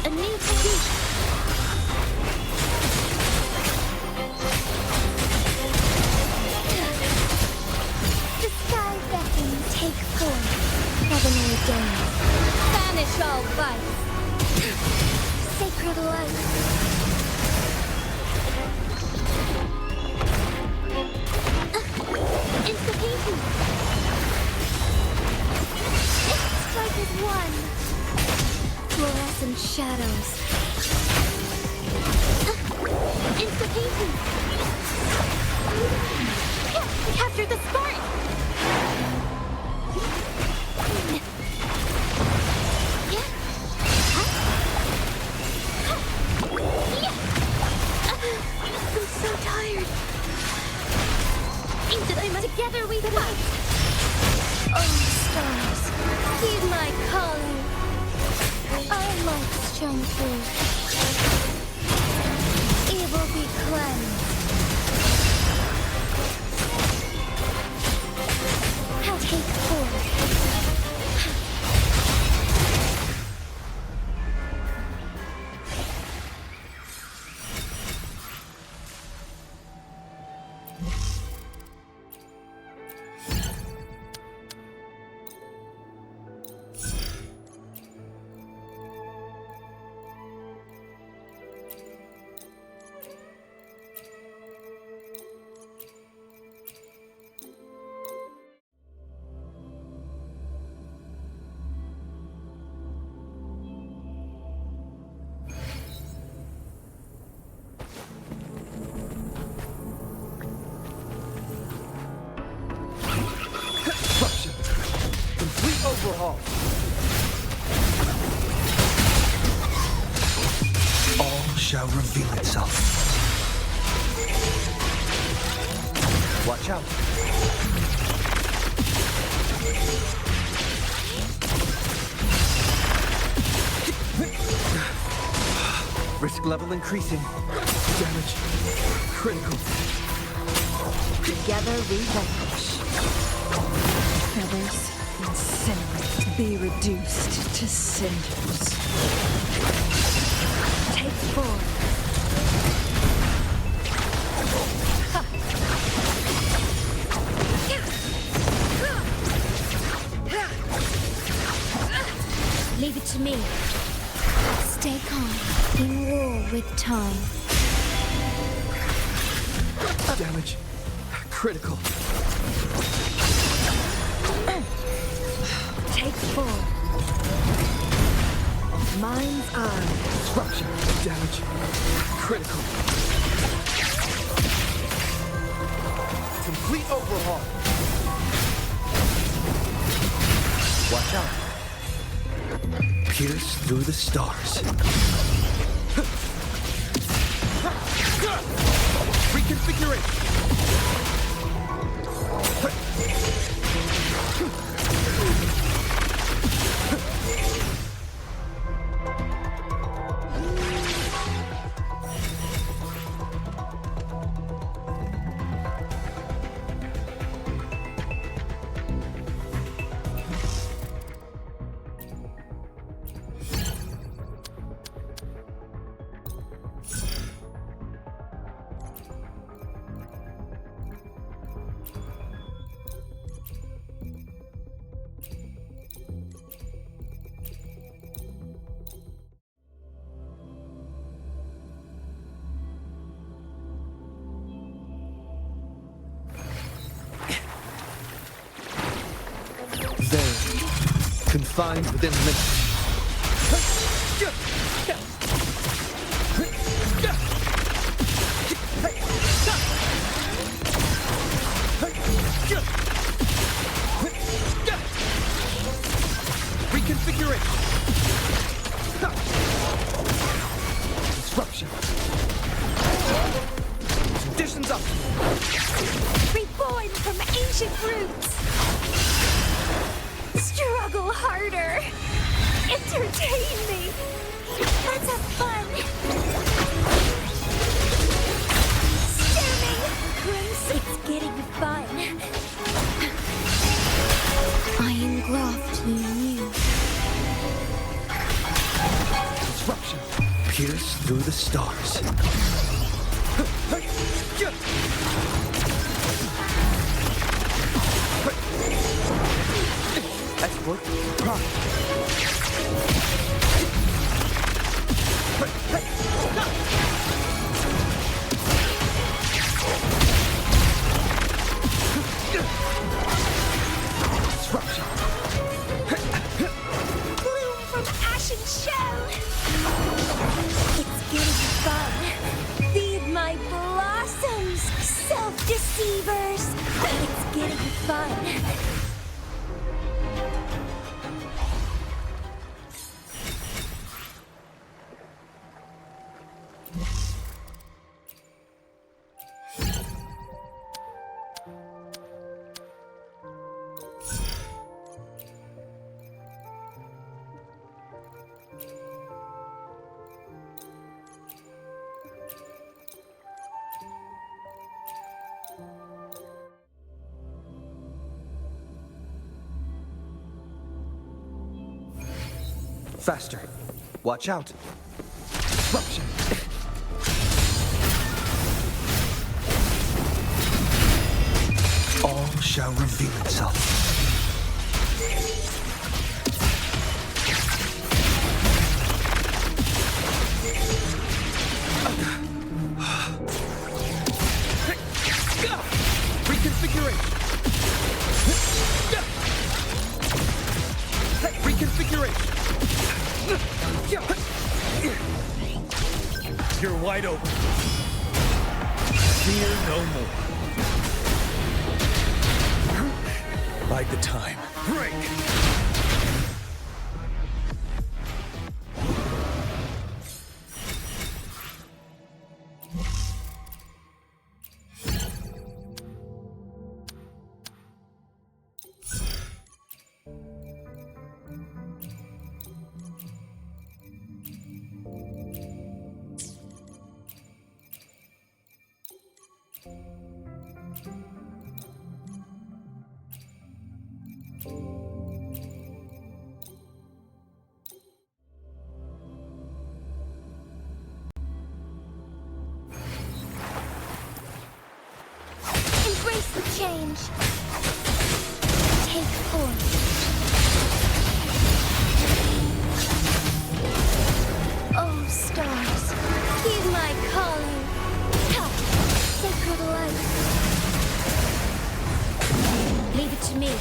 Speaker 2: A new peace. The sky beckons, take form. Heaven ordains. Banish all vice. Sacred light. It's the painting. Strike as one. Fluorescent shadows. It's the painting. Capture the spark. I'm so tired. Together we fight. Oh, stars, heed my calling. Our lights shine through. Evil be cleansed. I'll take form.
Speaker 20: Overhaul.
Speaker 13: All shall reveal itself.
Speaker 20: Watch out. Risk level increasing. Damage critical.
Speaker 14: Together we vanquish. Feathers incinerate, be reduced to cinders. Take form.
Speaker 2: Leave it to me. Stay calm. In war with time.
Speaker 20: Damage critical.
Speaker 14: Take form. Mind's eye.
Speaker 20: Disruption. Damage critical. Complete overhaul. Watch out. Pierce through the stars. Reconfiguration. Confined within limits. Reconfiguration. Disruption. Conditions up.
Speaker 14: Reborn from ancient roots! Struggle harder! Entertain me! Let's have fun! Stemming! Crimson! It's getting fun! Iron graft you knew.
Speaker 13: Disruption. Pierce through the stars. Export. Disruption.
Speaker 14: Bloom from ashen shell! It's getting fun! Feed my blossoms, self-deceivers! It's getting fun!
Speaker 13: Faster. Watch out. Disruption. All shall reveal itself. Reconfiguration. Reconfiguration.
Speaker 20: You're wide open. Fear no more. Bide the time. Break!
Speaker 14: Embrace the change. Take form. Oh, stars, heed my calling. Ha! Sacred light. Leave it to me.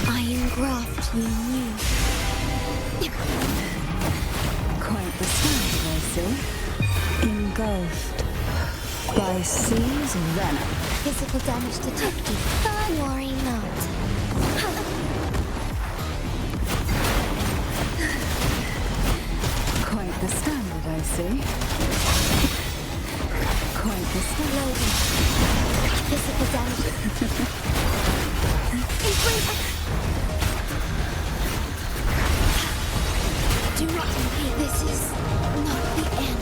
Speaker 14: Iron graft you knew.
Speaker 7: Quite the sound, I see. Engulfed by sea's venom.
Speaker 14: Physical damage detected. But worry not.
Speaker 7: Quite the standard, I see. Quite the standard.
Speaker 14: Physical damage. Do not repeat. This is not the end.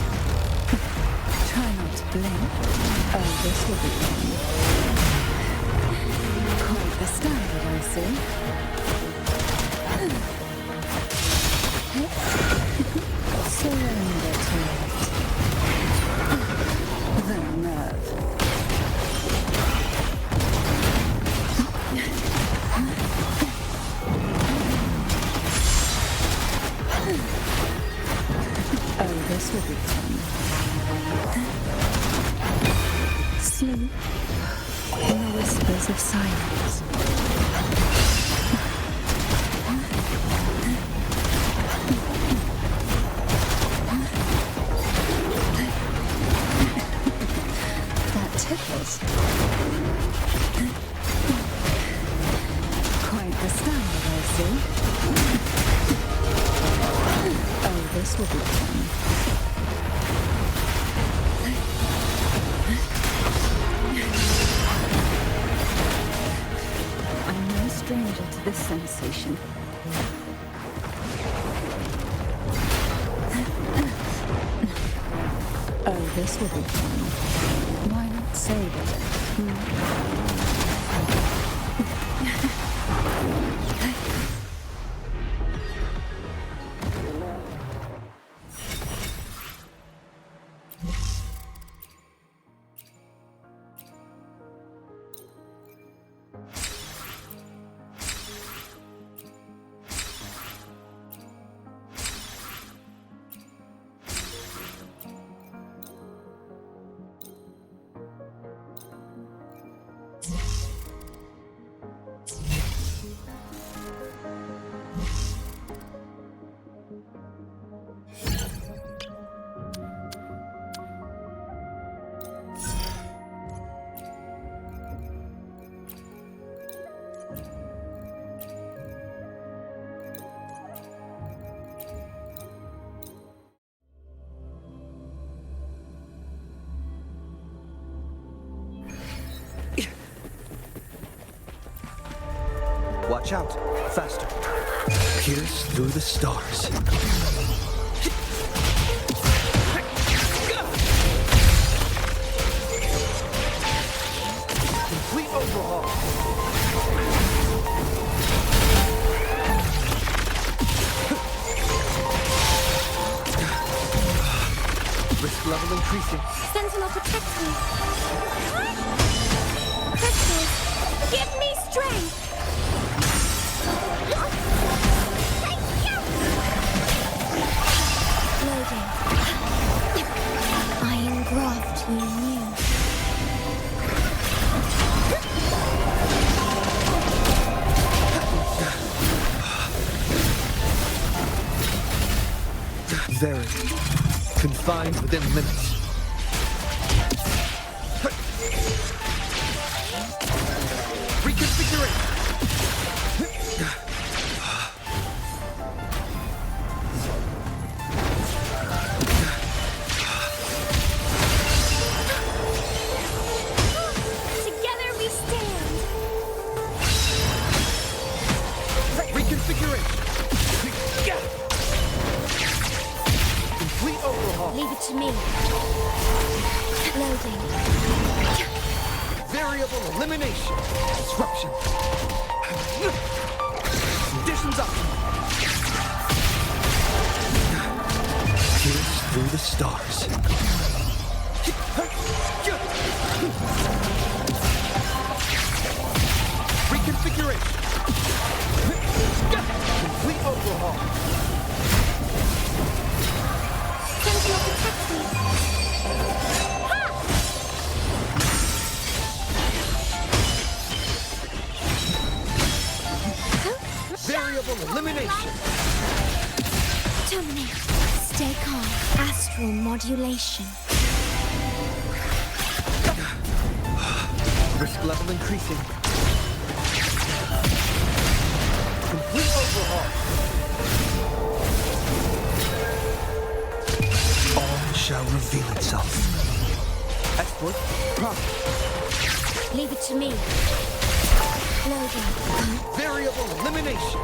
Speaker 7: Try not to blink. Oh, this will be fun. Quite the standard, I see. Surrender to it. The nerve. Oh, this will be fun. Sleep in the whispers of silence. That tickles. Quite the standard, I see. Oh, this will be fun. stranger to this sensation. Oh, this will be fun. Why not save it?
Speaker 13: Watch out! Faster! Pierce through the stars. Complete overhaul! Risk level increasing.
Speaker 3: Sentinel, protect me. Crystals, give me strength. Loading. Iron graft you knew.
Speaker 13: Very confined within limits. Reconfiguration.
Speaker 3: Together we stand.
Speaker 13: Reconfiguration. Complete overhaul.
Speaker 3: Leave it to me. Loading.
Speaker 13: Variable elimination. Disruption. Conditions optimal. Pierce through the stars. Reconfiguration. Complete overhaul.
Speaker 3: Sentinel, protect me.
Speaker 13: Variable elimination.
Speaker 3: Terminate. Stay calm. Astral modulation.
Speaker 13: Risk level increasing. Complete overhaul. All shall reveal itself. Exploit profit.
Speaker 3: Leave it to me. Loading.
Speaker 13: Variable elimination.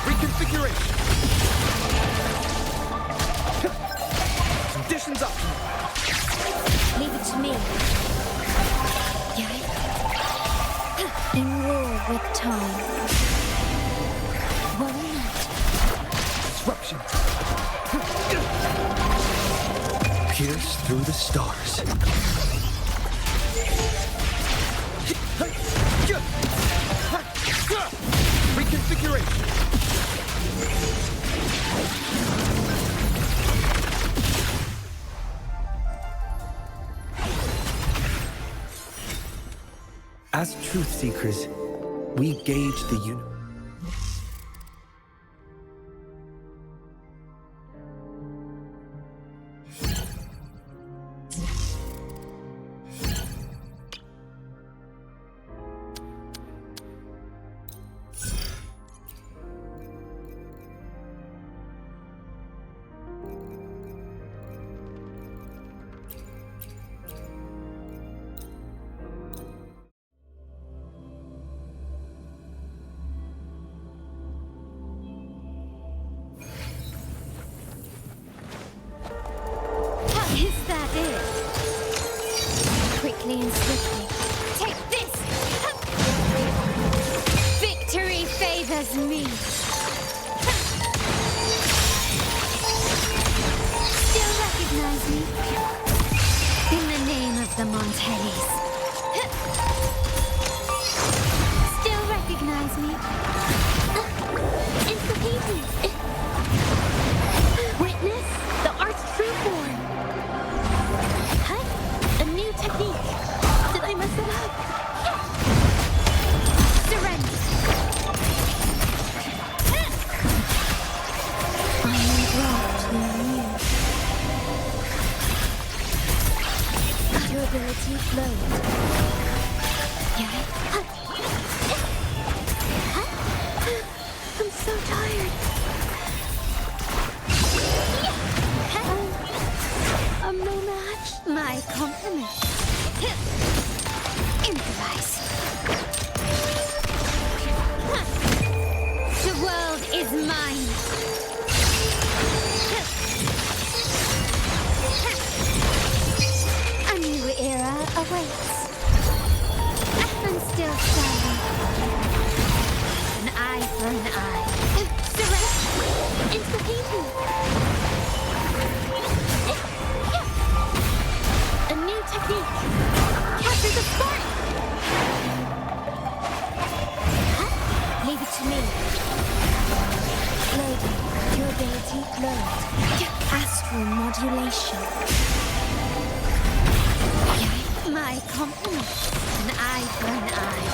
Speaker 13: Reconfiguration. Conditions optimal.
Speaker 3: Leave it to me. In war with time. Worry not.
Speaker 13: Disruption. Pierce through the stars. Reconfiguration. As truth seekers, we gauge the universe.
Speaker 2: and swiftly. Take this! Victory favors me! Still recognize me? In the name of the Montellis. Still recognize me? It's the painting! Witness the art's true form! A new technique! Did I mess it up? Surrender! I am brought to you. Your ability flows. I'm so tired. I'm no match. My compliments. Improvise. The world is mine. A new era awaits. I'm still standing. An eye for an eye. Surrender. Into the painting. A new technique. Capture the spark. Leave it to me. Lady, durability lowered. Astral modulation. My compliments. An eye for an eye.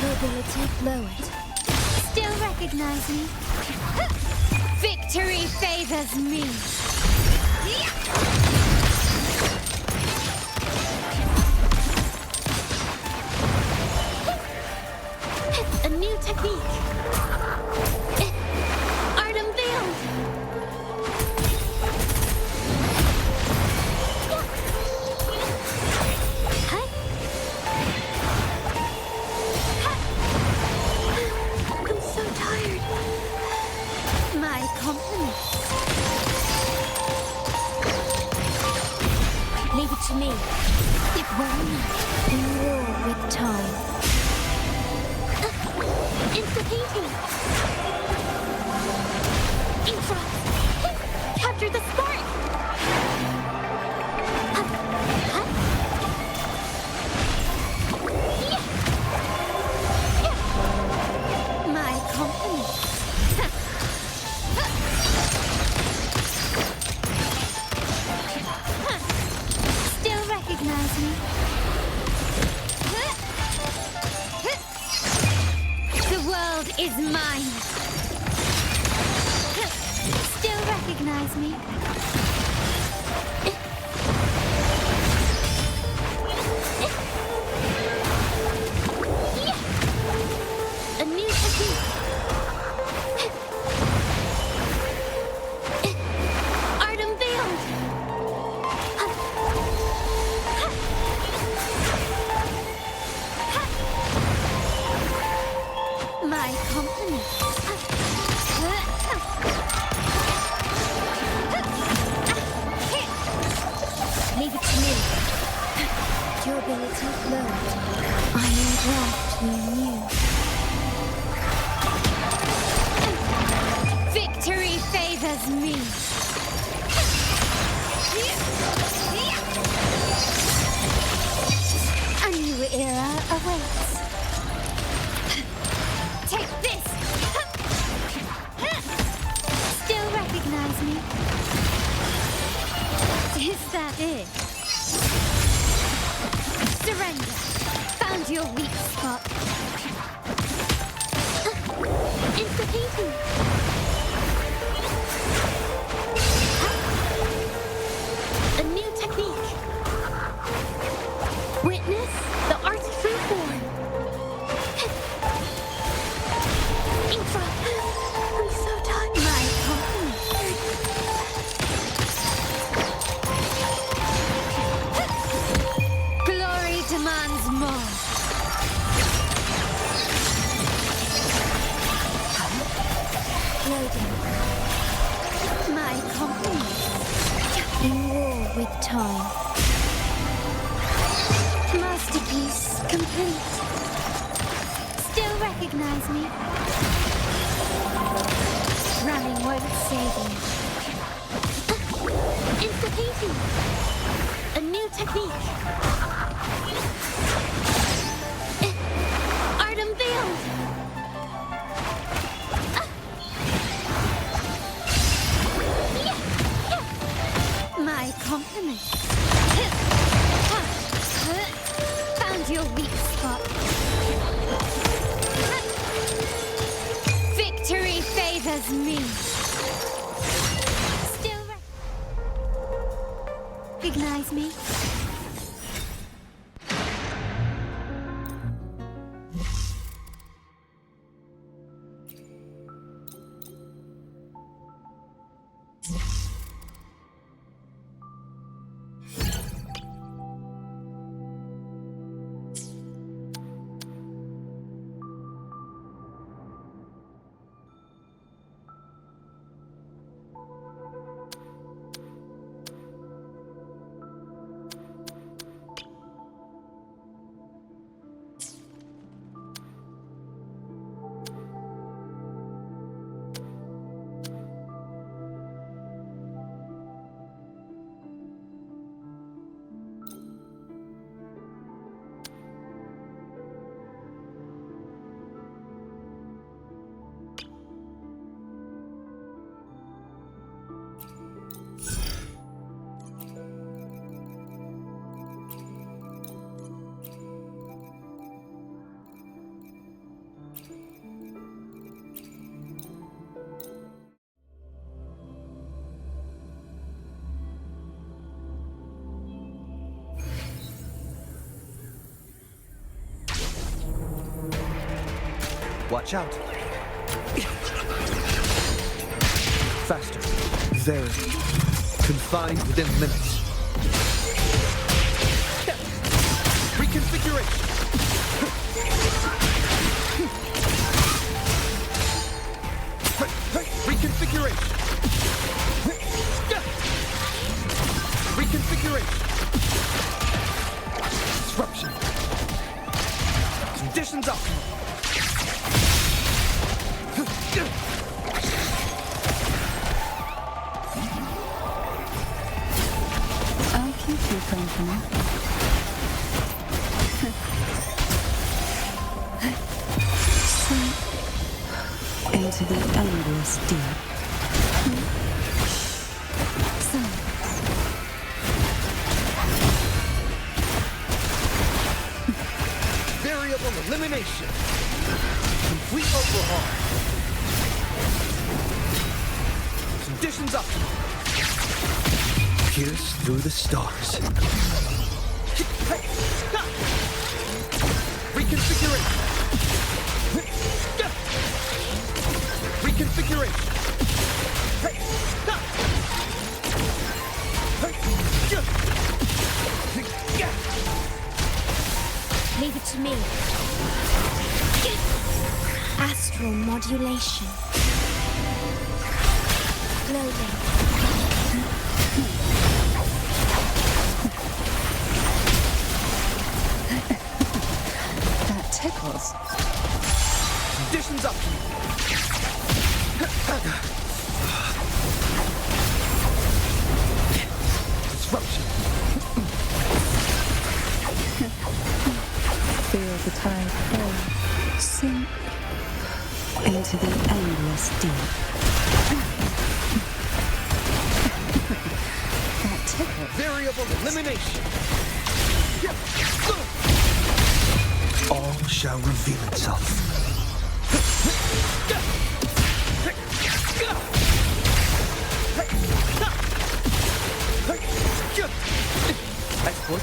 Speaker 2: Durability lowered. Still recognize me? Victory favors me! A new technique! Art unveiled! I'm so tired. My compliments. Leave it to me. It will not be war with time. It's the painting. Infra. Capture the spark. My compliments. Still recognize me? The world is mine. Still recognize me? A new technique. Art unveiled. My compliments. Leave it to me. Durability lowered. I am drafting you. Victory favors me. A new era awaits. Take this! Still recognize me? Is that it? Surrender! Found your weak spot. It's the painting. A new technique. Witness the art's true form. Infra. I'm so tired. My compliments. Glory demands more. Recognize me? Running won't save you. Insta-painting! A new technique! Art unveiled! My compliments. Found your weak spot. Victory favors me. Still recognize me?
Speaker 13: Watch out. Faster. Very. Confined within limits. Reconfiguration. Reconfiguration. Reconfiguration. Disruption. Conditions optimal.
Speaker 7: I'll keep you company. Sink into the endless deep.
Speaker 13: Variable elimination. Complete overhaul. Conditions optimal. Pierce through the stars. Reconfiguration. Reconfiguration.
Speaker 2: Leave it to me. Astral modulation. Loading.
Speaker 7: That tickles.
Speaker 13: Conditions optimal. Disruption.
Speaker 7: Feel the tide flow. Sink into the endless deep. That tickle.
Speaker 13: Variable elimination. All shall reveal itself. Export.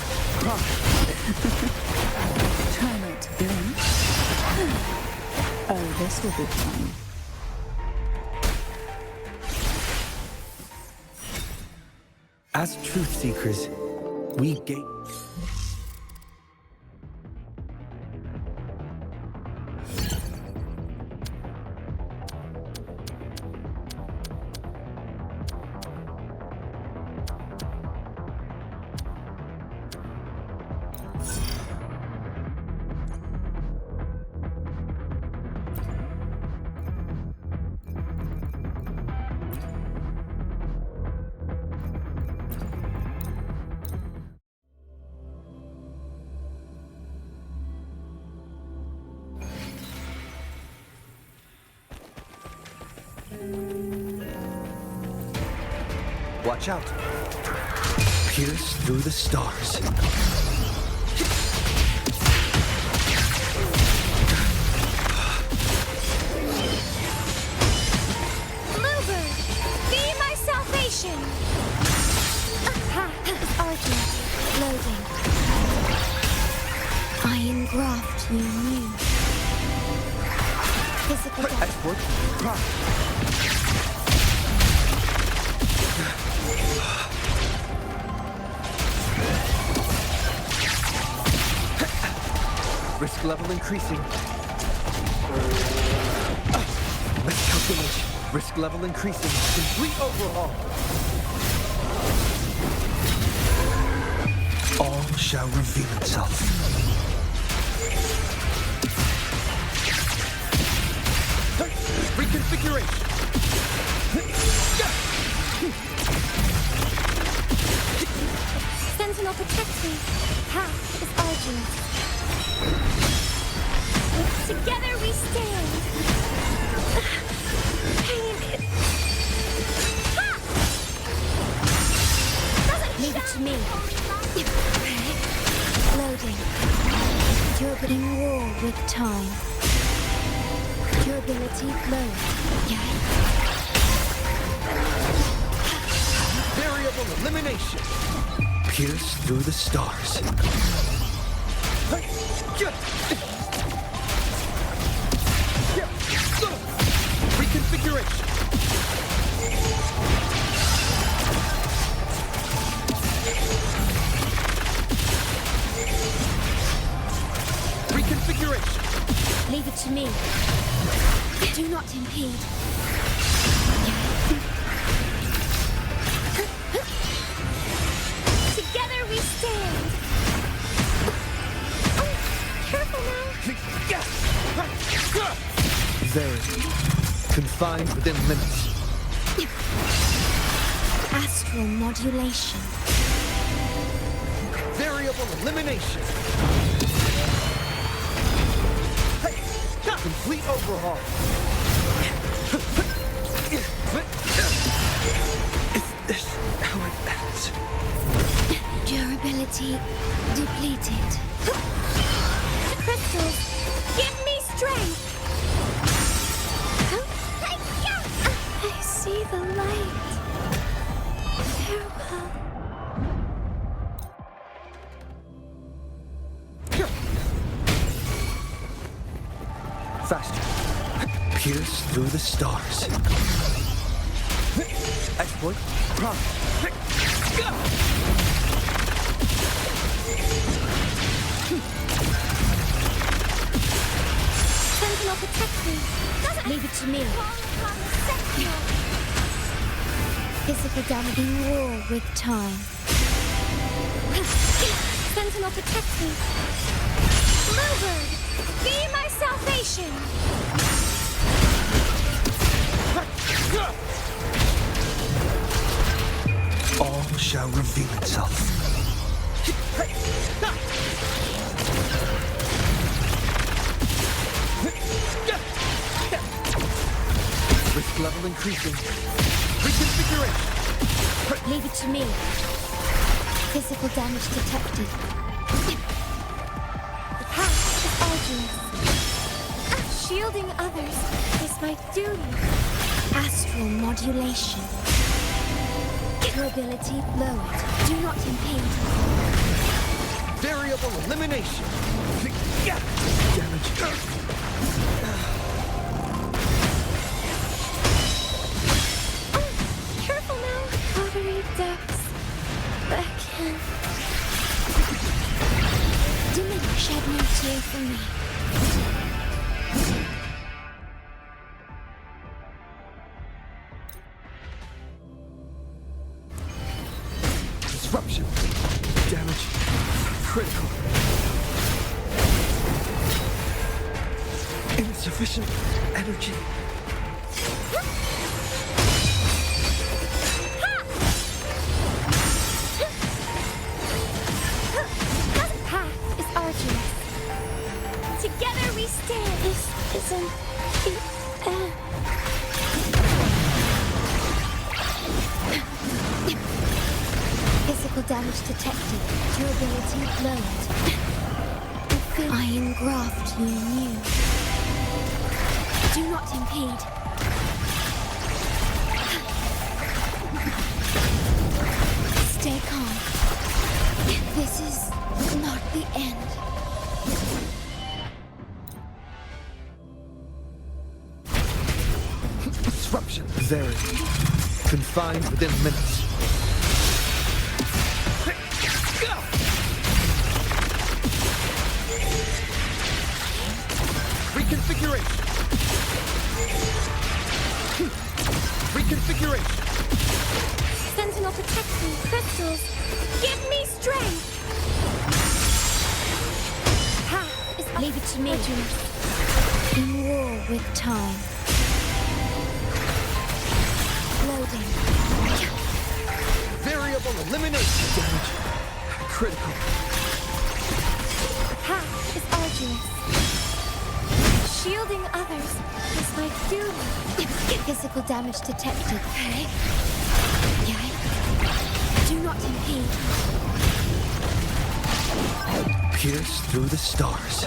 Speaker 7: Try not to blink. Oh, this will be fun.
Speaker 13: As truth seekers, we gain. Watch out. Pierce through the stars.
Speaker 2: Bluebird, be my salvation! Argent, loading. I engraft you new. Physical damage.
Speaker 13: Export. Risk level increasing. Miscalculation. Risk level increasing. Complete overhaul. All shall reveal itself. Reconfiguration.
Speaker 2: Sentinel, protect me. Path is arduous. Together we stand. Pain is... Ha! Leave it to me. Loading. Orbiting war with time. Durability low. Yeah.
Speaker 13: Variable elimination. Pierce through the stars. Reconfiguration. Reconfiguration.
Speaker 2: Leave it to me. Do not impede. Together we stand. Oh, careful now.
Speaker 13: Very confined within limits.
Speaker 2: Astral modulation.
Speaker 13: Variable elimination. Complete overhaul. Is this how it ends?
Speaker 2: Durability depleted. Crystals, give me strength. I see the light. Farewell.
Speaker 13: Faster. Pierce through the stars. Exploit. Prompt.
Speaker 2: Sentinel, protect me. Leave it to me. Physical damaging war with time. Sentinel, protect me. Bluebird, be my salvation.
Speaker 13: All shall reveal itself. Risk level increasing. Reconfiguration.
Speaker 2: Leave it to me. Physical damage detected. The path is arduous. Shielding others is my duty. Astral modulation. Durability lowered. Do not impede.
Speaker 13: Variable elimination. Damage.
Speaker 2: Careful now. Watery depths. Back in. Diminish, shed no tear for me.
Speaker 13: Disruption. Damage. Critical. Insufficient energy.
Speaker 2: Path is arduous. Together we stand. This isn't the end. Physical damage detected. Durability lowered. I engraft you new. Do not impede. Stay calm. This is not the end.
Speaker 13: Disruption. Very. Confined within minutes. Reconfiguration. Reconfiguration.
Speaker 2: Sentinel protection crystals. Give me strength. Leave it to me. In war with time. Loading.
Speaker 13: Variable elimination. Damage. Critical.
Speaker 2: Path is arduous. Shielding others is my duty. Physical damage detected. Do not impede.
Speaker 13: Pierce through the stars.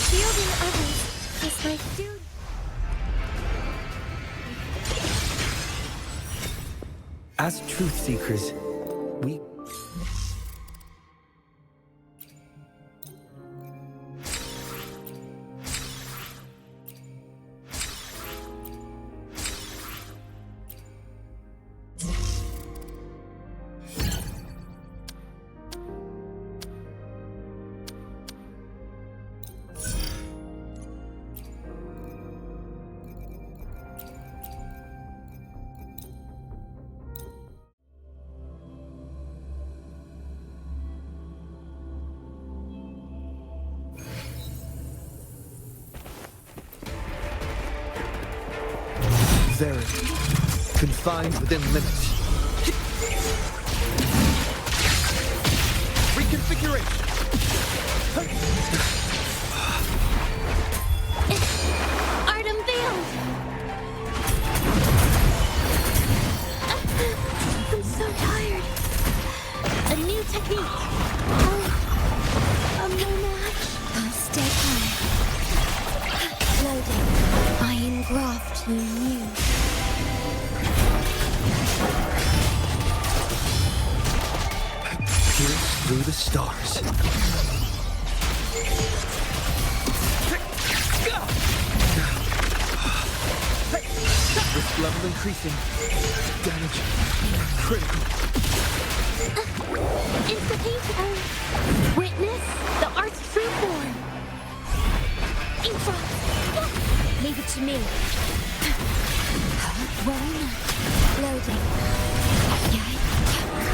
Speaker 2: Shielding others is my duty.
Speaker 13: As truth seekers, we... Very. Confined within limits. Reconfiguration.
Speaker 2: Art unveiled. I'm so tired. A new technique. I'm no match. Stay calm. Loading. I engraft you new.
Speaker 13: Pierce through the stars. Risk level increasing. Damage. Critical.
Speaker 2: Instantaneous. Witness the art's true form. Infra. Leave it to me. Loading.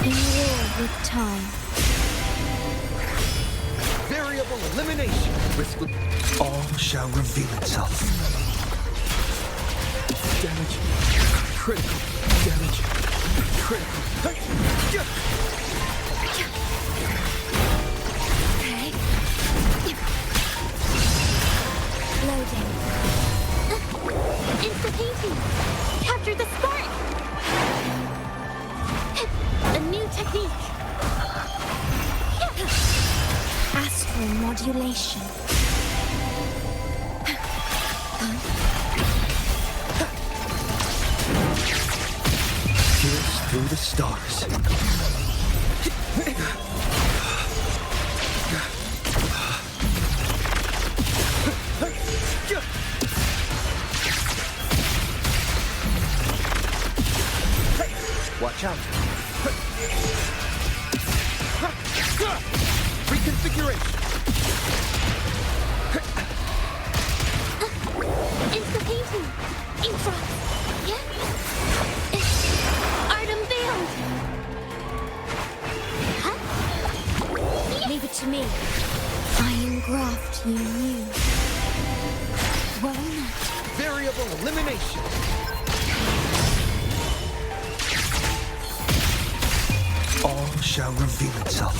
Speaker 2: In war with time.
Speaker 13: Variable elimination. Risk. All shall reveal itself. Damage. Critical. Damage. Critical.
Speaker 2: Loading. Insta-painting. Capture the spark. A new technique. Astral modulation.
Speaker 13: Pierce through the stars. Watch out. Reconfiguration.
Speaker 2: Insta-painting. Infra. Art unveiled. Leave it to me. I engraft you new. Why not?
Speaker 13: Variable elimination. All shall reveal itself.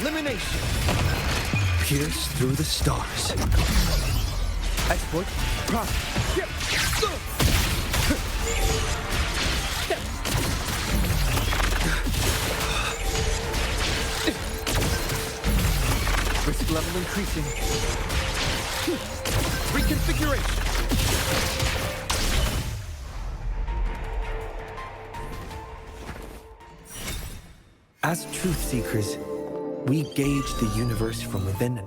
Speaker 20: elimination.
Speaker 13: Pierce through the stars.
Speaker 20: Exploit. Prop. Risk level increasing. Reconfiguration.
Speaker 13: As truth seekers, we gauge the universe from within.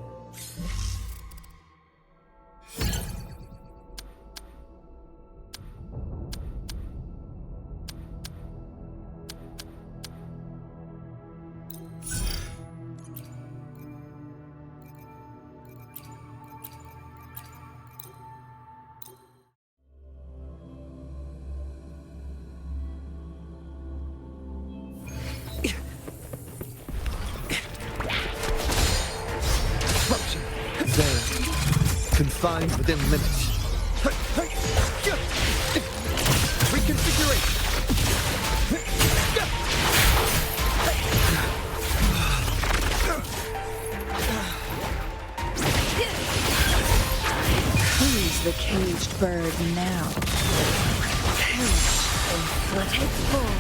Speaker 13: Confined within limits.
Speaker 20: Reconfiguration.
Speaker 17: Who's the caged bird now? Perish and take full.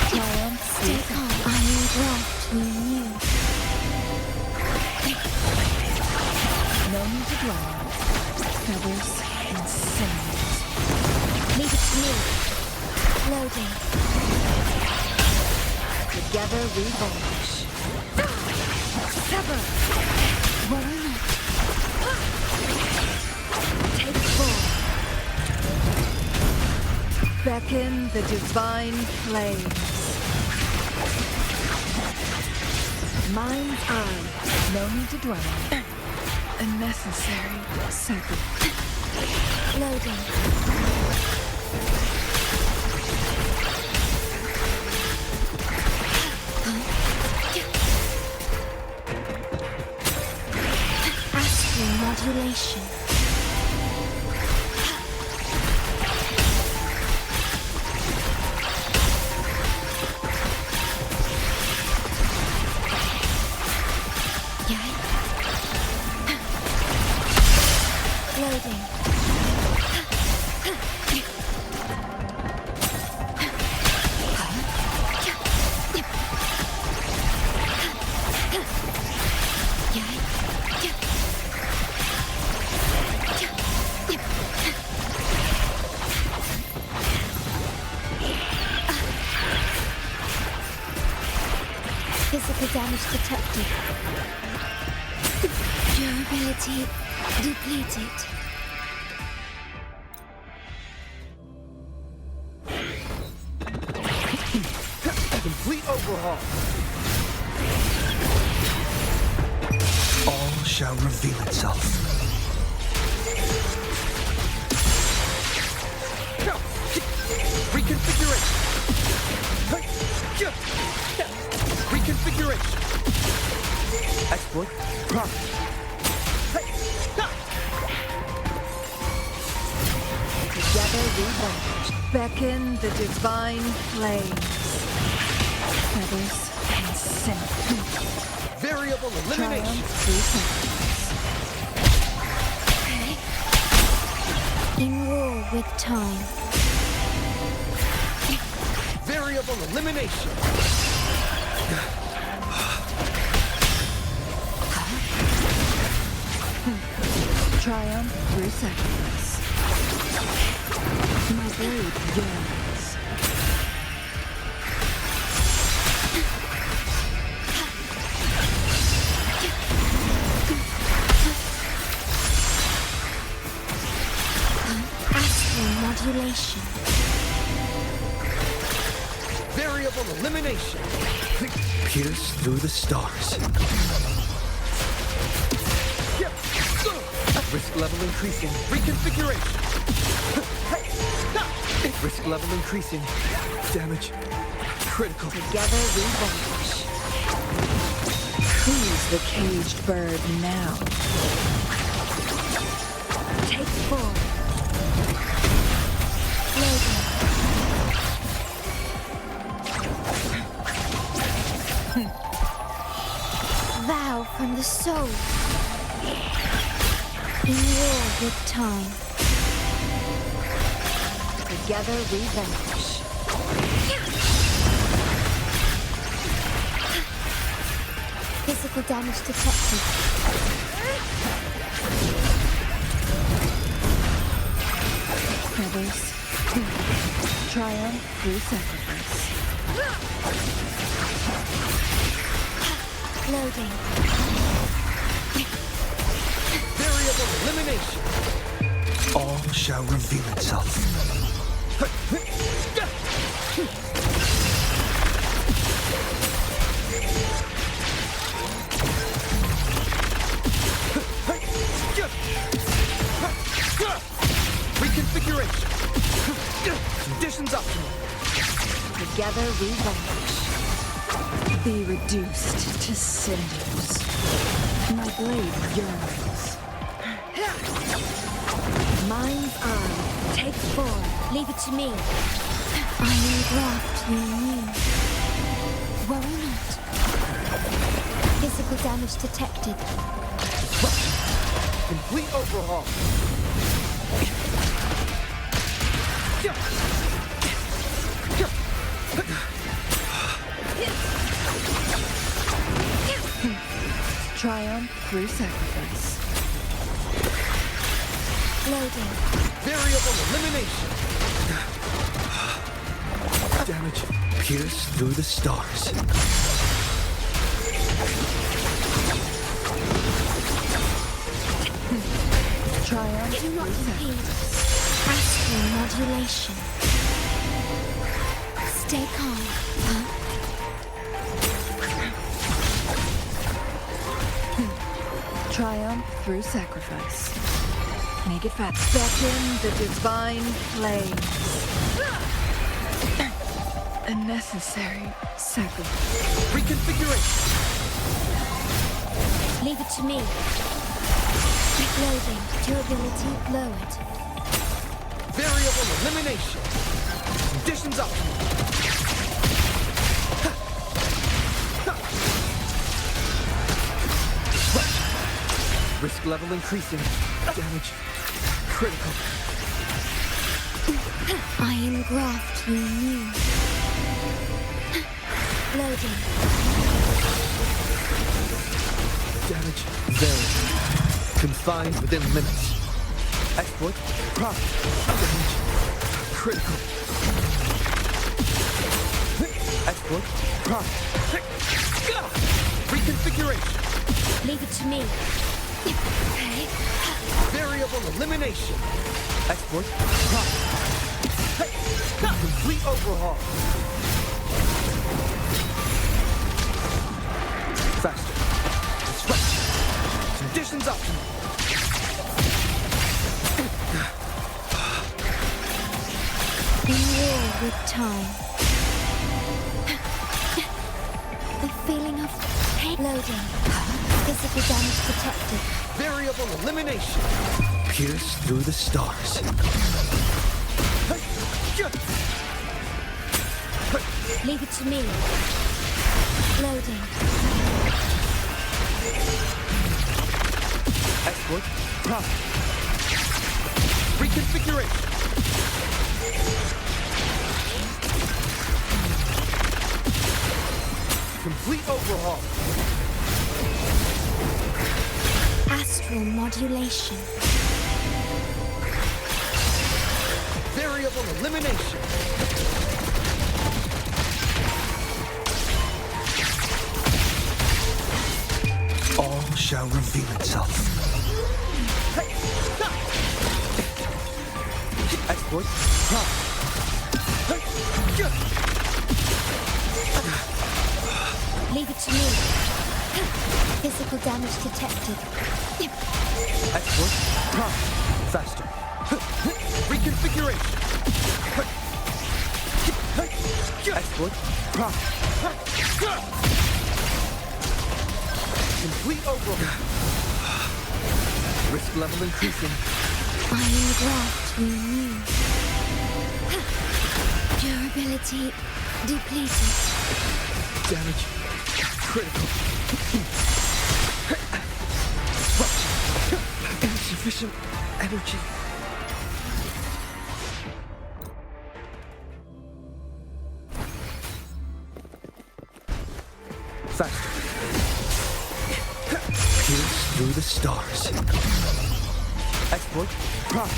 Speaker 3: Triumph, take on. I need raft new.
Speaker 17: No need to dwell. Feathers and cinders.
Speaker 3: Leave it to me. Loading.
Speaker 17: Together we vanish. Sever.
Speaker 3: Ragunna.
Speaker 17: Take full. Beckon the divine flames. Mind's eye. No need to dwell. A necessary second.
Speaker 3: Loading. Astral modulation. Loading. Physical damage detected. Durability depleted.
Speaker 20: Complete overhaul.
Speaker 13: All shall reveal itself.
Speaker 20: Reconfiguration. Reconfiguration. Exploit. Prop.
Speaker 17: Together we vanish. Beckon the divine flames. Feathers and cinders.
Speaker 20: Variable elimination.
Speaker 3: In war with time.
Speaker 20: Variable elimination.
Speaker 17: Triumph through seconds. My blade yearns.
Speaker 3: Astral modulation.
Speaker 20: Variable elimination.
Speaker 13: Pierce through the stars.
Speaker 20: Risk level increasing. Reconfiguration. Risk level increasing. Damage. Critical.
Speaker 17: Together we vanish. Who's the caged bird now? Take full.
Speaker 19: power from the soul. In war with time. Together we vanquish. Physical damage detected.
Speaker 4: Feathers. Triumph through sacrifice.
Speaker 19: Loading.
Speaker 13: Variable elimination. All shall reveal itself. Reconfiguration. Conditions optimal.
Speaker 4: Together we vanquish. Be reduced to cinders. My blade yearns.
Speaker 19: Mind's eye. Take form. Leave it to me. Iron graft you knew. Worry not. Physical damage detected.
Speaker 13: Complete overhaul.
Speaker 4: Triumph through sacrifice.
Speaker 19: Loading.
Speaker 13: Variable elimination. Damage pierced through the stars.
Speaker 4: Triumph.
Speaker 19: Do not impede. Astral modulation. Stay calm.
Speaker 4: Triumph through sacrifice. Make it fat. Beckon the divine flames. A necessary sacrifice.
Speaker 13: Reconfiguration.
Speaker 2: Leave it to me. Loading. Durability lowered.
Speaker 13: Variable elimination. Conditions optimal. Risk level increasing. Damage critical.
Speaker 19: Iron graft you knew. Loading.
Speaker 13: Damage varied. Confined within limits. Exploit profit. Damage critical. Exploit profit. Reconfiguration.
Speaker 2: Leave it to me. Okay.
Speaker 13: Variable elimination. Exploit profit. Complete overhaul. Faster. Disruption. Conditions optimal.
Speaker 19: In war with time. The feeling of pain. Loading. Physical damage detected.
Speaker 13: Variable elimination. Pierce through the stars.
Speaker 2: Leave it to me. Loading.
Speaker 13: Exploit profit. Reconfiguration. Complete overhaul.
Speaker 19: Astral modulation.
Speaker 13: Variable elimination. All shall reveal itself. Exploit profit.
Speaker 2: Leave it to me. Physical damage detected.
Speaker 13: Exploit profit. Faster. Reconfiguration. Exploit profit. Complete overhaul. Risk level increasing.
Speaker 19: Iron graft you knew. Durability depleted.
Speaker 13: Damage critical. insufficient energy. Faster. Pierce through the stars. Exploit. Prop.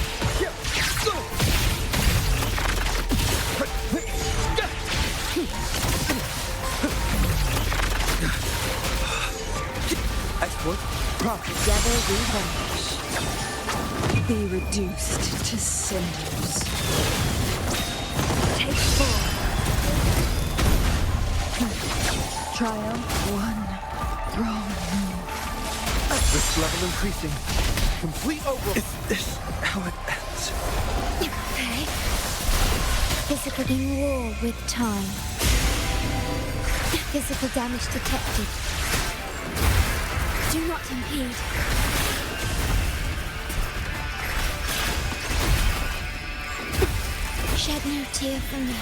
Speaker 13: Exploit. Prop.
Speaker 17: Together we vanish. Be reduced to cinders. Take 4. Triumph 1. Wrong move.
Speaker 13: Risk level increasing. Complete overhaul. Is this how it ends?
Speaker 2: Okay. Physical in war with time. Physical damage detected. Do not impede. Shed no tear for me.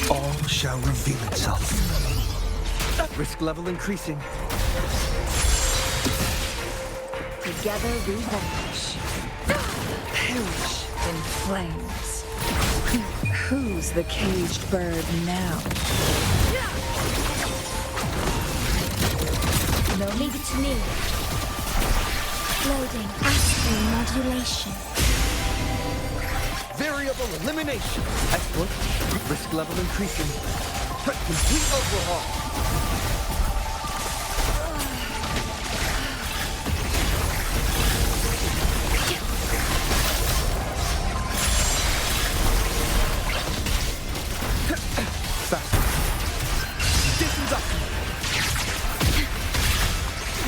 Speaker 13: All shall reveal itself. Risk level increasing.
Speaker 17: Together we vanish. Perish in flames. Who's the caged bird now?
Speaker 2: No, leave it to me. Loading. Astral modulation.
Speaker 13: Variable elimination. Exploit. Risk level increasing. Complete overhaul.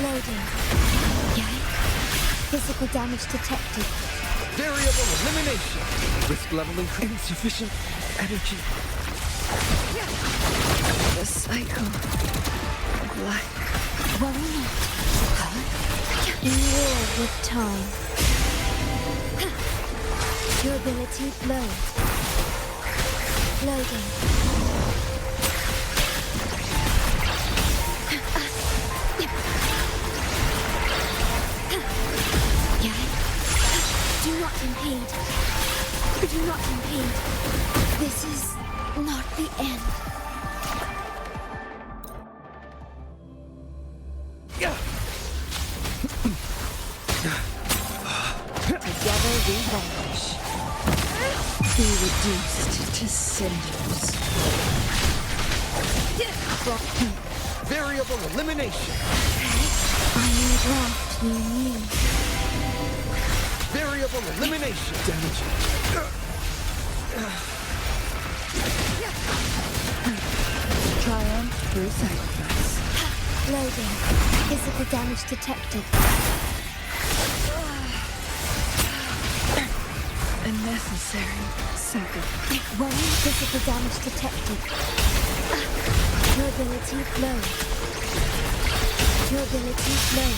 Speaker 2: Loading. Yay. Physical damage detected.
Speaker 13: Variable elimination. Risk level insufficient energy.
Speaker 17: The cycle of life.
Speaker 2: Worry not. In war with time. Durability load. Loading. Do not impede. Do not impede. This is not the end.
Speaker 17: Together we vanish. Be reduced to cinders.
Speaker 13: Variable elimination.
Speaker 2: I am the draft you need.
Speaker 13: Variable elimination. Damage.
Speaker 17: Triumph through sacrifice.
Speaker 2: Loading. Physical damage detected.
Speaker 17: A necessary sacrifice.
Speaker 2: One physical damage detected. Durability low. Durability low.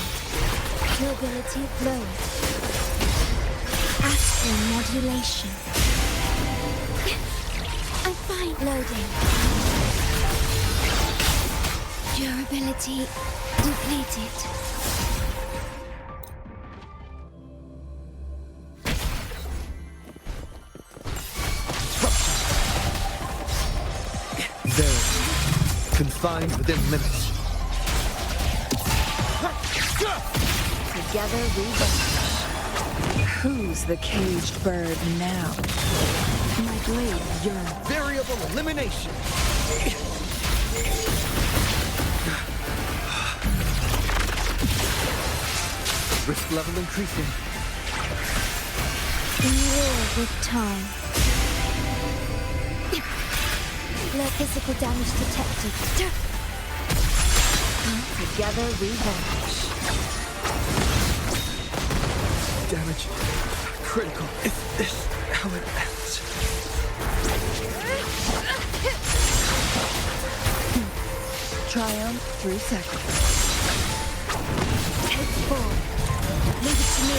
Speaker 2: Durability low. Astral modulation. I'm fine. Loading. Durability depleted.
Speaker 13: There. Confined within limits.
Speaker 17: Together we vanish. Who's the caged bird now? My blade yearns.
Speaker 13: Variable elimination. Risk level increasing.
Speaker 2: In war with time. Low physical damage detected.
Speaker 17: Together we vanish.
Speaker 13: Damage. Critical. Is this how it ends?
Speaker 17: Triumph through sacrifice.
Speaker 2: Take 4. Leave it to me.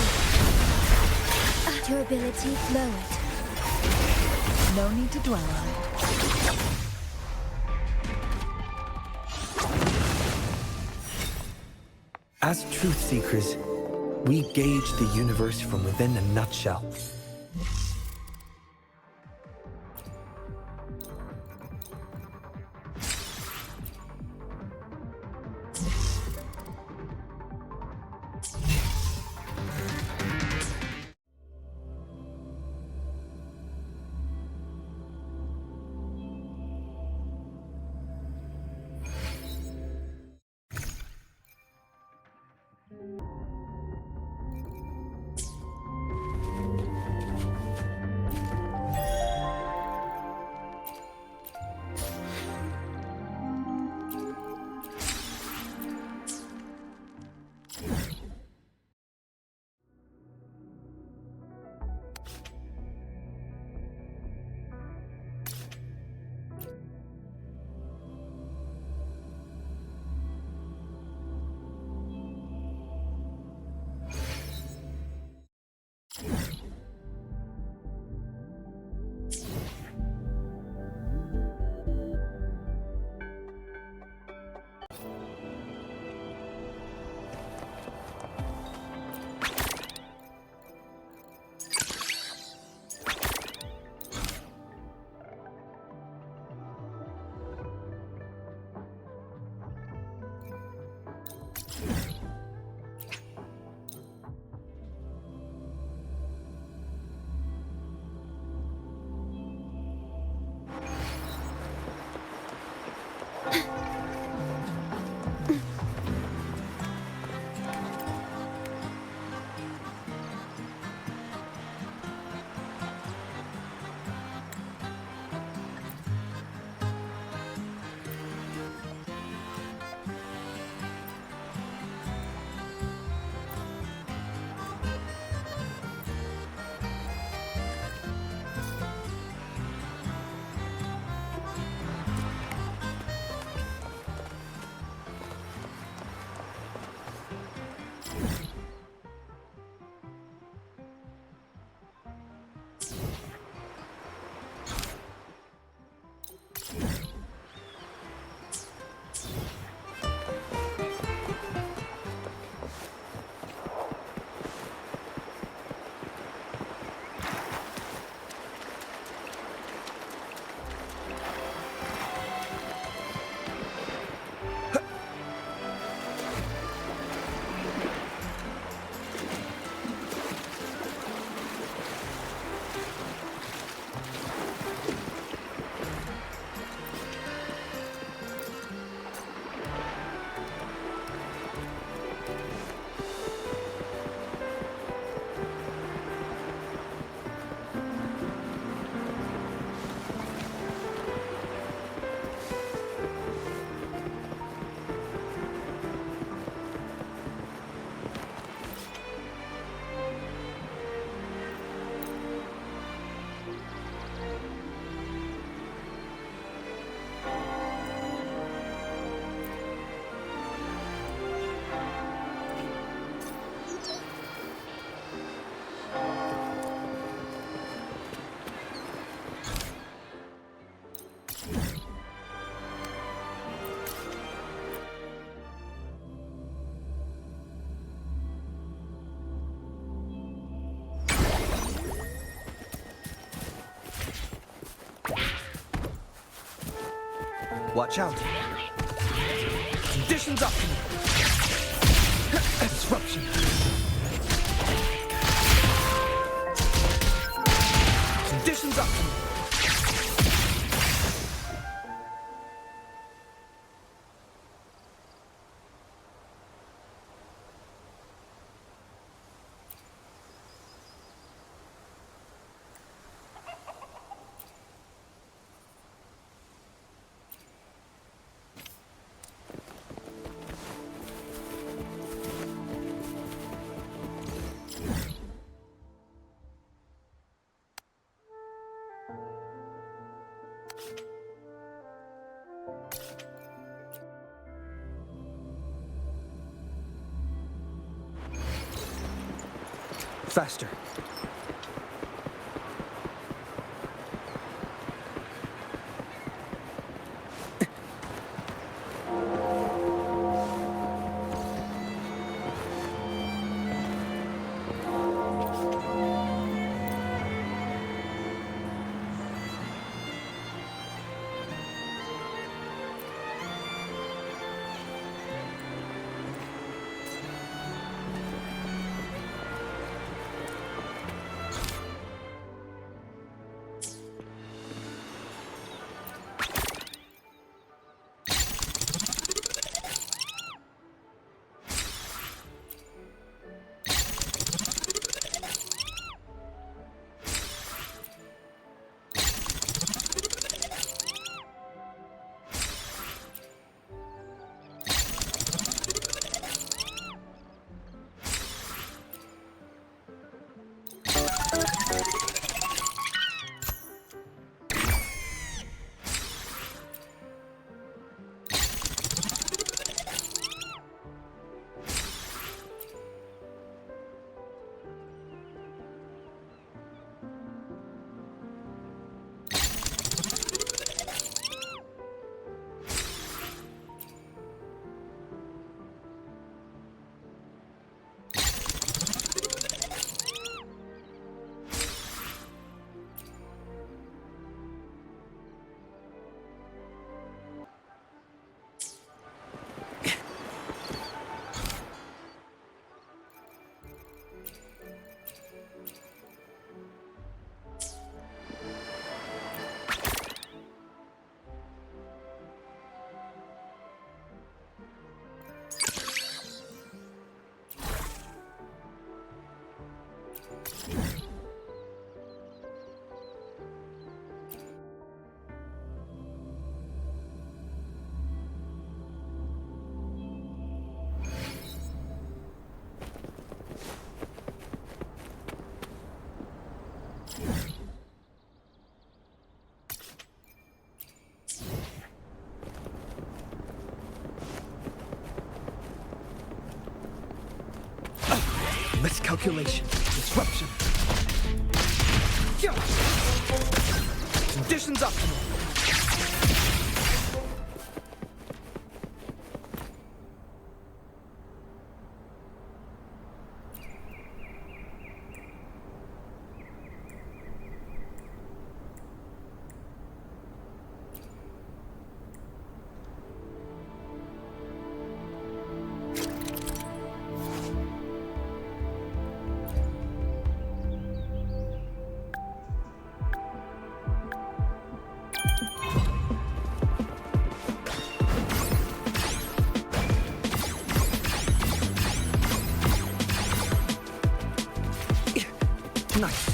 Speaker 2: Durability lowered.
Speaker 17: No need to dwell on it.
Speaker 13: As truth seekers, we gauge the universe from within a nutshell.
Speaker 20: Watch out. Conditions up. Disruption. Conditions up. Faster.
Speaker 13: Miscalculation. Disruption. Conditions optimal. Nice.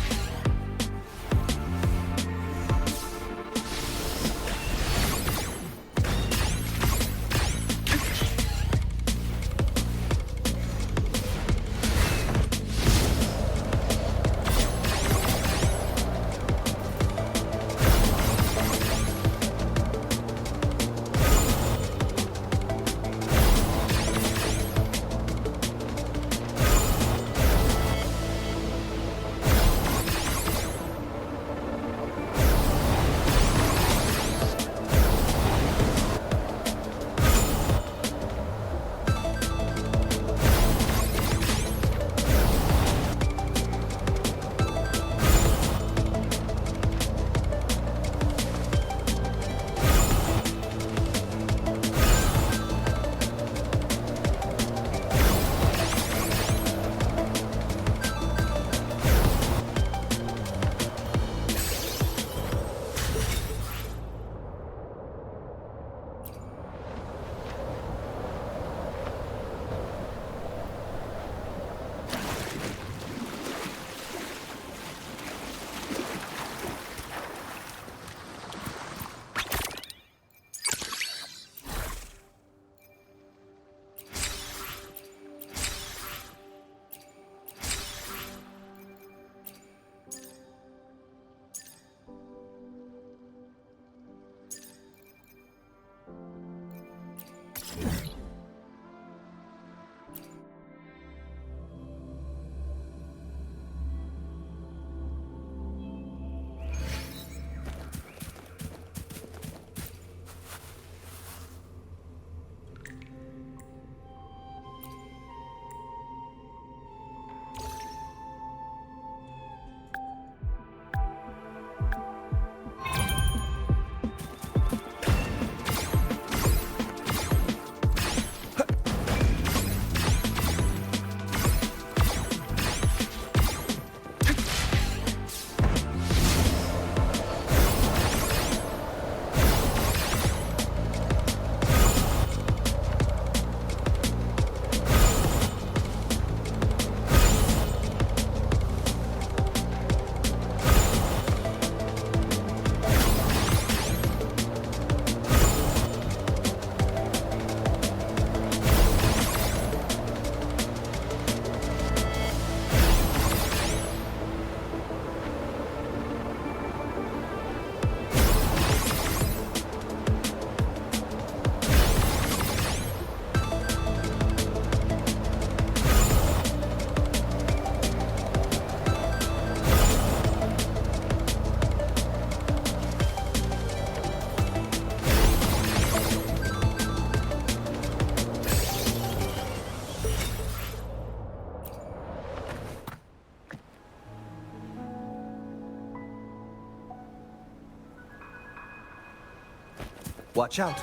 Speaker 13: Watch out.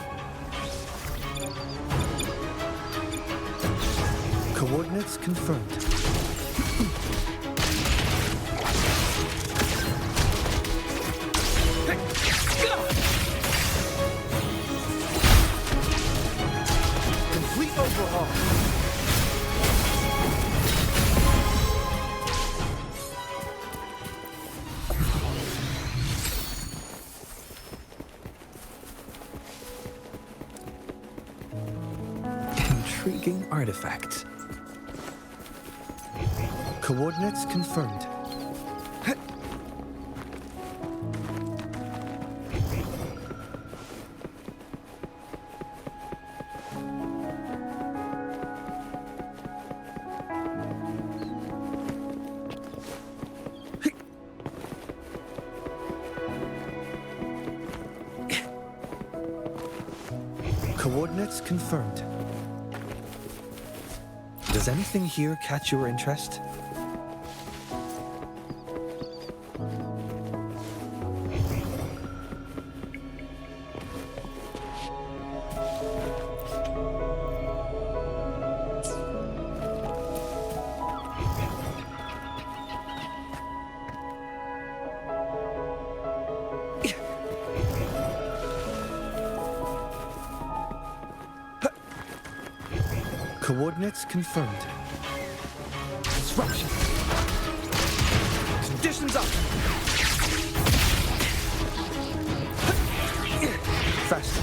Speaker 13: Coordinates confirmed. Complete overhaul. Intriguing artifact. Coordinates confirmed. Coordinates confirmed. Does anything here catch your interest? Coordinates confirmed. Disruption. Conditions up. Faster.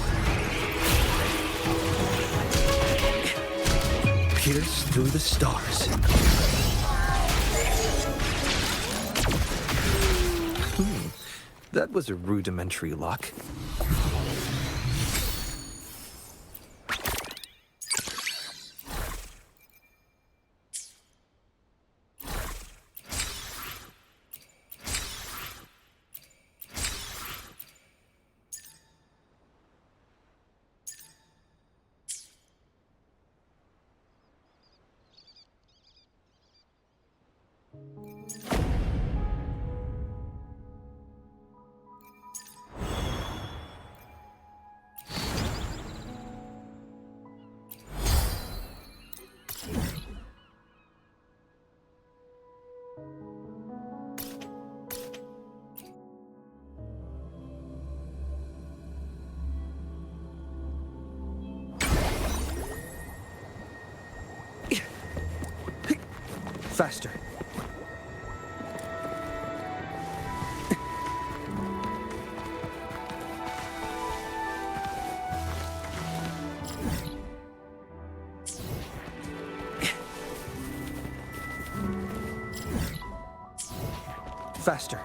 Speaker 13: Pierce through the stars. That was a rudimentary lock. Faster. Faster.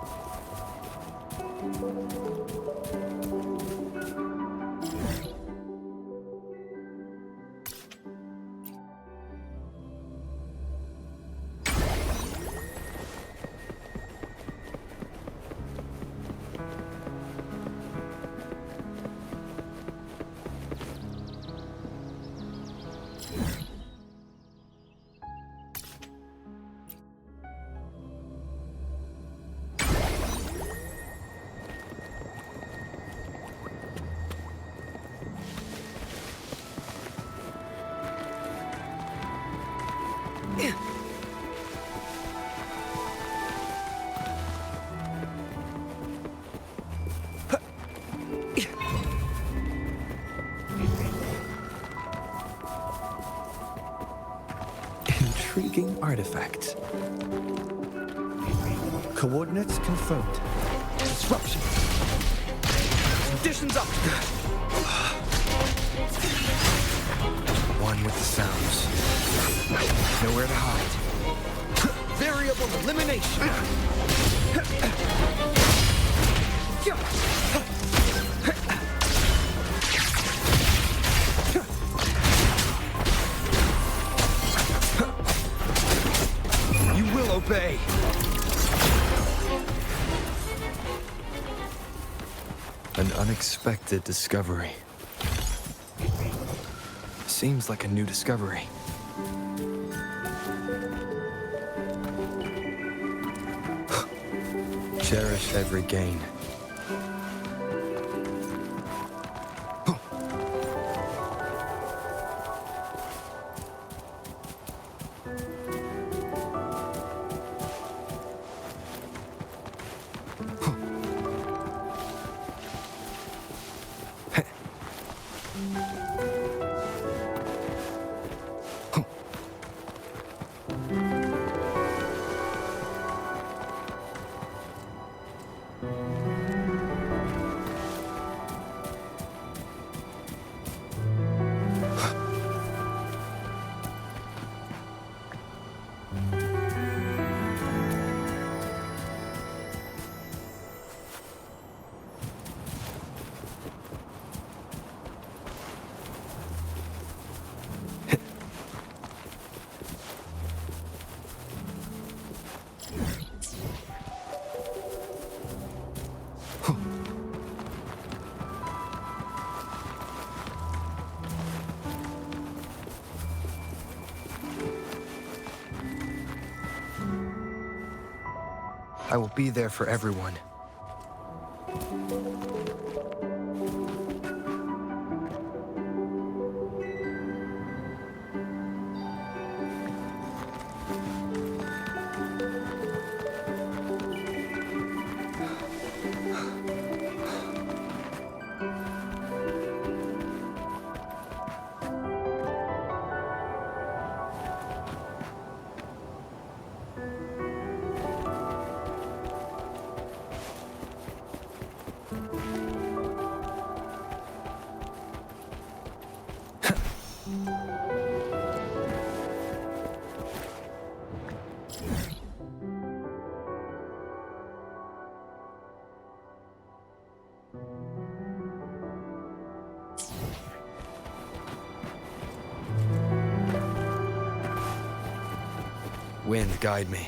Speaker 13: Intriguing artifact. Coordinates confirmed. Disruption. Conditions up. One with the sounds. Nowhere to hide. Variable elimination. You will obey. An unexpected discovery. Seems like a new discovery. Cherish every gain. I will be there for everyone. Wind, guide me.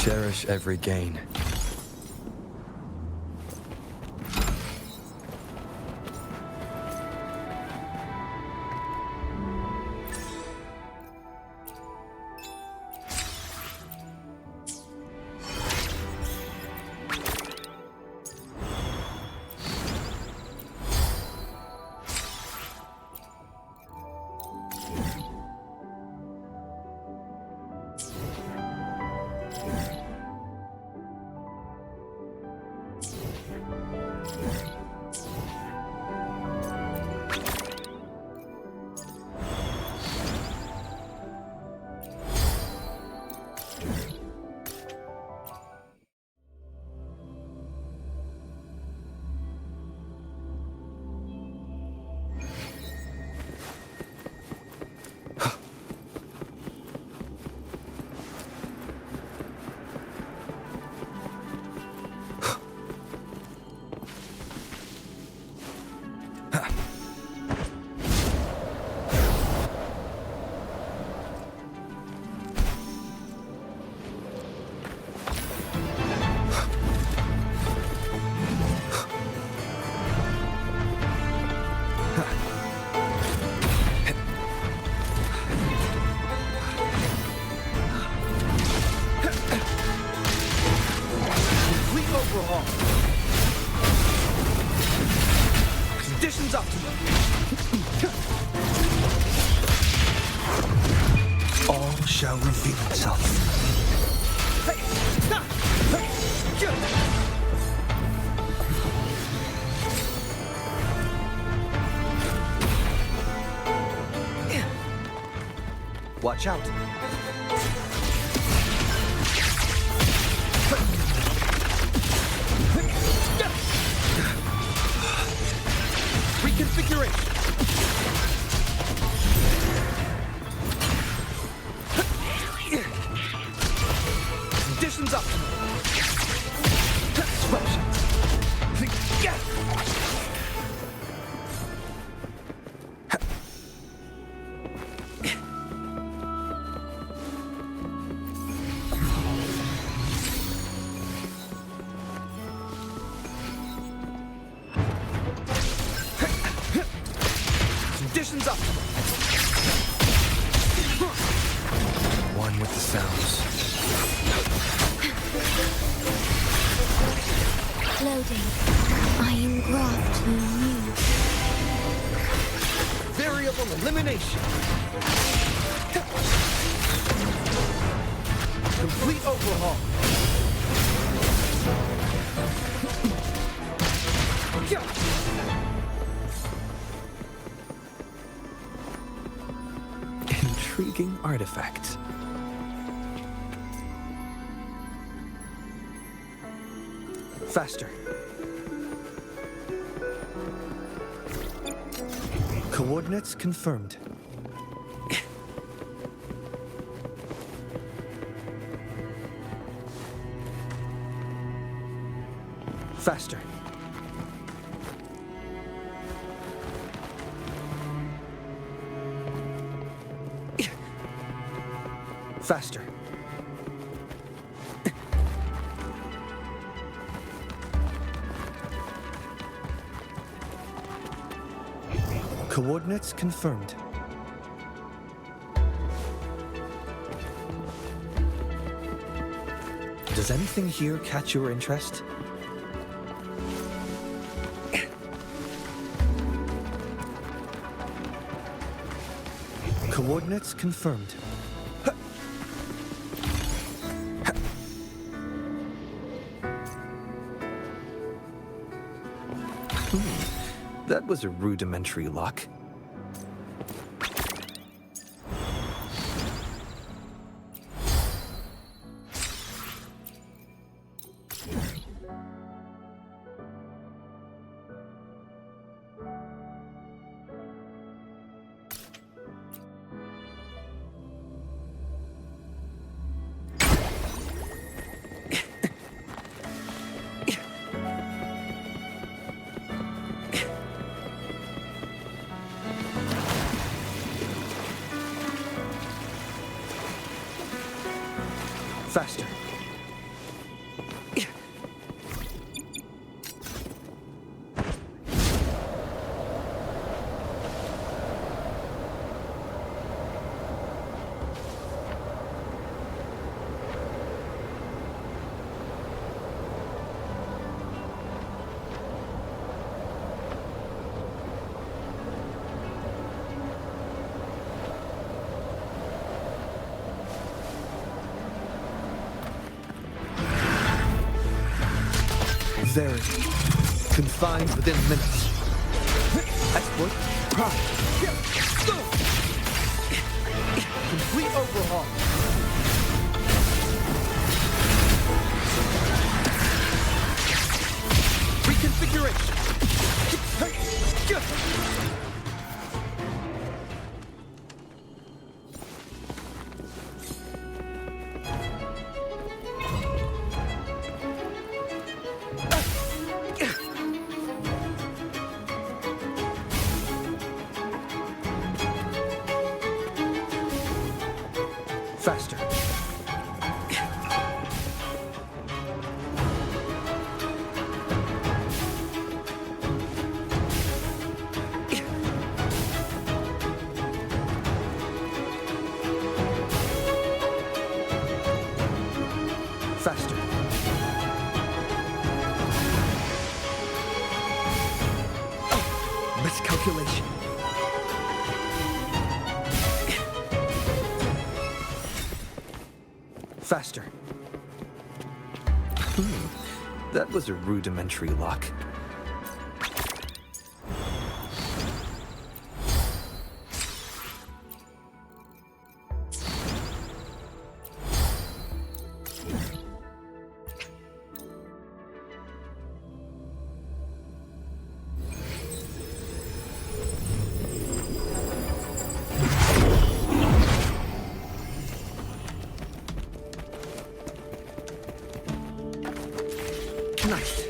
Speaker 13: Cherish every gain.
Speaker 20: Conditions optimal. All shall reveal itself. Watch out. Reconfiguration. Conditions optimal. Disruption. Conditions optimal.
Speaker 13: One with the sounds.
Speaker 3: Loading. Iron graft new.
Speaker 20: Variable elimination. Complete overhaul.
Speaker 13: Intriguing artifact.
Speaker 20: Faster. Coordinates confirmed. Faster. Faster. Coordinates confirmed. Does anything here catch your interest? Coordinates confirmed. That was a rudimentary lock. Faster.
Speaker 13: Very. Confined within limits. Exploit. Prime.
Speaker 20: Complete overhaul. Reconfiguration.
Speaker 13: Faster. Faster. Miscalculation. Faster. That was a rudimentary lock. Nice.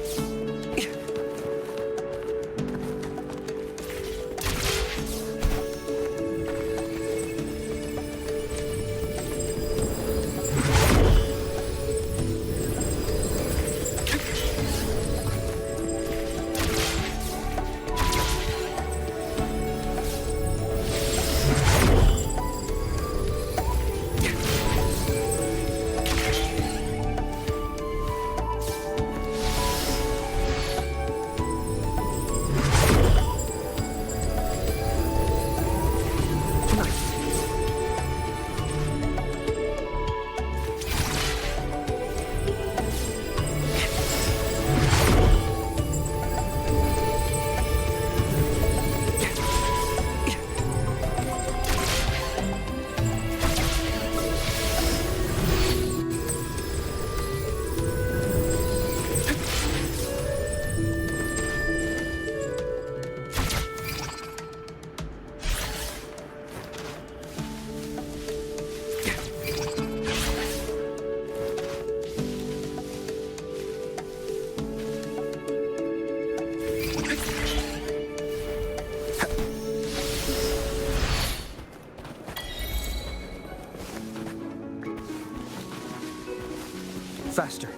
Speaker 13: Faster.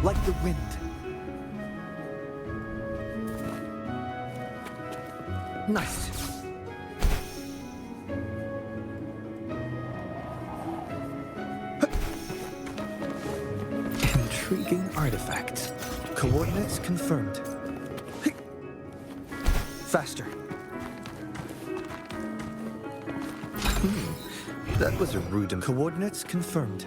Speaker 13: Like the wind. Nice. Intriguing artifact. Coordinates confirmed. Faster. That was a rude. Coordinates confirmed.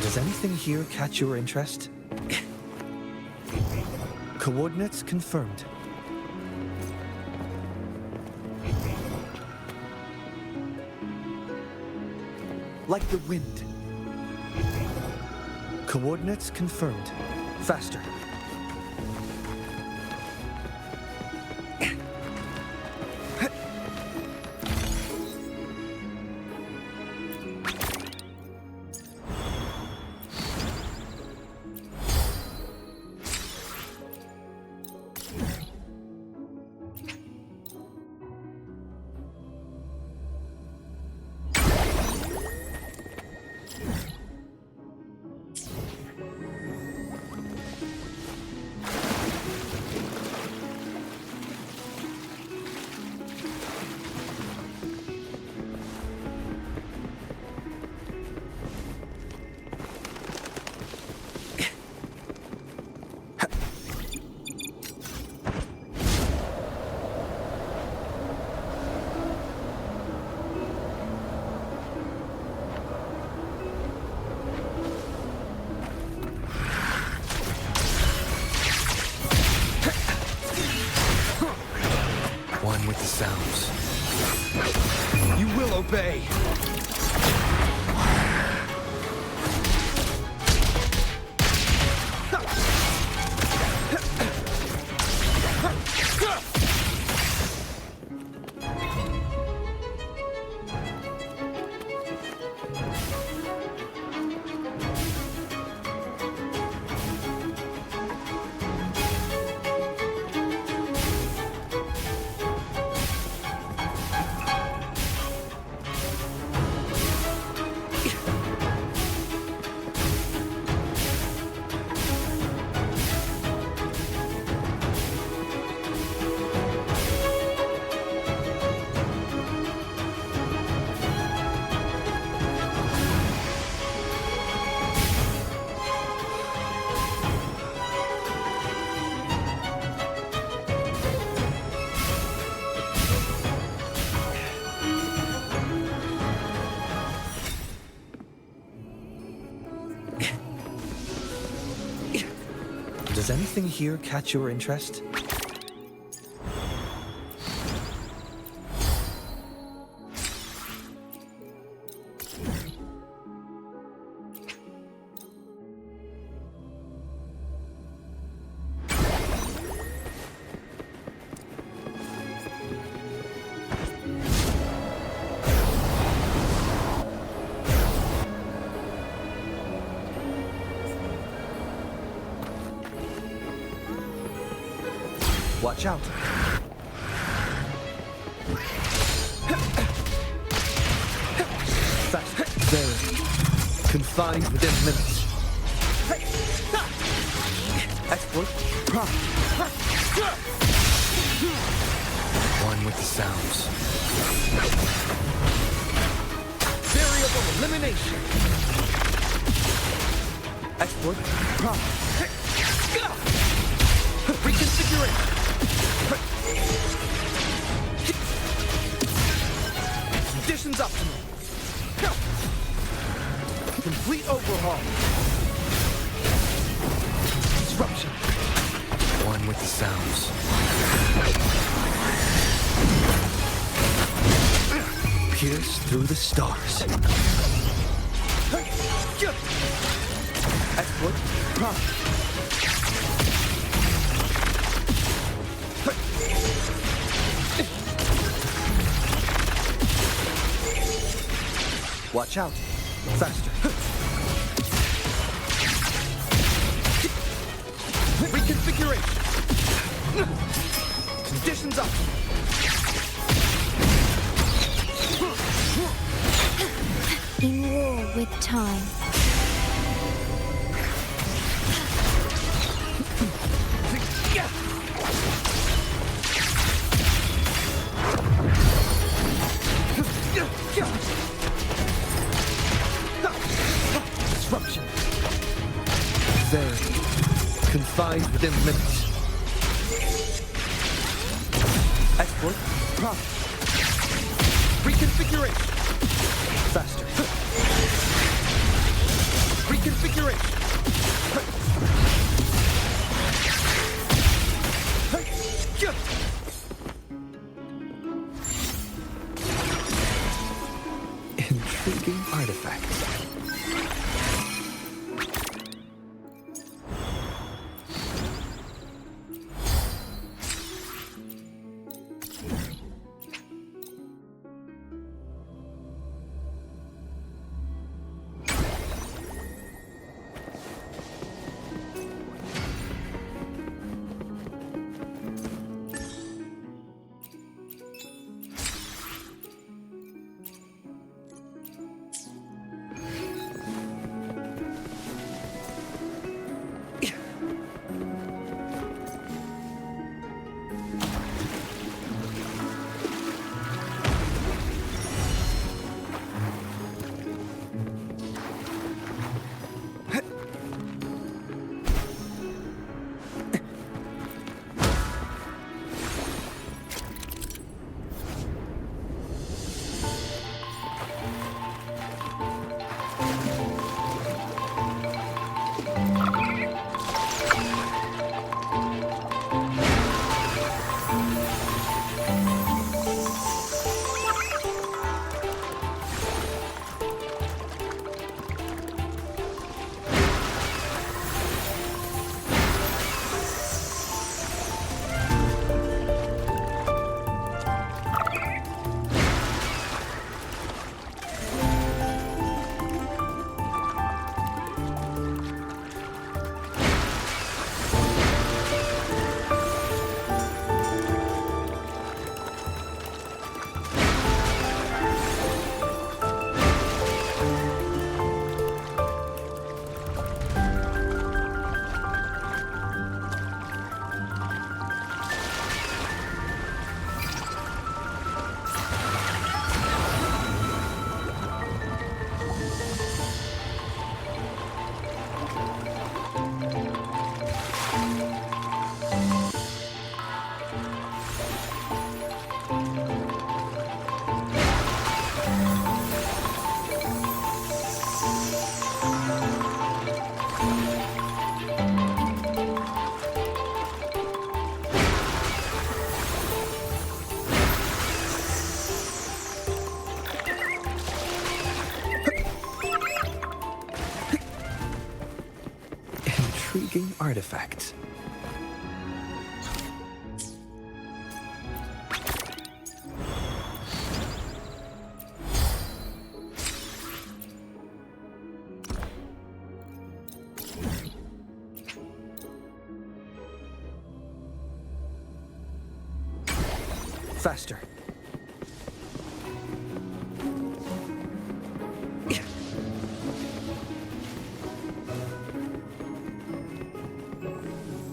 Speaker 13: Does anything here catch your interest? Coordinates confirmed. Like the wind. Coordinates confirmed. Faster.
Speaker 20: You will obey.
Speaker 13: Does anything here catch your interest? Watch out. Fast. There. Confined within limits. Exploit.
Speaker 1: One with the sounds.
Speaker 13: Variable elimination. Exploit. Reconfiguration. Conditions optimal. Complete overhaul. Disruption.
Speaker 1: One with the sounds.
Speaker 13: Pierce through the stars. Exploit. Watch out. Faster. Reconfiguration. Conditions optimal.
Speaker 3: In war with time.
Speaker 13: Disruption. There. Confined within limits. Exploit. Reconfiguration. Faster. Reconfiguration. Intriguing artifacts. intriguing artifacts. Faster.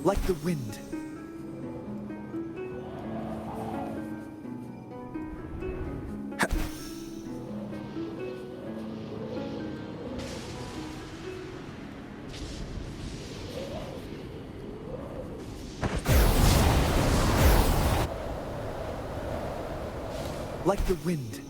Speaker 13: Like the wind. Like the wind.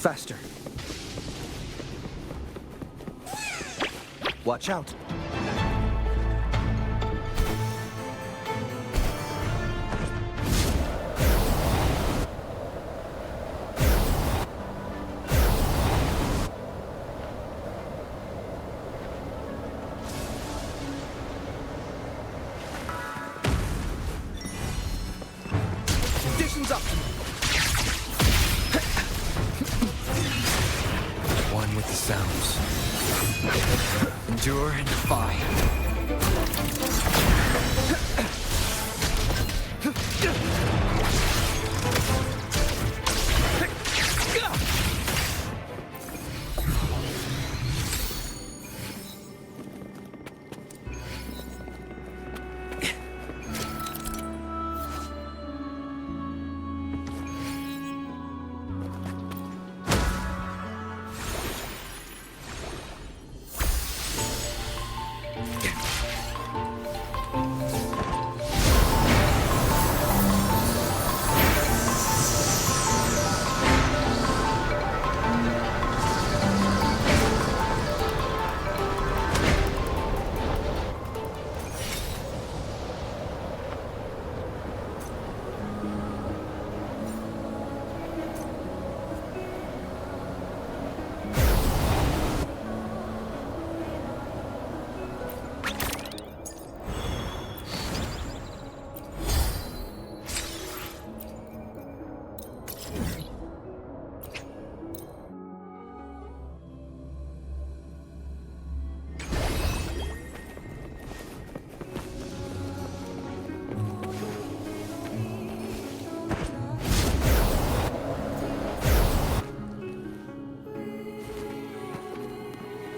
Speaker 13: Faster. Watch out. Conditions optimal. One with the sounds. Endure and defy.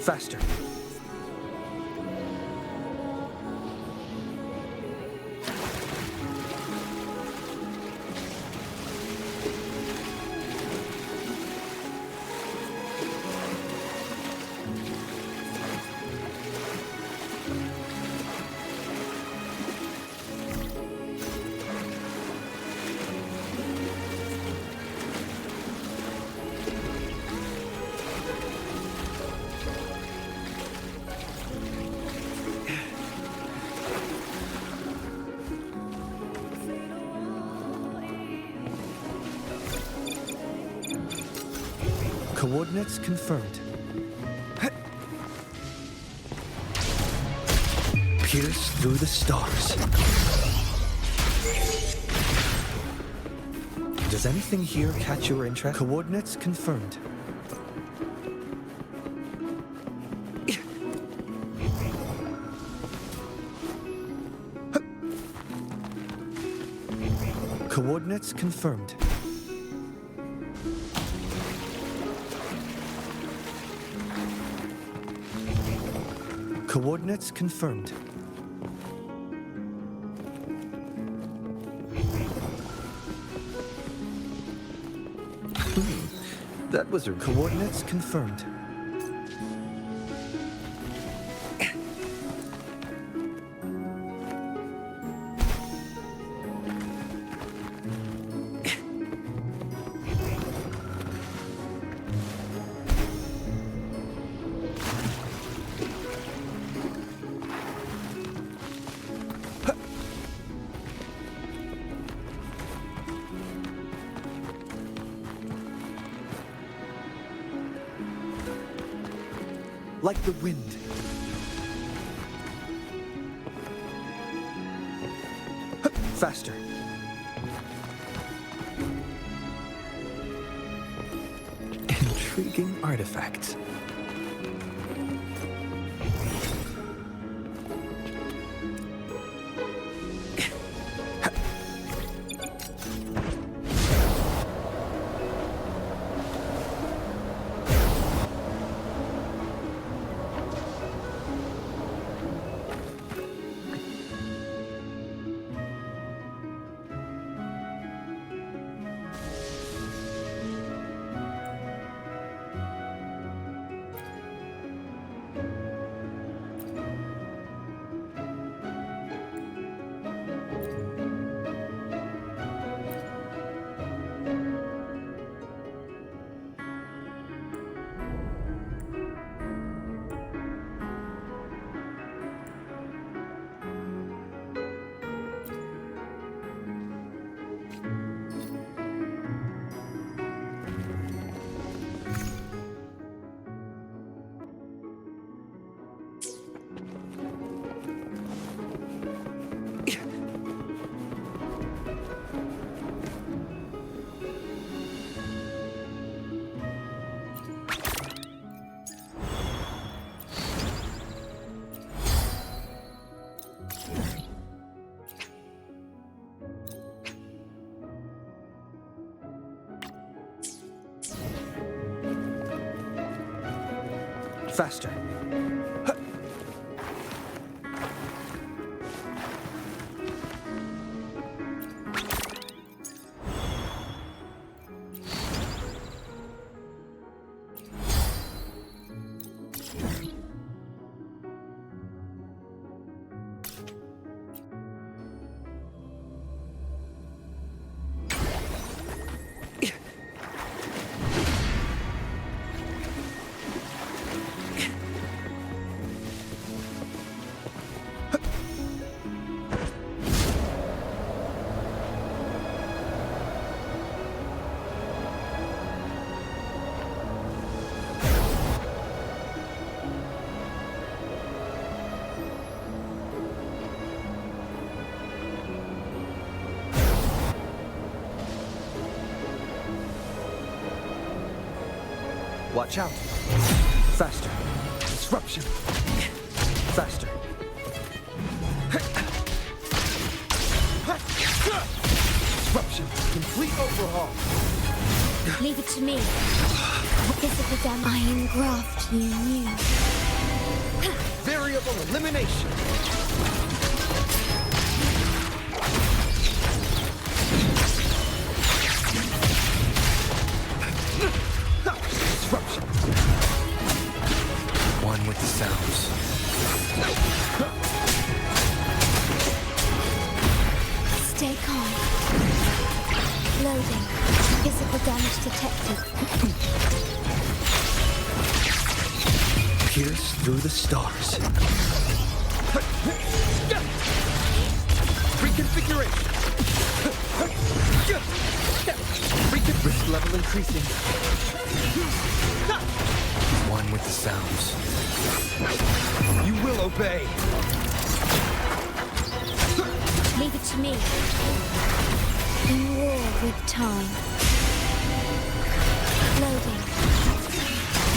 Speaker 13: Faster. Coordinates confirmed. Pierce through the stars. Does anything here catch your interest? Coordinates confirmed. Coordinates confirmed. Coordinates confirmed. That was her. Coordinates confirmed. Like the wind. Faster. Intriguing artifacts. Faster. Watch out. Faster. Disruption. Faster. Disruption. Complete overhaul.
Speaker 2: Leave it to me. Physical damage. Iron graft you knew.
Speaker 20: Variable elimination. Disruption.
Speaker 13: One with the sounds.
Speaker 2: Stay calm. Loading. Physical damage detected.
Speaker 13: Pierce through the stars.
Speaker 20: Reconfiguration. Risk level increasing.
Speaker 13: One with the sounds.
Speaker 20: You will obey.
Speaker 2: Leave it to me. In war with time. Loading.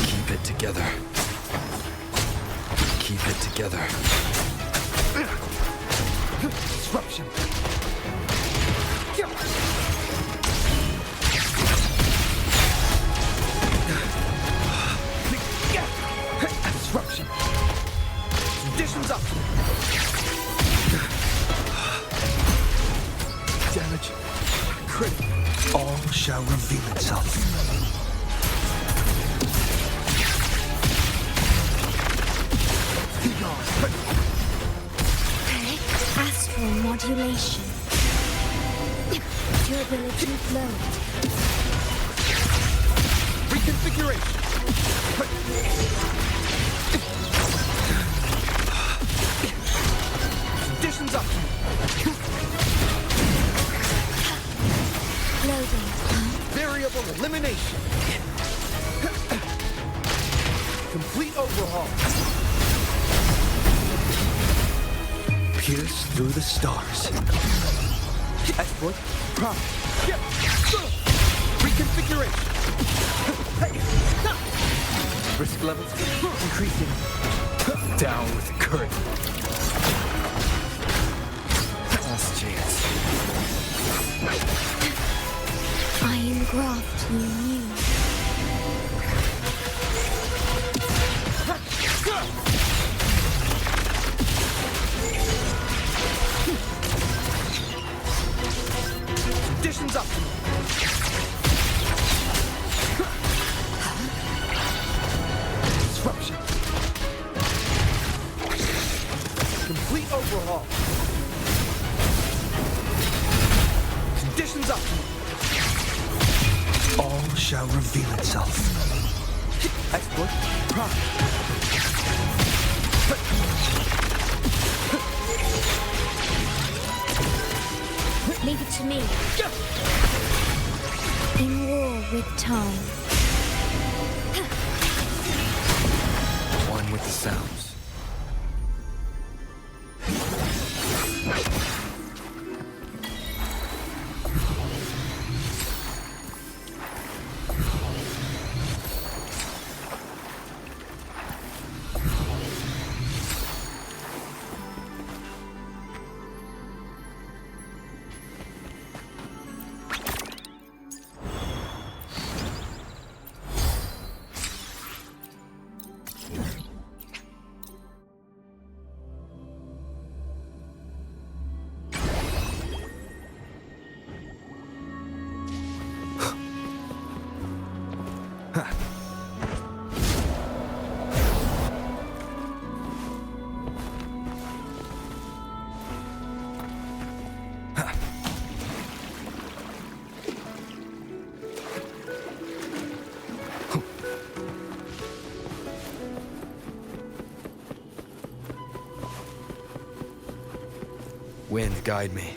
Speaker 13: Keep it together. Keep it together.
Speaker 20: Disruption. Disruption. Conditions up. Damage. Critical.
Speaker 13: All shall reveal itself.
Speaker 2: Astral modulation. Durability low.
Speaker 20: Reconfiguration. Conditions up.
Speaker 2: Loading.
Speaker 20: Variable elimination. Complete overhaul.
Speaker 13: Pierce through the stars.
Speaker 20: Exploit. Prompt. Reconfiguration. Risk levels increasing.
Speaker 13: Down with the current. Last chance.
Speaker 2: Iron graft you knew.
Speaker 20: Conditions optimal. Disruption. Complete overhaul. Conditions optimal.
Speaker 13: All shall reveal itself.
Speaker 20: Exploit. Prompt.
Speaker 2: Leave it to me. In war with time.
Speaker 13: One with the sounds. Wind, guide me.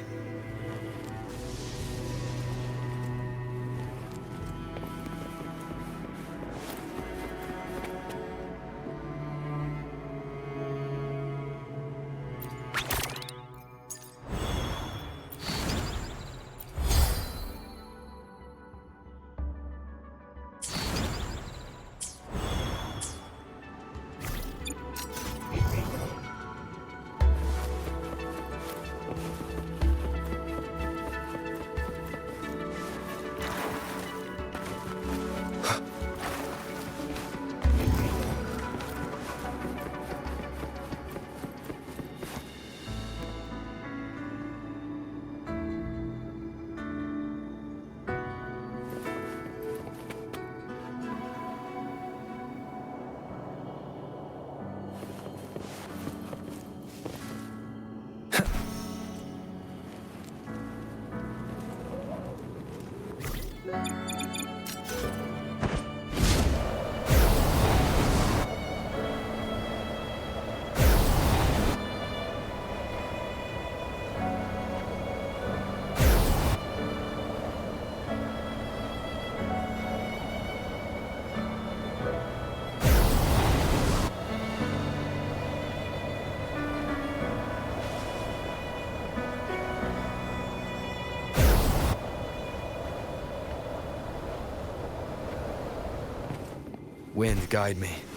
Speaker 20: Wind, guide me.